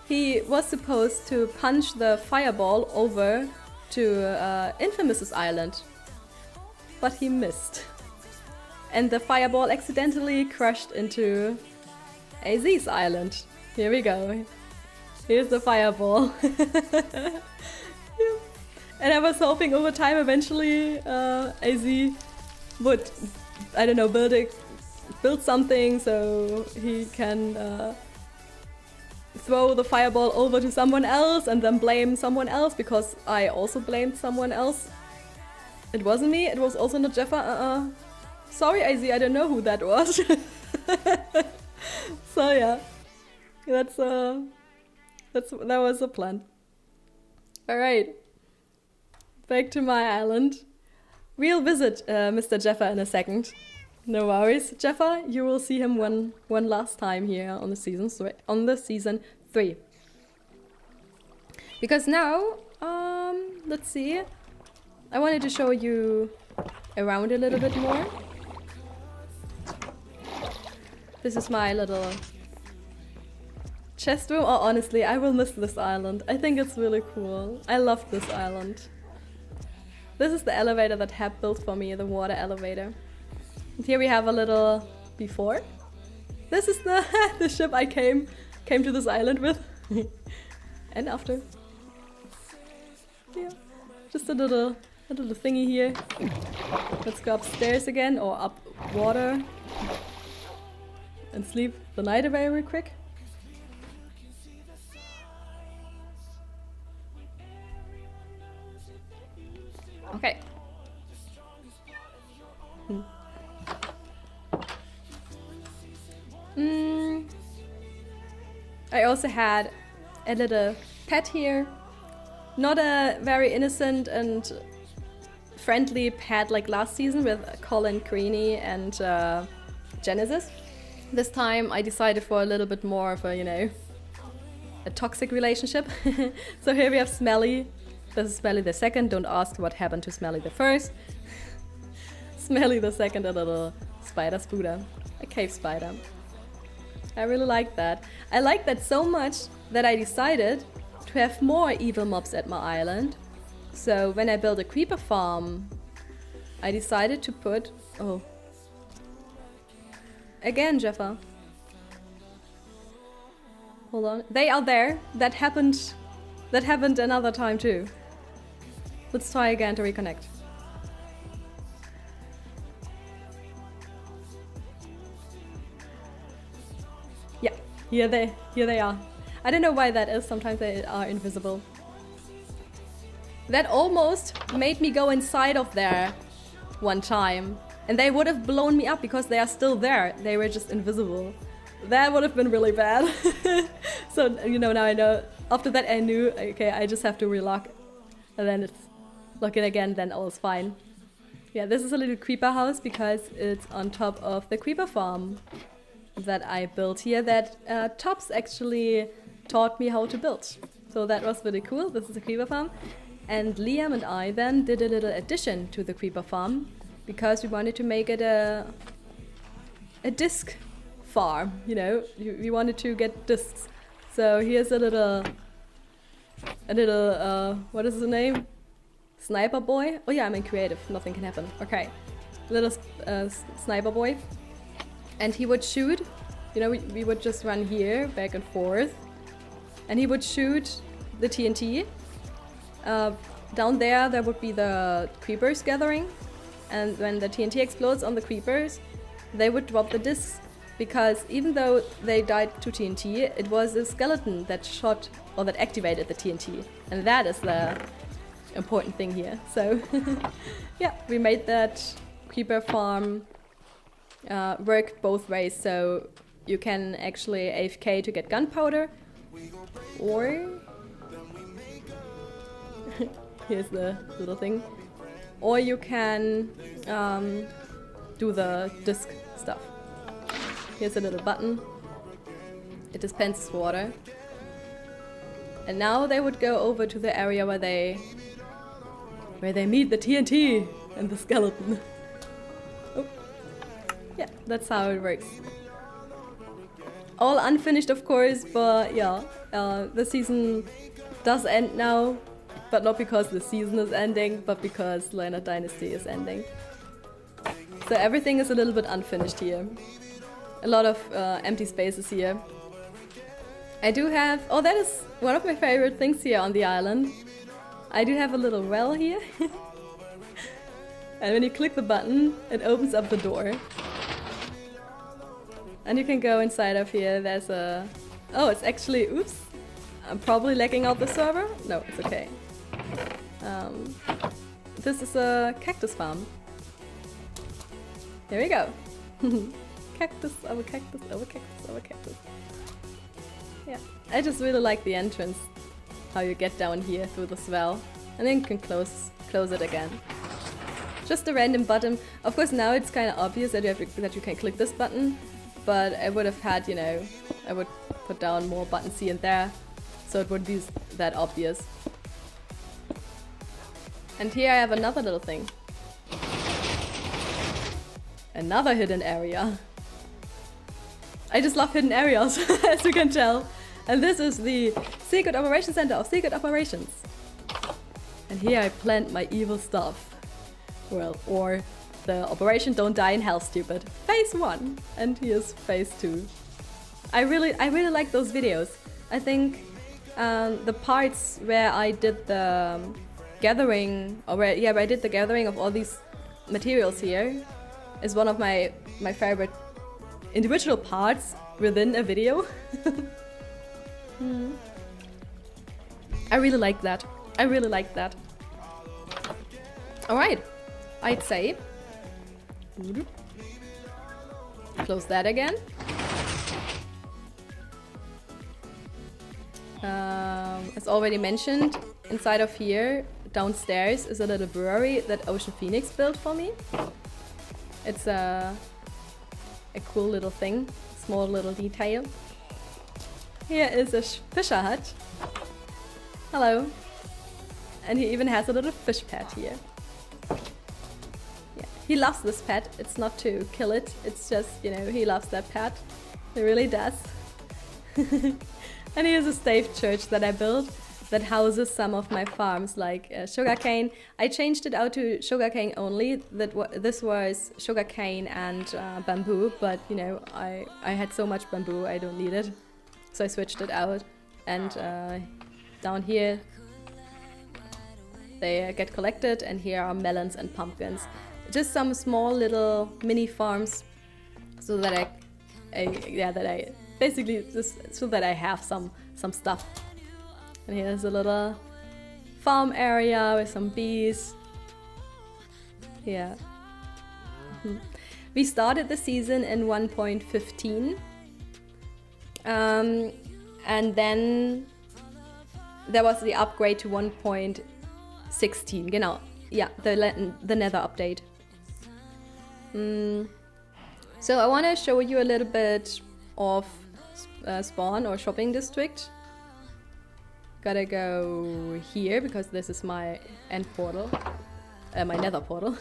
Speaker 1: He was supposed to punch the fireball over to Infamous's island. But he missed. And the fireball accidentally crashed into AZ's island. Here we go. Here's the fireball. Yeah. And I was hoping over time eventually AZ would, I don't know, build something so he can throw the fireball over to someone else and then blame someone else, because I also blamed someone else. It wasn't me, it was also not Jeffa. Sorry, AZ, I don't know who that was. So yeah, that was the plan. All right, back to my island. We'll visit Mr. Jeffa in a second. No worries, Jeffa. You will see him one last time here on the season 3. Because now, let's see. I wanted to show you around a little bit more. This is my little chest room. Oh, honestly, I will miss this island. I think it's really cool. I love this island. This is the elevator that Hab built for me, the water elevator. And here we have a little before. This is the ship I came to this island with. And after. Yeah, just a little thingy here. Let's go upstairs again, or up water. And sleep the night away real quick. Okay. I also had a little pet here. Not a very innocent and friendly pet like last season with Colin, Creanie and Genesis. This time I decided for a little bit more of a, you know, a toxic relationship. So here we have Smelly. This is Smelly the second. Don't ask what happened to Smelly the first. Smelly the second, a little spider spooder. A cave spider. I really like that. I like that so much that I decided to have more evil mobs at my island. So when I built a creeper farm, I decided to put... Oh. Again, Jeffa. Hold on. They are there. That happened another time too. Let's try again to reconnect. Yeah, here they are. I don't know why that is. Sometimes they are invisible. That almost made me go inside of there one time. And they would have blown me up because they are still there. They were just invisible. That would have been really bad. So, you know, now I know. After that I knew, okay, I just have to relock. And then it's lock it again, then all is fine. Yeah, this is a little creeper house because it's on top of the creeper farm that I built here that Tops actually taught me how to build. So that was really cool. This is a creeper farm. And Liam and I then did a little addition to the creeper farm because we wanted to make it a disc farm, you know. We wanted to get discs. So here's a little what is the name? Sniper boy? Oh yeah, I'm in creative, nothing can happen. Okay, little sniper boy. And he would shoot, you know, we would just run here, back and forth. And he would shoot the TNT. Down there would be the creepers gathering. And when the TNT explodes on the creepers, they would drop the discs. Because even though they died to TNT, it was a skeleton that shot or that activated the TNT. And that is the important thing here. So yeah, we made that creeper farm work both ways. So you can actually AFK to get gunpowder, or here's the little thing, or you can do the disc stuff. Here's a little button. It dispenses water. And now they would go over to the area where they meet the TNT and the skeleton. Oh. Yeah, that's how it works. All unfinished, of course, but yeah, the season does end now, but not because the season is ending, but because Lionheart Dynasty is ending. So everything is a little bit unfinished here. A lot of empty spaces here. I do have... Oh, that is one of my favorite things here on the island. I do have a little well here. And when you click the button, it opens up the door. And you can go inside of here. There's a... Oh, it's actually... Oops. I'm probably lagging out the server. No, it's okay. This is a cactus farm. Here we go. Cactus, over cactus, over cactus, over cactus. Yeah, I just really like the entrance. How you get down here through the swell. And then you can close it again. Just a random button. Of course now it's kind of obvious that you can click this button. But I would have had, you know, I would put down more buttons here and there. So it wouldn't be that obvious. And here I have another little thing. Another hidden area. I just love hidden areas, as you can tell. And this is the Secret Operations Center of Secret Operations. And here I plant my evil stuff. Well, or the Operation Don't Die in Hell, stupid. Phase 1. And here's Phase 2. I really like those videos. I think the parts where I did the gathering, or where I did the gathering of all these materials here, is one of my favorite individual parts within a video. I really like that. I really like that. Alright, I'd say close that again. As already mentioned, inside of here, downstairs, is a little brewery that Ocean Phoenix built for me. It's a cool little thing, small little detail. Here is a fisher hut. Hello. And he even has a little fish pet here. Yeah, he loves this pet. It's not to kill it, it's just, you know, he loves that pet. He really does. And here's a stave church that I built that houses some of my farms, like sugarcane. I changed it out to sugarcane only. This was sugarcane and bamboo, but you know, I had so much bamboo, I don't need it. So I switched it out. And down here, they get collected, and here are melons and pumpkins. Just some small little mini farms, so that I basically just so that I have some stuff. And here's a little farm area with some bees. Yeah. We started the season in 1.15. And then there was the upgrade to 1.16. Genau. Yeah, the nether update. So I want to show you a little bit of spawn or shopping district. Gotta go here because this is my end portal, my nether portal.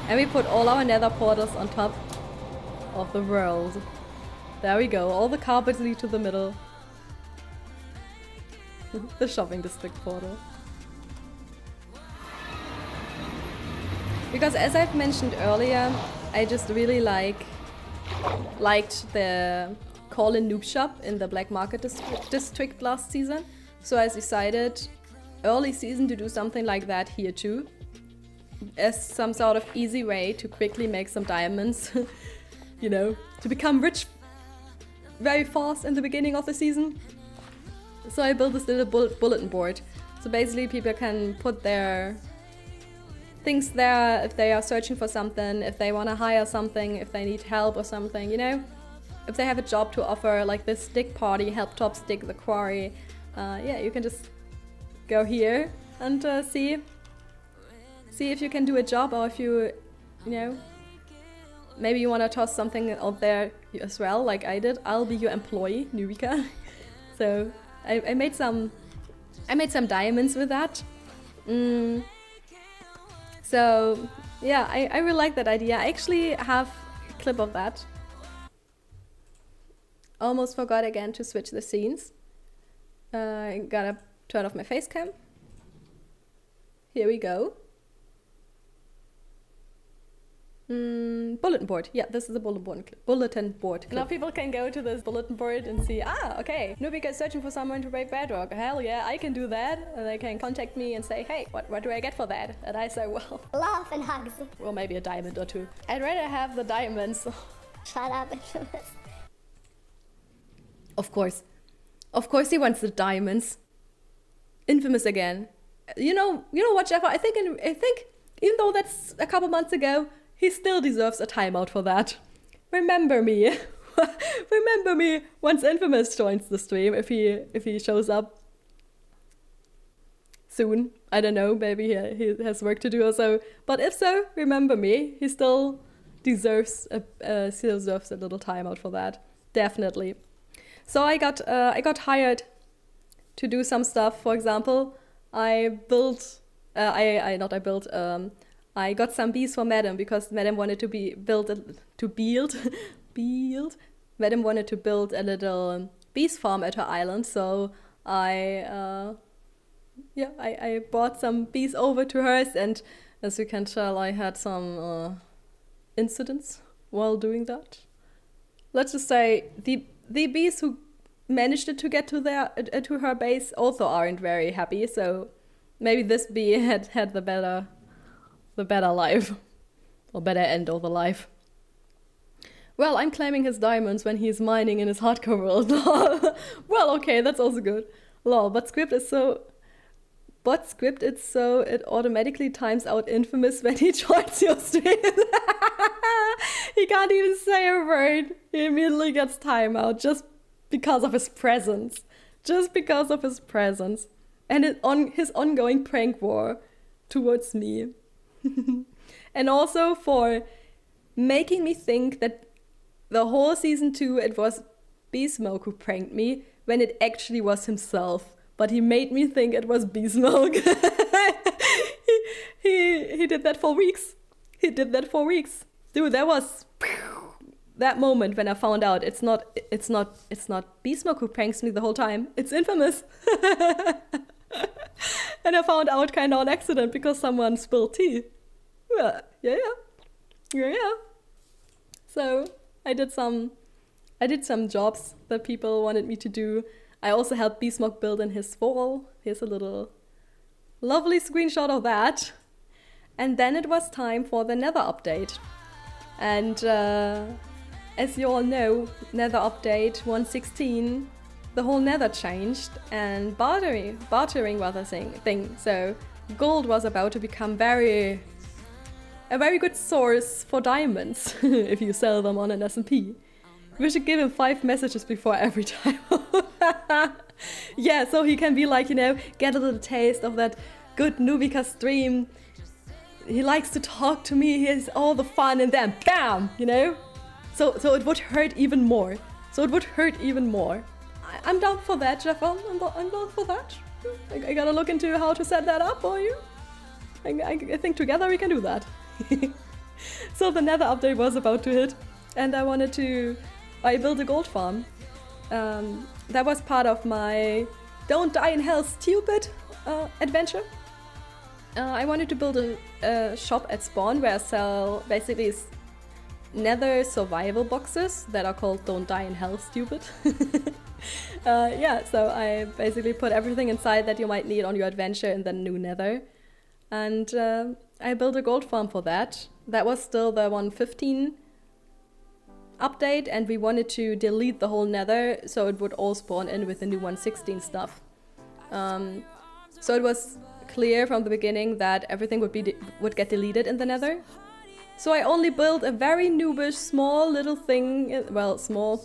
Speaker 1: And we put all our nether portals on top of the world. There we go, all the carpets lead to the middle. The shopping district portal. Because as I've mentioned earlier, I just really liked the call-in noob shop in the Black Market district last season. So I decided early season to do something like that here too. As some sort of easy way to quickly make some diamonds. You know, to become rich very fast in the beginning of the season. So I built this little bulletin board. So basically people can put their things there if they are searching for something, if they want to hire something, if they need help or something, you know? If they have a job to offer, like this stick party, help top stick the quarry. Yeah, you can just go here and see if you can do a job, or if you know, maybe you want to toss something out there as well, like I did. I'll be your employee, Nubika. So I made some diamonds with that. So yeah, I really like that idea. I actually have a clip of that. Almost forgot again to switch the scenes. Gotta turn off my face cam. Here we go. Bulletin board. Yeah, this is a bulletin board. Now people can go to this bulletin board and see, okay, Nubika is searching for someone to break bedrock. Hell yeah, I can do that. And they can contact me and say, hey, what do I get for that? And I say, well,
Speaker 17: love and hugs.
Speaker 1: Well, maybe a diamond or two. I'd rather have the diamonds.
Speaker 17: Shut up, Infamous.
Speaker 1: Of course he wants the diamonds. Infamous again. You know what, Jeff? I think even though that's a couple months ago, he still deserves a timeout for that. Remember me. Remember me once Infamous joins the stream, if he shows up soon. I don't know, maybe he has work to do or so. But if so, remember me. He still deserves a little timeout for that. Definitely. So I got hired to do some stuff. For example, I got some bees for Madam because Madam wanted to build. Madam wanted to build a little bees farm at her island, so I brought some bees over to hers, and as you can tell, I had some incidents while doing that. Let's just say the the bees who managed to get to her base also aren't very happy. So maybe this bee had the better life, or better end of the life. Well, I'm claiming his diamonds when he's mining in his hardcore world. Well, okay, that's also good. Lol, but script it's so it automatically times out Infamous when he joins your stream. He can't even say a word. He immediately gets timeout just because of his presence. Just because of his presence. And his ongoing prank war towards me. And also for making me think that the whole season 2 it was B-Smoke who pranked me when it actually was himself. But he made me think it was B-Smoke. he did that for weeks. He did that for weeks. Dude, that was that moment when I found out it's not B-Smoke who pranks me the whole time. It's Infamous. And I found out kind of on accident because someone spilled tea. Yeah. So I did some jobs that people wanted me to do. I also helped B-Smoke build in his wall. Here's a little lovely screenshot of that. And then it was time for the Nether update. And as you all know, Nether update 1.16, the whole Nether changed and bartering was a thing. So gold was about to become a very good source for diamonds if you sell them on an SMP. We should give him 5 messages before every time. Yeah, so he can be like, get a little taste of that good Nubika stream. He likes to talk to me, he has all the fun, and then BAM! So it would hurt even more. I'm down for that, Jeffel. I'm down for that. I gotta look into how to set that up for you. I think together we can do that. So the Nether update was about to hit, and I built a gold farm. That was part of my Don't Die in Hell Stupid adventure. I wanted to build a shop at spawn where I sell basically Nether survival boxes that are called Don't Die in Hell Stupid. So I basically put everything inside that you might need on your adventure in the new Nether. And I built a gold farm for that. That was still the 1.15 update, and we wanted to delete the whole Nether so it would all spawn in with the new 1.16 stuff. So it was clear from the beginning that everything would get deleted in the Nether. So I only built a very noobish, small little thing. Well, small.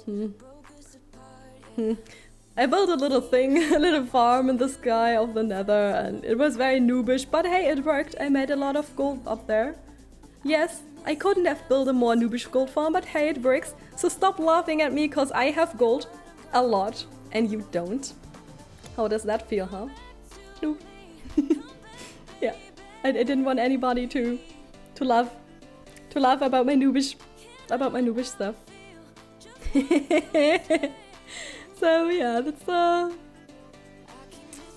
Speaker 1: I built a little thing, a little farm in the sky of the Nether, and it was very noobish, but hey, it worked. I made a lot of gold up there. Yes, I couldn't have built a more noobish gold farm, but hey, it works. So stop laughing at me, cause I have gold. A lot, and you don't. How does that feel, huh? No. Yeah, I didn't want anybody to laugh about my noobish stuff. So yeah, that's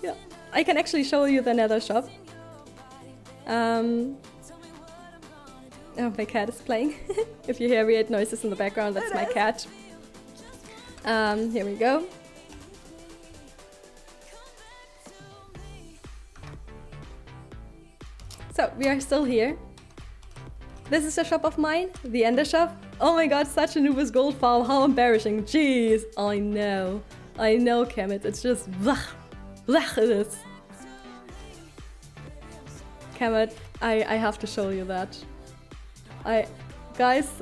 Speaker 1: yeah. I can actually show you the Nether shop. Oh, my cat is playing. If you hear weird noises in the background, that's my cat. Here we go. So we are still here. This is a shop of mine, the Ender shop. Oh my god, such a noob's gold farm, how embarrassing. Jeez, I know, Kemet, it's just blech, it is. Kemet, I have to show you that. Guys,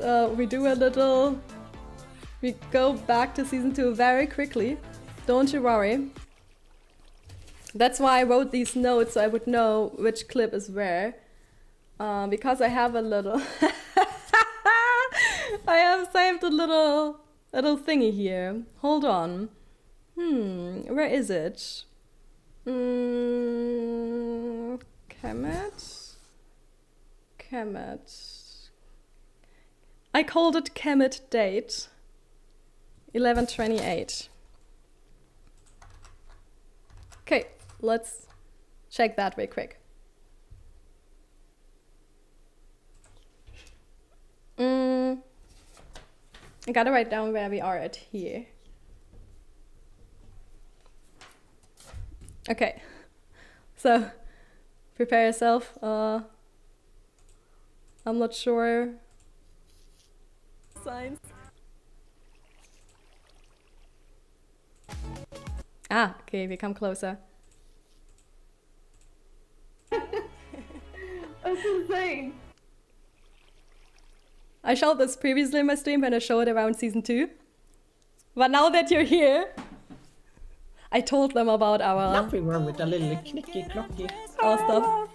Speaker 1: we go back to season 2 very quickly, don't you worry. That's why I wrote these notes so I would know which clip is where. Because I have a little... I have saved a little thingy here. Hold on. Where is it? Kemet? I called it Kemet date. 11/28. Okay, let's check that real quick. I gotta write down where we are at here. Okay. So, prepare yourself. I'm not sure. Signs. Ah, okay, we come closer.
Speaker 2: That's insane.
Speaker 1: I showed this previously in my stream when I showed around season 2. But now that you're here, I told them about our
Speaker 9: Nothing wrong with a little knicky clocky.
Speaker 1: our stuff.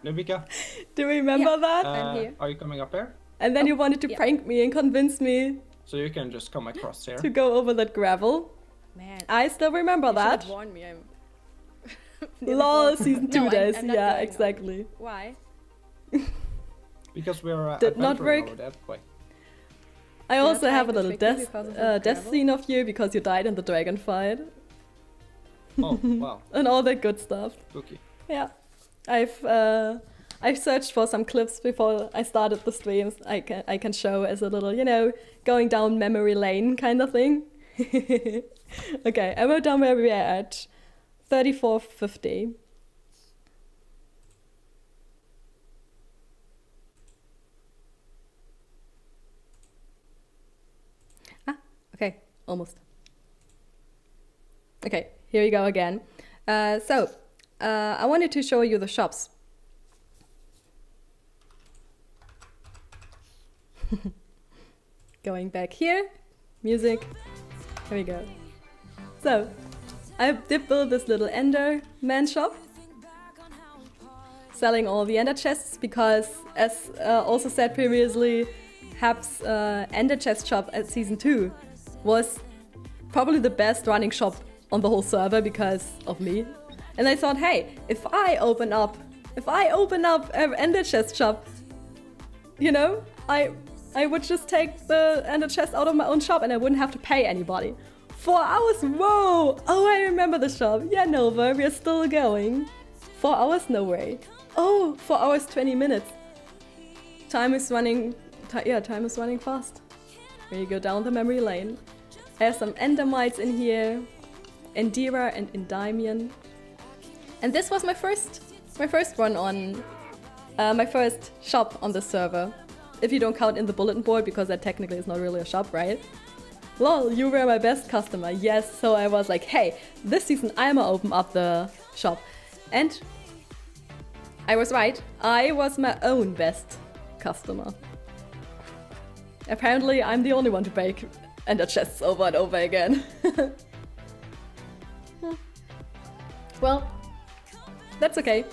Speaker 9: Nubika,
Speaker 1: Do you remember that?
Speaker 9: are you coming up here?
Speaker 1: And then you wanted to prank me and convince me
Speaker 9: So you can just come across here.
Speaker 1: to go over that gravel.
Speaker 3: Man.
Speaker 1: I still remember
Speaker 3: You
Speaker 1: that.
Speaker 3: should've warned me. I'm
Speaker 1: LOL, season 2
Speaker 3: No,
Speaker 1: days.
Speaker 3: I'm not
Speaker 1: Yeah,
Speaker 3: going
Speaker 1: exactly.
Speaker 3: Why?
Speaker 9: Because we're
Speaker 1: Did not
Speaker 9: adventuring
Speaker 1: work.
Speaker 9: over that way.
Speaker 1: I also
Speaker 3: trying
Speaker 1: have a
Speaker 3: to
Speaker 1: little
Speaker 3: trick you
Speaker 1: death,
Speaker 3: because of the
Speaker 1: death
Speaker 3: gravel?
Speaker 1: scene of you because you died in the dragon fight.
Speaker 9: Oh, wow.
Speaker 1: And all that good stuff.
Speaker 9: Spooky.
Speaker 1: Yeah. I've searched for some clips before I started the streams. I can show as a little, you know, going down memory lane kind of thing. Okay, I wrote down where we are at. 3450. Okay, almost. Okay, here we go again. I wanted to show you the shops. Going back here, music, here we go. So, I did build this little Enderman shop, selling all the Ender chests because, as also said previously, Hab's Ender chest shop at season 2 was probably the best running shop on the whole server because of me. And I thought, hey, if I open up an Ender chest shop, you know, I would just take the Ender chest out of my own shop and I wouldn't have to pay anybody. 4 hours, whoa! Oh, I remember the shop. Yeah, Nova, we are still going. 4 hours, no way. Oh, 4 hours, 20 minutes. Time is running fast. Here you go down the memory lane. I have some Endermites in here, Endira and Endymion. And this was my first one on, my first shop on the server. If you don't count in the bulletin board, because that technically is not really a shop, right? Lol, you were my best customer. Yes, so I was like, hey, this season I'ma open up the shop. And I was right. I was my own best customer. Apparently, I'm the only one to break Ender chests over and over again. Well, that's okay.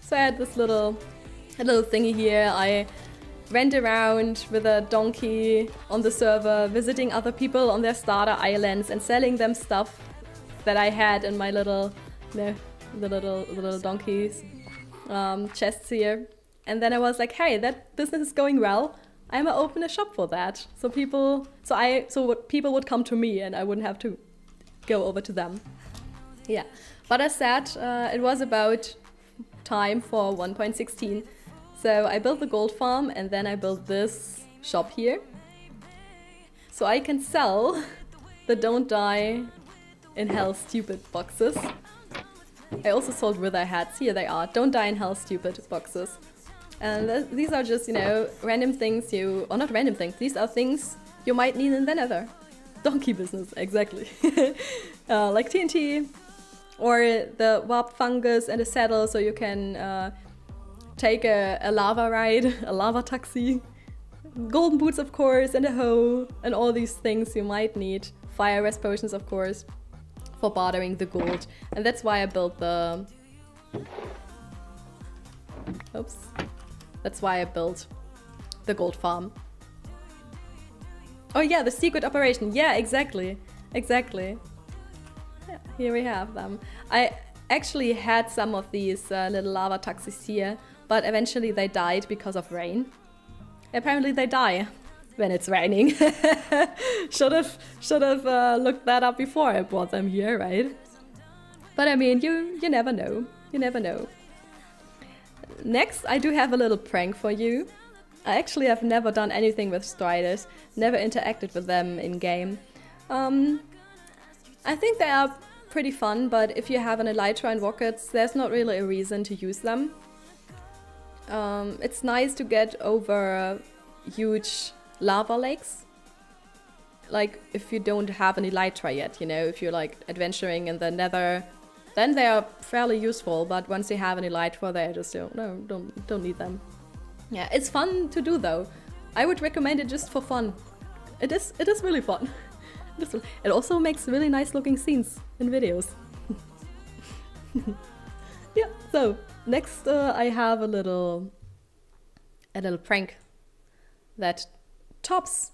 Speaker 1: So I had this little thingy here. I went around with a donkey on the server, visiting other people on their starter islands and selling them stuff that I had in my little, the little donkeys chests here. And then I was like, hey, that business is going well. I'm gonna open a shop for that. So people would come to me and I wouldn't have to go over to them. Yeah, but as said, it was about time for 1.16. So I built the gold farm and then I built this shop here. So I can sell the don't die in hell stupid boxes. I also sold wither hats. Here they are. Don't die in hell stupid boxes. And these are just, you know, random things or not random things. These are things you might need in the nether. Donkey business, exactly. Like TNT or the warp fungus and a saddle so you can take a lava ride, a lava taxi. Golden boots, of course, and a hoe, and all these things you might need. Fire rest potions, of course, for bartering the gold. And that's why I built the... Oops. That's why I built the gold farm. Oh yeah, the secret operation. Yeah, exactly. Exactly. Yeah, here we have them. I actually had some of these little lava taxis here, but eventually they died because of rain. Apparently they die when it's raining. Should have looked that up before I brought them here, right? But I mean, you never know. You never know. next I do have a little prank for you. I actually have never done anything with Striders, never interacted with them in game. I think they are pretty fun, but if you have an Elytra and rockets, there's not really a reason to use them. It's nice to get over huge lava lakes. Like, if you don't have an Elytra yet, you know, if you're like adventuring in the nether, then they are fairly useful, but once you have an Elytra, they just don't need them. Yeah, it's fun to do though. I would recommend it just for fun. It is really fun. It also makes really nice looking scenes in videos. Yeah, so next I have a little prank that Tops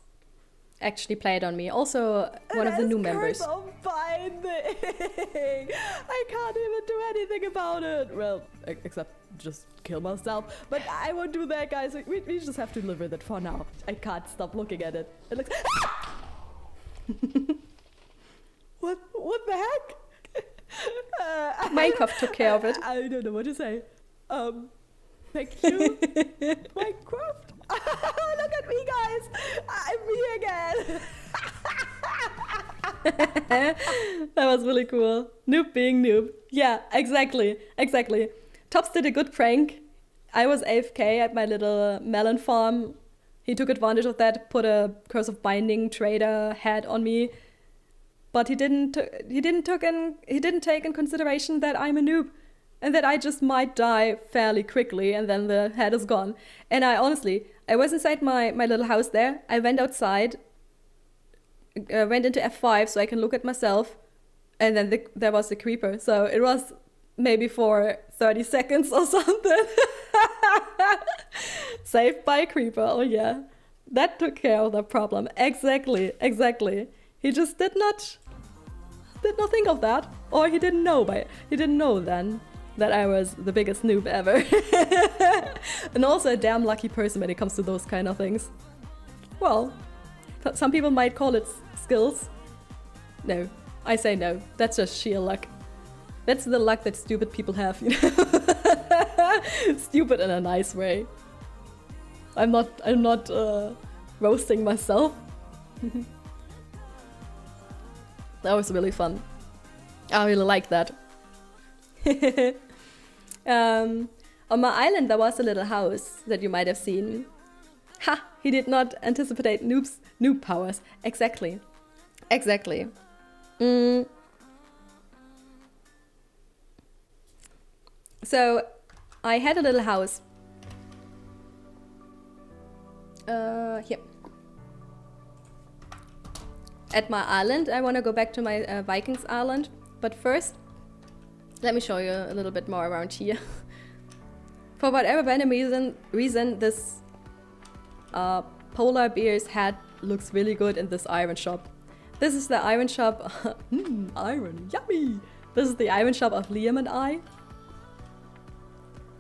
Speaker 1: actually played on me. Also one of the new members.
Speaker 18: I'm finding. I can't even do anything about it. Well, except just kill myself. But I won't do that, guys. We just have to live with it for now. I can't stop looking at it. It looks. What the heck?
Speaker 1: Minecraft took care of it.
Speaker 18: I don't know what to say. Thank you, Minecraft. Look at me, guys. I'm me again.
Speaker 1: That was really cool. Noob being noob. Yeah, exactly. Tops did a good prank. I was AFK at my little melon farm. He took advantage of that, put a Curse of Binding trader hat on me. But he didn't take in consideration that I'm a noob and that I just might die fairly quickly and then the hat is gone. And I was inside my little house there. I went outside, went into F5 so I can look at myself, and then there was the creeper. So it was maybe for 30 seconds or something. Saved by a creeper, oh yeah. That took care of the problem. Exactly. He just did not think of that, or he didn't know then that I was the biggest noob ever. And also a damn lucky person when it comes to those kind of things. Well, some people might call it skills. No, I say no. That's just sheer luck. That's the luck that stupid people have, you know. Stupid in a nice way. I'm not roasting myself. That was really fun. I really like that. On my island there was a little house that you might have seen. Ha! He did not anticipate noob powers. Exactly. So I had a little house. Here. At my island. I want to go back to my Vikings island, but first let me show you a little bit more around here. For whatever random reason this polar bear's hat looks really good in this iron shop. This is the iron shop. Iron, yummy! This is the iron shop of Liam and I.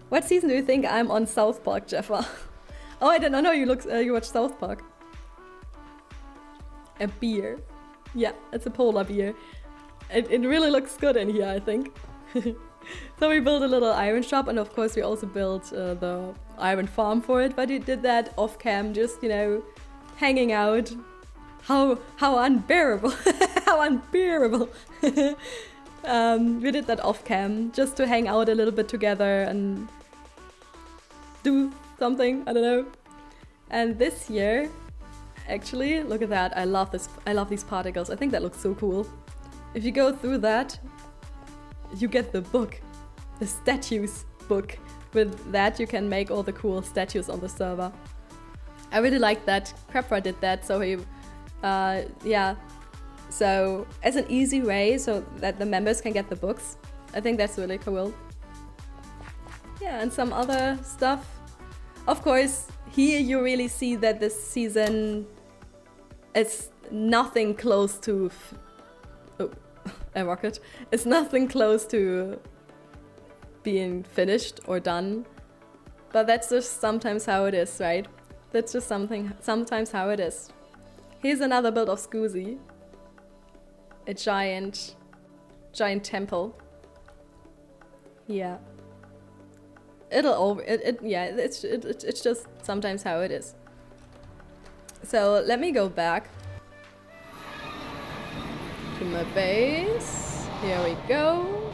Speaker 1: What season do you think I'm on South Park, Jeffa? Oh, I did not know you watch South Park. A beer. Yeah, it's a polar bear. It really looks good in here, I think. So we built a little iron shop, and of course we also built the iron farm for it, but we did that off cam, just, you know, hanging out. How unbearable. How unbearable. We did that off cam, just to hang out a little bit together and do something, I don't know. And this year, actually, look at that. I love this. I love these particles. I think that looks so cool. If you go through that, you get the book, the statues book. With that, you can make all the cool statues on the server. I really like that. Crapra did that, so he, yeah. So as an easy way, so that the members can get the books. I think that's really cool. Yeah, and some other stuff. Of course, here you really see that this season is nothing close to a rocket. It's nothing close to being finished or done. But that's just sometimes how it is, right? That's just sometimes how it is. Here's another build of Scoozy. A giant temple. Yeah. yeah, it's just sometimes how it is. So let me go back to my base. Here we go.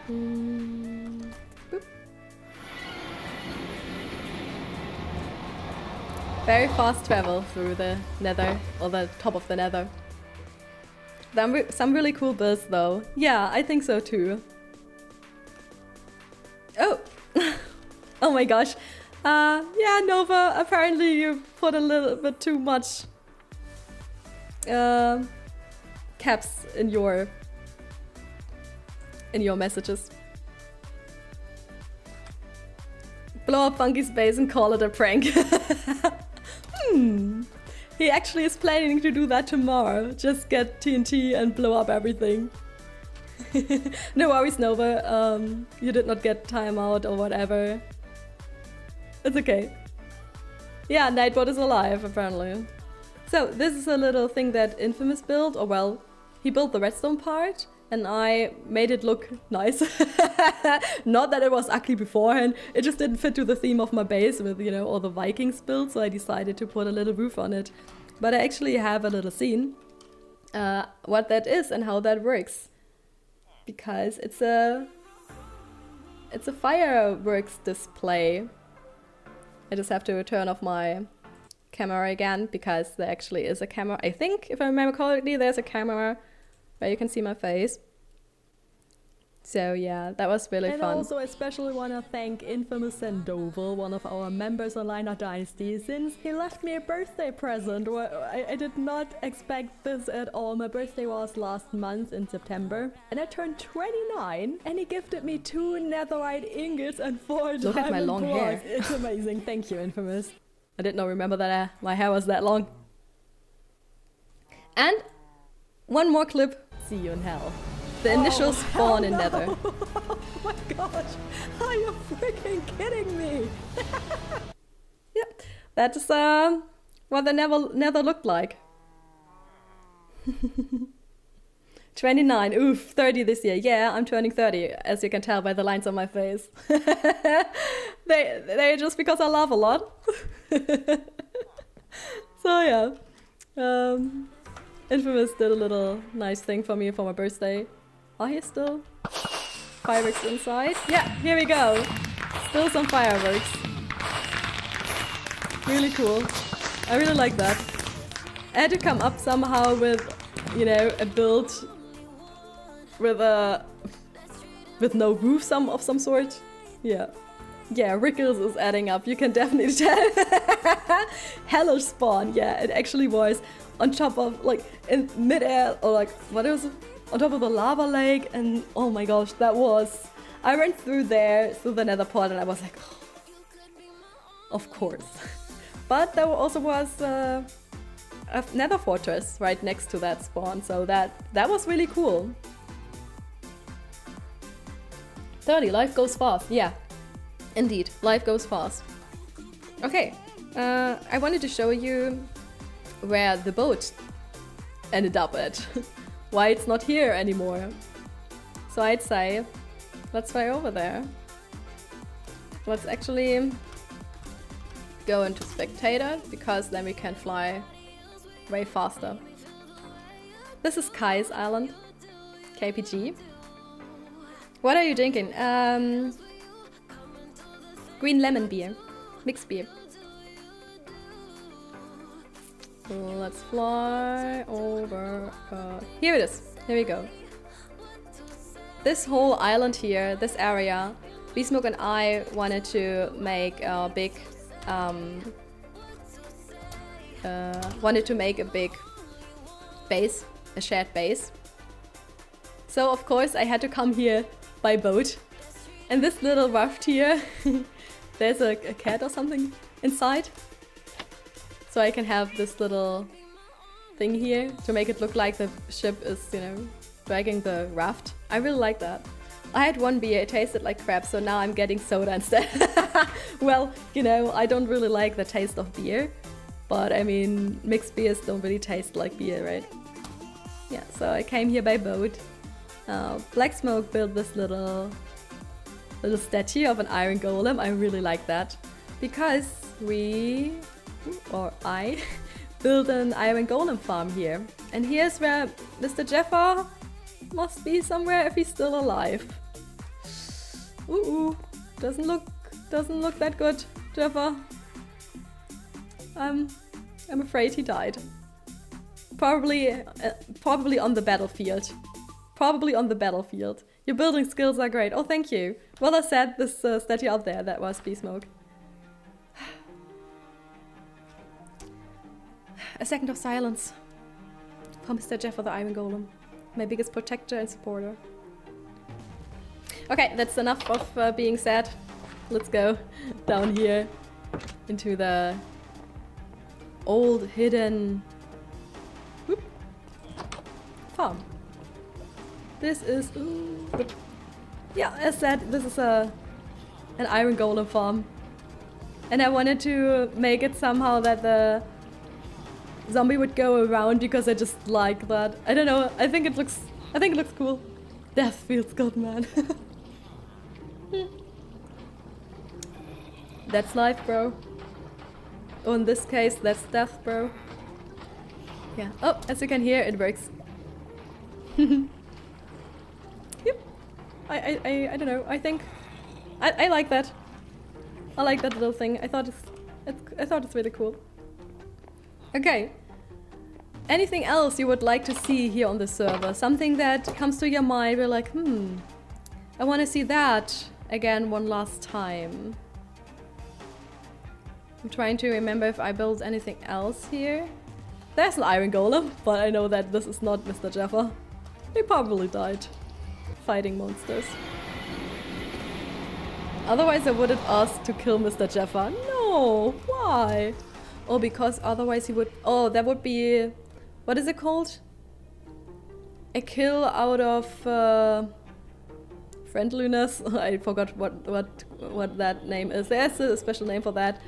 Speaker 1: Boop. Very fast travel through the nether, or the top of the nether. Some really cool builds though. Yeah, I think so too. Oh! Oh my gosh. Yeah, Nova, apparently you put a little bit too much caps in your messages. Blow up Funky Space and call it a prank. He actually is planning to do that tomorrow. Just get TNT and blow up everything. No worries, Nova. You did not get timeout or whatever. It's okay. Yeah, Nightbot is alive, apparently. So, this is a little thing that Infamous built, or well, he built the redstone part, and I made it look nice. Not that it was ugly beforehand, it just didn't fit to the theme of my base with, you know, all the Vikings built, so I decided to put a little roof on it. But I actually have a little scene, what that is and how that works. Because it's a fireworks display. I just have to turn off my camera again, because there actually is a camera. I think, if I remember correctly, there's a camera where you can see my face. So yeah, that was really fun.
Speaker 18: And I also especially want to thank Infamous Sandoval, one of our members on Lionheart Dynasty, since he left me a birthday present. I did not expect this at all. My birthday was last month in September, and I turned 29, and he gifted me 2 netherite ingots and 4
Speaker 1: Look at my
Speaker 18: diamond
Speaker 1: long
Speaker 18: blocks.
Speaker 1: hair.
Speaker 18: It's amazing. Thank you, Infamous.
Speaker 1: I did not remember that my hair was that long. And one more clip.
Speaker 18: See you in hell.
Speaker 1: The initial spawn in Nether.
Speaker 18: Oh my gosh! Are you freaking kidding me?
Speaker 1: Yep, that is what the Nether looked like. 29, oof, 30 this year. Yeah, I'm turning 30, as you can tell by the lines on my face. They just because I laugh a lot. So yeah, Infamous did a little nice thing for me for my birthday. Are here still fireworks inside? Yeah, here we go. Still some fireworks. Really cool. I really like that. I had to come up somehow with, you know, a build with no roof of some sort. Yeah. Yeah, Rickles is adding up. You can definitely tell. Hellish spawn. Yeah, it actually was on top of, like, in midair, or like, what is it? On top of the lava lake, and oh my gosh, that was... I went through the nether part, and I was like, oh, of course. But there also was a nether fortress right next to that spawn, so that was really cool. 30, life goes fast. Yeah, indeed, life goes fast. Okay, I wanted to show you where the boat ended up at. Why it's not here anymore. So I'd say, let's fly over there. Let's actually go into spectator, because then we can fly way faster. This is Kai's Island, KPG. What are you drinking? Green lemon beer, mixed beer. Let's fly over. Here it is. Here we go. This whole island here, this area, Beastsmoke and I wanted to make a big, base, a shared base. So of course I had to come here by boat. And this little raft here, there's a cat or something inside. So I can have this little thing here to make it look like the ship is, you know, dragging the raft. I really like that. I had one beer, it tasted like crap, so now I'm getting soda instead. Well, you know, I don't really like the taste of beer, but I mean, mixed beers don't really taste like beer, right? Yeah, so I came here by boat. Black Smoke built this little little statue of an iron golem. I really like that because I built an iron golem farm here. And here's where Mr. Jeffer must be somewhere if he's still alive. Ooh, doesn't look that good, Jeffer. I'm afraid he died. Probably on the battlefield. Probably on the battlefield. Your building skills are great. Oh, thank you. Well, I said this statue up there, that was Smoke. A second of silence for Mr. Jeff, the Iron Golem. My biggest protector and supporter. Okay, that's enough of being sad. Let's go down here into the old hidden farm. This is... yeah, as said, this is an iron golem farm. And I wanted to make it somehow that the zombie would go around because I just like that. I don't know, I think it looks cool. Death feels good, man. That's life, bro. Oh, in this case, that's death, bro. Yeah. Oh, as you can hear, it works. Yep. I don't know. I think I like that. I like that little thing. I thought it's really cool. Okay. Anything else you would like to see here on the server? Something that comes to your mind? We're like, I want to see that again one last time. I'm trying to remember if I built anything else here. There's an iron golem, but I know that this is not Mr. Jeffer. He probably died fighting monsters. Otherwise I wouldn't ask to kill Mr. Jeffer. No, why? Oh, because otherwise he would... Oh, that would be... What is it called? A kill out of friendliness. I forgot what that name is. There's a special name for that.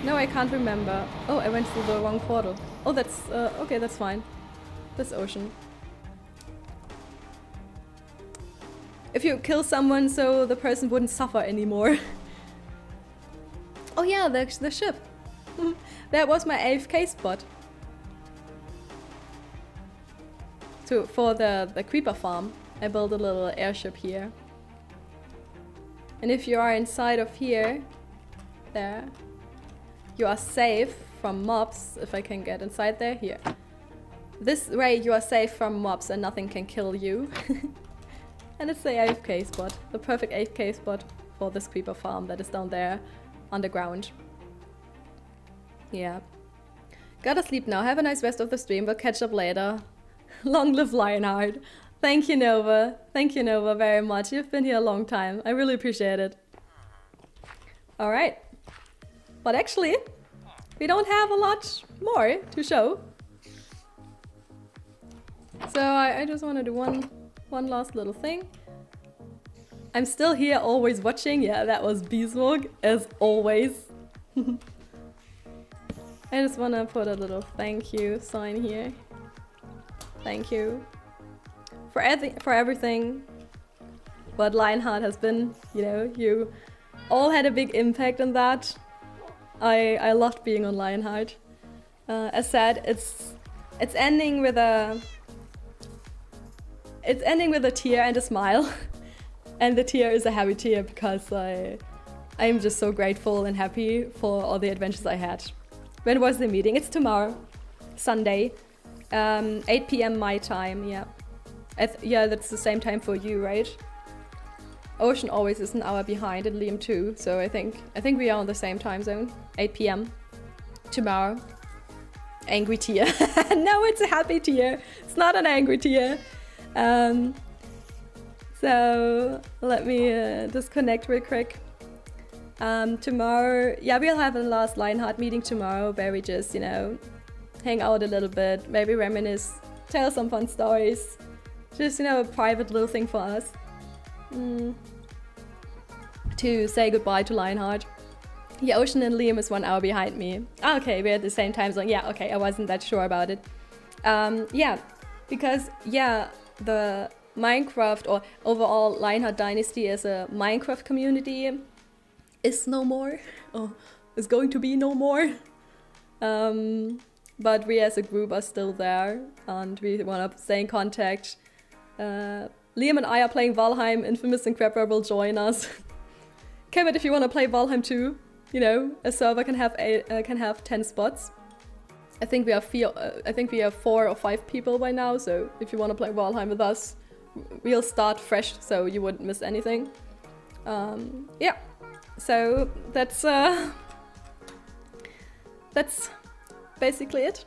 Speaker 1: No, I can't remember. Oh, I went through the wrong portal. Oh, that's okay. That's fine. This ocean. If you kill someone, so the person wouldn't suffer anymore. Oh yeah, the ship. That was my AFK spot. So for the creeper farm, I built a little airship here. And if you are inside of here, there, you are safe from mobs. If I can get inside there, here. This way you are safe from mobs and nothing can kill you. And it's the AFK spot, the perfect AFK spot for this creeper farm that is down there underground. Yeah. Gotta sleep now. Have a nice rest of the stream. We'll catch up later. Long live Lionheart. Thank you, Nova. Thank you, Nova, very much. You've been here a long time. I really appreciate it. Alright. But actually, we don't have a lot more to show. So I just want to do one last little thing. I'm still here, always watching. Yeah, that was Beeswog, as always. I just want to put a little thank you sign here. Thank you for everything what Lionheart has been. You know, you all had a big impact on that. I loved being on Lionheart. As said, it's ending with a tear and a smile. And the tear is a happy tear because I'm just so grateful and happy for all the adventures I had. When was the meeting? It's tomorrow, Sunday, 8 PM my time. Yeah, yeah, that's the same time for you, right? Ocean always is an hour behind, and Liam too. So I think we are on the same time zone. 8 PM tomorrow. Angry tear. No, it's a happy tear. It's not an angry tear. So let me disconnect real quick. Tomorrow, yeah, we'll have a last Lionheart meeting tomorrow where we just, you know, hang out a little bit, maybe reminisce, tell some fun stories. Just, you know, a private little thing for us. To say goodbye to Lionheart. Yeah, Ocean and Liam is 1 hour behind me. Okay, we're at the same time zone. Yeah, okay, I wasn't that sure about it. Yeah, because yeah, the Minecraft or overall Lionheart Dynasty as a Minecraft community is no more, or is going to be no more. But we as a group are still there, and we want to stay in contact. Liam and I are playing Valheim. Infamous and Crabber will join us. Kevin, if you want to play Valheim too, you know, a server can have 10 spots. I think we have 4 or 5 people by now. So if you want to play Valheim with us, we'll start fresh, so you wouldn't miss anything. Yeah. So that's basically it.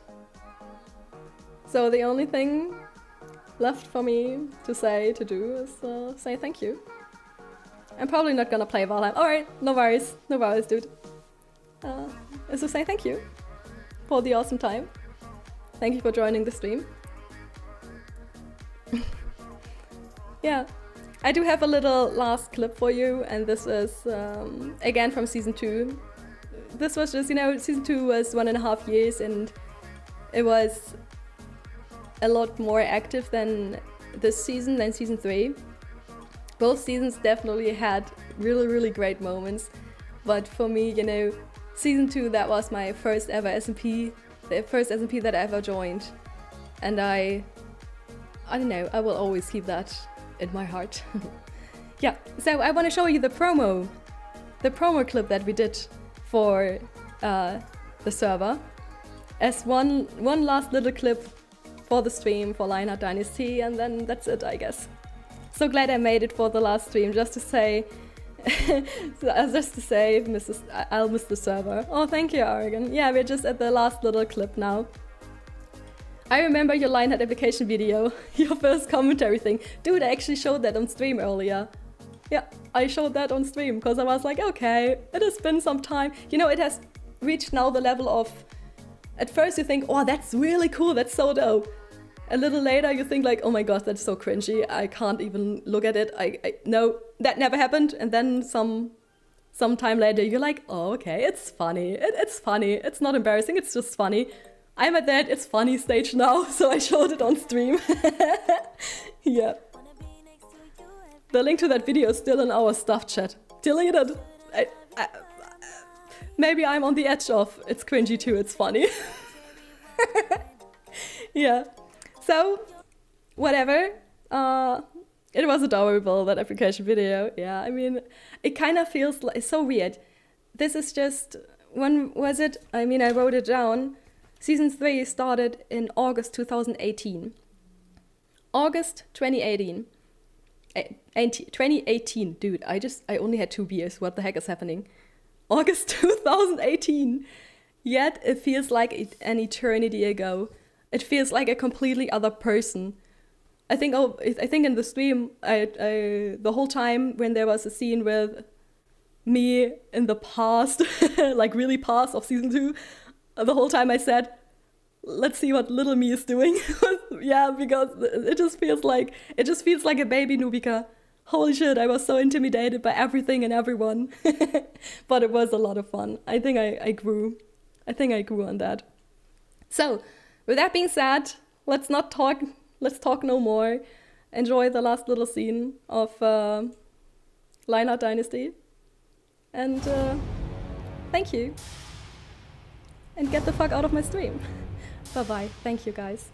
Speaker 1: So the only thing left for me to do is say thank you. I'm probably not gonna play Valheim. Alright, no worries, dude. Is to say thank you for the awesome time. Thank you for joining the stream. Yeah, I do have a little last clip for you, and this is again from season 2. This was just, you know, season 2 was 1.5 years, and it was a lot more active than this season, than season 3. Both seasons definitely had really, really great moments, but for me, you know, season 2, that was my first ever SMP, the first SMP that I ever joined, and I don't know, I will always keep that in my heart. Yeah, so I want to show you the promo clip that we did for the server as one last little clip for the stream for Lionheart Dynasty, and then that's it, I guess. So glad I made it for the last stream, just to say, I'll miss the server. Oh, thank you, Oregon. Yeah, we're just at the last little clip now. I remember your Lionheart application video, your first commentary thing. Dude, I actually showed that on stream earlier. Yeah, I showed that on stream because I was like, okay, it has been some time. You know, it has reached now the level of, at first you think, oh, that's really cool, that's so dope. A little later you think like, oh my gosh, that's so cringy, I can't even look at it. No, that never happened. And then some time later you're like, oh, okay, it's funny. It's funny. It's not embarrassing, it's just funny. I'm at that it's funny stage now, so I showed it on stream. Yeah. The link to that video is still in our stuff chat. Delete it. Maybe I'm on the edge of it's cringy too, it's funny. Yeah. So, whatever. It was adorable, that application video. Yeah, I mean, it kind of feels like, it's so weird. This is just, when was it? I mean, I wrote it down. Season 3 started in August 2018. August 2018. 2018, dude, I only had 2 beers. What the heck is happening? August 2018. Yet it feels like an eternity ago. It feels like a completely other person. I think in the stream, the whole time when there was a scene with me in the past, like really past of season 2, the whole time I said, let's see what little me is doing. Yeah, because it just feels like a baby Nubika. Holy shit, I was so intimidated by everything and everyone. But it was a lot of fun. I think I grew. I think I grew on that. So, with that being said, let's talk no more. Enjoy the last little scene of Lionheart Dynasty. And thank you. And get the fuck out of my stream. Bye-bye. Thank you, guys.